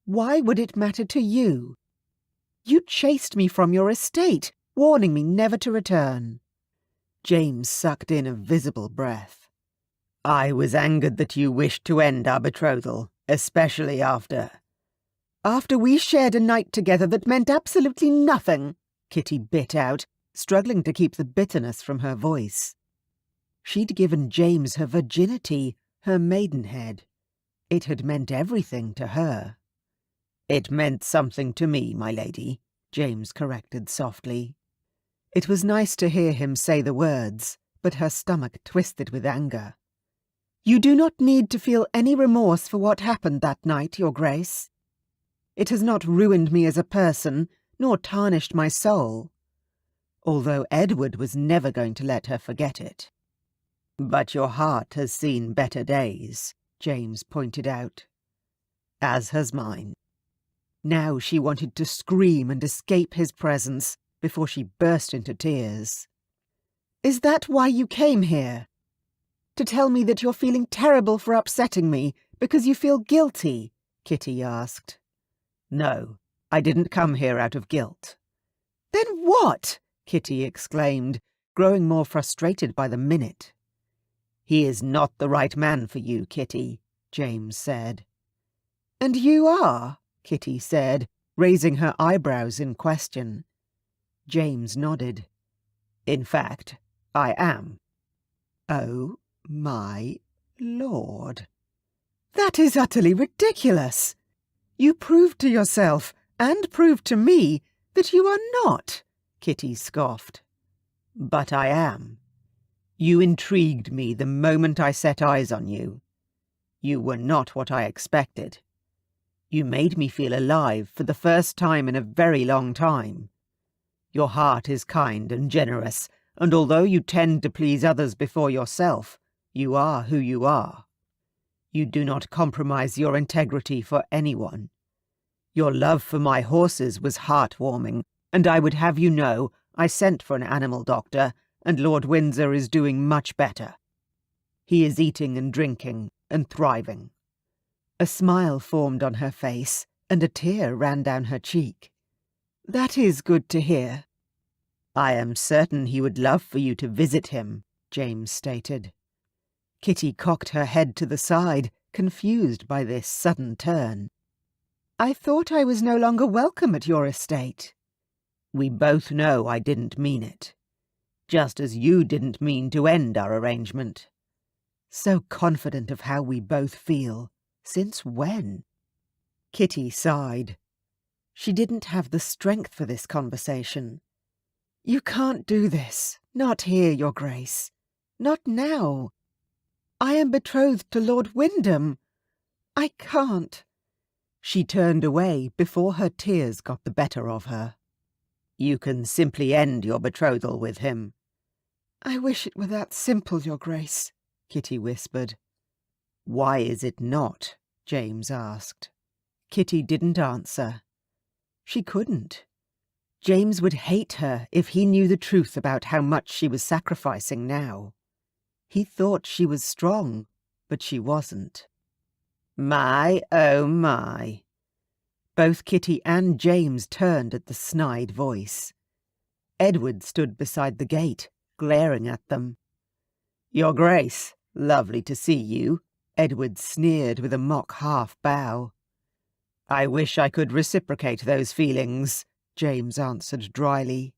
Why would it matter to you? You chased me from your estate, warning me never to return. James sucked in a visible breath. I was angered that you wished to end our betrothal, especially after we shared a night together that meant absolutely nothing, Kitty bit out, struggling to keep the bitterness from her voice. She'd given James her virginity, her maidenhead. It had meant everything to her. It meant something to me, my lady, James corrected softly. It was nice to hear him say the words, but her stomach twisted with anger. You do not need to feel any remorse for what happened that night, Your Grace. It has not ruined me as a person, nor tarnished my soul, although Edward was never going to let her forget it. But your heart has seen better days, James pointed out. As has mine. Now she wanted to scream and escape his presence before she burst into tears. Is that why you came here? To tell me that you're feeling terrible for upsetting me because you feel guilty? Kitty asked. No, I didn't come here out of guilt. Then what? Kitty exclaimed, growing more frustrated by the minute. He is not the right man for you, Kitty, James said. And you are, Kitty said, raising her eyebrows in question. James nodded. In fact, I am. Oh, my Lord. That is utterly ridiculous. You proved to yourself, and proved to me, that you are not, Kitty scoffed. But I am. You intrigued me the moment I set eyes on you. You were not what I expected. You made me feel alive for the first time in a very long time. Your heart is kind and generous, and although you tend to please others before yourself, you are who you are. You do not compromise your integrity for anyone. Your love for my horses was heartwarming, and I would have you know I sent for an animal doctor, and Lord Windsor is doing much better. He is eating and drinking and thriving. A smile formed on her face, and a tear ran down her cheek. That is good to hear. I am certain he would love for you to visit him, James stated. Kitty cocked her head to the side, confused by this sudden turn. I thought I was no longer welcome at your estate. We both know I didn't mean it. Just as you didn't mean to end our arrangement. So confident of how we both feel. Since when? Kitty sighed. She didn't have the strength for this conversation. You can't do this. Not here, Your Grace. Not now. I am betrothed to Lord Wyndham. I can't. She turned away before her tears got the better of her. You can simply end your betrothal with him. I wish it were that simple, Your Grace, Kitty whispered. Why is it not? James asked. Kitty didn't answer. She couldn't. James would hate her if he knew the truth about how much she was sacrificing now. He thought she was strong, but she wasn't. My, oh my. Both Kitty and James turned at the snide voice. Edward stood beside the gate, glaring at them. Your Grace, lovely to see you, Edward sneered with a mock half-bow. I wish I could reciprocate those feelings, James answered dryly.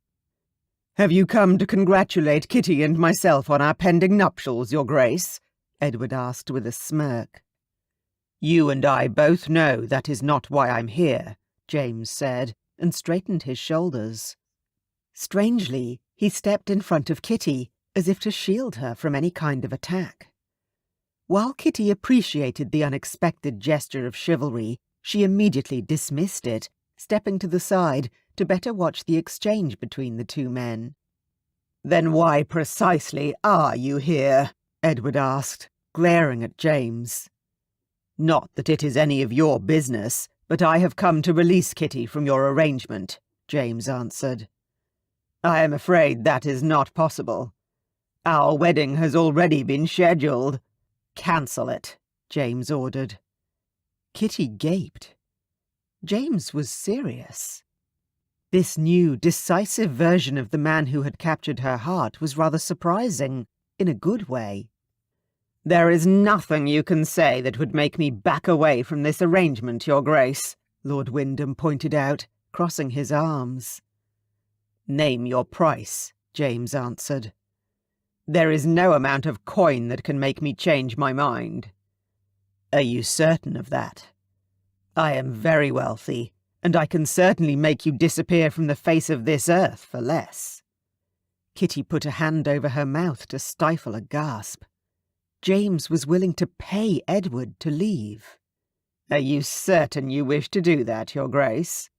"Have you come to congratulate Kitty and myself on our pending nuptials, Your Grace?" Edward asked with a smirk. "You and I both know that is not why I'm here," James said, and straightened his shoulders. Strangely, he stepped in front of Kitty, as if to shield her from any kind of attack. While Kitty appreciated the unexpected gesture of chivalry, she immediately dismissed it, stepping to the side to better watch the exchange between the two men. "Then why precisely are you here?" Edward asked, glaring at James. "Not that it is any of your business, but I have come to release Kitty from your arrangement," James answered. "I am afraid that is not possible. Our wedding has already been scheduled. Cancel it," James ordered. Kitty gaped. James was serious. This new, decisive version of the man who had captured her heart was rather surprising, in a good way. "There is nothing you can say that would make me back away from this arrangement, Your Grace," Lord Wyndham pointed out, crossing his arms. "Name your price," James answered. "There is no amount of coin that can make me change my mind." "Are you certain of that?" "I am very wealthy, and I can certainly make you disappear from the face of this earth for less." Kitty put a hand over her mouth to stifle a gasp. James was willing to pay Edward to leave. "Are you certain you wish to do that, Your Grace?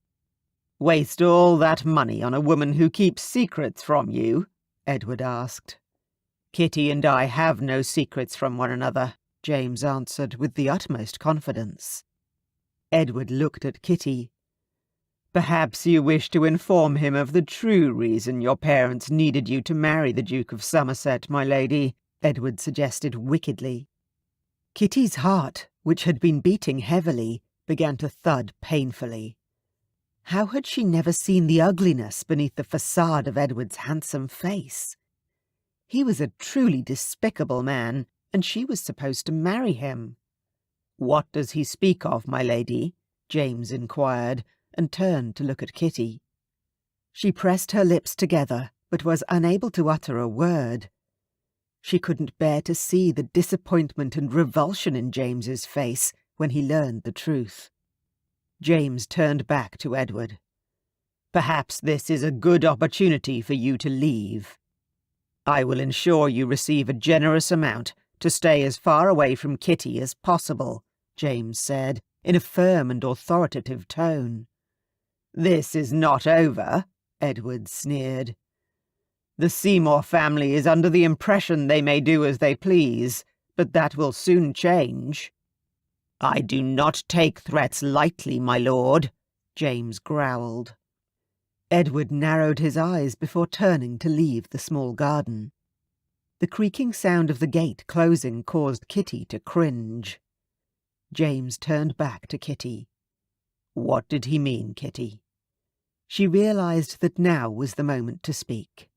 Waste all that money on a woman who keeps secrets from you?" Edward asked. "Kitty and I have no secrets from one another," James answered with the utmost confidence. Edward looked at Kitty. "Perhaps you wish to inform him of the true reason your parents needed you to marry the Duke of Somerset, my lady," Edward suggested wickedly. Kitty's heart, which had been beating heavily, began to thud painfully. How had she never seen the ugliness beneath the facade of Edward's handsome face? He was a truly despicable man, and she was supposed to marry him. "What does he speak of, my lady?" James inquired, and turned to look at Kitty. She pressed her lips together, but was unable to utter a word. She couldn't bear to see the disappointment and revulsion in James's face when he learned the truth. James turned back to Edward. "Perhaps this is a good opportunity for you to leave. I will ensure you receive a generous amount to stay as far away from Kitty as possible," James said, in a firm and authoritative tone. "This is not over," Edward sneered. "The Seymour family is under the impression they may do as they please, but that will soon change." "I do not take threats lightly, my lord," James growled. Edward narrowed his eyes before turning to leave the small garden. The creaking sound of the gate closing caused Kitty to cringe. James turned back to Kitty. "What did he mean, Kitty?" She realized that now was the moment to speak.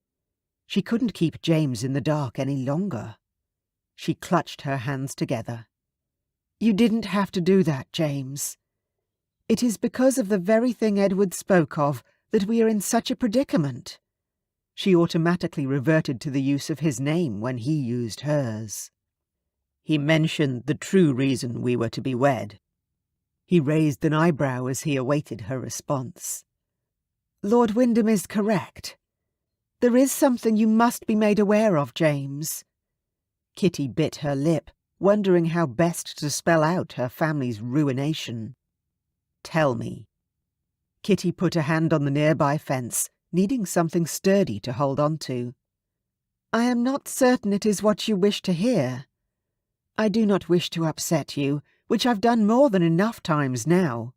She couldn't keep James in the dark any longer. She clutched her hands together. "You didn't have to do that, James. It is because of the very thing Edward spoke of that we are in such a predicament." She automatically reverted to the use of his name when he used hers. "He mentioned the true reason we were to be wed." He raised an eyebrow as he awaited her response. "Lord Wyndham is correct. There is something you must be made aware of, James." Kitty bit her lip, wondering how best to spell out her family's ruination. "Tell me." Kitty put a hand on the nearby fence, needing something sturdy to hold on to. "I am not certain it is what you wish to hear. I do not wish to upset you, which I've done more than enough times now."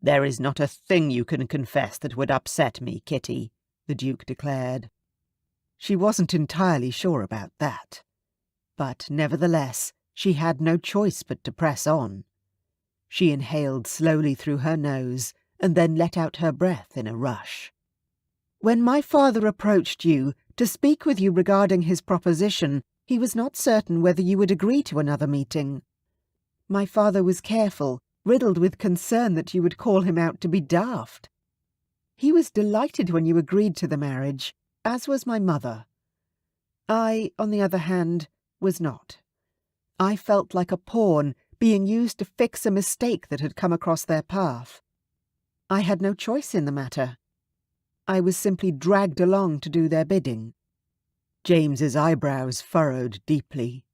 "There is not a thing you can confess that would upset me, Kitty," the Duke declared. She wasn't entirely sure about that. But nevertheless, she had no choice but to press on. She inhaled slowly through her nose and then let out her breath in a rush. "When my father approached you to speak with you regarding his proposition, he was not certain whether you would agree to another meeting. My father was careful, riddled with concern that you would call him out to be daft. He was delighted when you agreed to the marriage, as was my mother. I, on the other hand, was not. I felt like a pawn being used to fix a mistake that had come across their path. I had no choice in the matter. I was simply dragged along to do their bidding. James's eyebrows furrowed deeply.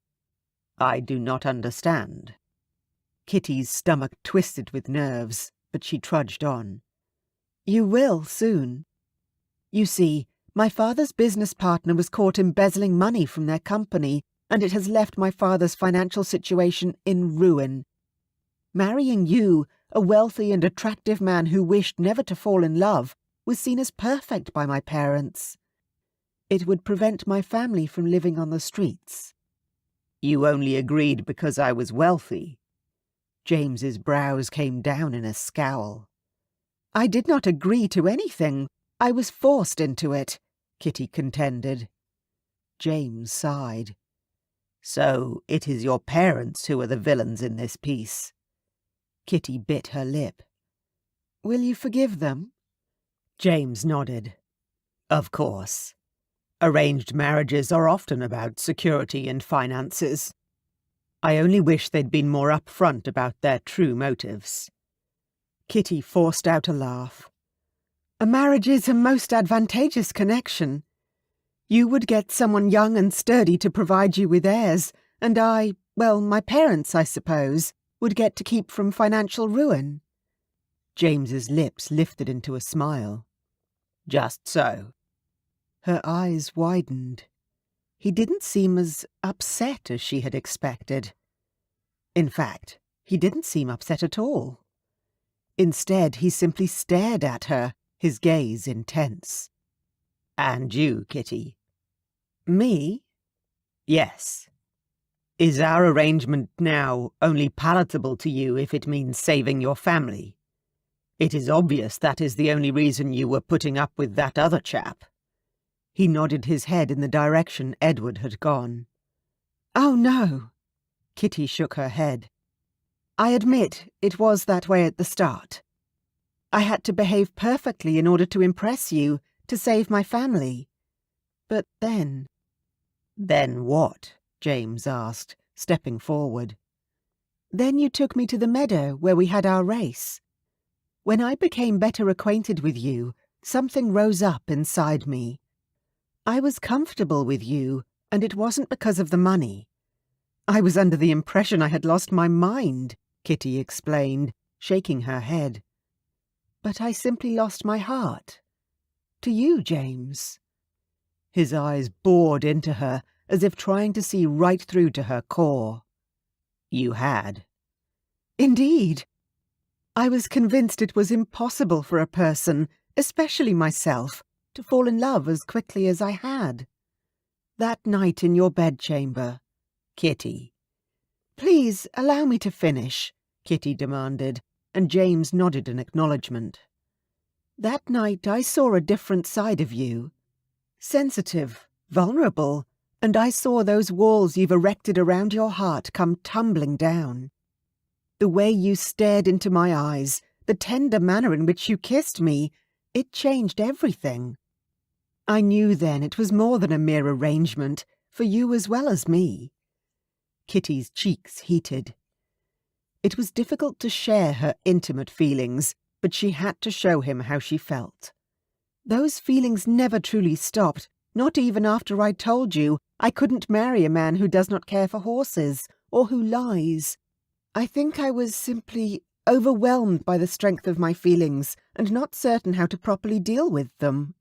I do not understand. Kitty's stomach twisted with nerves, but she trudged on. You will soon. You see, my father's business partner was caught embezzling money from their company, and it has left my father's financial situation in ruin. Marrying you, a wealthy and attractive man who wished never to fall in love, was seen as perfect by my parents. It would prevent my family from living on the streets. You only agreed because I was wealthy. James's brows came down in a scowl. I did not agree to anything. I was forced into it, Kitty contended. James sighed. So it is your parents who are the villains in this piece. Kitty bit her lip. Will you forgive them? James nodded. Of course. Arranged marriages are often about security and finances. I only wish they'd been more upfront about their true motives. Kitty forced out a laugh. A marriage is a most advantageous connection. You would get someone young and sturdy to provide you with heirs, and my parents, I suppose, would get to keep from financial ruin. James's lips lifted into a smile. Just so. Her eyes widened. He didn't seem as upset as she had expected. In fact, he didn't seem upset at all. Instead, he simply stared at her, his gaze intense. And you, Kitty. Me? Yes. Is our arrangement now only palatable to you if it means saving your family? It is obvious that is the only reason you were putting up with that other chap. He nodded his head in the direction Edward had gone. Oh, no. Kitty shook her head. I admit it was that way at the start. I had to behave perfectly in order to impress you, to save my family. But then... Then what? James asked, stepping forward. Then you took me to the meadow where we had our race. When I became better acquainted with you, something rose up inside me. I was comfortable with you, and it wasn't because of the money. I was under the impression I had lost my mind, Kitty explained, shaking her head. But I simply lost my heart. To you, James. His eyes bored into her, as if trying to see right through to her core. You had. Indeed. I was convinced it was impossible for a person, especially myself, to fall in love as quickly as I had. That night in your bedchamber, Kitty. Please allow me to finish, Kitty demanded, and James nodded in acknowledgement. That night I saw a different side of you. Sensitive, vulnerable, and I saw those walls you've erected around your heart come tumbling down. The way you stared into my eyes, the tender manner in which you kissed me, it changed everything. I knew then it was more than a mere arrangement, for you as well as me. Kitty's cheeks heated. It was difficult to share her intimate feelings, but she had to show him how she felt. Those feelings never truly stopped, not even after I told you I couldn't marry a man who does not care for horses, or who lies. I think I was simply overwhelmed by the strength of my feelings, and not certain how to properly deal with them.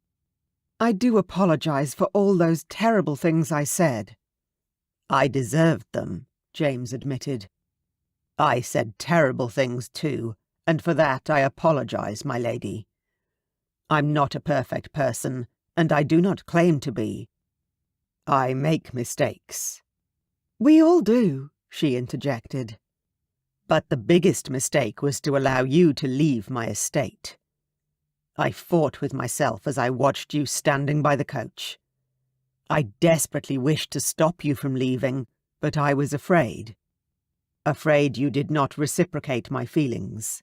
I do apologize for all those terrible things I said. I deserved them, James admitted. I said terrible things too, and for that I apologize, my lady. I'm not a perfect person, and I do not claim to be. I make mistakes. We all do, she interjected. But the biggest mistake was to allow you to leave my estate. I fought with myself as I watched you standing by the coach. I desperately wished to stop you from leaving, but I was afraid. Afraid you did not reciprocate my feelings.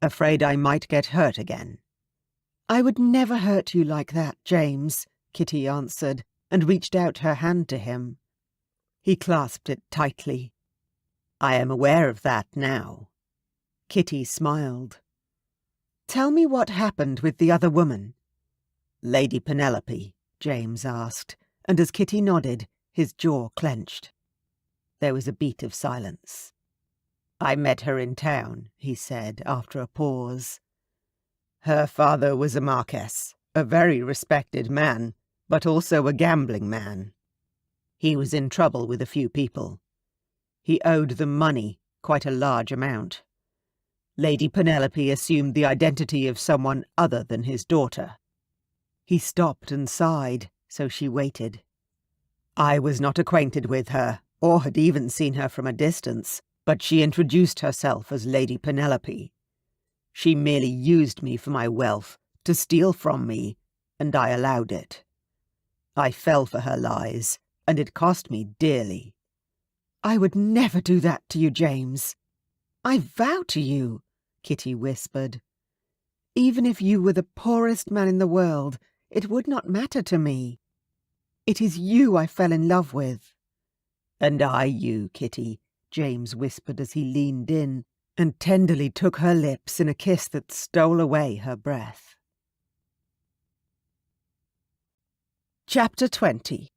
Afraid I might get hurt again. I would never hurt you like that, James, Kitty answered, and reached out her hand to him. He clasped it tightly. I am aware of that now. Kitty smiled. Tell me what happened with the other woman. Lady Penelope, James asked, and as Kitty nodded, his jaw clenched. There was a beat of silence. I met her in town, he said after a pause. Her father was a marquess, a very respected man, but also a gambling man. He was in trouble with a few people. He owed them money, quite a large amount. Lady Penelope assumed the identity of someone other than his daughter. He stopped and sighed, so she waited. I was not acquainted with her, or had even seen her from a distance, but she introduced herself as Lady Penelope. She merely used me for my wealth, to steal from me, and I allowed it. I fell for her lies, and it cost me dearly. I would never do that to you, James. I vow to you, Kitty whispered. Even if you were the poorest man in the world, it would not matter to me. It is you I fell in love with. And I you, Kitty, James whispered as he leaned in and tenderly took her lips in a kiss that stole away her breath. Chapter 20.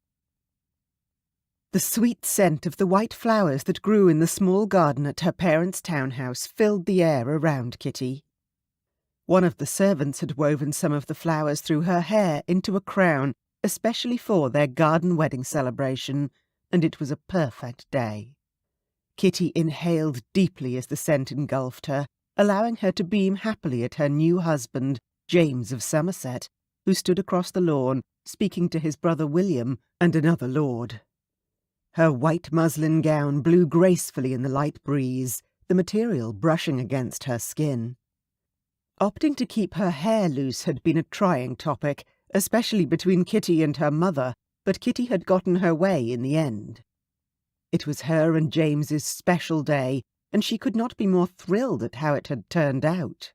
The sweet scent of the white flowers that grew in the small garden at her parents' townhouse filled the air around Kitty. One of the servants had woven some of the flowers through her hair into a crown, especially for their garden wedding celebration, and it was a perfect day. Kitty inhaled deeply as the scent engulfed her, allowing her to beam happily at her new husband, James of Somerset, who stood across the lawn, speaking to his brother William and another lord. Her white muslin gown blew gracefully in the light breeze, the material brushing against her skin. Opting to keep her hair loose had been a trying topic, especially between Kitty and her mother, but Kitty had gotten her way in the end. It was her and James's special day, and she could not be more thrilled at how it had turned out.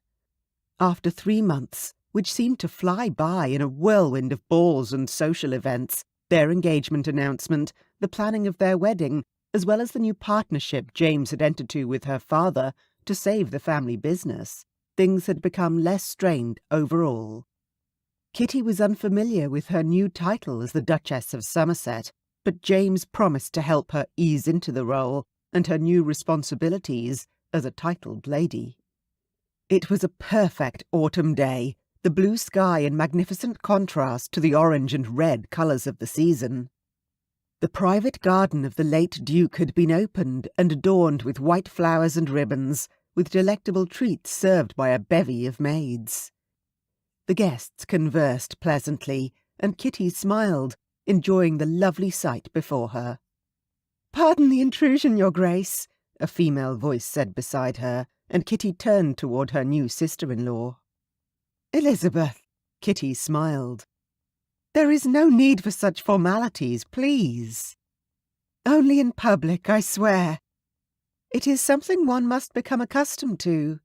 After 3 months, which seemed to fly by in a whirlwind of balls and social events, their engagement announcement, the planning of their wedding, as well as the new partnership James had entered into with her father to save the family business, things had become less strained overall. Kitty was unfamiliar with her new title as the Duchess of Somerset, but James promised to help her ease into the role and her new responsibilities as a titled lady. It was a perfect autumn day, the blue sky in magnificent contrast to the orange and red colours of the season. The private garden of the late Duke had been opened and adorned with white flowers and ribbons, with delectable treats served by a bevy of maids. The guests conversed pleasantly, and Kitty smiled, enjoying the lovely sight before her. "Pardon the intrusion, Your Grace," a female voice said beside her, and Kitty turned toward her new sister-in-law. "Elizabeth," Kitty smiled. "There is no need for such formalities, please. Only in public, I swear. It is something one must become accustomed to."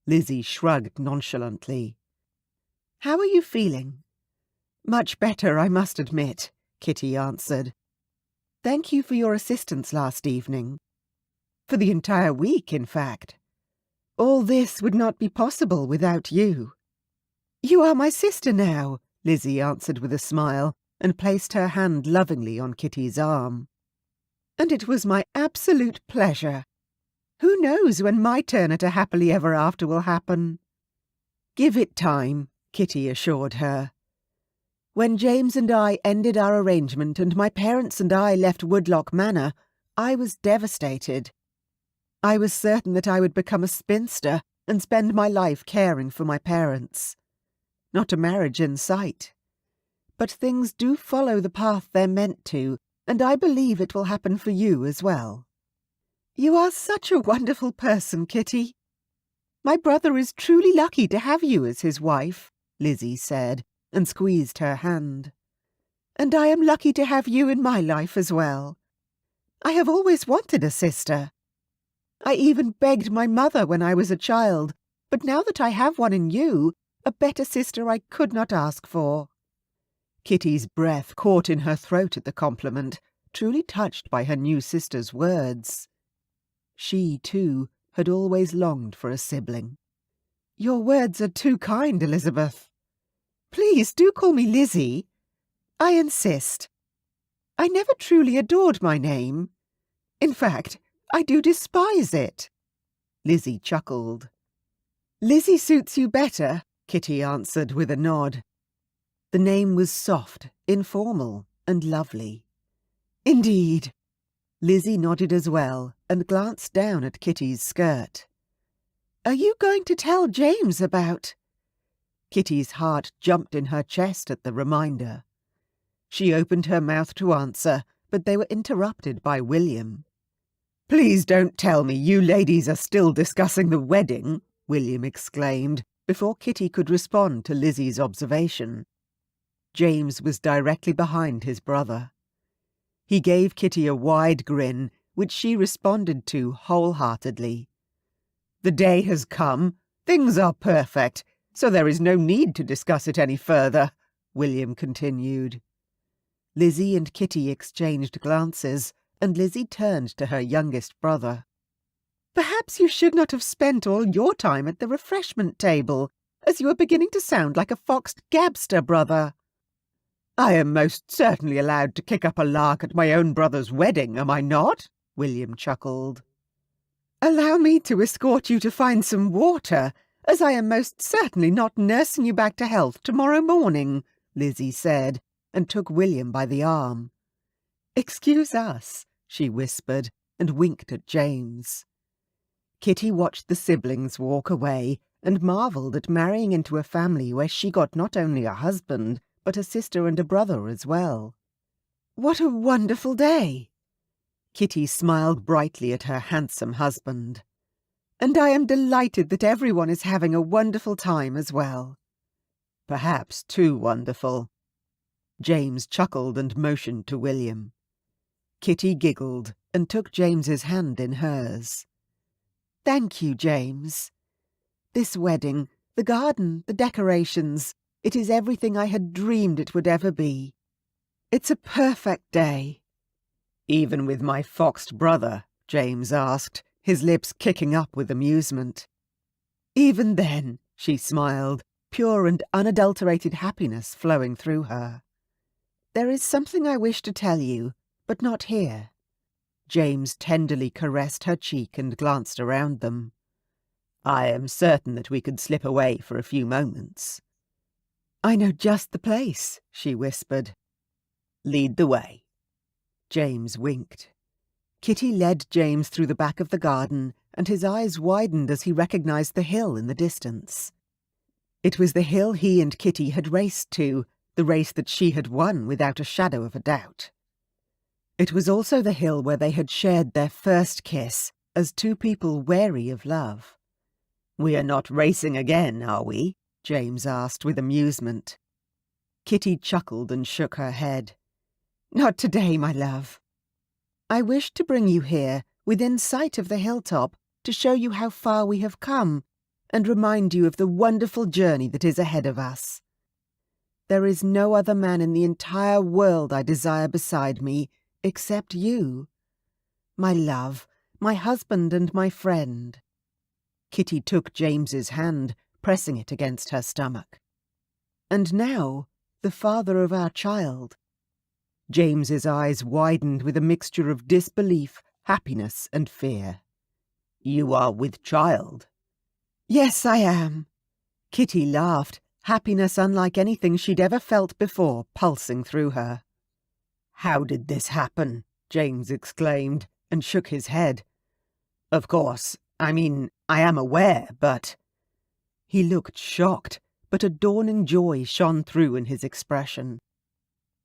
Lizzie shrugged nonchalantly. "How are you feeling?" "Much better, I must admit," Kitty answered. "Thank you for your assistance last evening. For the entire week, in fact. All this would not be possible without you." "You are my sister now," Lizzie answered with a smile, and placed her hand lovingly on Kitty's arm. "And it was my absolute pleasure. Who knows when my turn at a happily ever after will happen?" "Give it time," Kitty assured her. "When James and I ended our arrangement and my parents and I left Woodlock Manor, I was devastated. I was certain that I would become a spinster and spend my life caring for my parents. Not a marriage in sight. But things do follow the path they're meant to, and I believe it will happen for you as well." "You are such a wonderful person, Kitty. My brother is truly lucky to have you as his wife," Lizzie said, and squeezed her hand. "And I am lucky to have you in my life as well. I have always wanted a sister. I even begged my mother when I was a child, but now that I have one in you, A better sister I could not ask for." Kitty's breath caught in her throat at the compliment, truly touched by her new sister's words. She, too, had always longed for a sibling. "Your words are too kind, Elizabeth. Please do call me Lizzie. I insist. I never truly adored my name. In fact, I do despise it." Lizzie chuckled. "Lizzie suits you better," Kitty answered with a nod. The name was soft, informal, and lovely. "Indeed." Lizzie nodded as well and glanced down at Kitty's skirt. "Are you going to tell James about—" Kitty's heart jumped in her chest at the reminder. She opened her mouth to answer, but they were interrupted by William. "Please don't tell me you ladies are still discussing the wedding," William exclaimed, before Kitty could respond to Lizzie's observation. James was directly behind his brother. He gave Kitty a wide grin, which she responded to wholeheartedly. "The day has come. Things are perfect, so there is no need to discuss it any further," William continued. Lizzie and Kitty exchanged glances, and Lizzie turned to her youngest brother. "Perhaps you should not have spent all your time at the refreshment table, as you are beginning to sound like a foxed gabster, brother." "I am most certainly allowed to kick up a lark at my own brother's wedding, am I not?" William chuckled. "Allow me to escort you to find some water, as I am most certainly not nursing you back to health tomorrow morning," Lizzie said, and took William by the arm. "Excuse us," she whispered, and winked at James. Kitty watched the siblings walk away and marvelled at marrying into a family where she got not only a husband, but a sister and a brother as well. "What a wonderful day!" Kitty smiled brightly at her handsome husband. "And I am delighted that everyone is having a wonderful time as well." "Perhaps too wonderful." James chuckled and motioned to William. Kitty giggled and took James's hand in hers. "Thank you, James. This wedding, the garden, the decorations, it is everything I had dreamed it would ever be. It's a perfect day." "Even with my foxed brother?" James asked, his lips kicking up with amusement. "Even then," she smiled, pure and unadulterated happiness flowing through her. "There is something I wish to tell you, but not here." James tenderly caressed her cheek and glanced around them. "I am certain that we could slip away for a few moments." "I know just the place," she whispered. "Lead the way." James winked. Kitty led James through the back of the garden, and his eyes widened as he recognized the hill in the distance. It was the hill he and Kitty had raced to, the race that she had won without a shadow of a doubt. It was also the hill where they had shared their first kiss, as two people wary of love. "We are not racing again, are we?" James asked with amusement. Kitty chuckled and shook her head. "Not today, my love. I wished to bring you here, within sight of the hilltop, to show you how far we have come, and remind you of the wonderful journey that is ahead of us. There is no other man in the entire world I desire beside me, except you. My love, my husband and my friend." Kitty took James's hand, pressing it against her stomach. "And now, the father of our child." James's eyes widened with a mixture of disbelief, happiness, and fear. "You are with child?" "Yes, I am." Kitty laughed, happiness unlike anything she'd ever felt before pulsing through her. "How did this happen?" James exclaimed, and shook his head. "Of course, I am aware, but—" He looked shocked, but a dawning joy shone through in his expression.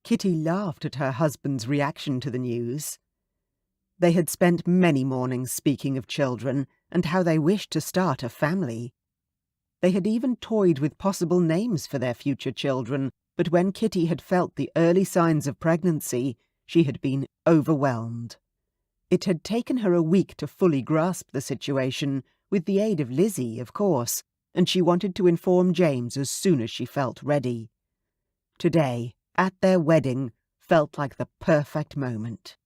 Kitty laughed at her husband's reaction to the news. They had spent many mornings speaking of children and how they wished to start a family. They had even toyed with possible names for their future children, but when Kitty had felt the early signs of pregnancy, she had been overwhelmed. It had taken her a week to fully grasp the situation, with the aid of Lizzie, of course, and she wanted to inform James as soon as she felt ready. Today, at their wedding, felt like the perfect moment.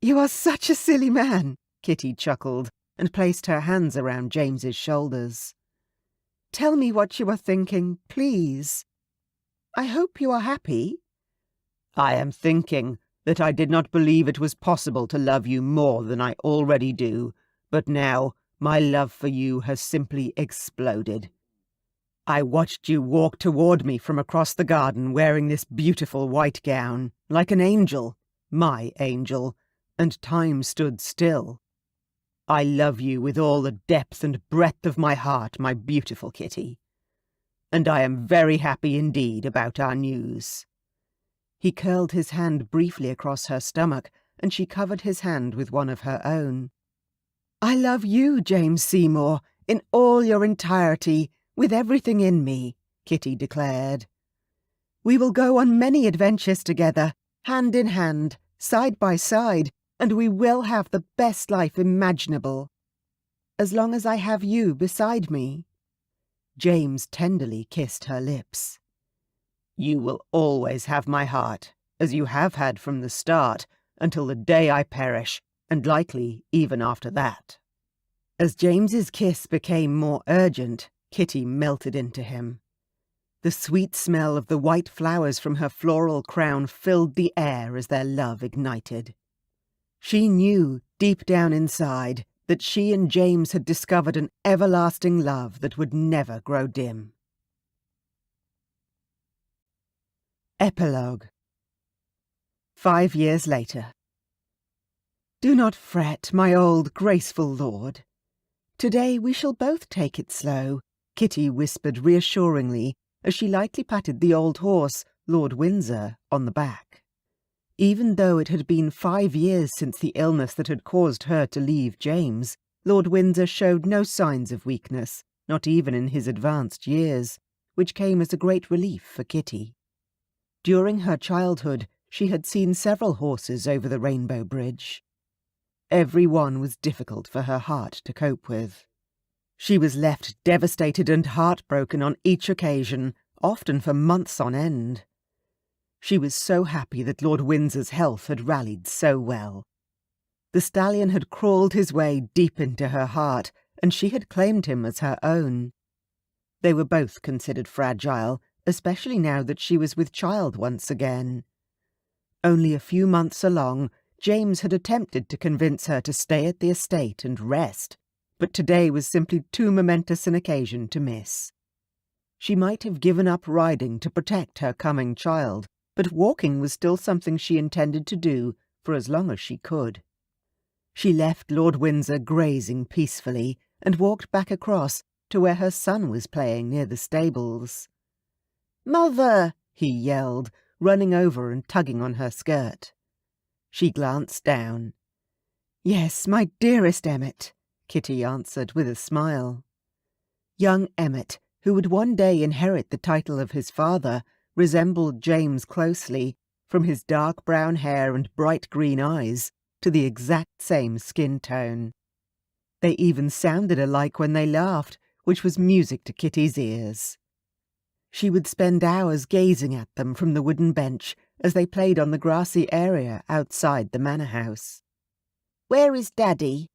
"You are such a silly man," Kitty chuckled, and placed her hands around James's shoulders. "Tell me what you are thinking, please. I hope you are happy." "I am thinking that I did not believe it was possible to love you more than I already do, but now my love for you has simply exploded. I watched you walk toward me from across the garden wearing this beautiful white gown, like an angel, my angel, and time stood still. I love you with all the depth and breadth of my heart, my beautiful Kitty. And I am very happy indeed about our news." He curled his hand briefly across her stomach, and she covered his hand with one of her own. "I love you, James Seymour, in all your entirety, with everything in me," Kitty declared. "We will go on many adventures together, hand in hand, side by side, and we will have the best life imaginable. As long as I have you beside me." James tenderly kissed her lips. "You will always have my heart, as you have had from the start, until the day I perish, and likely even after that." As James's kiss became more urgent, Kitty melted into him. The sweet smell of the white flowers from her floral crown filled the air as their love ignited. She knew, deep down inside, that she and James had discovered an everlasting love that would never grow dim. Epilogue. 5 years later. "Do not fret, my old graceful lord. Today we shall both take it slow," Kitty whispered reassuringly as she lightly patted the old horse, Lord Windsor, on the back. Even though it had been 5 years since the illness that had caused her to leave James, Lord Windsor showed no signs of weakness, not even in his advanced years, which came as a great relief for Kitty. During her childhood, she had seen several horses over the Rainbow Bridge. Every one was difficult for her heart to cope with. She was left devastated and heartbroken on each occasion, often for months on end. She was so happy that Lord Windsor's health had rallied so well. The stallion had crawled his way deep into her heart, and she had claimed him as her own. They were both considered fragile, especially now that she was with child once again. Only a few months along, James had attempted to convince her to stay at the estate and rest, but today was simply too momentous an occasion to miss. She might have given up riding to protect her coming child, but walking was still something she intended to do for as long as she could. She left Lord Windsor grazing peacefully and walked back across to where her son was playing near the stables. "Mother!" he yelled, running over and tugging on her skirt. She glanced down. "Yes, my dearest Emmett," Kitty answered with a smile. Young Emmett, who would one day inherit the title of his father, resembled James closely, from his dark brown hair and bright green eyes to the exact same skin tone. They even sounded alike when they laughed, which was music to Kitty's ears. She would spend hours gazing at them from the wooden bench as they played on the grassy area outside the manor house. "Where is Daddy?"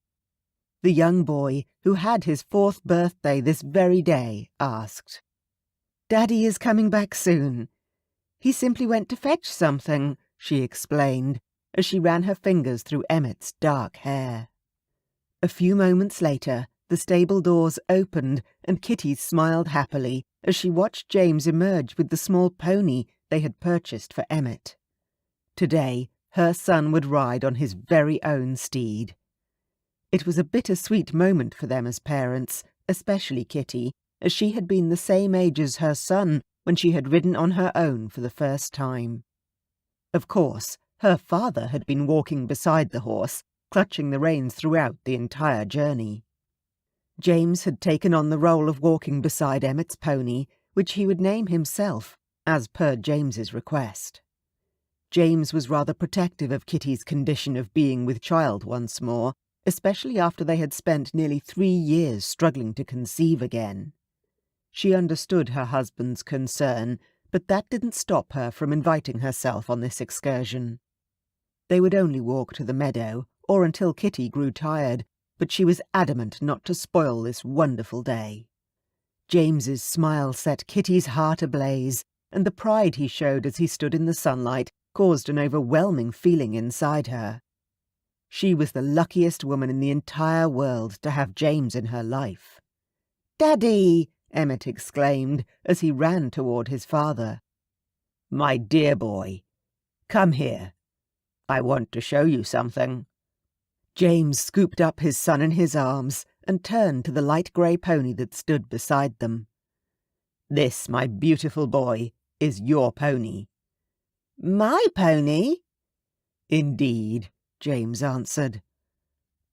the young boy, who had his 4th birthday this very day, asked. "Daddy is coming back soon. He simply went to fetch something," she explained, as she ran her fingers through Emmett's dark hair. A few moments later, the stable doors opened and Kitty smiled happily as she watched James emerge with the small pony they had purchased for Emmett. Today, her son would ride on his very own steed. It was a bittersweet moment for them as parents, especially Kitty, as she had been the same age as her son when she had ridden on her own for the first time. Of course, her father had been walking beside the horse, clutching the reins throughout the entire journey. James had taken on the role of walking beside Emmett's pony, which he would name himself, as per James's request. James was rather protective of Kitty's condition of being with child once more, especially after they had spent nearly 3 years struggling to conceive again. She understood her husband's concern, but that didn't stop her from inviting herself on this excursion. They would only walk to the meadow, or until Kitty grew tired, but she was adamant not to spoil this wonderful day. James's smile set Kitty's heart ablaze, and the pride he showed as he stood in the sunlight caused an overwhelming feeling inside her. She was the luckiest woman in the entire world to have James in her life. "Daddy!" Emmett exclaimed as he ran toward his father. "My dear boy, come here. I want to show you something." James scooped up his son in his arms and turned to the light grey pony that stood beside them. "This, my beautiful boy, is your pony." "My pony?" "Indeed," James answered.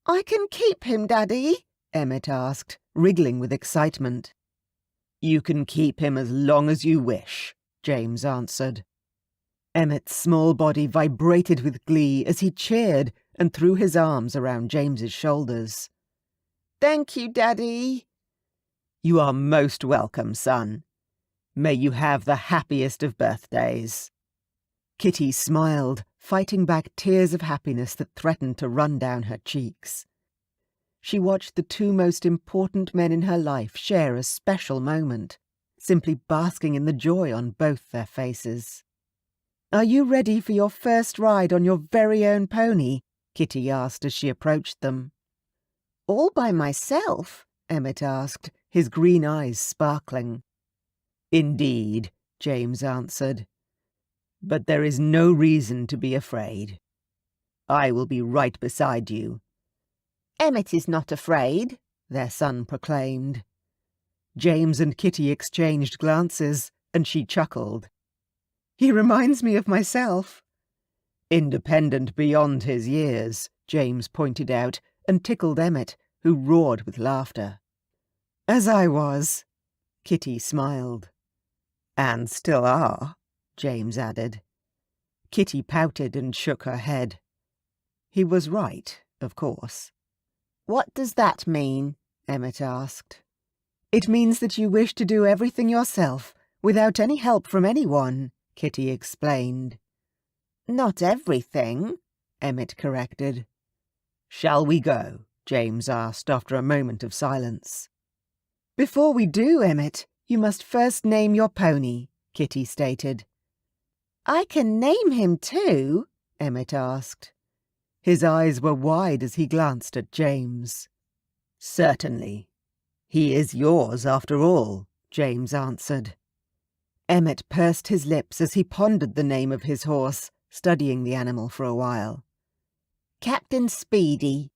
"I can keep him, Daddy?" Emmett asked, wriggling with excitement. "You can keep him as long as you wish," James answered. Emmett's small body vibrated with glee as he cheered and threw his arms around James's shoulders. "Thank you, Daddy." "You are most welcome, son. May you have the happiest of birthdays." Kitty smiled, fighting back tears of happiness that threatened to run down her cheeks. She watched the two most important men in her life share a special moment, simply basking in the joy on both their faces. "Are you ready for your first ride on your very own pony?" Kitty asked as she approached them. "All by myself?" Emmett asked, his green eyes sparkling. "Indeed," James answered. "But there is no reason to be afraid. I will be right beside you." "Emmett is not afraid," their son proclaimed. James and Kitty exchanged glances, and she chuckled. "He reminds me of myself." "Independent beyond his years," James pointed out, and tickled Emmett, who roared with laughter. "As I was," Kitty smiled. "And still are," James added. Kitty pouted and shook her head. He was right, of course. "What does that mean?" Emmett asked. "It means that you wish to do everything yourself, without any help from anyone," Kitty explained. "Not everything," Emmett corrected. "Shall we go?" James asked after a moment of silence. "Before we do, Emmett, you must first name your pony," Kitty stated. "I can name him too?" Emmett asked. His eyes were wide as he glanced at James. "Certainly. He is yours after all," James answered. Emmett pursed his lips as he pondered the name of his horse, studying the animal for a while. "Captain Speedy."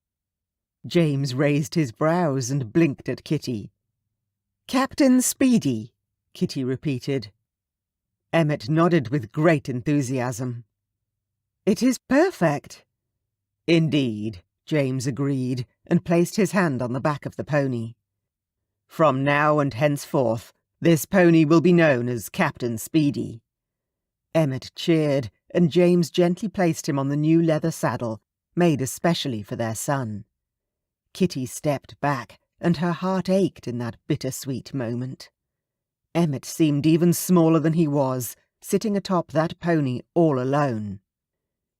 James raised his brows and blinked at Kitty. "Captain Speedy," Kitty repeated. Emmett nodded with great enthusiasm. "It is perfect." "Indeed," James agreed, and placed his hand on the back of the pony. "From now and henceforth, this pony will be known as Captain Speedy." Emmett cheered, and James gently placed him on the new leather saddle, made especially for their son. Kitty stepped back, and her heart ached in that bittersweet moment. Emmett seemed even smaller than he was, sitting atop that pony all alone.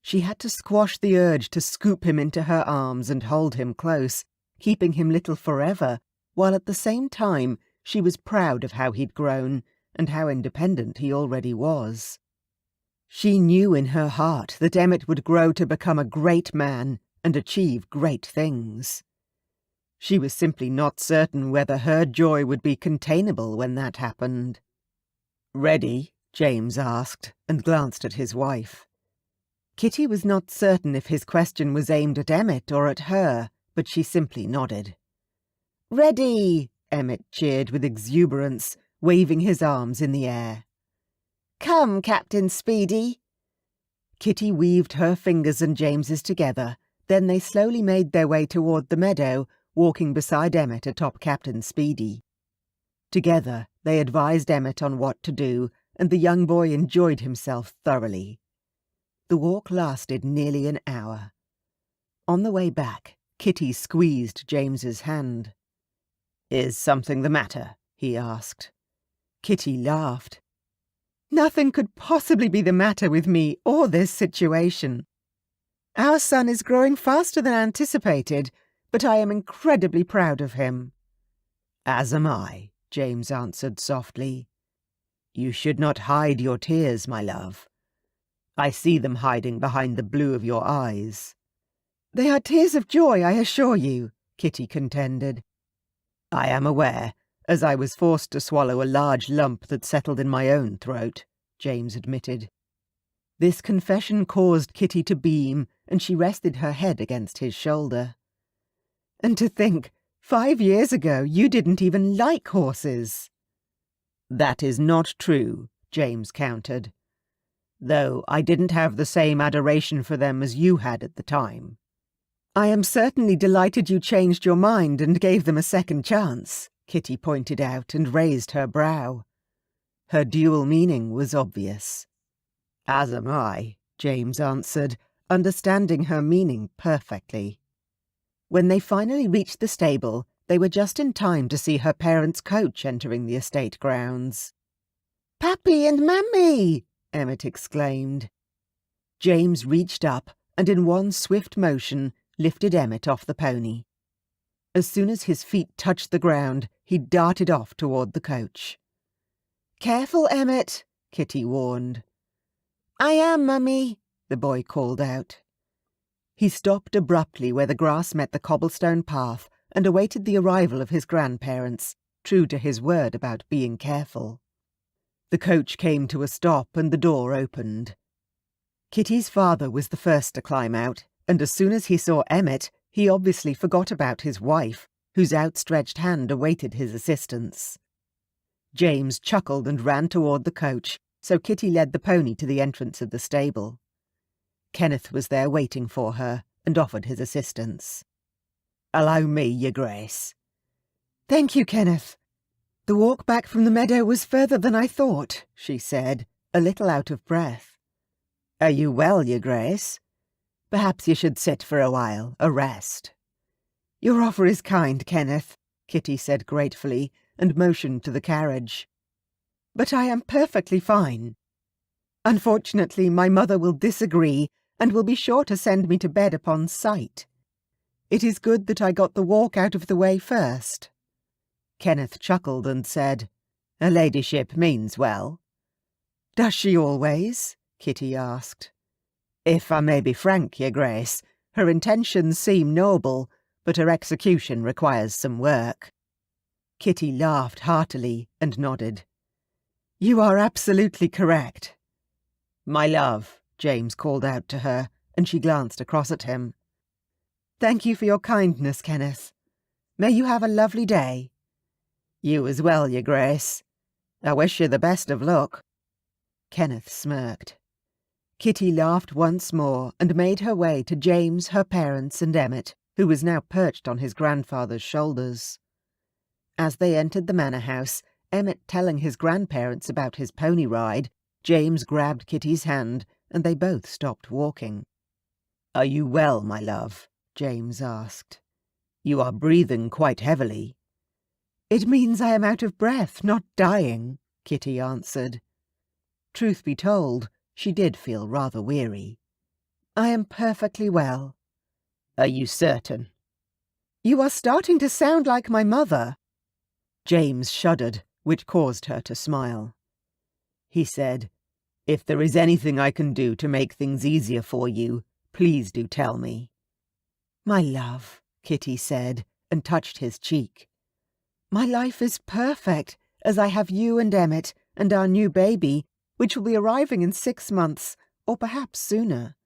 She had to squash the urge to scoop him into her arms and hold him close, keeping him little forever, while at the same time she was proud of how he'd grown and how independent he already was. She knew in her heart that Emmett would grow to become a great man and achieve great things. She was simply not certain whether her joy would be containable when that happened. "Ready?" James asked, and glanced at his wife. Kitty was not certain if his question was aimed at Emmett or at her, but she simply nodded. "Ready!" Emmett cheered with exuberance, waving his arms in the air. "Come, Captain Speedy." Kitty weaved her fingers and James's together, then they slowly made their way toward the meadow, walking beside Emmett atop Captain Speedy. Together, they advised Emmett on what to do, and the young boy enjoyed himself thoroughly. The walk lasted nearly an hour. On the way back, Kitty squeezed James's hand. "Is something the matter?" he asked. Kitty laughed. Nothing could possibly be the matter with me or this situation. Our son is growing faster than anticipated, but I am incredibly proud of him. As am I, James answered softly. You should not hide your tears, my love. I see them hiding behind the blue of your eyes. They are tears of joy, I assure you, Kitty contended. I am aware, as I was forced to swallow a large lump that settled in my own throat, James admitted. This confession caused Kitty to beam, and she rested her head against his shoulder. And to think, 5 years ago you didn't even like horses. That is not true, James countered. Though I didn't have the same adoration for them as you had at the time. I am certainly delighted you changed your mind and gave them a second chance, Kitty pointed out and raised her brow. Her dual meaning was obvious. As am I, James answered, understanding her meaning perfectly. When they finally reached the stable, they were just in time to see her parents' coach entering the estate grounds. "Pappy and Mummy!" Emmett exclaimed. James reached up and in one swift motion lifted Emmett off the pony. As soon as his feet touched the ground, he darted off toward the coach. "Careful, Emmett," Kitty warned. "I am, Mummy," the boy called out. He stopped abruptly where the grass met the cobblestone path and awaited the arrival of his grandparents, true to his word about being careful. The coach came to a stop and the door opened. Kitty's father was the first to climb out, and as soon as he saw Emmett, he obviously forgot about his wife, whose outstretched hand awaited his assistance. James chuckled and ran toward the coach, so Kitty led the pony to the entrance of the stable. Kenneth was there waiting for her and offered his assistance. "Allow me, your grace." "Thank you, Kenneth. The walk back from the meadow was further than I thought," she said, a little out of breath. "Are you well, your grace? Perhaps you should sit for a while, a rest." "Your offer is kind, Kenneth," Kitty said gratefully, and motioned to the carriage. "But I am perfectly fine. Unfortunately, my mother will disagree and will be sure to send me to bed upon sight. It is good that I got the walk out of the way first." Kenneth chuckled and said, "Her ladyship means well." "Does she always?" Kitty asked. "If I may be frank, your grace, her intentions seem noble, but her execution requires some work." Kitty laughed heartily and nodded. "You are absolutely correct." "My love," James called out to her, and she glanced across at him. "Thank you for your kindness, Kenneth. May you have a lovely day." "You as well, your grace. I wish you the best of luck." Kenneth smirked. Kitty laughed once more and made her way to James, her parents, and Emmett, who was now perched on his grandfather's shoulders. As they entered the manor house, Emmett telling his grandparents about his pony ride, James grabbed Kitty's hand, and they both stopped walking. "Are you well, my love?" James asked. "You are breathing quite heavily." "It means I am out of breath, not dying," Kitty answered. Truth be told, she did feel rather weary. "I am perfectly well." "Are you certain?" "You are starting to sound like my mother." James shuddered, which caused her to smile. He said, "If there is anything I can do to make things easier for you, please do tell me." "My love," Kitty said, and touched his cheek. "My life is perfect, as I have you and Emmett and our new baby, which will be arriving in 6 months, or perhaps sooner.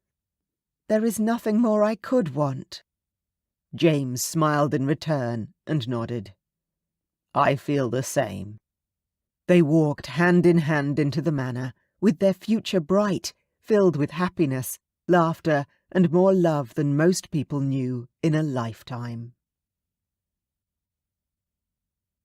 There is nothing more I could want." James smiled in return and nodded. "I feel the same." They walked hand in hand into the manor, with their future bright, filled with happiness, laughter, and more love than most people knew in a lifetime.